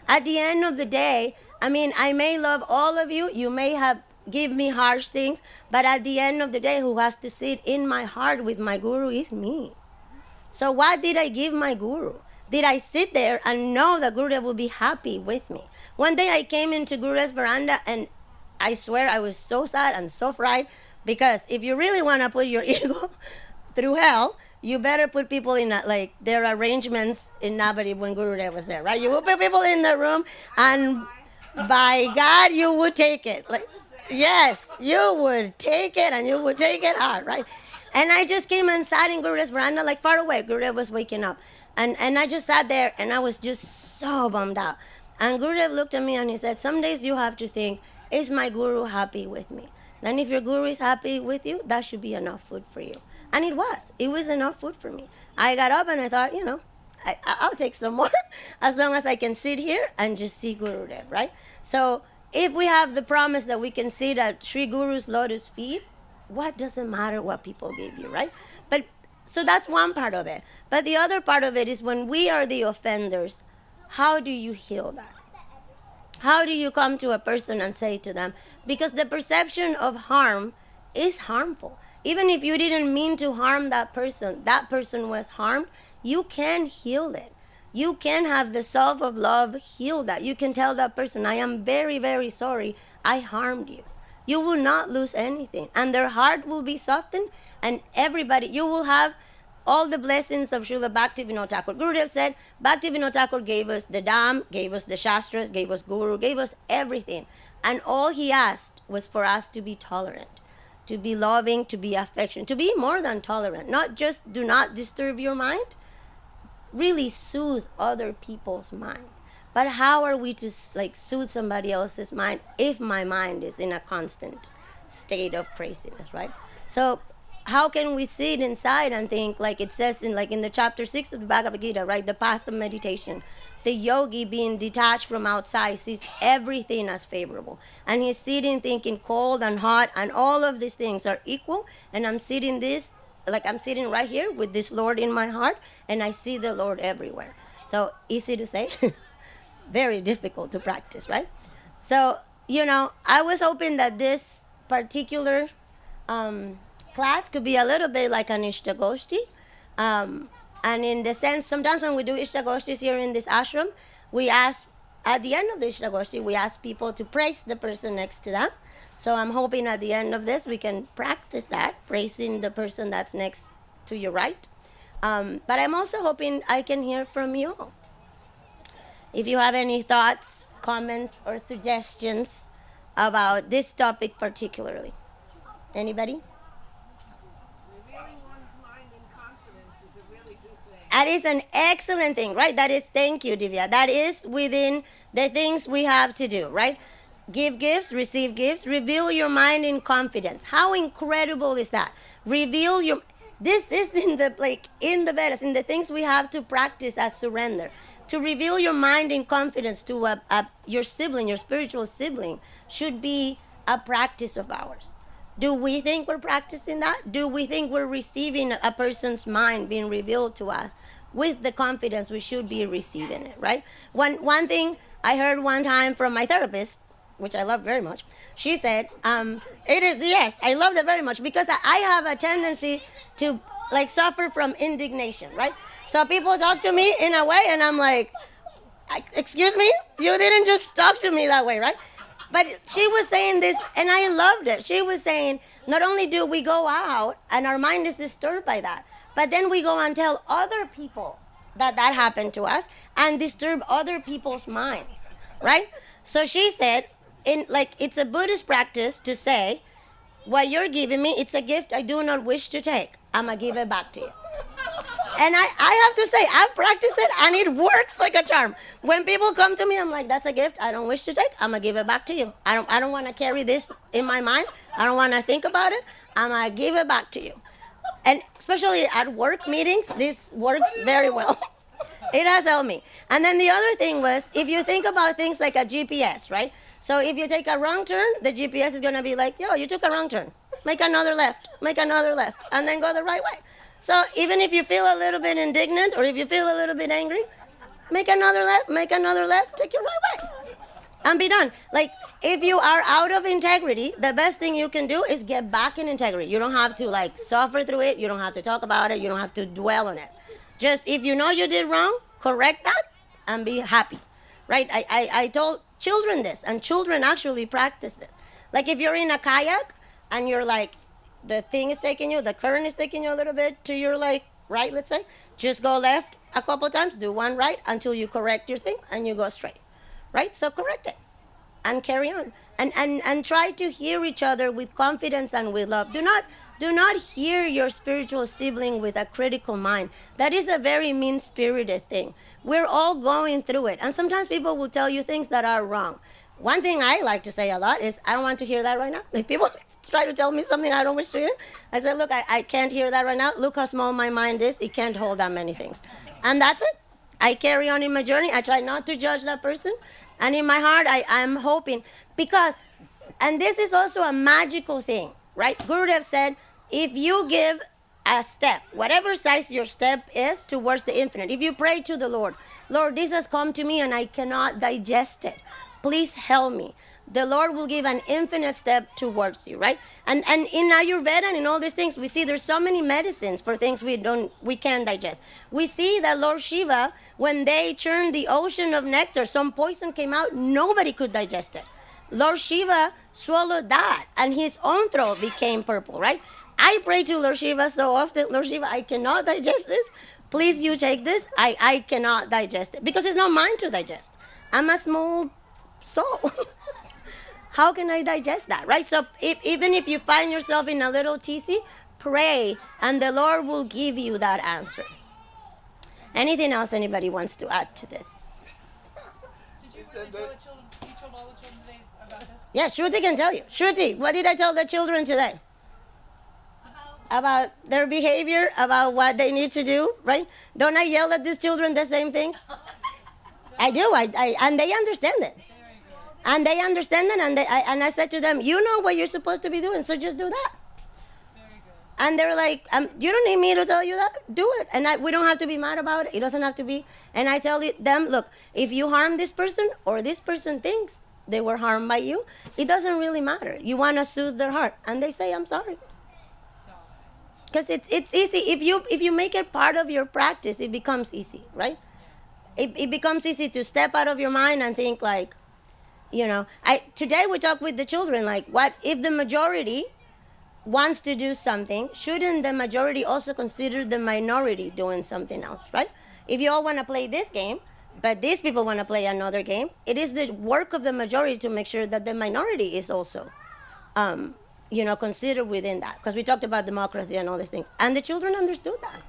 At the end of the day, I mean, I may love all of you. You may have give me harsh things, but at the end of the day, who has to sit in my heart with my Guru is me. So what did I give my Guru? Did I sit there and know that Gurudev would be happy with me? One day I came into Gurudev's veranda and I swear I was so sad and so frightened, because if you really want to put your ego through hell, you better put people in like their arrangements in Nabari when Gurudev was there, right? You would put people in the room and by God, you would take it. Like, yes, you would take it and you would take it hard, right? And I just came and sat in Gurudev's veranda, like far away. Gurudev was waking up. And I just sat there and I was just so bummed out. And Gurudev looked at me and he said, some days you have to think, is my Guru happy with me? Then if your Guru is happy with you, that should be enough food for you. And it was. It was enough food for me. I got up and I thought, I'll take some more as long as I can sit here and just see Gurudev, right? So if we have the promise that we can sit at Sri Guru's lotus feet, what does it matter what people give you, right? But so that's one part of it. But the other part of it is when we are the offenders, how do you heal that? How do you come to a person and say to them, because the perception of harm is harmful. Even if you didn't mean to harm that person was harmed, you can heal it. You can have the self of love heal that. You can tell that person, I am very, very sorry, I harmed you. You will not lose anything. And their heart will be softened, and everybody, you will have all the blessings of Srila Bhaktivinoda Thakur. Gurudev said, Bhaktivinoda Thakur gave us the Dham, gave us the Shastras, gave us Guru, gave us everything. And all he asked was for us to be tolerant, to be loving, to be affectionate, to be more than tolerant. Not just do not disturb your mind, really soothe other people's mind. But how are we to soothe somebody else's mind if my mind is in a constant state of craziness, right? So how can we sit inside and think, like it says in the chapter 6 of the Bhagavad Gita, right? The path of meditation. The yogi being detached from outside sees everything as favorable. And he's sitting thinking cold and hot and all of these things are equal. And I'm sitting I'm sitting right here with this Lord in my heart and I see the Lord everywhere. So easy to say, very difficult to practice, right? So, I was hoping that this particular class could be a little bit like an Ishtagoshti. And in the sense, sometimes when we do Ishtagoshtis here in this ashram, we ask, at the end of the Ishtagoshti, we ask people to praise the person next to them. So I'm hoping at the end of this, we can practice that, praising the person that's next to your right. But I'm also hoping I can hear from you all. If you have any thoughts, comments, or suggestions about this topic particularly. Anybody? That is an excellent thing, right? That is, thank you, Divya. That is within the things we have to do, right? Give gifts, receive gifts, reveal your mind in confidence. How incredible is that? Reveal your, this is in the Vedas, in the things we have to practice as surrender. To reveal your mind in confidence to your sibling, your spiritual sibling, should be a practice of ours. Do we think we're practicing that? Do we think we're receiving a person's mind being revealed to us with the confidence we should be receiving it, right? One thing I heard one time from my therapist, which I love very much, she said, yes, I love that very much because I have a tendency to suffer from indignation, right? So people talk to me in a way and I'm like, excuse me? You didn't just talk to me that way, right? But she was saying this, and I loved it. She was saying, not only do we go out, and our mind is disturbed by that, but then we go and tell other people that happened to us, and disturb other people's minds, right? So she said, it's a Buddhist practice to say, what you're giving me, it's a gift I do not wish to take. I'm going to give it back to you. And I have to say, I've practiced it and it works like a charm. When people come to me, I'm like, that's a gift I don't wish to take. I'm going to give it back to you. I don't want to carry this in my mind. I don't want to think about it. I'm going to give it back to you. And especially at work meetings, this works very well. It has helped me. And then the other thing was, if you think about things like a GPS, right? So if you take a wrong turn, the GPS is going to be like, yo, you took a wrong turn. Make another left, and then go the right way. So even if you feel a little bit indignant or if you feel a little bit angry, make another left, take your right way, and be done. Like, if you are out of integrity, the best thing you can do is get back in integrity. You don't have to like suffer through it. You don't have to talk about it. You don't have to dwell on it. Just if you know you did wrong, correct that and be happy, right? I told children this, and children actually practice this. Like if you're in a kayak and you're like, the thing is taking you, the current is taking you a little bit to your like right, let's say, just go left a couple times, do one right until you correct your thing and you go straight, right? So correct it and carry on, and try to hear each other with confidence and with love. Do not hear your spiritual sibling with a critical mind. That is a very mean-spirited thing. We're all going through it, and sometimes people will tell you things that are wrong. One thing I like to say a lot is, I don't want to hear that right now. Like, people try to tell me something I don't wish to hear. I say, look, I can't hear that right now. Look how small my mind is. It can't hold that many things. And that's it. I carry on in my journey. I try not to judge that person. And in my heart, I'm hoping, because, and this is also a magical thing, right? Gurudev said, if you give a step, whatever size your step is towards the infinite, if you pray to the Lord, Lord, this has come to me and I cannot digest it. Please help me. The Lord will give an infinite step towards you, right? And in Ayurveda and in all these things, we see there's so many medicines for things we can't digest. We see that Lord Shiva, when they churned the ocean of nectar, some poison came out, nobody could digest it. Lord Shiva swallowed that, and his own throat became purple, right? I pray to Lord Shiva so often, Lord Shiva, I cannot digest this. Please, you take this. I cannot digest it, because it's not mine to digest. I'm a small soul. How can I digest that, right? So even if you find yourself in a little tizzy, pray, and the Lord will give you that answer. Anything else anybody wants to add to this? Did you tell you told all the children today about this? Yeah, Shruti can tell you. Shruti, what did I tell the children today? About their behavior, about what they need to do, right? Don't I yell at these children the same thing? I do, and they understand it. And they understand it, and I said to them, you know what you're supposed to be doing, so just do that. And they're like, you don't need me to tell you that, do it. And we don't have to be mad about it, it doesn't have to be. And I tell them, look, if you harm this person, or this person thinks they were harmed by you, it doesn't really matter. You want to soothe their heart, and they say, I'm sorry. Because it's easy, if you make it part of your practice, it becomes easy, right? It becomes easy to step out of your mind and think like, you know, today we talked with the children, like, what if the majority wants to do something, shouldn't the majority also consider the minority doing something else, right? If you all want to play this game, but these people want to play another game, it is the work of the majority to make sure that the minority is also, considered within that. Because we talked about democracy and all these things. And the children understood that.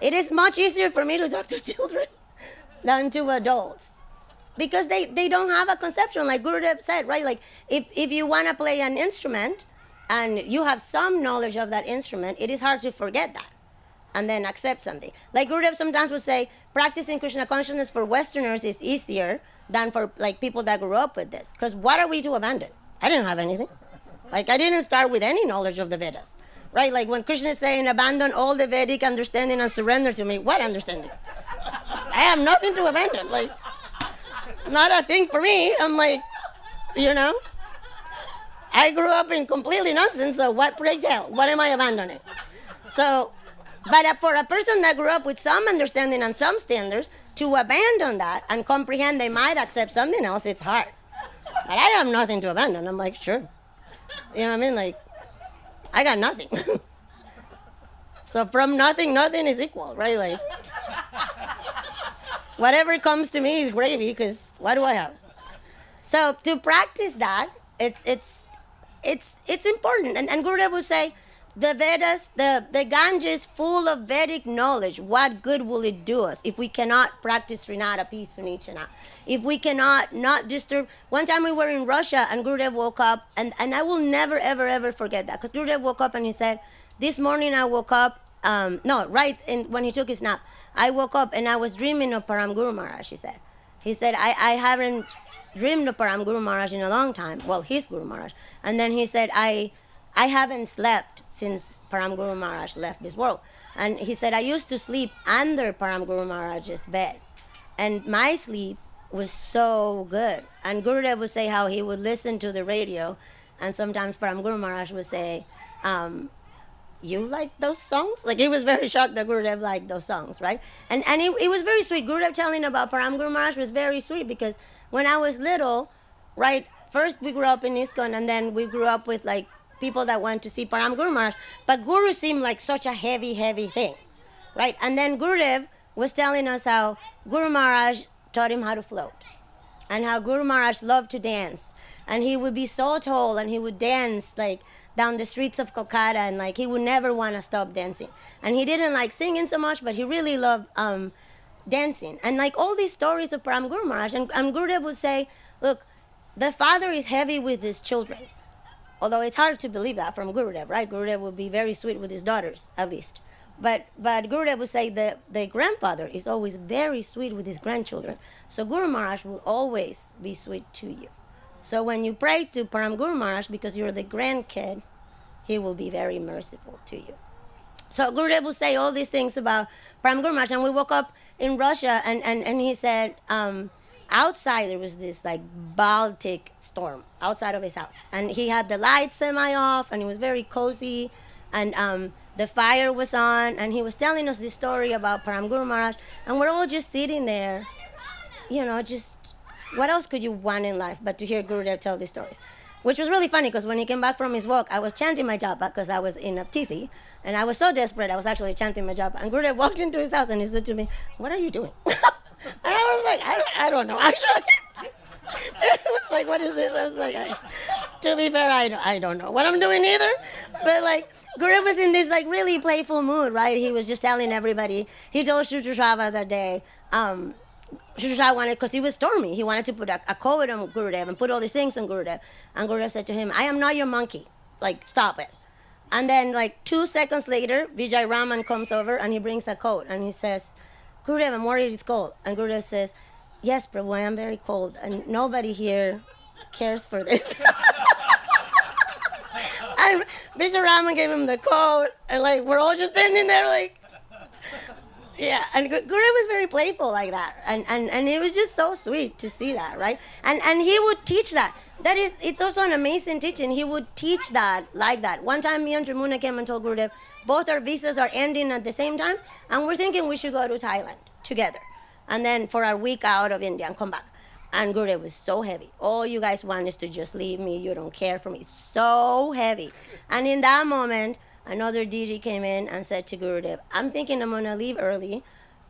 It is much easier for me to talk to children than to adults. Because they don't have a conception, like Gurudev said, right? Like, if you want to play an instrument and you have some knowledge of that instrument, it is hard to forget that and then accept something. Like Gurudev sometimes would say, practicing Krishna consciousness for Westerners is easier than for like people that grew up with this. Because what are we to abandon? I didn't have anything. Like, I didn't start with any knowledge of the Vedas, right? Like when Krishna is saying, abandon all the Vedic understanding and surrender to me, what understanding? I have nothing to abandon. Like, not a thing for me. I'm like, I grew up in completely nonsense, so what, pray tell, what am I abandoning? So, but for a person that grew up with some understanding and some standards, to abandon that and comprehend they might accept something else, it's hard. But I have nothing to abandon. I'm like, sure. You know what I mean? Like, I got nothing. So from nothing, nothing is equal, right? Like, whatever comes to me is gravy, because what do I have? So to practice that, it's important. And Gurudev would say, the Vedas, the Ganges full of Vedic knowledge, what good will it do us if we cannot practice Srinata Pi Sunichana? If we cannot not disturb. One time we were in Russia and Gurudev woke up, and I will never, ever, ever forget that. Because Gurudev woke up and he said, this morning I woke up, when he took his nap, I woke up and I was dreaming of Param Guru Maharaj, he said. He said, I haven't dreamed of Param Guru Maharaj in a long time. Well, his Guru Maharaj. And then he said, I haven't slept since Param Guru Maharaj left this world. And he said, I used to sleep under Param Guru Maharaj's bed. And my sleep was so good. And Gurudev would say how he would listen to the radio, and sometimes Param Guru Maharaj would say, you like those songs? Like, he was very shocked that Gurudev liked those songs, right? And it was very sweet. Gurudev telling about Param Guru Maharaj was very sweet, because when I was little, right, first we grew up in ISKCON, and then we grew up with like people that went to see Param Guru Maharaj. But Guru seemed like such a heavy, heavy thing, right? And then Gurudev was telling us how Guru Maharaj taught him how to float, and how Guru Maharaj loved to dance. And he would be so tall, and he would dance like down the streets of Kolkata, and like he would never want to stop dancing. And he didn't like singing so much, but he really loved dancing. And like all these stories of Param Guru Maharaj, and Gurudev would say, look, the father is heavy with his children. Although it's hard to believe that from Gurudev, right? Gurudev would be very sweet with his daughters, at least. But Gurudev would say the grandfather is always very sweet with his grandchildren. So Guru Maharaj will always be sweet to you. So when you pray to Param Guru Maharaj, because you're the grandkid, he will be very merciful to you. So Gurudev will say all these things about Param Guru Maharaj. And we woke up in Russia, and he said, outside there was this like Baltic storm outside of his house. And he had the lights semi-off, and it was very cozy. And the fire was on, and he was telling us this story about Param Guru Maharaj. And we're all just sitting there, you know, just, what else could you want in life but to hear Gurudev tell these stories? Which was really funny, because when he came back from his walk, I was chanting my japa, because I was in a TC, and I was so desperate, I was actually chanting my japa. And Gurudev walked into his house, and he said to me, what are you doing? And I was like, I don't know, actually. It was like, what is this? I was like, to be fair, I don't know what I'm doing either. But like, Gurudev was in this like really playful mood, right? He was just telling everybody. He told Shutrashava that day, Shutrashava wanted, because he was stormy, he wanted to put a coat on Gurudev and put all these things on Gurudev. And Gurudev said to him, I am not your monkey. Like, stop it. And then like 2 seconds later, Vijay Raman comes over and he brings a coat. And he says, Gurudev, I'm worried it's cold. And Gurudev says, yes, Prabhu, I am very cold. And nobody here cares for this. And Vijay Raman gave him the coat. And like, we're all just standing there like, yeah, and Gurudev was very playful like that, and it was just so sweet to see that, right? And he would teach that. That is, it's also an amazing teaching. He would teach that like that. One time, me and Trimuna came and told Gurudev, both our visas are ending at the same time, and we're thinking we should go to Thailand together, and then for our week out of India and come back. And Gurudev was so heavy. All you guys want is to just leave me. You don't care for me. So heavy. And in that moment, another DJ came in and said to Gurudev, I'm thinking I'm going to leave early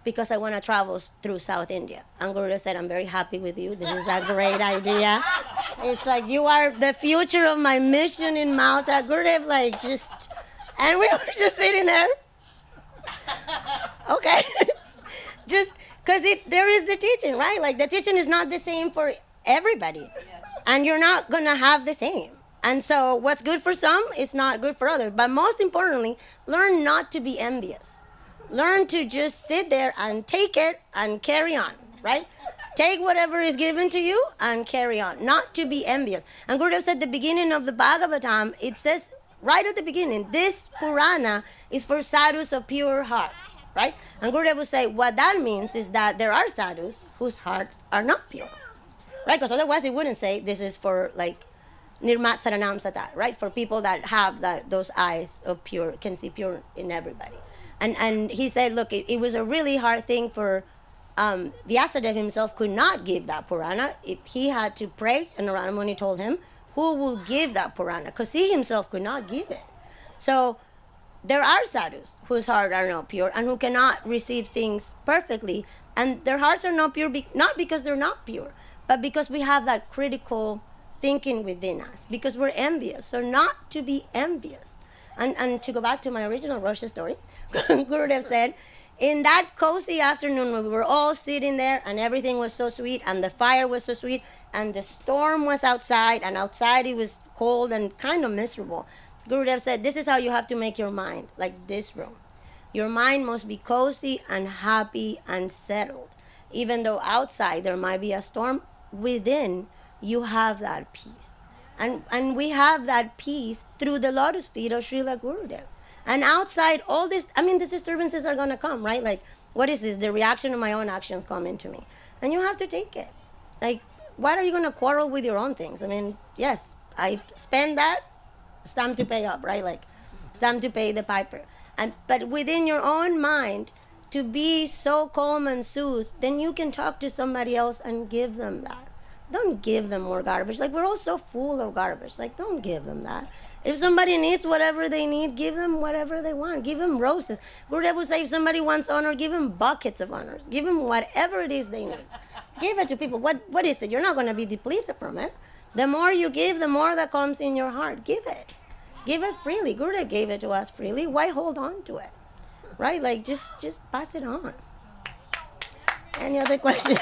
because I want to travel through South India. And Gurudev said, I'm very happy with you. This is a great idea. It's like, you are the future of my mission in Malta. Gurudev, like, just, and we were just sitting there. Okay. Just, because there is the teaching, right? Like, the teaching is not the same for everybody. And you're not going to have the same. And so what's good for some is not good for others. But most importantly, learn not to be envious. Learn to just sit there and take it and carry on, right? Take whatever is given to you and carry on, not to be envious. And Gurudev said at the beginning of the Bhagavatam, it says right at the beginning, this Purana is for sadhus of pure heart, right? And Gurudev would say what that means is that there are sadhus whose hearts are not pure, right? Because otherwise it wouldn't say this is for like Nirmat Saranam Sata, right? For people that have those eyes of pure, can see pure in everybody. And he said, look, it was a really hard thing for Vyasadeva himself could not give that Purana. He had to pray, and Narada Muni told him, who will give that Purana? Because he himself could not give it. So there are sadhus whose hearts are not pure and who cannot receive things perfectly. And their hearts are not pure, not because they're not pure, but because we have that critical thinking within us, because we're envious. So not to be envious. And to go back to my original Russia story, Gurudev said, in that cozy afternoon when we were all sitting there and everything was so sweet and the fire was so sweet and the storm was outside and outside it was cold and kind of miserable, Gurudev said, this is how you have to make your mind, like this room. Your mind must be cozy and happy and settled. Even though outside there might be a storm, within you have that peace. And we have that peace through the lotus feet of Srila Gurudev. And outside all this, I mean, these disturbances are going to come, right? Like, what is this? The reaction of my own actions come into me. And you have to take it. Like, why are you going to quarrel with your own things? I mean, yes, I spend that, it's time to pay up, right? Like, it's time to pay the piper. But within your own mind, to be so calm and soothed, then you can talk to somebody else and give them that. Don't give them more garbage. Like, we're all so full of garbage. Like, don't give them that. If somebody needs whatever they need, give them whatever they want. Give them roses. Gurudev would say, if somebody wants honor, give them buckets of honors. Give them whatever it is they need. Give it to people. What is it? You're not going to be depleted from it. The more you give, the more that comes in your heart. Give it. Give it freely. Gurudev gave it to us freely. Why hold on to it? Right? Like, just pass it on. Any other questions?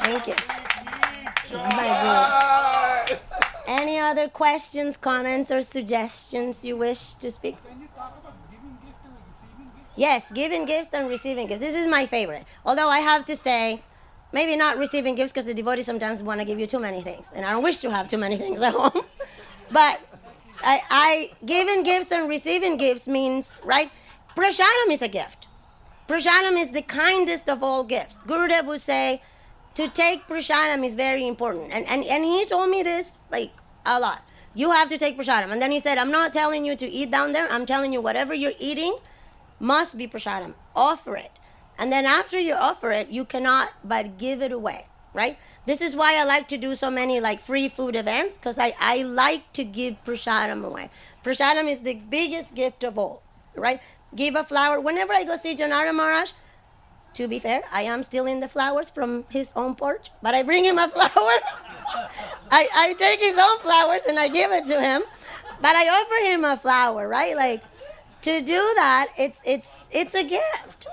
Thank you. This is my guru. Any other questions, comments, or suggestions you wish to speak? Yes, giving gifts and receiving gifts. This is my favorite. Although I have to say, maybe not receiving gifts, because the devotees sometimes want to give you too many things. And I don't wish to have too many things at home. But I giving gifts and receiving gifts means, right? Prasadam is a gift. Prasadam is the kindest of all gifts. Gurudev would say, to take prasadam is very important. And he told me this, like, a lot. You have to take prasadam. And then he said, I'm not telling you to eat down there. I'm telling you whatever you're eating must be prasadam. Offer it. And then after you offer it, you cannot but give it away, right? This is why I like to do so many, like, free food events, because I like to give prasadam away. Prasadam is the biggest gift of all, right? Give a flower. Whenever I go see Janara Maharaj, to be fair, I am still in the flowers from his own porch, but I bring him a flower. I take his own flowers and I give it to him, but I offer him a flower, right? Like, to do that, it's a gift.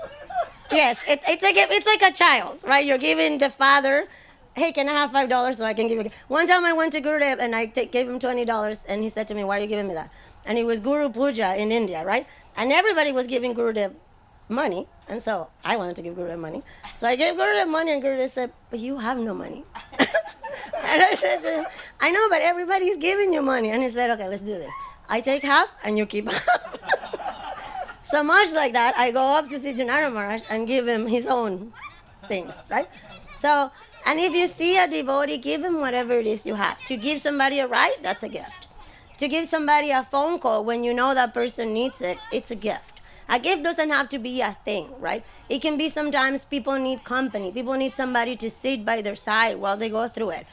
Yes, it's a gift. It's like a child, right? You're giving the father, hey, can I have $5 so I can give you a gift? One time I went to Gurudev and I gave him $20, and he said to me, why are you giving me that? And it was Guru Puja in India, right? And everybody was giving Gurudev money, and so I wanted to give Gurudev money. So I gave Gurudev money, and Gurudev said, but you have no money. And I said to him, I know, but everybody's giving you money. And he said, okay, let's do this. I take half, and you keep half. So much like that, I go up to see Janara Maharaj and give him his own things, right? So, and if you see a devotee, give him whatever it is you have. To give somebody a ride, that's a gift. To give somebody a phone call when you know that person needs it, it's a gift. A gift doesn't have to be a thing, right? It can be sometimes people need company. People need somebody to sit by their side while they go through it.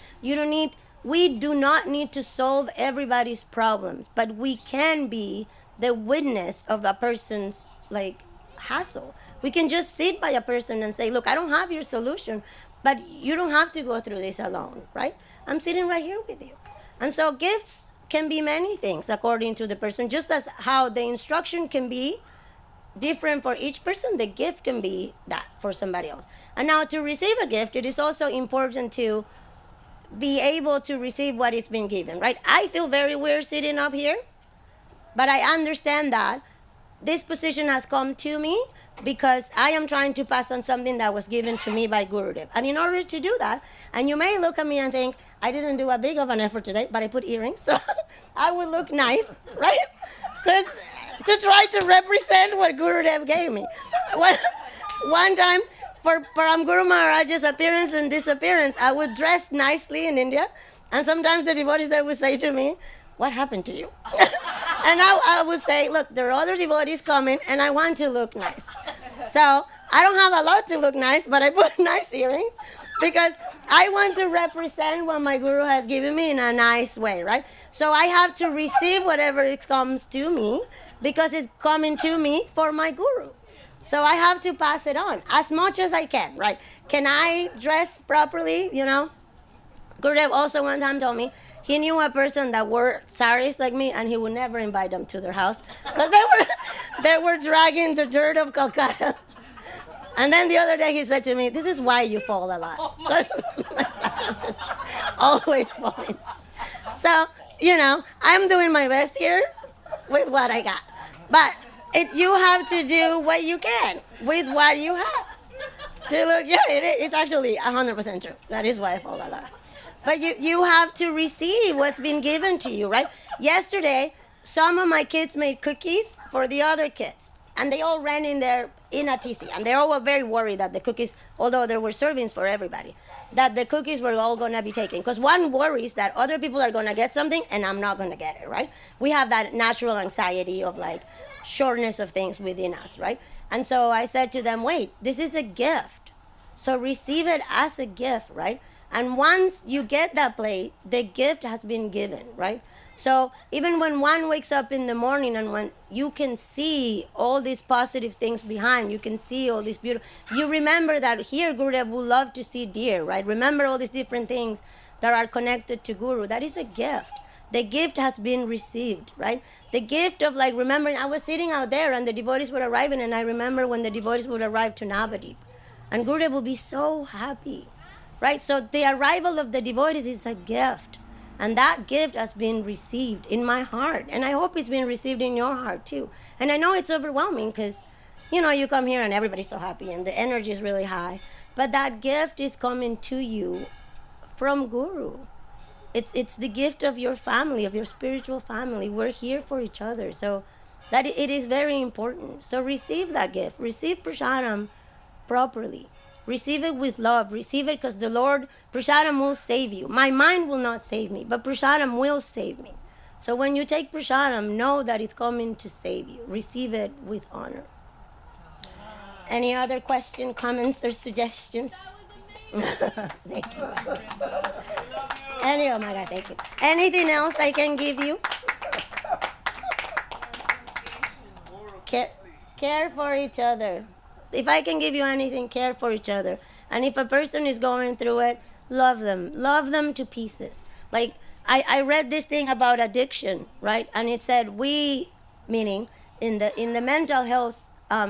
We do not need to solve everybody's problems, but we can be the witness of a person's, like, hassle. We can just sit by a person and say, look, I don't have your solution, but you don't have to go through this alone, right? I'm sitting right here with you. And so gifts can be many things according to the person, just as how the instruction can be different for each person, the gift can be that for somebody else. And now to receive a gift, it is also important to be able to receive what is being given, right? I feel very weird sitting up here, but I understand that this position has come to me because I am trying to pass on something that was given to me by Gurudev. And in order to do that, and you may look at me and think, I didn't do a big of an effort today, but I put earrings, so I would look nice, right? Because to try to represent what Gurudev gave me. One time, for Param Guru Maharaj's appearance and disappearance, I would dress nicely in India, and sometimes the devotees there would say to me, what happened to you? And I would say, look, there are other devotees coming, and I want to look nice. So I don't have a lot to look nice, but I put nice earrings because I want to represent what my guru has given me in a nice way, right? So I have to receive whatever it comes to me because it's coming to me for my guru. So I have to pass it on as much as I can, right? Can I dress properly, you know? Gurudev also one time told me he knew a person that wore saris like me, and he would never invite them to their house because they were dragging the dirt of Calcutta. And then the other day he said to me, this is why you fall a lot. Oh my just always falling. So, you know, I'm doing my best here with what I got. But You have to do what you can with what you have. To look, yeah, it's actually 100% true. That is why I fall that love. But you have to receive what's been given to you, right? Yesterday, some of my kids made cookies for the other kids, and they all ran in there in a TC, and they all were very worried that the cookies, although there were servings for everybody, that the cookies were all going to be taken. Because one worries that other people are going to get something, and I'm not going to get it, right? We have that natural anxiety of like shortness of things within us, right? And so I said to them, wait, this is a gift. So receive it as a gift, right? And once you get that plate, the gift has been given, right? So even when one wakes up in the morning and when you can see all these positive things behind, you can see all these beautiful, you remember that here Gurudev would love to see deer, right? Remember all these different things that are connected to Guru. That is a gift. The gift has been received, right? The gift of like remembering, I was sitting out there and the devotees were arriving, and I remember when the devotees would arrive to Navadip. And Gurudev would be so happy, right? So the arrival of the devotees is a gift. And that gift has been received in my heart. And I hope it's been received in your heart too. And I know it's overwhelming because, you come here and everybody's so happy and the energy is really high. But that gift is coming to you from Guru. It's the gift of your family, of your spiritual family. We're here for each other. So that it is very important. So receive that gift. Receive prasadam properly. Receive it with love. Receive it because the Lord, prasadam will save you. My mind will not save me, but prasadam will save me. So when you take prasadam, know that it's coming to save you. Receive it with honor. Any other question, comments, or suggestions? Thank you. Oh my God, thank you. Anything else I can give you? Care for each other. If I can give you anything, care for each other. And if a person is going through it, love them. Love them to pieces. Like, I read this thing about addiction, right? And it said we, meaning in the mental health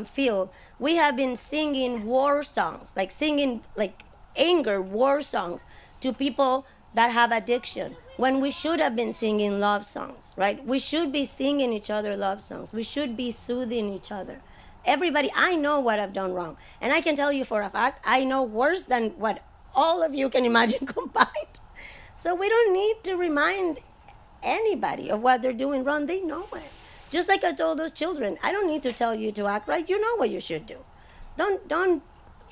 field, we have been singing war songs, like singing like anger war songs to people that have addiction, when we should have been singing love songs, right? We should be singing each other love songs. We should be soothing each other. Everybody, I know what I've done wrong. And I can tell you for a fact, I know worse than what all of you can imagine combined. So we don't need to remind anybody of what they're doing wrong. They know it. Just like I told those children, I don't need to tell you to act right. You know what you should do. Don't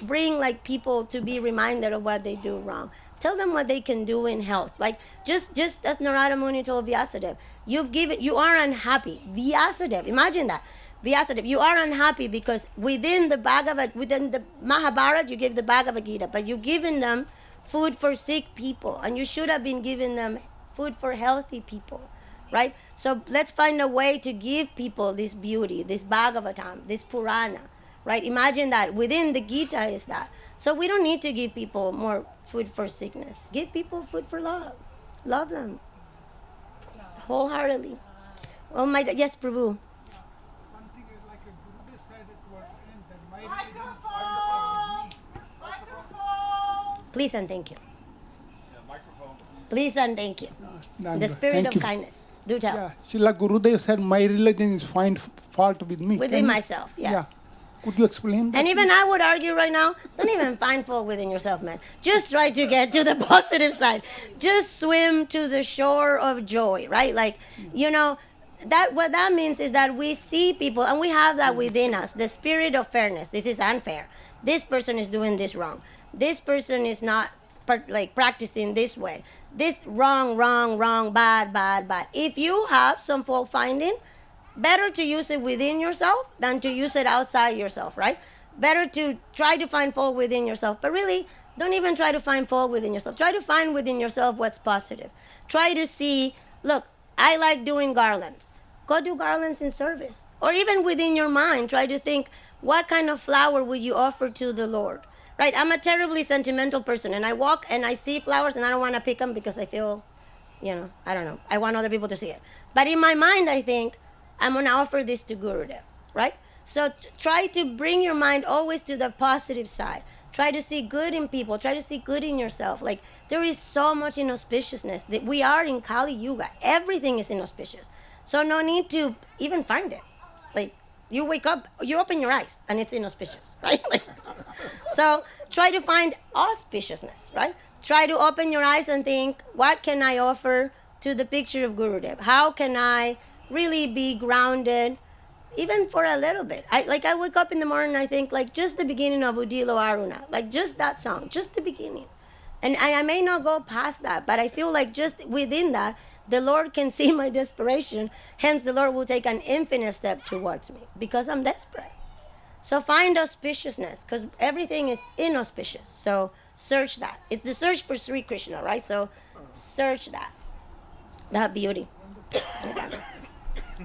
bring like people to be reminded of what they do wrong. Tell them what they can do in health. Like just as Narada Muni told Vyasadeva, you are unhappy. Vyasadeva, imagine that. Vyasadeva, you are unhappy because within the Mahabharata, you gave the Bhagavad Gita, but you've given them food for sick people, and you should have been giving them food for healthy people, right? So let's find a way to give people this beauty, this Bhagavatam, this Purana, right? Imagine that within the Gita is that. So we don't need to give people more food for sickness. Give people food for love. Love them wholeheartedly. Oh my, yes, Prabhu. Please and thank you. Please and thank you. The spirit of kindness. Do tell. Yeah, Srila Gurudev said, my religion is find fault with me. Within myself, yes. Yeah. Could you explain that? And even I would argue right now, don't even find fault within yourself, man. Just try to get to the positive side. Just swim to the shore of joy, right? Like, that what that means is that we see people, and we have that within us, the spirit of fairness. This is unfair. This person is doing this wrong. This person is not practicing this way. This wrong, bad. If you have some fault finding, better to use it within yourself than to use it outside yourself, right? Better to try to find fault within yourself, but really, don't even try to find fault within yourself. Try to find within yourself what's positive. Try to see, look, I like doing garlands. Go do garlands in service. Or even within your mind, try to think, what kind of flower would you offer to the Lord? Right? I'm a terribly sentimental person, and I walk and I see flowers and I don't want to pick them because I feel, I don't know. I want other people to see it. But in my mind, I think, I'm going to offer this to Gurudev, right? So try to bring your mind always to the positive side. Try to see good in people. Try to see good in yourself. Like, there is so much inauspiciousness. That we are in Kali Yuga. Everything is inauspicious. So no need to even find it. Like, You wake up, you open your eyes, and it's inauspicious, right? So try to find auspiciousness, right? Try to open your eyes and think, what can I offer to the picture of Gurudev? How can I really be grounded, even for a little bit? I wake up in the morning, I think, like, just the beginning of Udilo Aruna, like just that song, just the beginning. And I may not go past that, but I feel like just within that, the Lord can see my desperation. Hence, the Lord will take an infinite step towards me because I'm desperate. So find auspiciousness, because everything is inauspicious. So search that. It's the search for Sri Krishna, right? So search that beauty.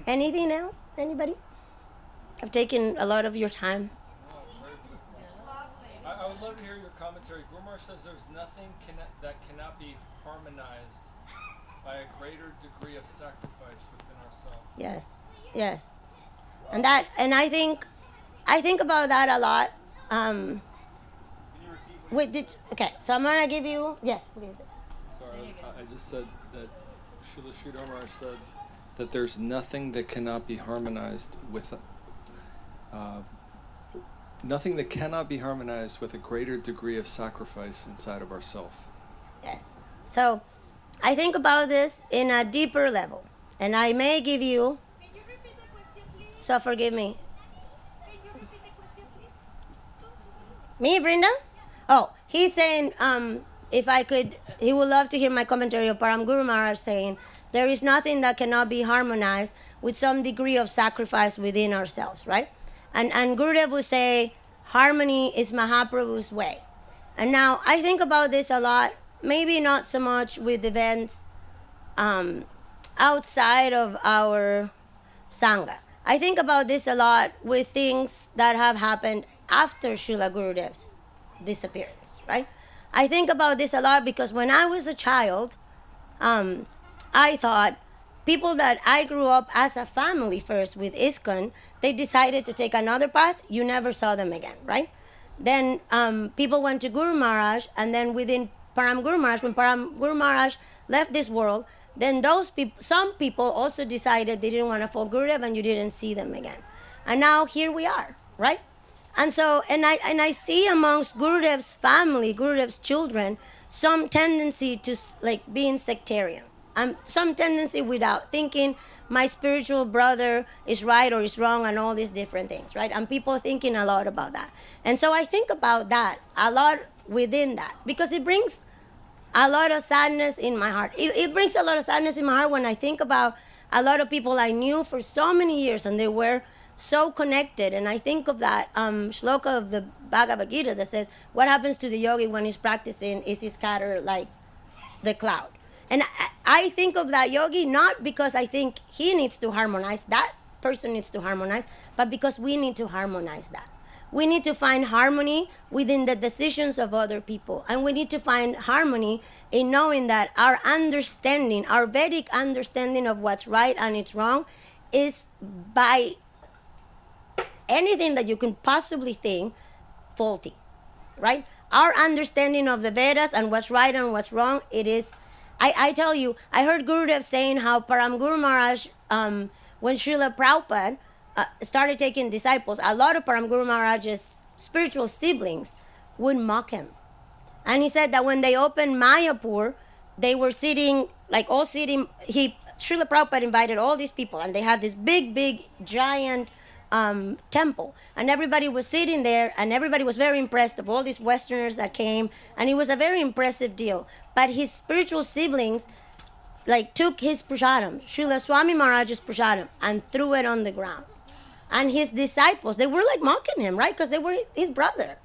Anything else? Anybody? I've taken a lot of your time. I would love to hear your commentary. Guru Maharaj says there's nothing that cannot be harmonized by a greater degree of sacrifice within ourselves. Yes. And I think about that a lot. Okay, so I'm gonna give you, yes, please. Sorry, I just said that Srila Sridhar Maharaj said that there's nothing that cannot be harmonized with a greater degree of sacrifice inside of ourselves. Yes. So I think about this in a deeper level, and I may give you. So forgive me. Me, Brinda? Oh, he's saying, if I could, he would love to hear my commentary of Param Guru Maharaj saying, there is nothing that cannot be harmonized with some degree of sacrifice within ourselves, right? And Gurudev would say, harmony is Mahaprabhu's way. And now I think about this a lot, maybe not so much with events outside of our Sangha. I think about this a lot with things that have happened after Srila Gurudev's disappearance, right? I think about this a lot because when I was a child, I thought people that I grew up as a family first with ISKCON, they decided to take another path. You never saw them again, right? Then people went to Guru Maharaj, and then within Param Guru Maharaj, when Param Guru Maharaj left this world, then those people, some people also decided they didn't want to follow Gurudev, and you didn't see them again. And now here we are, right? And so, and I see amongst Gurudev's family, Gurudev's children, some tendency to like being sectarian. Some tendency without thinking my spiritual brother is right or is wrong and all these different things, right? And people thinking a lot about that. And so I think about that a lot within that because it brings a lot of sadness in my heart. It brings a lot of sadness in my heart when I think about a lot of people I knew for so many years and they were so connected. And I think of that shloka of the Bhagavad Gita that says, what happens to the yogi when he's practicing is he scattered like the cloud. And I think of that yogi not because I think he needs to harmonize, that person needs to harmonize, but because we need to harmonize that. We need to find harmony within the decisions of other people. And we need to find harmony in knowing that our understanding, our Vedic understanding of what's right and it's wrong is by anything that you can possibly think faulty, right? Our understanding of the Vedas and what's right and what's wrong, it is, I tell you, I heard Gurudev saying how Param Guru Maharaj, when Srila Prabhupada started taking disciples, a lot of Param Guru Maharaj's spiritual siblings would mock him. And he said that when they opened Mayapur, they were sitting, like all sitting, Srila Prabhupada invited all these people, and they had this big, giant temple. And everybody was sitting there, and everybody was very impressed of all these Westerners that came, and it was a very impressive deal. But his spiritual siblings, like, took his prasadam, Srila Swami Maharaj's prasadam, and threw it on the ground. And his disciples, they were like mocking him, right? Because they were his brother.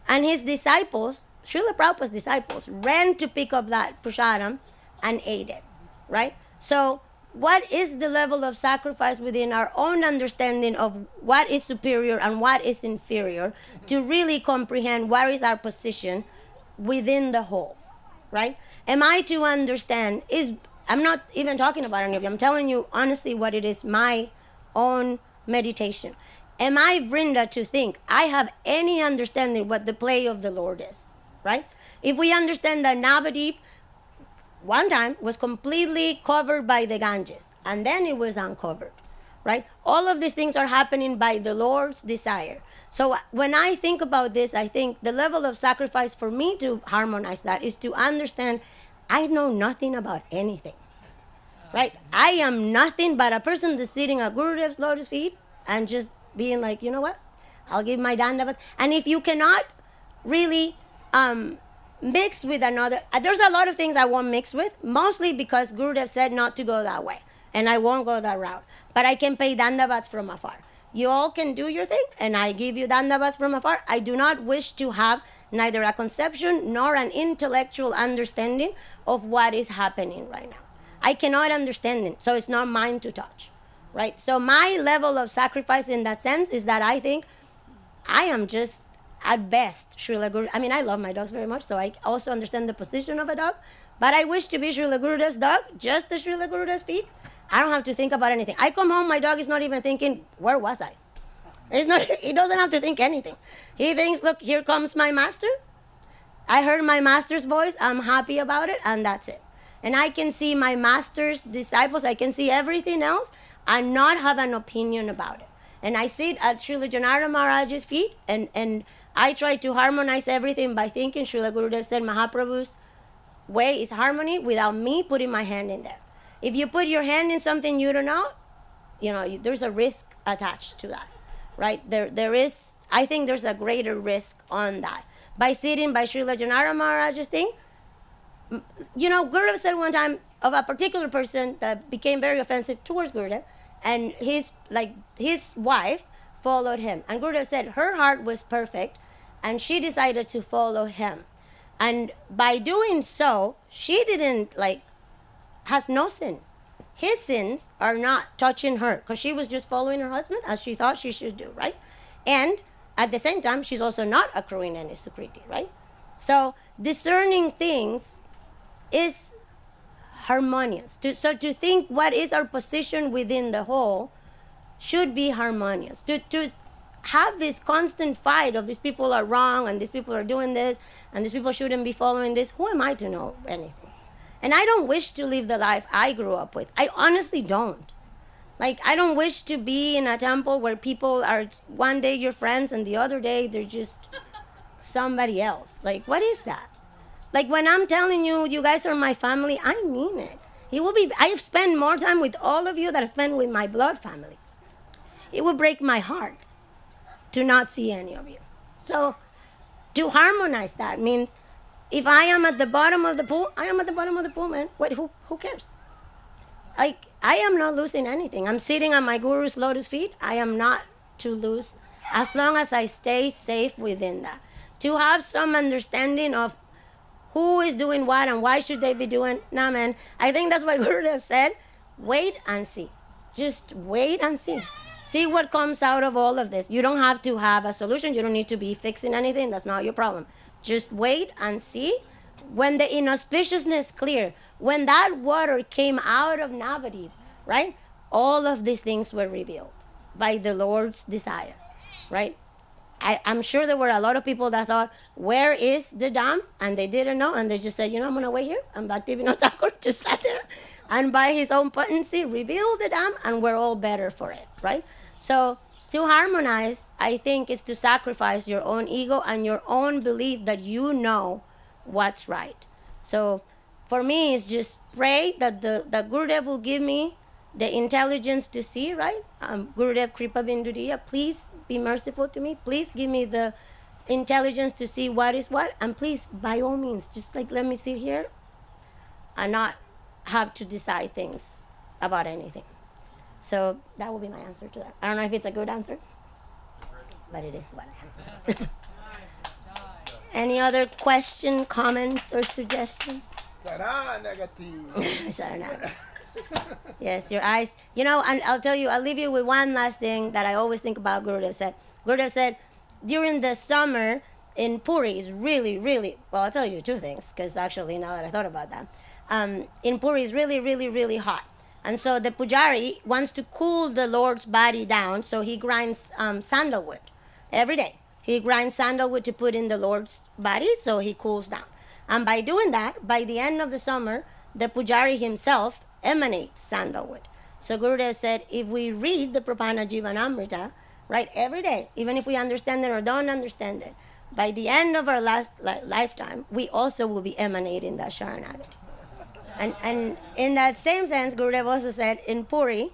And his disciples, Srila Prabhupada's disciples, ran to pick up that prasadam and ate it, right? So what is the level of sacrifice within our own understanding of what is superior and what is inferior to really comprehend what is our position within the whole, right? Am I to understand, I'm not even talking about any of you, I'm telling you honestly what it is, my own meditation. Am I, Vrinda, to think I have any understanding what the play of the Lord is, right? If we understand that Navadip one time was completely covered by the Ganges, and then it was uncovered, right? All of these things are happening by the Lord's desire. So when I think about this, I think the level of sacrifice for me to harmonize that is to understand I know nothing about anything, right? I am nothing but a person that's sitting at Gurudev's lotus feet and just being like, you know what? I'll give my dandavat. And if you cannot really mix with another, there's a lot of things I won't mix with, mostly because Gurudev said not to go that way, and I won't go that route. But I can pay dandavats from afar. You all can do your thing, and I give you dandavats from afar. I do not wish to have neither a conception nor an intellectual understanding of what is happening right now. I cannot understand it, so it's not mine to touch, right? So my level of sacrifice in that sense is that I think I am just, at best, Srila Guru. I mean, I love my dogs very much, so I also understand the position of a dog, but I wish to be Srila Gurudev's dog, just as Srila Gurudev's feet. I don't have to think about anything. I come home, my dog is not even thinking, where was I? He doesn't have to think anything. He thinks, look, here comes my master. I heard my master's voice. I'm happy about it, and that's it. And I can see my master's disciples. I can see everything else and not have an opinion about it. And I sit at Srila Janara Maharaj's feet, and I try to harmonize everything by thinking Srila Gurudev said Mahaprabhu's way is harmony without me putting my hand in there. If you put your hand in something you don't know, there's a risk attached to that, right? There is, I think there's a greater risk on that. By sitting by Srila Janara Maharaj's thing, Gurudev said one time of a particular person that became very offensive towards Gurudev, and his wife followed him. And Gurudev said her heart was perfect, and she decided to follow him. And by doing so, she has no sin. His sins are not touching her, because she was just following her husband as she thought she should do, right? And at the same time, she's also not accruing any sukriti, right? So discerning things is harmonious. So to think what is our position within the whole should be harmonious. To have this constant fight of these people are wrong and these people are doing this and these people shouldn't be following this, who am I to know anything? And I don't wish to live the life I grew up with. I honestly don't. I don't wish to be in a temple where people are one day your friends and the other day they're just somebody else. What is that? When I'm telling you, you guys are my family, I mean it. I have spent more time with all of you than I spent with my blood family. It would break my heart to not see any of you. So to harmonize that means if I am at the bottom of the pool, I am at the bottom of the pool, man. Who cares? I am not losing anything. I'm sitting on my guru's lotus feet. I am not to lose as long as I stay safe within that. To have some understanding of who is doing what and why should they be doing. Nah, man. I think that's why Gurudev said, wait and see. Just wait and see. See what comes out of all of this. You don't have to have a solution. You don't need to be fixing anything. That's not your problem. Just wait and see. When the inauspiciousness clear, when that water came out of Navadip, right? All of these things were revealed by the Lord's desire, right? I'm sure there were a lot of people that thought, where is the dam? And they didn't know, and they just said, I'm going to wait here. And Bhaktivinoda Thakur just sat there and by his own potency revealed the dam, and we're all better for it, right? So to harmonize, I think, is to sacrifice your own ego and your own belief that you know what's right. So for me, it's just pray that that Gurudev will give me the intelligence to see, right? Gurudev Kripa Binduriya, please be merciful to me. Please give me the intelligence to see what is what. And please, by all means, just let me sit here and not have to decide things about anything. So that will be my answer to that. I don't know if it's a good answer, but it is what I have. Any other question, comments, or suggestions? Sharanagati. Yes, your eyes. And I'll tell you, I'll leave you with one last thing that I always think about Gurudev said. Gurudev said, during the summer in Puri is really, really, well, I'll tell you two things, because actually now that I thought about that, in Puri is really, really, really hot. And so the pujari wants to cool the Lord's body down, so he grinds sandalwood every day. He grinds sandalwood to put in the Lord's body, so he cools down. And by doing that, by the end of the summer, the pujari himself emanates sandalwood. So Gurudev said, if we read the Prapana Jivanamrita, right, every day, even if we understand it or don't understand it, by the end of our last lifetime, we also will be emanating that Sharanagati. And in that same sense, Gurudev also said in Puri,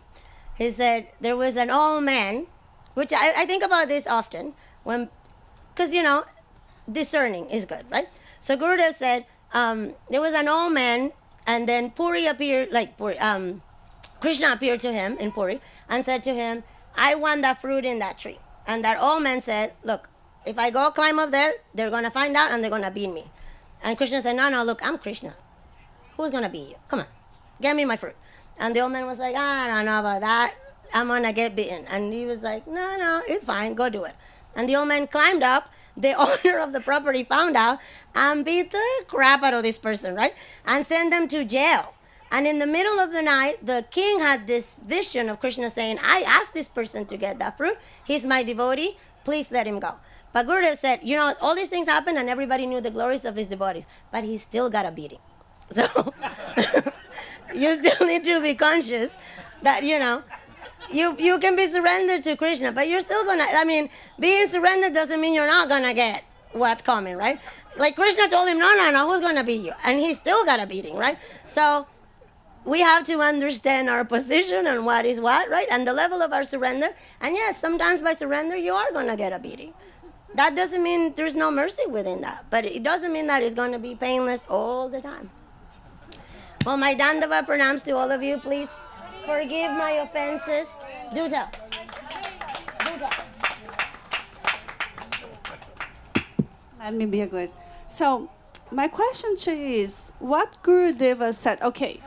he said there was an old man, which I think about this often, because, discerning is good, right? So Gurudev said there was an old man, and then Puri appeared, Krishna appeared to him in Puri and said to him, I want that fruit in that tree. And that old man said, look, if I go climb up there, they're going to find out and they're going to beat me. And Krishna said, no, look, I'm Krishna. Who's going to beat you? Come on, get me my fruit. And the old man was like, I don't know about that. I'm going to get beaten. And he was like, no, it's fine. Go do it. And the old man climbed up. The owner of the property found out and beat the crap out of this person, right? And sent them to jail. And in the middle of the night, the king had this vision of Krishna saying, I asked this person to get that fruit. He's my devotee. Please let him go. But Gurudev said, all these things happened and everybody knew the glories of his devotees. But he still got a beating. So you still need to be conscious that, you can be surrendered to Krishna, but you're still being surrendered doesn't mean you're not going to get what's coming, right? Like Krishna told him, no, who's going to beat you? And he still got a beating, right? So we have to understand our position and what is what, right? And the level of our surrender. And yes, sometimes by surrender, you are going to get a beating. That doesn't mean there's no mercy within that, but it doesn't mean that it's going to be painless all the time. Well, my Dandava pranams to all of you. Please forgive my offenses. Do tell. Let me be good. So, my question to you is, what Gurudeva said, okay,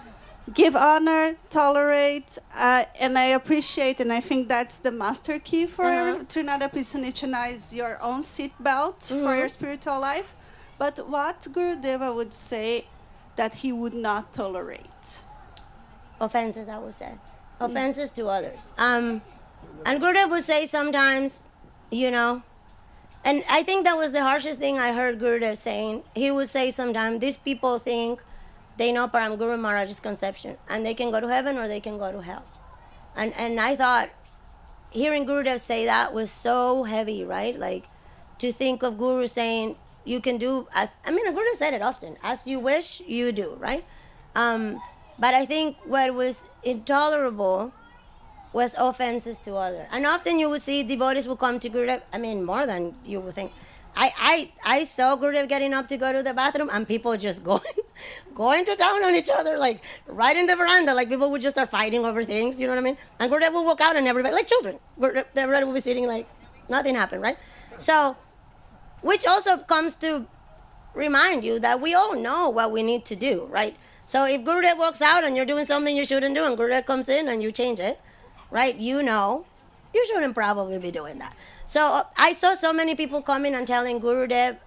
give honor, tolerate, and I appreciate, and I think that's the master key for Trinada Pisunichana is your own seatbelt for your spiritual life. But what Gurudeva would say that he would not tolerate? Offenses, I would say. Offenses to others. And Gurudev would say sometimes, and I think that was the harshest thing I heard Gurudev saying. He would say sometimes, these people think they know Param Guru Maharaj's conception, and they can go to heaven or they can go to hell. And I thought, hearing Gurudev say that was so heavy, right? Like, to think of Guru saying, you can do, Gurudev said it often, as you wish, you do, right? But I think what was intolerable was offenses to others. And often you would see devotees will come to Gurudev, more than you would think. I saw Gurudev getting up to go to the bathroom and people just going to town on each other, like right in the veranda, like people would just start fighting over things, you know what I mean? And Gurudev would walk out and everybody, like children, everybody would be sitting like nothing happened, right? So, which also comes to remind you that we all know what we need to do, right? So if Gurudev walks out and you're doing something you shouldn't do and Gurudev comes in and you change it, right, you shouldn't probably be doing that. So I saw so many people coming and telling Gurudev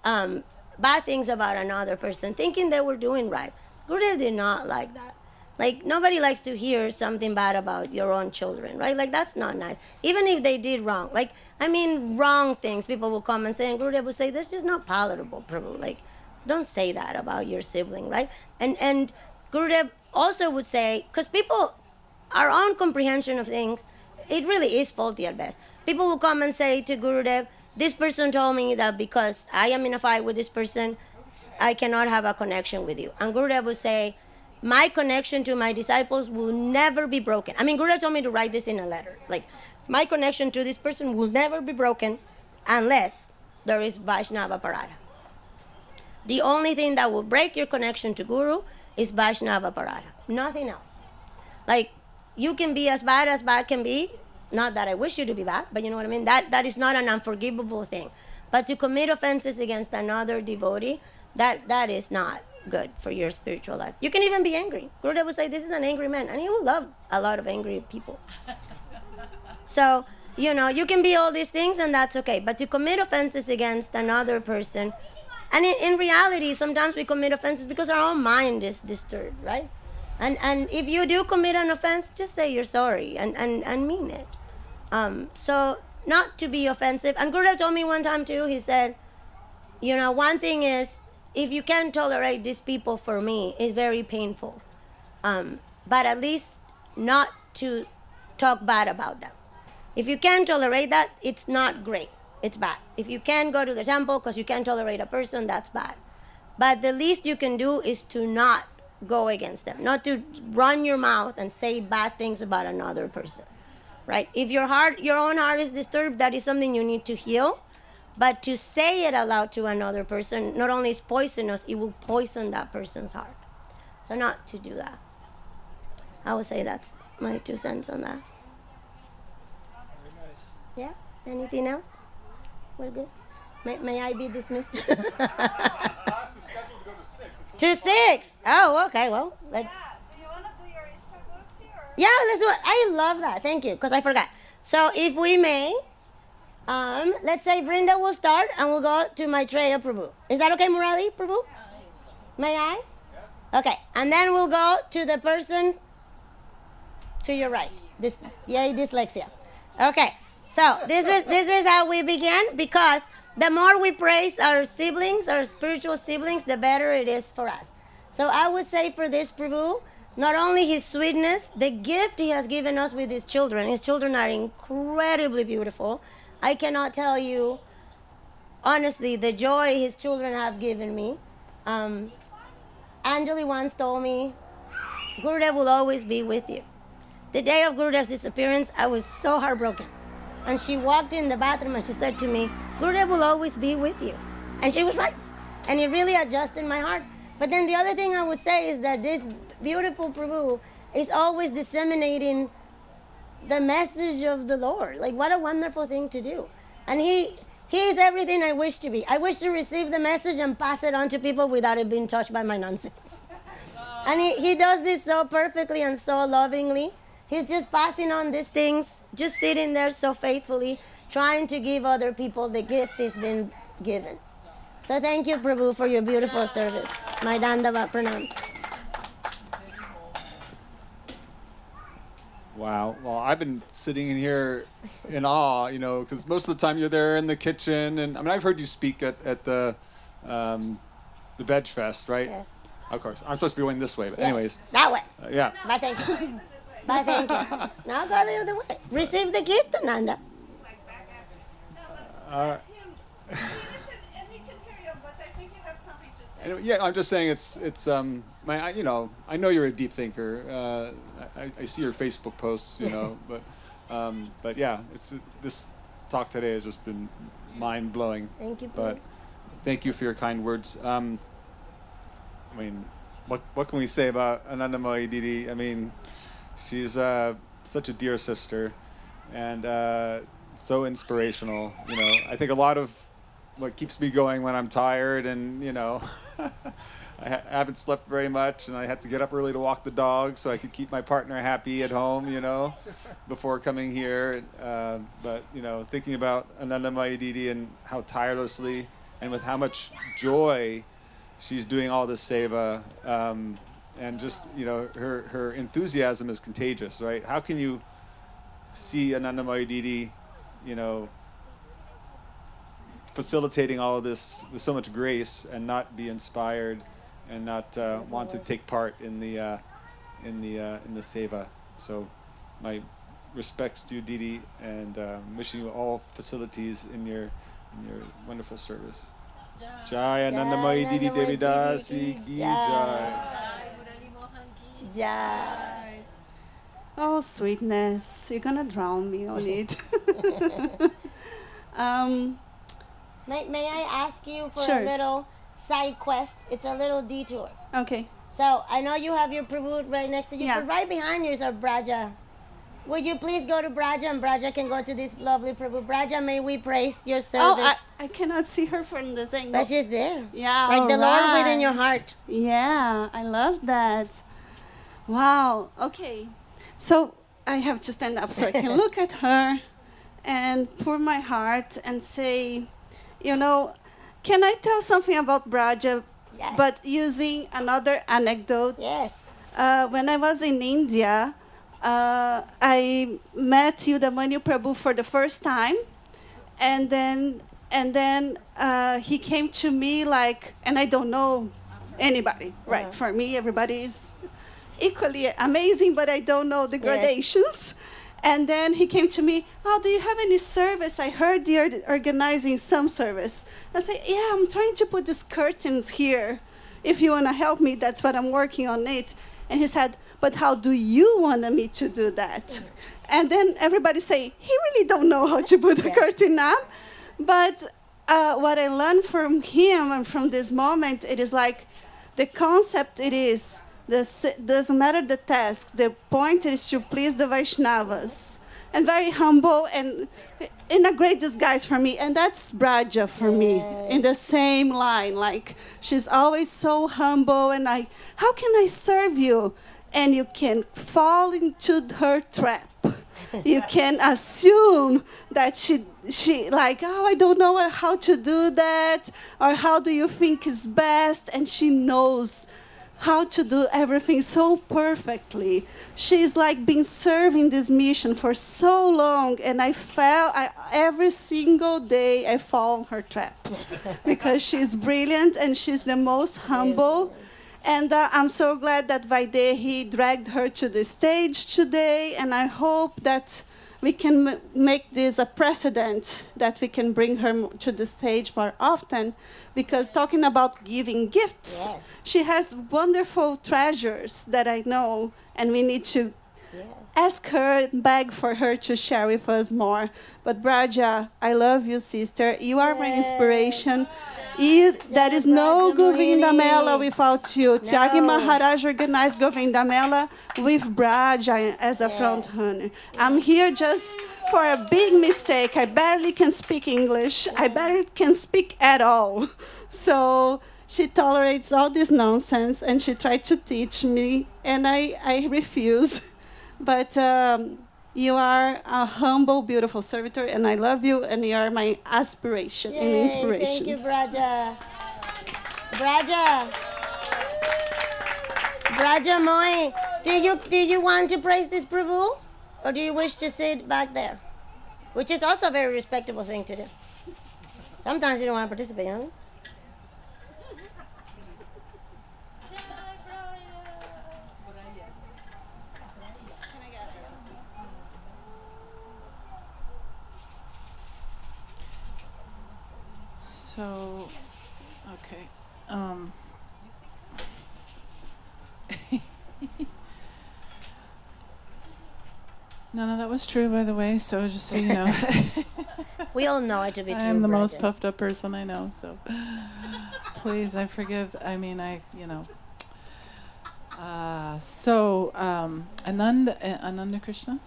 bad things about another person, thinking they were doing right. Gurudev did not like that. Like, nobody likes to hear something bad about your own children, right? Like, that's not nice. Even if they did wrong. Like, wrong things, people will come and say, and Gurudev will say, that's just not palatable, Prabhu. Like, don't say that about your sibling, right? And Gurudev also would say, because people, our own comprehension of things, it really is faulty at best. People will come and say to Gurudev, this person told me that because I am in a fight with this person, I cannot have a connection with you. And Gurudev would say, my connection to my disciples will never be broken. Gurudev told me to write this in a letter. Like, my connection to this person will never be broken unless there is Vaishnava Parada. The only thing that will break your connection to Guru is Vaishnava Parada. Nothing else. Like, you can be as bad can be. Not that I wish you to be bad, but you know what I mean? That is not an unforgivable thing. But to commit offenses against another devotee, that is not good for your spiritual life. You can even be angry. Gurudev will say, this is an angry man, and he will love a lot of angry people. So, you can be all these things, and that's okay. But to commit offenses against another person, and in reality, sometimes we commit offenses because our own mind is disturbed, right? And if you do commit an offense, just say you're sorry and mean it. So not to be offensive. And Gurudev told me one time too, he said, one thing is, if you can't tolerate these people for me, it's very painful. But at least not to talk bad about them. If you can tolerate that, it's not great. It's bad. If you can go to the temple because you can't tolerate a person, that's bad. But the least you can do is to not go against them, not to run your mouth and say bad things about another person, right? If your own heart is disturbed, that is something you need to heal. But to say it aloud to another person not only is poisonous, it will poison that person's heart. So not to do that. I would say that's my 2 cents on that. Yeah? Anything else? We're good? May I be dismissed? To 6. Oh, okay. Well, let's. Do you want to do your Instagram? Yeah, let's do it. I love that. Thank you, because I forgot. So if we may, let's say Brinda will start and we'll go to Maitreya Prabhu. Is that okay, Murali Prabhu? May I? Okay. And then we'll go to the person to your right. Dyslexia. Okay. So this is how we begin, because the more we praise our siblings, our spiritual siblings, the better it is for us. So I would say for this Prabhu, not only his sweetness, the gift he has given us with his children. His children are incredibly beautiful. I cannot tell you, honestly, the joy his children have given me. Anjali once told me, Gurudev will always be with you. The day of Gurudev's disappearance, I was so heartbroken. And she walked in the bathroom and she said to me, Gurudev will always be with you. And she was right. And it really adjusted my heart. But then the other thing I would say is that this beautiful Prabhu is always disseminating the message of the Lord. Like, what a wonderful thing to do. And he is everything I wish to be. I wish to receive the message and pass it on to people without it being touched by my nonsense. And he does this so perfectly and so lovingly. He's just passing on these things, just sitting there so faithfully, trying to give other people the gift he's been given. So thank you, Prabhu, for your beautiful service. My Dandava pranams. Wow. Well, I've been sitting in here in awe, you know, because most of the time you're there in the kitchen, and I mean, I've heard you speak at the Veg Fest, right? Yes. Of course. I'm supposed to be going this way, but Yes. anyways. That way. Yeah. Bye, thank you. Bye, thank you. Now go the other way. Receive the gift, Ananda. Anyway, yeah, I'm just saying it's you know, I know you're a deep thinker. I see your Facebook posts, you know, but yeah, this talk today has just been mind blowing. Thank you. But thank you for your kind words. I mean, what can we say about Anandamayi Didi? I mean, she's such a dear sister, and so inspirational. You know, I think a lot of what keeps me going when I'm tired, and you know, I haven't slept very much, and I had to get up early to walk the dog so I could keep my partner happy at home. You know, before coming here. But you know, thinking about Anandamayi Didi and how tirelessly and with how much joy she's doing all this seva. And just, you know, her enthusiasm is contagious, right? How can you see Anandamayi Didi, you know, facilitating all of this with so much grace and not be inspired and not want to take part in the seva? So, my respects to you, Didi, and wishing you all facilities in your wonderful service. Jai Anandamayi Didi Devi Dasi ki jai. Jai. Oh, sweetness. You're going to drown me on it. May I ask you for Sure. a little side quest? It's a little detour. Okay. So I know you have your Prabhu right next to you, but right behind you is our Braja. Would you please go to Braja, and Braja can go to this lovely Prabhu. Braja, may we praise your service? Oh, I cannot see her from this angle. But she's there. Yeah, like the Lord alright. within your heart. Yeah, I love that. Wow. Okay. So I have to stand up so I can look at her and pour my heart and say, you know, can I tell something about Braja, Yes. but using another anecdote? Yes. When I was in India, I met Yudamani Prabhu for the first time, and then he came to me like, and I don't know anybody, right? For me, everybody is equally amazing, but I don't know the gradations. And then he came to me, oh, do you have any service? I heard you're organizing some service. I said, yeah, I'm trying to put these curtains here. If you want to help me, that's what I'm working on it. And he said, but how do you want me to do that? And then everybody say, he really don't know how to put the curtain up. But what I learned from him and from this moment, it is like the concept it is, doesn't matter the task. The point is to please the Vaishnavas. And very humble and in a great disguise for me. And that's Braja for me, in the same line. Like, she's always so humble and how can I serve you? And you can fall into her trap. You can assume that she like, oh, I don't know how to do that, or how do you think is best? And she knows how to do everything so perfectly. She's like been serving this mission for so long, and every single day I fall in her trap because she's brilliant and she's the most humble. And I'm so glad that Vaidehi dragged her to the stage today, and I hope that we can make this a precedent, that we can bring her to the stage more often, because talking about giving gifts, she has wonderful treasures that I know, and we need to ask her and beg for her to share with us more. But Braja, I love you, sister. You are my inspiration. There is no Govinda Mela without you. Tyagi Maharaj organized Govinda Mela with Braja as a front runner. I'm here just for a big mistake. I barely can speak English. I barely can speak at all. So she tolerates all this nonsense, and she tried to teach me, and I refuse. But you are a humble, beautiful servitor, and I love you, and you are my aspiration and inspiration. Thank you, Braja. Braja. Braja Moy, do you want to praise this Prabhu? Or do you wish to sit back there? Which is also a very respectable thing to do. Sometimes you don't want to participate, huh? So, okay. None of that was true, by the way, so just so you know. We all know it to be true. I am the most Braja. puffed up person I know, so please, I forgive. I mean, Ananda Krishna?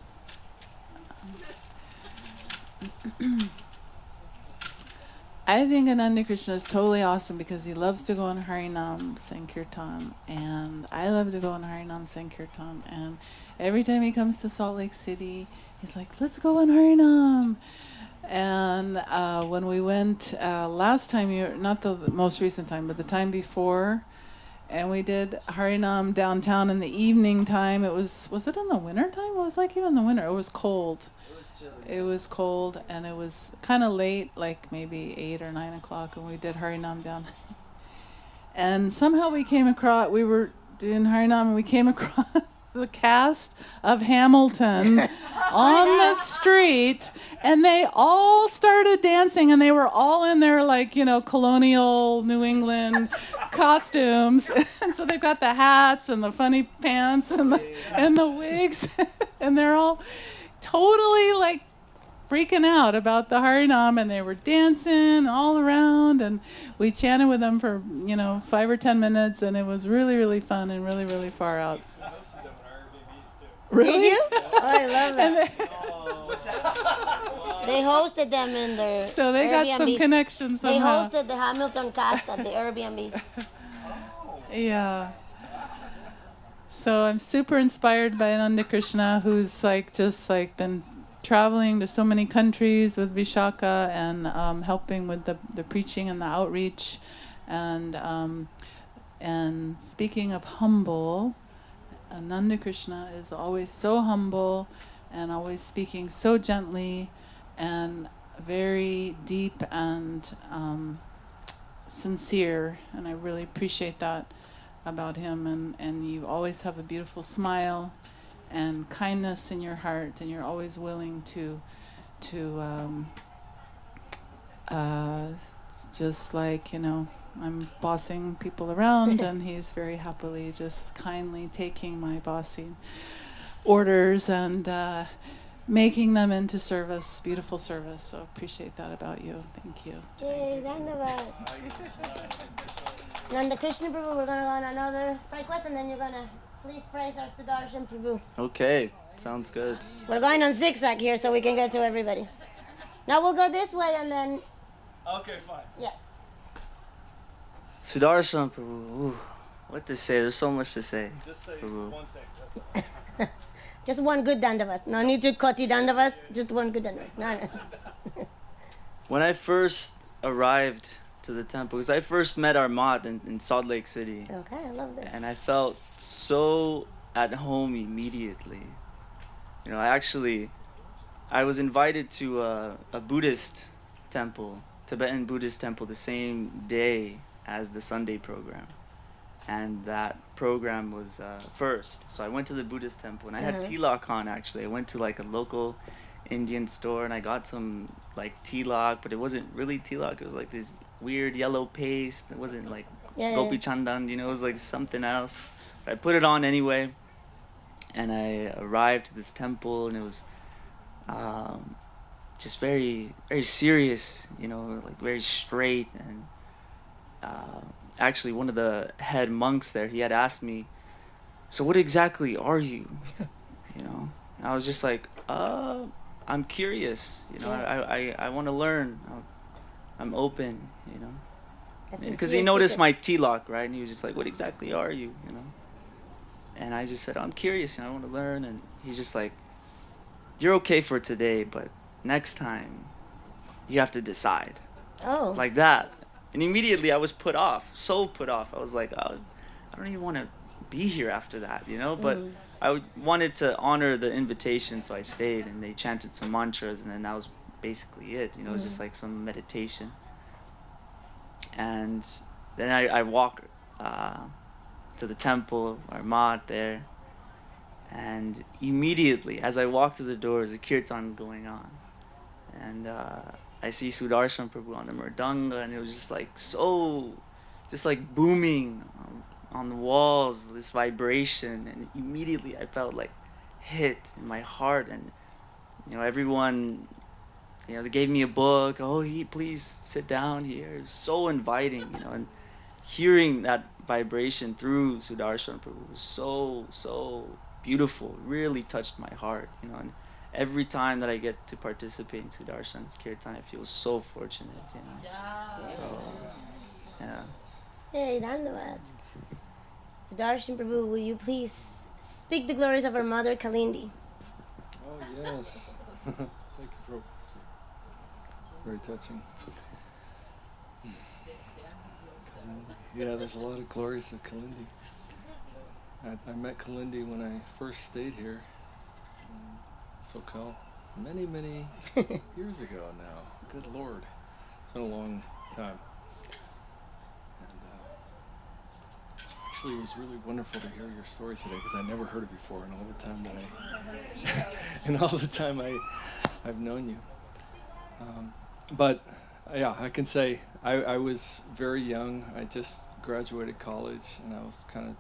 I think Ananda Krishna is totally awesome because he loves to go on Harinam Sankirtan, and I love to go on Harinam Sankirtan, and every time he comes to Salt Lake City, he's like, let's go on Harinam. And when we went last time, not the most recent time, but the time before, and we did Harinam downtown in the evening time. Was it in the winter time? It was like even in the winter. It was cold. It was cold, and it was kind of late, like maybe 8 or 9 o'clock, and we did Harinam down. And somehow we were doing Harinam, and we came across the cast of Hamilton on the street, and they all started dancing, and they were all in their colonial New England costumes. And so they've got the hats and the funny pants and the wigs, and they're all totally freaking out about the Harinam, and they were dancing all around, and we chanted with them for 5 or 10 minutes, and it was really, really fun and really, really far out. Really? Did you? Oh, I love that. They hosted them in their So they got some Airbnbs. connections They somehow. hosted the Hamilton cast at the Airbnb. Yeah. So I'm super inspired by Ananda Krishna, who's been traveling to so many countries with Vishaka and helping with the preaching and the outreach. And speaking of humble, Ananda Krishna is always so humble and always speaking so gently and very deep and sincere, and I really appreciate that. about him, and you always have a beautiful smile and kindness in your heart, and you're always willing to just like, I'm bossing people around, and he's very happily just kindly taking my bossing orders and making them into service, beautiful service. So appreciate that about you. Thank you. Yay, Dandavad. Nanda Krishna Prabhu, we're going to go on another side quest, and then you're going to please praise our Sudarshan Prabhu. Okay, sounds good. We're going on zigzag here so we can get to everybody. Now we'll go this way and then... Okay, fine. Yes. Sudarshan Prabhu, ooh, what to say? There's so much to say. Just say Prabhu. one thing. That's all. Just one good Dandavat. No need to koti Dandavat, just one good Dandavat. No. When I first arrived to the temple, because I first met our mat in Salt Lake City. Okay, I love this. And I felt so at home immediately. I was invited to a Buddhist temple, Tibetan Buddhist temple, the same day as the Sunday program. And that program was first. So I went to the Buddhist temple, and I had tilak on, actually. I went to like a local Indian store, and I got some like tilak, but it wasn't really tilak. It was like this weird yellow paste. It wasn't like Gopi Chandan, it was like something else. But I put it on anyway, and I arrived to this temple, and it was just very, very serious, like very straight. And actually, one of the head monks there, he had asked me, "So what exactly are you?" And I was just like, I'm curious, I want to learn. I'm open, because he noticed my tilak, right? And he was just like, "What exactly are you?" And I just said, "I'm curious, I want to learn." And he's just like, "You're okay for today, but next time you have to decide." Oh. Like that. And immediately I was put off, so put off. I was like, oh, I don't even want to be here after that, But I wanted to honor the invitation, so I stayed, and they chanted some mantras, and then that was basically it. It was just like some meditation. And then I walk to the temple, our mat there, and immediately, as I walk through the doors, the kirtan's going on. And I see Sudarshan Prabhu on the mridanga, and it was just like booming on the walls, this vibration, and immediately I felt like hit in my heart. And everyone, they gave me a book. "Oh, please sit down here." It was so inviting, and hearing that vibration through Sudarshan Prabhu was so beautiful. It really touched my heart, and every time that I get to participate in Sudarshan's kirtan, I feel so fortunate, So, yeah. Hey, Dandavad. Sudarshan Prabhu, will you please speak the glories of our mother, Kalindi? Oh, yes. Thank you, Prabhu. Very touching. Yeah, there's a lot of glories of Kalindi. I met Kalindi when I first stayed here. Soquel, many years ago now. Good Lord, it's been a long time. And actually, it was really wonderful to hear your story today, because I never heard it before, and all the time I've known you. But yeah, I can say I was very young. I just graduated college, and I was kind of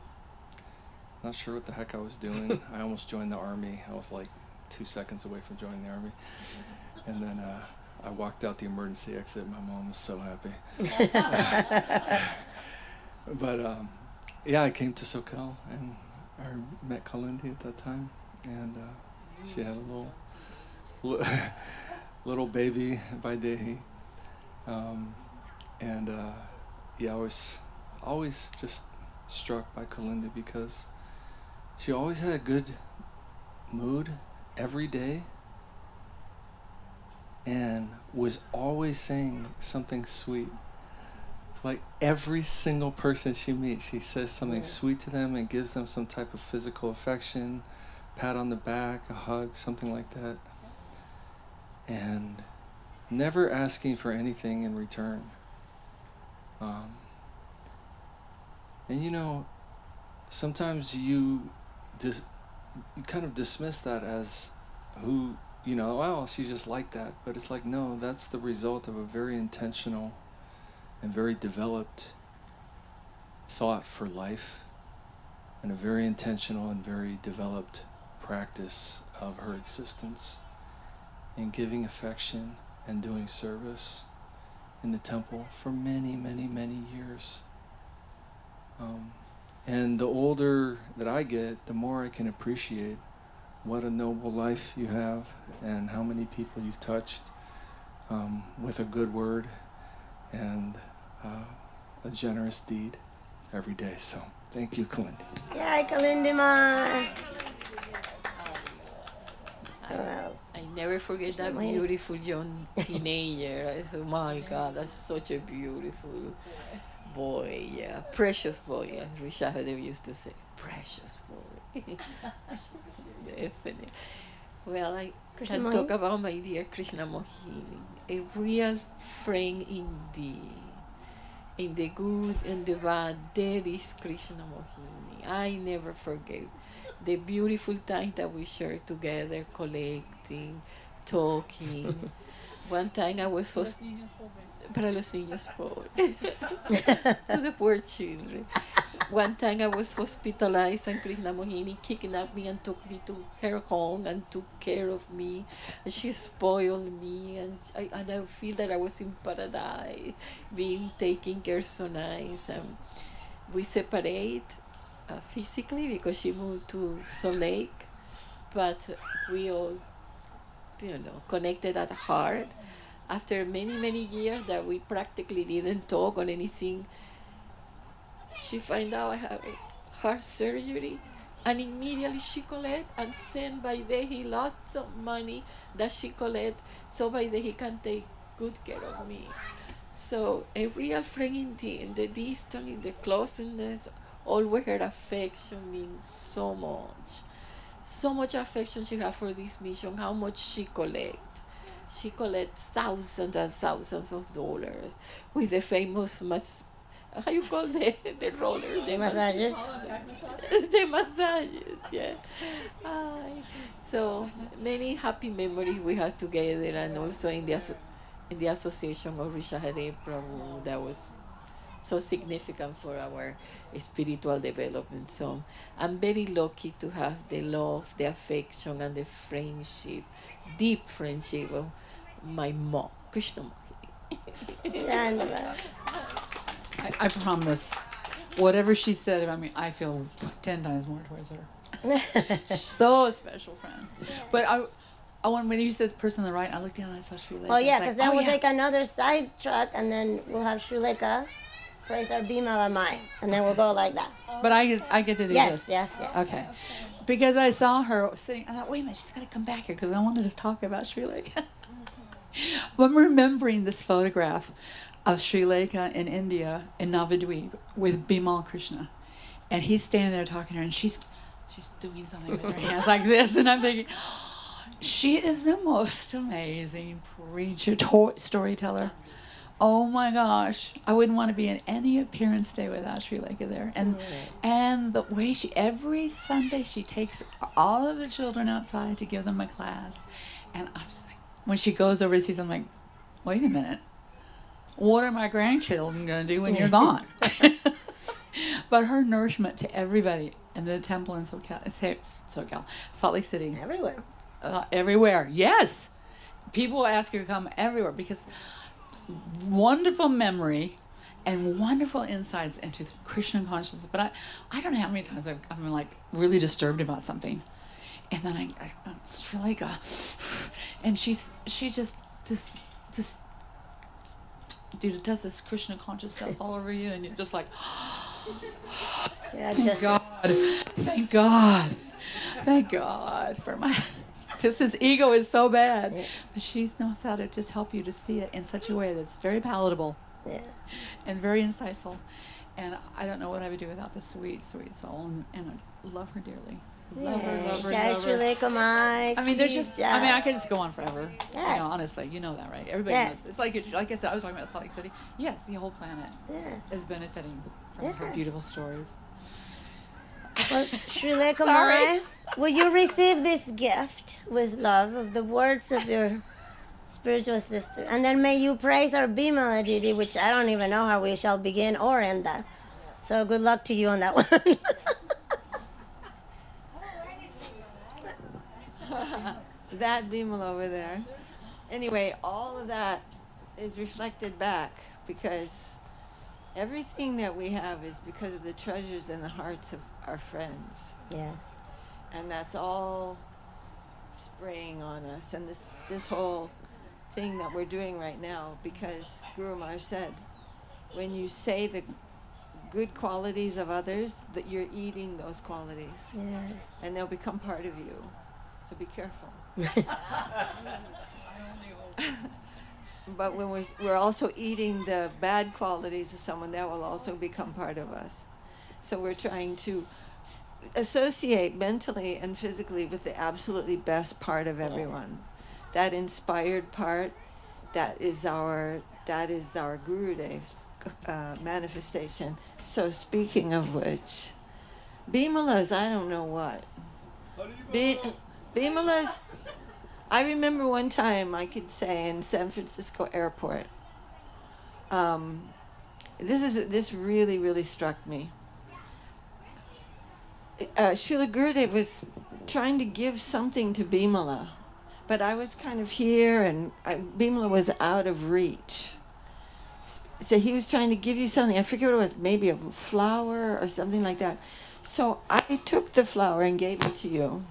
not sure what the heck I was doing. I almost joined the Army. I was like 2 seconds away from joining the Army. And then I walked out the emergency exit. My mom was so happy. But yeah, I came to Soquel, and I met Kalindi at that time. And she had a little baby by Dehi. And yeah, I was always just struck by Kalindi, because she always had a good mood every day, and was always saying something sweet. Like every single person she meets, she says something sweet to them and gives them some type of physical affection, pat on the back, a hug, something like that. And never asking for anything in return. And sometimes you kind of dismiss that as who, well, she's just like that. But it's like, no, that's the result of a very intentional and very developed thought for life, and a very intentional and very developed practice of her existence in giving affection and doing service in the temple for many, many, many years. And the older that I get, the more I can appreciate what a noble life you have and how many people you've touched with a good word and a generous deed every day. So thank you, Kalindi. Yay, Kalindima. I never forget that beautiful young teenager. I said, my God, that's such a beautiful boy. Yeah, precious boy. As Rishabhadev used to say, precious boy. Definitely. Well, I Krishna can Mohini? talk about my dear Krishna Mohini, a real friend indeed. In the good and the bad, there is Krishna Mohini. I never forget the beautiful time that we shared together, collecting, talking. One time I was para los niños pobres, to the poor children. One time I was hospitalized and Krishna Mohini kidnapped me and took me to her home and took care of me. And she spoiled me, and I feel that I was in paradise, being taken care so nice. And we separate physically because she moved to Salt Lake, but we all, connected at heart. After many, many years that we practically didn't talk on anything, she found out I had heart surgery, and immediately she collect and send by Dehi lots of money that she collect, so by Dehi can take good care of me. So a real friend in the distance, in the closeness, always her affection means so much. So much affection she has for this mission, how much she collects. She collects thousands and thousands of dollars with the famous how you call the rollers? The massagers? The massages, yeah. So many happy memories we had together, and also in the association of Rishabhadev Prabhu, that was so significant for our spiritual development. So I'm very lucky to have the love, the affection, and the friendship, deep friendship of my mom, Krishna Mohini. I promise, whatever she said about me, I feel 10 times more towards her. So a special friend. But when you said the person on the right, I looked down and I saw Sri Lanka. Oh yeah, because then we'll take another side truck, and then we'll have Sri Lanka, praise our Bimala Mai, and then we'll go like that. But I get to do this. Yes. Okay. Because I saw her sitting, I thought, wait a minute, she's got to come back here because I wanted to talk about Sri Lanka. I'm remembering this photograph of Sri Lanka in India, in Navadvip, with Bimal Krishna. And he's standing there talking to her, and she's doing something with her hands like this. And I'm thinking, she is the most amazing preacher, storyteller. Oh my gosh, I wouldn't want to be in any appearance day without Sri Lanka there. And the way every Sunday she takes all of the children outside to give them a class. And I'm just like, when she goes overseas, I'm like, wait a minute. What are my grandchildren going to do when you're gone? But her nourishment to everybody in the temple in Soquel, Salt Lake City. Everywhere. Everywhere, yes. People ask her to come everywhere because wonderful memory and wonderful insights into the Krishna consciousness. But I don't know how many times I've been like really disturbed about something. And then I feel like, and she just does this Krishna conscious stuff all over you, and you're just like, thank God for my, because this ego is so bad. Yeah. But she knows how to just help you to see it in such a way that's very palatable, and very insightful. And I don't know what I would do without this sweet, sweet soul, and I love her dearly. Love her. I mean, there's just, I could just go on forever. Yes. honestly, you know that, right? Everybody knows. It's like I said, I was talking about Salt Lake City. Yes, the whole planet is benefiting from her beautiful stories. Well, Srila Kumai, will you receive this gift with love of the words of your spiritual sister? And then may you praise our Bimala Didi, which I don't even know how we shall begin or end that. So good luck to you on that one. That Bimala over there. Anyway, all of that is reflected back because everything that we have is because of the treasures in the hearts of our friends. Yes. And that's all spraying on us. And this whole thing that we're doing right now, because Guru Maharaj said, when you say the good qualities of others, that you're eating those qualities. Yes. And they'll become part of you. So be careful. But when we're also eating the bad qualities of someone, that will also become part of us. So we're trying to associate mentally and physically with the absolutely best part of everyone. That inspired part, that is our Gurudev's manifestation. So speaking of which, Bimala's, I don't know what. Bimala's, I remember one time I could say in San Francisco airport, this really, really struck me. Srila Gurudev was trying to give something to Bimala, but I was kind of here and Bimala was out of reach. So he was trying to give you something, I forget what it was, maybe a flower or something like that. So I took the flower and gave it to you.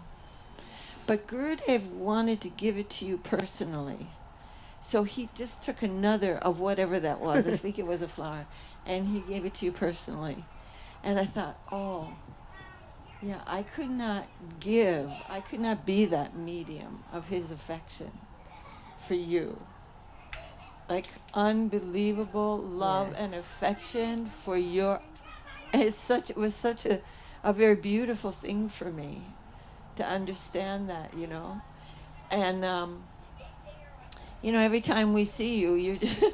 But Gurudev wanted to give it to you personally. So he just took another of whatever that was, I think it was a flower, and he gave it to you personally. And I thought, oh, yeah, I could not be that medium of his affection for you. Like unbelievable love and affection for your, it was such a very beautiful thing for me to understand that, you know. And, every time we see you, you're just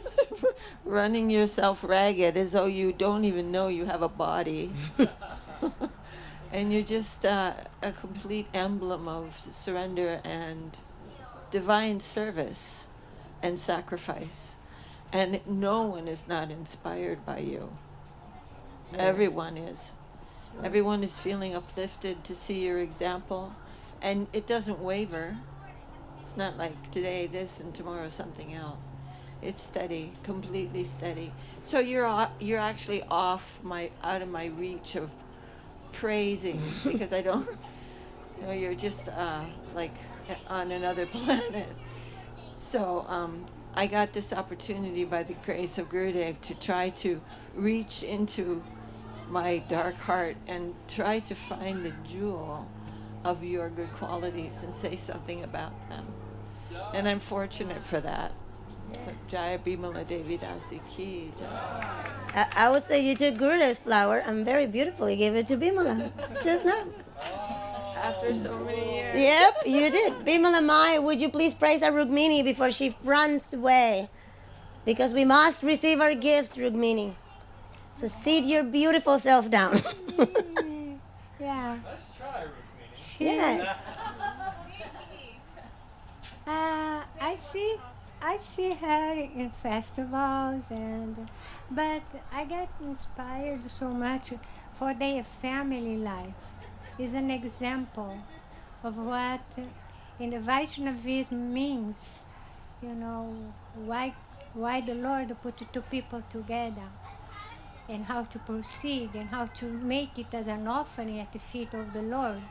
running yourself ragged as though you don't even know you have a body. And you're just a complete emblem of surrender and divine service and sacrifice. And no one is not inspired by you. Yes. Everyone is. Everyone is feeling uplifted to see your example, and it doesn't waver. It's not like today this and tomorrow something else. It's steady, completely steady. So you're actually out of my reach of praising because I don't. You're just like on another planet. So I got this opportunity by the grace of Gurudev to try to reach into my dark heart and try to find the jewel of your good qualities and say something about them. And I'm fortunate for that. So Jaya Bimala Devi Dasi Ki Jaya. I would say you took Gurudev's flower and very beautifully gave it to Bimala just now. After so many years. Yep, you did. Bimala Mai, would you please praise our Rukmini before she runs away? Because we must receive our gifts, Rukmini. So sit your beautiful self down. Yeah. Let's try, Rukmini. Yes. I see her in festivals, but I get inspired so much for their family life. Is an example of what in the Vaishnavism means, why the Lord put two people together and how to proceed and how to make it as an offering at the feet of the Lord.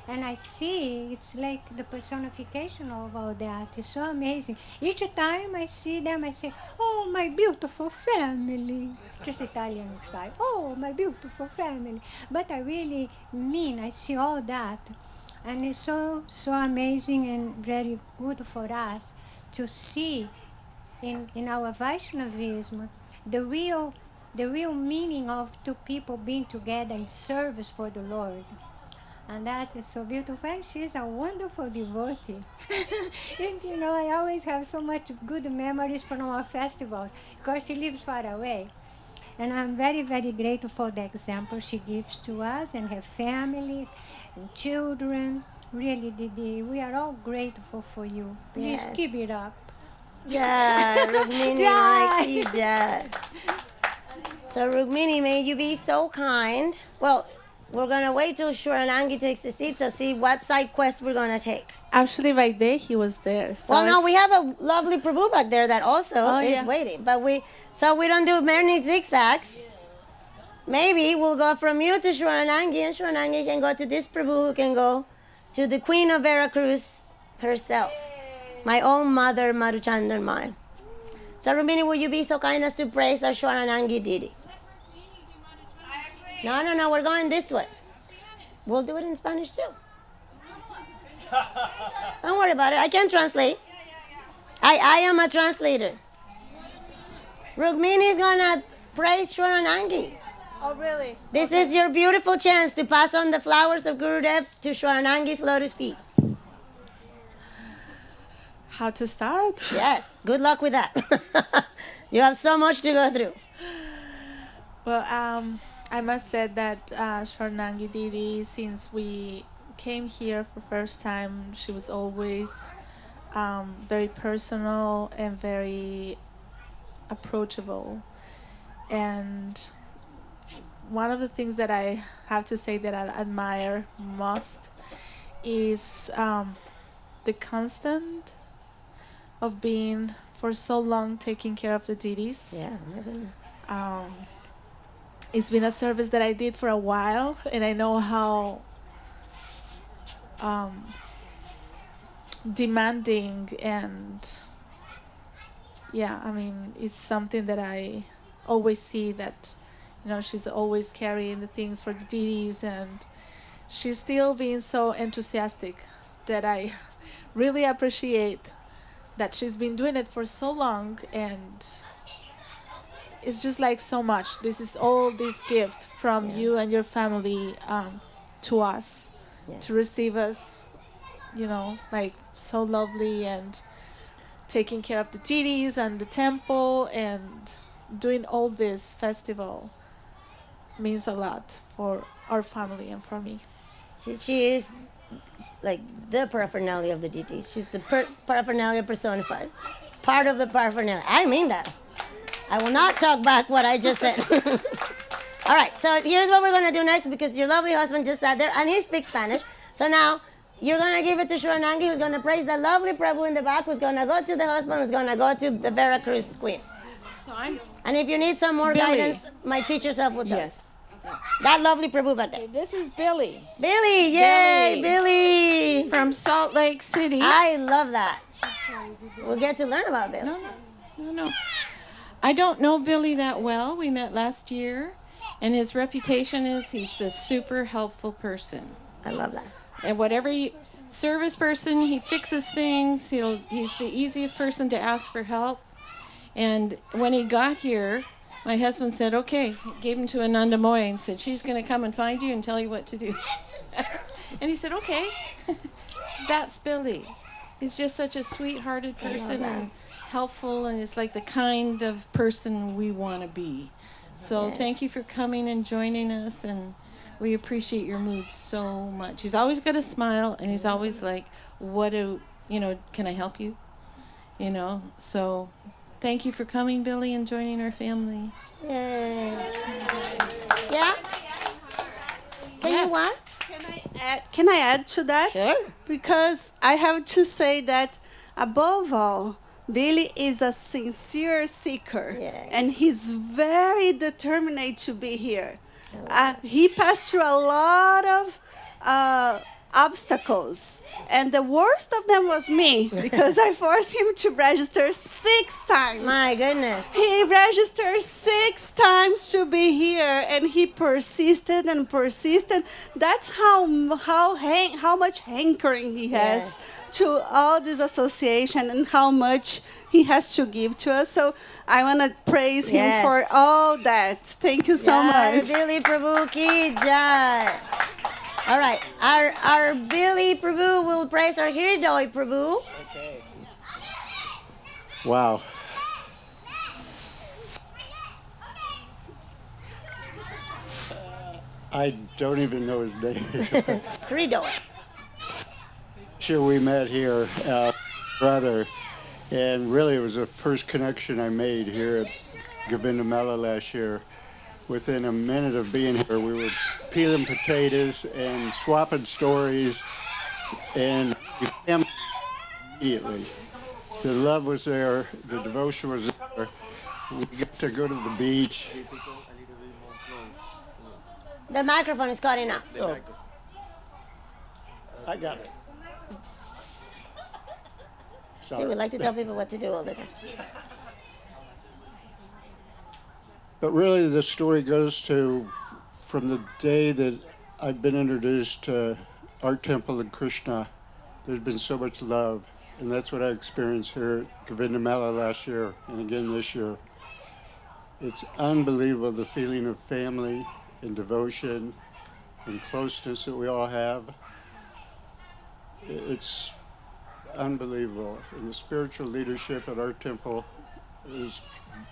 And I see it's like the personification of all that. It's so amazing. Each time I see them, I say, oh, my beautiful family. Just Italian style. Oh, my beautiful family. But I really mean, I see all that. And it's so amazing and very good for us to see in our Vaishnavism the real meaning of two people being together in service for the Lord. And that is so beautiful. And she's a wonderful devotee. And I always have so much good memories from our festivals. Of course, she lives far away. And I'm very, very grateful for the example she gives to us and her family and children. Really, Didi, we are all grateful for you. Please Yes. keep it up. Yeah, Rukmini, Jai. Ki Jai. So Rukmini, may you be so kind. Well, we're gonna wait till Shuranangi takes the seat, so see what side quest we're gonna take. Actually, by day he was there. So Well, no, it's- we have a lovely Prabhu back there that also is yeah. waiting. But we don't do many zigzags. Maybe we'll go from you to Shuranangi, and Shuranangi can go to this Prabhu who can go to the Queen of Veracruz herself. My own mother, Madhuchandan Mai. So Rumini, will you be so kind as to praise our Shuranangi Didi? No, we're going this way. We'll do it in Spanish too. Don't worry about it. I can translate. I am a translator. Rukmini is gonna praise Shuranangi. Oh, really? This is your beautiful chance to pass on the flowers of Gurudev to Shuranangi's lotus feet. How to start? Yes. Good luck with that. You have so much to go through. Well, I must say that Sharnangi Didi, since we came here for first time, she was always very personal and very approachable. And one of the things that I have to say that I admire most is the constant of being for so long taking care of the Didis. Yeah, my goodness. It's been a service that I did for a while, and I know how demanding and it's something that I always see that, she's always carrying the things for the Didis, and she's still being so enthusiastic that I really appreciate that she's been doing it for so long, and it's just like so much. This is all this gift from you and your family to us, to receive us, like so lovely, and taking care of the deities and the temple and doing all this festival means a lot for our family and for me. She is like the paraphernalia of the deity. She's the paraphernalia personified. Part of the paraphernalia. I mean that. I will not talk back what I just said. All right, so here's what we're going to do next, because your lovely husband just sat there and he speaks Spanish. So now you're going to give it to Shuranangi, who's going to praise the lovely Prabhu in the back, who's going to go to the husband, who's going to go to the Veracruz queen. And if you need some more Billy. guidance, my teacher self will tell Yes. you. That lovely Prabhu back there. This is Billy. Billy, yay, Billy. From Salt Lake City. I love that. We'll get to learn about Billy. No. I don't know Billy that well. We met last year, and his reputation is he's a super helpful person. I love that. And whatever service person, he fixes things. He's the easiest person to ask for help. And when he got here, my husband said, okay, gave him to Ananda Moy and said, she's going to come and find you and tell you what to do. And he said, okay. That's Billy. He's just such a sweet-hearted person and helpful, and is like the kind of person we want to be. So thank you for coming and joining us, and we appreciate your mood so much. He's always got a smile, and he's always like, can I help you? So thank you for coming, Billy, and joining our family. Yay. Yeah? Can you what? Can I add to that? Sure. Because I have to say that above all, Billy is a sincere seeker, and he's very determined to be here. He passed through a lot of obstacles, and the worst of them was me, because I forced him to register 6 times. My goodness. He registered 6 times to be here, and he persisted and persisted. That's how much hankering he has to all this association, and how much he has to give to us. So I want to praise him for all that. Thank you so much. Billy Prabhu ki jai. All right, our Billy Prabhu will praise our Hridoy Prabhu. Okay. Wow. I don't even know his name. Credo. Sure, we met here, brother, and really it was the first connection I made here at Govinda Mela last year. Within a minute of being here, we were peeling potatoes and swapping stories, and we came immediately. The love was there, the devotion was there. We got to go to the beach. The microphone is cutting out. Oh. I got it. See, we like to tell people what to do all the time. But really, the story goes to from the day that I've been introduced to our temple and Krishna, there's been so much love. And that's what I experienced here at Govinda Mela last year and again this year. It's unbelievable, the feeling of family and devotion and closeness that we all have. It's unbelievable. And the spiritual leadership at our temple is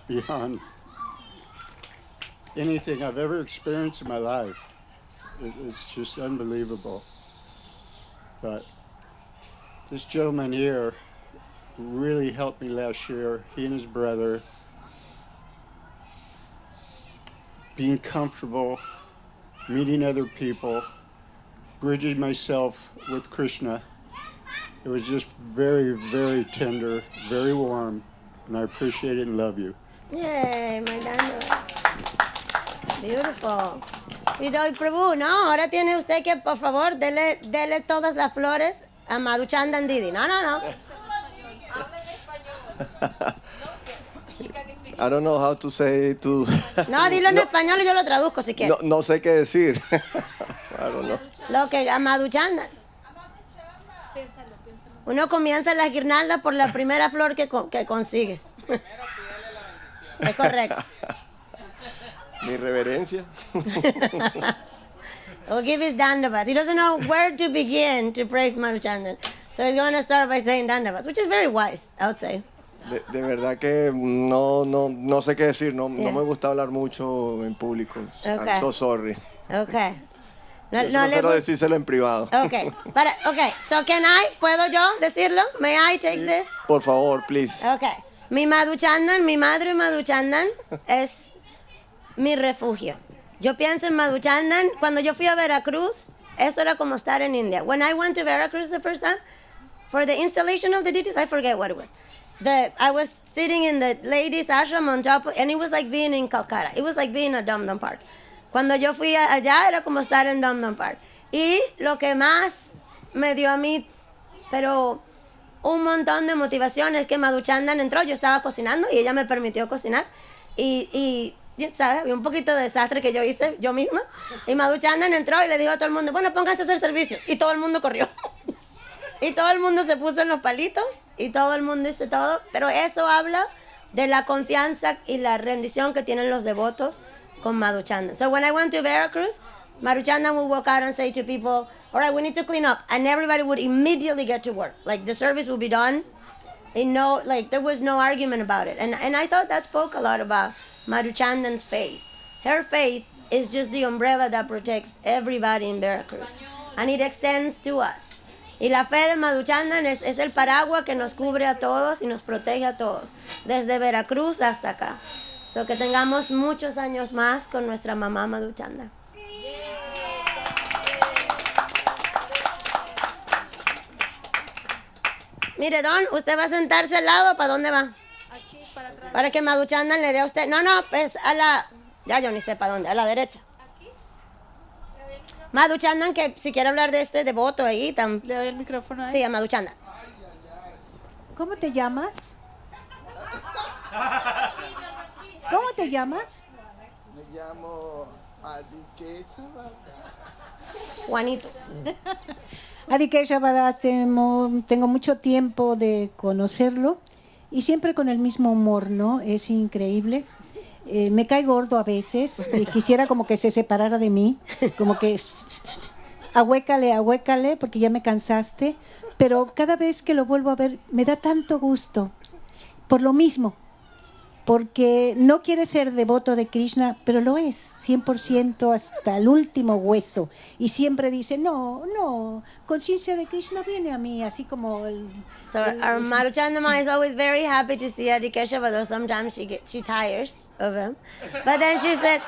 beyond anything I've ever experienced in my life. It's just unbelievable. But this gentleman here really helped me last year, he and his brother, being comfortable, meeting other people, bridging myself with Krishna. It was just very, very tender, very warm, and I appreciate it and love you. Yay, my Danda. Beautiful. Hridoy Prabhu, no, ahora tiene usted que, por favor, dele todas las flores a Madhuchandan Didi. No. I don't know how to say to... No, dilo en español y yo lo traduzco si quieres. No sé qué decir. I don't know. Lo que a Madhuchandan. Uno comienza las guirnaldas por la primera flor que consigues. Es correcto. Mi reverencia. We'll give his dandavats. He doesn't know where to begin to praise Madhuchandan. So he's going to start by saying dandavats, which is very wise, I would say. De verdad que no sé qué decir. No me gusta hablar mucho en público. Okay. I'm so sorry. Okay. No quiero decírselo en privado. Okay. So ¿puedo yo decirlo? May I take this? Por favor, please. Okay. Mi Madhuchandan, mi madre Madhuchandan es mi refugio. Yo pienso en Madhuchandan. Cuando yo fui a Veracruz, eso era como estar en India. When I went to Veracruz the first time, for the installation of the deities, I forget what it was. I was sitting in the ladies' ashram on top, and it was like being in Calcutta. It was like being at Dum Dum Park. Cuando yo fui allá, era como estar en Dum Dum Park. Y lo que más me dio a mí, pero un montón de motivación, es que Madhuchandan entró. Yo estaba cocinando y ella me permitió cocinar. Y ya sabes, había un poquito de desastre que yo hice yo misma. Y Madhuchandan entró y le dijo a todo el mundo, bueno, pónganse a hacer servicio. Y todo el mundo corrió. Y todo el mundo se puso en los palitos y todo el mundo hizo todo. Pero eso habla de la confianza y la rendición que tienen los devotos con Madhuchandan. So when I went to Veracruz, Madhuchandan would walk out and say to people, all right, we need to clean up. And everybody would immediately get to work. Like the service would be done. And there was no argument about it. And I thought that spoke a lot about Madhuchandan's faith. Her faith is just the umbrella that protects everybody in Veracruz. And it extends to us. Y la fe de Madhuchandan es el paraguas que nos cubre a todos y nos protege a todos, desde Veracruz hasta acá. So que tengamos muchos años más con nuestra mamá Madhuchandan. Mire, Don, ¿usted va a sentarse al lado? ¿Para dónde va? Aquí, para atrás. Para que Madhuchandan le dé a usted. No, pues ya yo ni sé para dónde, a la derecha. Madhuchandan, que si quiere hablar de este devoto ahí. ¿Le doy el micrófono ahí? Sí, a Madhuchandan. ¿Cómo te llamas? ¿Cómo te llamas? Me llamo Adikesa. Juanito. Adikesa Bada, tengo mucho tiempo de conocerlo y siempre con el mismo humor, ¿no? Es increíble. Me cae gordo a veces, quisiera como que se separara de mí, como que ahuécale, porque ya me cansaste, pero cada vez que lo vuelvo a ver me da tanto gusto, por lo mismo, porque no quiere ser devoto de Krishna, pero lo es, 100% hasta el último hueso. Y siempre dice, no, conciencia de Krishna viene a mí, así como So our Maruchandama is always very happy to see Adikeshava, though sometimes she tires of him. But then she says,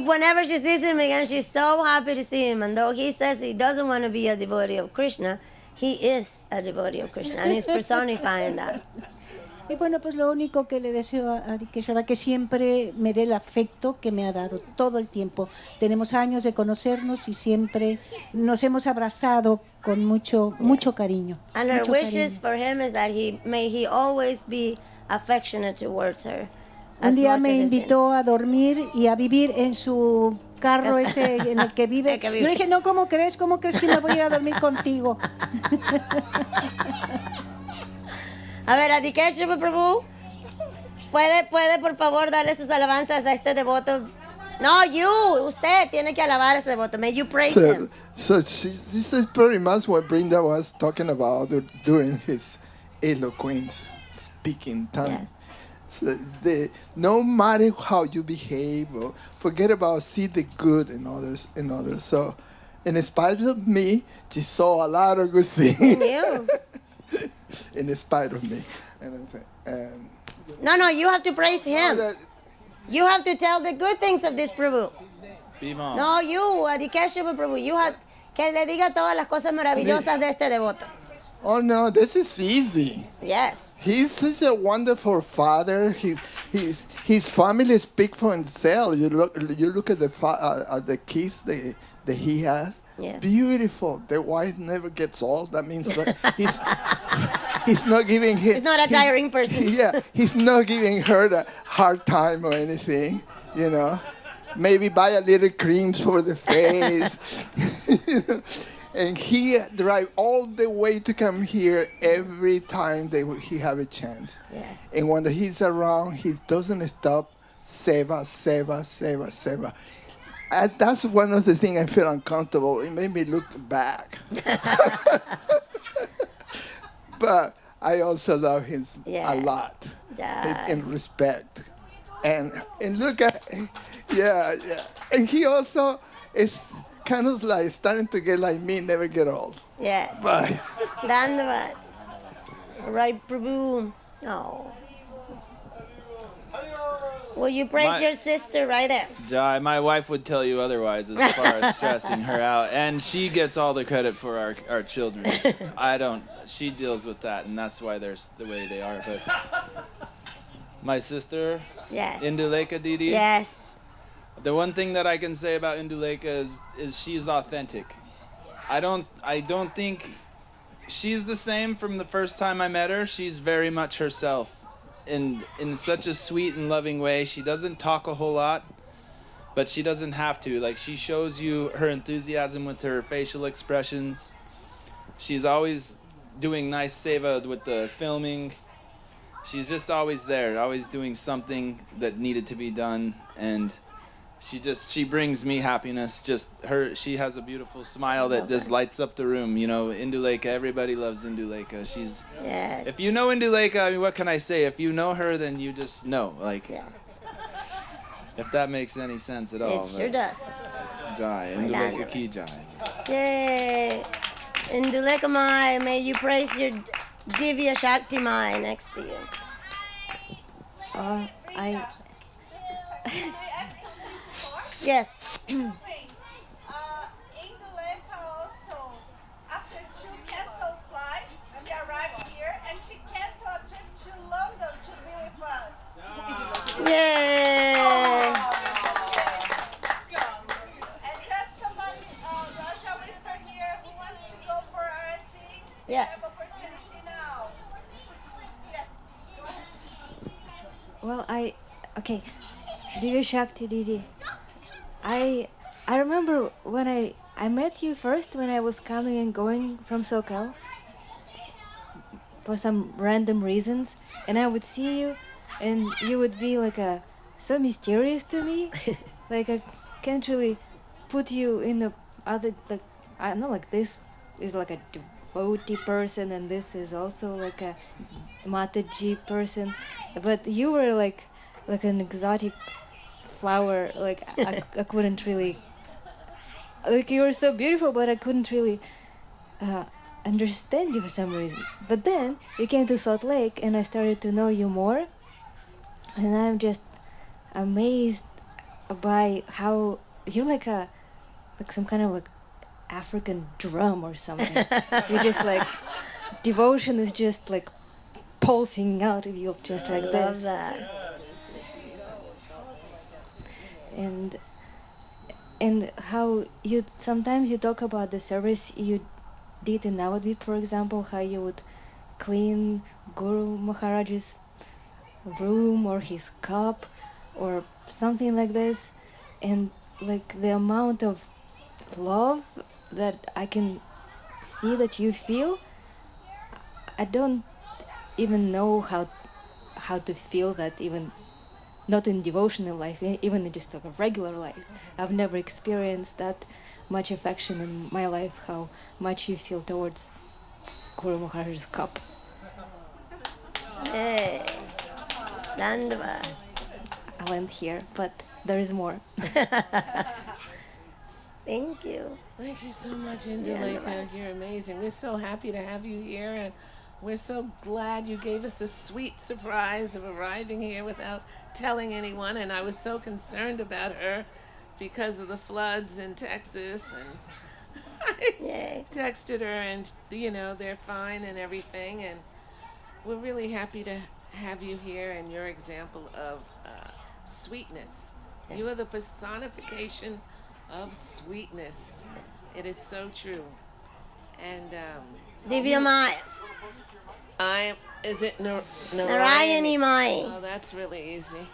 whenever she sees him again, she's so happy to see him. And though he says he doesn't want to be a devotee of Krishna, he is a devotee of Krishna, and he's personifying that. Y bueno, pues lo único que le deseo a Adikeshava que siempre me dé el afecto que me ha dado todo el tiempo. Tenemos años de conocernos y siempre nos hemos abrazado con mucho cariño. And her mucho wishes cariño. for him is that he always be affectionate towards her. Un as día much me as he's been. invitó a dormir y a vivir en su carro ese en el que vive. Yo le dije, no, ¿cómo crees que me voy a ir a dormir contigo? A ver, Adikeshava Prabhu, ¿puede por favor darle sus alabanzas a este devoto? No, usted tiene que alabar a ese devoto. May you praise him. So this is pretty much what Brinda was talking about during his eloquence speaking time. Yes. So no matter how you behave, or forget about see the good in others. So, in spite of me, she saw a lot of good things. In you. In spite of me, No, you have to praise him. You have to tell the good things of this Prabhu. No, Adikeshava Prabhu, you have que le diga todas las cosas maravillosas de este devoto. Oh no, this is easy. Yes. He's such a wonderful father. His family speak for himself. You look at the kids that he has. Yeah. Beautiful. The wife never gets old. That means that he's not giving him. He's not a tiring person. Yeah, he's not giving her a hard time or anything. You know, maybe buy a little creams for the face. You know? And he drive all the way to come here every time he have a chance. Yeah. And when he's around, he doesn't stop. Seva, seva, seva, seva. That's one of the things I feel uncomfortable. It made me look back. But I also love him a lot. Yeah. And respect. And look at, yeah. And he also is kind of like starting to get like me, never get old. Yes. Bye. Dandavat. Right, Prabhu. Oh. Will you praise your sister right there? Jai, my wife would tell you otherwise as far as stressing her out. And she gets all the credit for our children. I don't. She deals with that, and that's why they're the way they are. But my sister, yes. Induleka Didi. Yes. The one thing that I can say about Induleka is she's authentic. I don't think she's the same from the first time I met her. She's very much herself. In such a sweet and loving way. She doesn't talk a whole lot, but she doesn't have to. Like, she shows you her enthusiasm with her facial expressions. She's always doing nice seva with the filming. She's just always there, always doing something that needed to be done, and she brings me happiness. She has a beautiful smile that just lights up the room. You know, Induleka, everybody loves Induleka. Yes. If you know Induleka, I mean, what can I say? If you know her, then you just know. Like, if that makes any sense at all. It sure does. Jai, Induleka ki Jai. Yay. Induleka Mai, may you praise your Divya Shakti Mai next to you. Yes. Induleka also, after 2 canceled flights, she arrived here and she canceled a trip to London to be with us. Yay! And just somebody, Raja whispered here, who wants to go for RT? Yeah. Have opportunity now. Yes. Well, okay, Divya Shakti Didi. I remember when I met you first when I was coming and going from Soquel for some random reasons, and I would see you, and you would be like so mysterious to me, like I can't really put you in the other, like I don't know, like this is like a devotee person, and this is also like a Mataji person, but you were like like an exotic flower. Like I couldn't really, like you were so beautiful, but I couldn't really understand you for some reason. But then you came to Salt Lake, and I started to know you more, and I'm just amazed by how you're like some kind of like African drum or something. You're just like devotion is just like pulsing out of you just like Love this. that. And how you sometimes you talk about the service you did in Navadvip, for example, how you would clean Guru Maharaj's room or his cup or something like this, and like the amount of love that I can see that you feel, I don't even know how to feel that, even not in devotional life, even in just like a regular life. I've never experienced that much affection in my life, how much you feel towards Guru Maharaj's cup. Hey, Dandava. I'll end here, but there is more. Thank you. Thank you so much, Induleka. You're amazing. We're so happy to have you here, and we're so glad you gave us a sweet surprise of arriving here without telling anyone. And I was so concerned about her because of the floods in Texas, and I texted her, and you know they're fine and everything. And we're really happy to have you here and your example of sweetness. You are the personification of sweetness. It is so true. And Divya Maya. Is it Narayani Mai. Oh, that's really easy.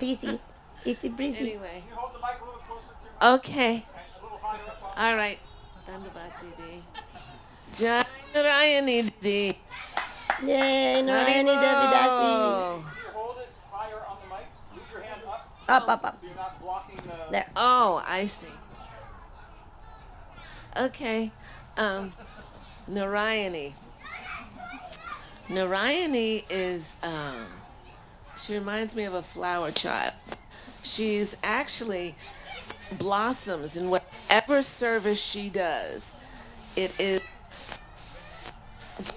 Peasy. Easy breezy. Anyway. Okay. All right. Dandavat Didi. Jai Narayani Didi. Yay, Narayani Devidasi. Up. So you're not blocking the... There. Oh, I see. Okay. Narayani. Narayani is, she reminds me of a flower child. She's actually blossoms in whatever service she does. It is just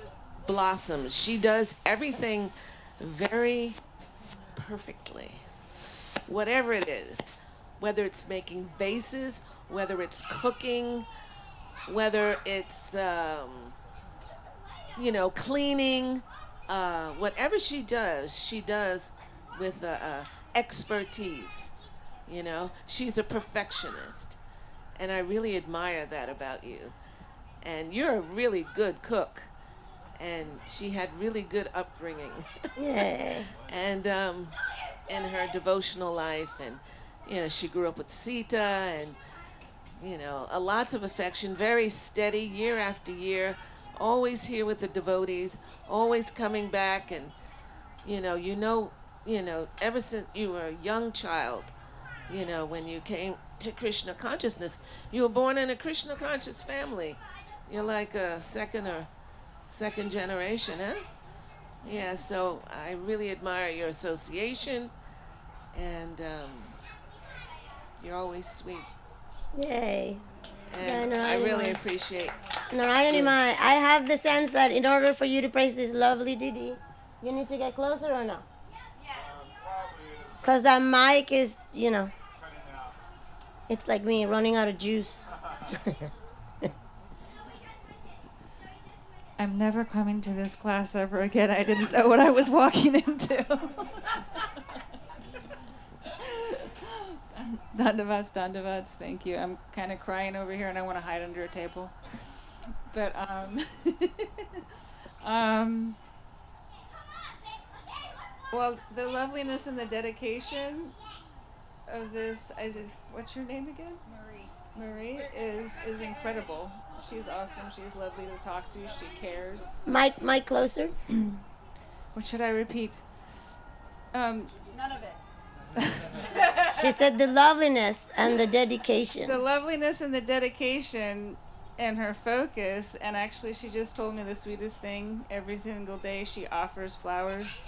blossoms. She does everything very perfectly. Whatever it is, whether it's making vases, whether it's cooking, whether it's, cleaning, whatever she does with expertise. You know, she's a perfectionist, and I really admire that about you. And you're a really good cook, and she had really good upbringing. Yay. And in her devotional life, and she grew up with Sita, and a lots of affection, very steady year after year, always here with the devotees, always coming back, and ever since you were a young child, when you came to Krishna consciousness, you were born in a Krishna conscious family. You're like a second generation, huh? Yeah, so I really admire your association, and you're always sweet. Yay. And I really appreciate Narayani Mai, I have the sense that in order for you to praise this lovely Didi, you need to get closer or no? Because that mic is, it's like me running out of juice. I'm never coming to this class ever again. I didn't know what I was walking into. Dandavats, thank you. I'm kind of crying over here, and I want to hide under a table. But well, the loveliness and the dedication of this, what's your name again? Marie is incredible. She's awesome. She's lovely to talk to. She cares. Mic closer. What should I repeat? None of it. She said the loveliness and the dedication. The loveliness and the dedication and her focus. And actually, she just told me the sweetest thing. Every single day, she offers flowers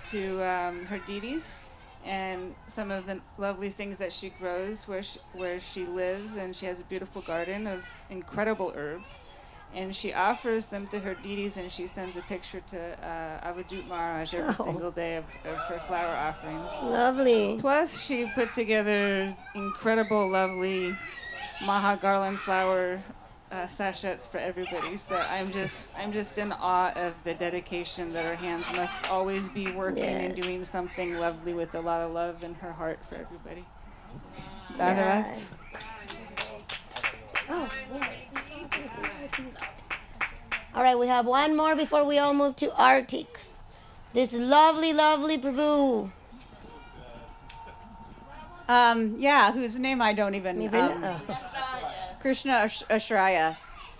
to her deities. and some of the lovely things that she grows where she lives, and she has a beautiful garden of incredible herbs. And she offers them to her deities, and she sends a picture to Avadut Maharaj every single day of her flower offerings. Lovely. Plus, she put together incredible, lovely Maha garland flower sachets for everybody. So I'm just in awe of the dedication that her hands must always be working and doing something lovely with a lot of love in her heart for everybody. Dhanyavad. Oh, yeah. All right, we have one more before we all move to Arctic. This lovely, lovely Prabhu. Yeah, whose name I don't even. Krishna Ashraya,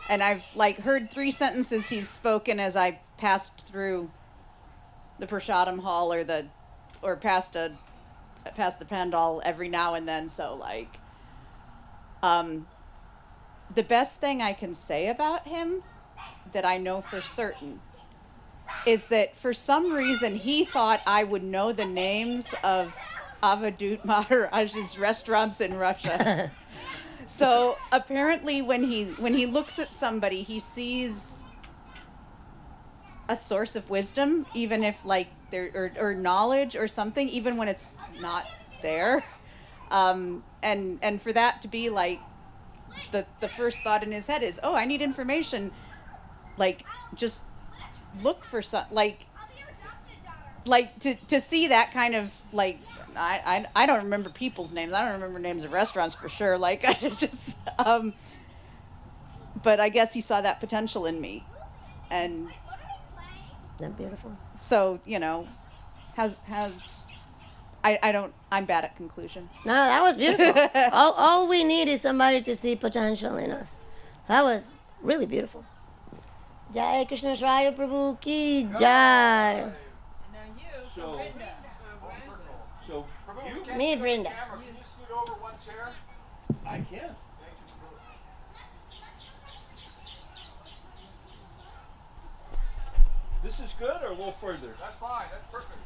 and I've heard 3 sentences he's spoken as I passed through the Prasadam hall or past the pandal every now and then. So the best thing I can say about him that I know for certain is that for some reason he thought I would know the names of Avadut Maharaj's restaurants in Russia. So apparently when he looks at somebody, he sees a source of wisdom, even if there or knowledge or something, even when it's not there. And for that to be the first thought in his head is, oh, I need information. Just look for some, to see that kind of, I don't remember people's names. I don't remember names of restaurants for sure. I just, but I guess he saw that potential in me. And. Isn't that beautiful? So, I'm bad at conclusions. No, that was beautiful. all we need is somebody to see potential in us. That was really beautiful. Jai Krishna Shraya Prabhu ki Jai. So you Me, Brinda. Can you scoot over one chair? I can. This is good, or a little further? That's fine. That's perfect.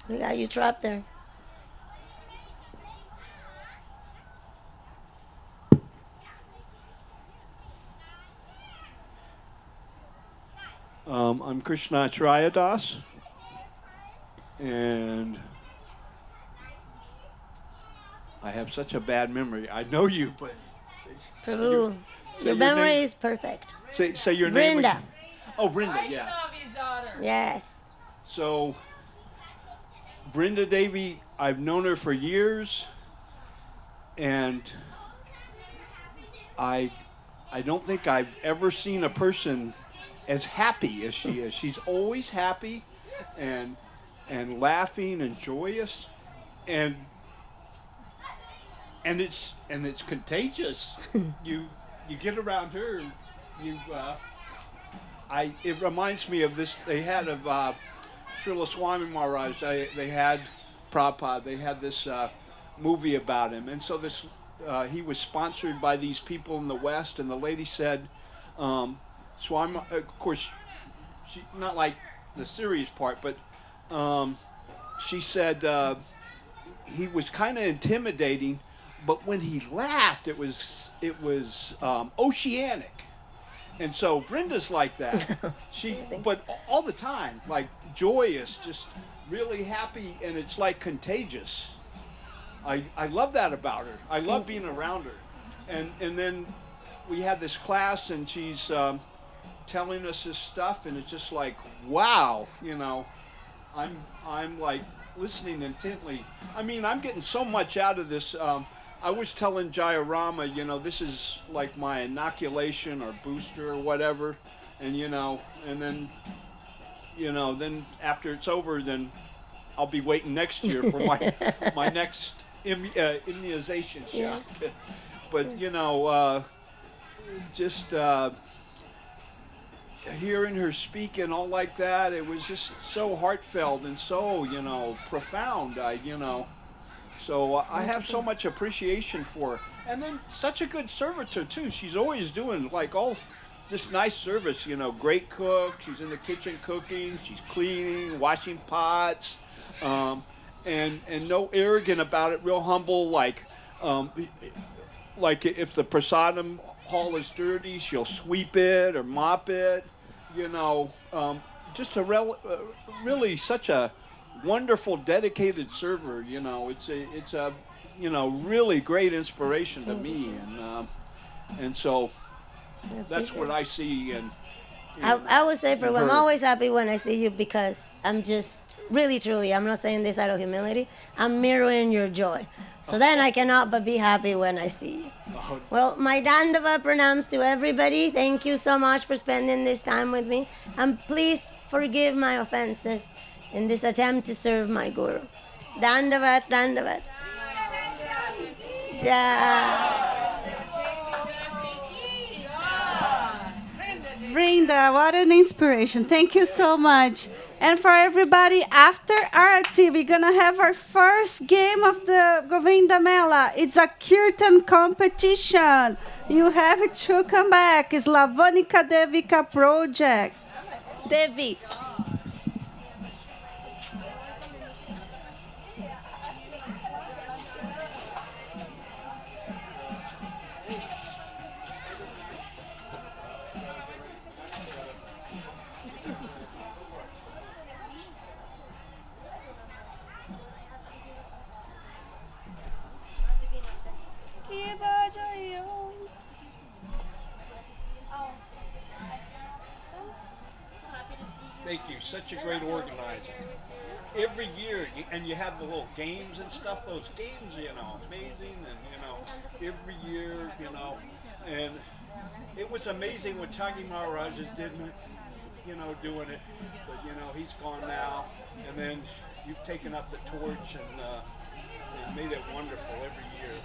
We got you trapped there. I'm Krishna Acharya Das, and I have such a bad memory. I know you, but Prabhu, your memory is perfect. Say your name. Brinda. Oh, Brinda, yeah. Yes. So, Brinda Devi, I've known her for years, and I don't think I've ever seen a person as happy as she is. She's always happy and laughing and joyous, and it's contagious. You get around her, it reminds me of this. They had of Srila Swami Maharaj. They had Prabhupada. They had this movie about him, and so this he was sponsored by these people in the West. And the lady said, Swami, of course, she not like the serious part, but she said he was kind of intimidating, but when he laughed, it was oceanic. And so Brinda's like that. But all the time, joyous, just really happy, and it's contagious. I love that about her. I love being around her. And then we had this class, and she's telling us this stuff, and it's just wow, I'm listening intently. I mean, I'm getting so much out of this. I was telling Jaya Rama, this is my inoculation or booster or whatever, and and then then after it's over, then I'll be waiting next year for my next immunization shot. But just hearing her speak and all like that, it was just so heartfelt and so profound. So I have so much appreciation for her. And then such a good servitor too. She's always doing all this nice service, great cook. She's in the kitchen cooking, she's cleaning, washing pots. and no arrogant about it, real humble. Like if the prasadam hall is dirty, she'll sweep it or mop it. You know, just really such a wonderful, dedicated server. You know, it's a really great inspiration to me, and so that's what I see. And I would say, Prabhu, I'm her. always happy when I see you because I'm just really, truly, I'm not saying this out of humility, I'm mirroring your joy. So then I cannot but be happy when I see you. Well, my Dandava pranams to everybody. Thank you so much for spending this time with me. And please forgive my offenses in this attempt to serve my Guru. Dandavats, Dandavats. Yeah. Brinda, what an inspiration. Thank you so much. And for everybody, after Arati, we're going to have our first game of the Govinda Mela. It's a Kirtan competition. You have to come back. It's Lavanika Devika Project. Devi. Thank you. Such a great organizer. Every year, and you have the little games and stuff. Those games, amazing, and every year, and it was amazing when Tagi Maharaj didn't, doing it, but he's gone now, and then you've taken up the torch and made it wonderful every year.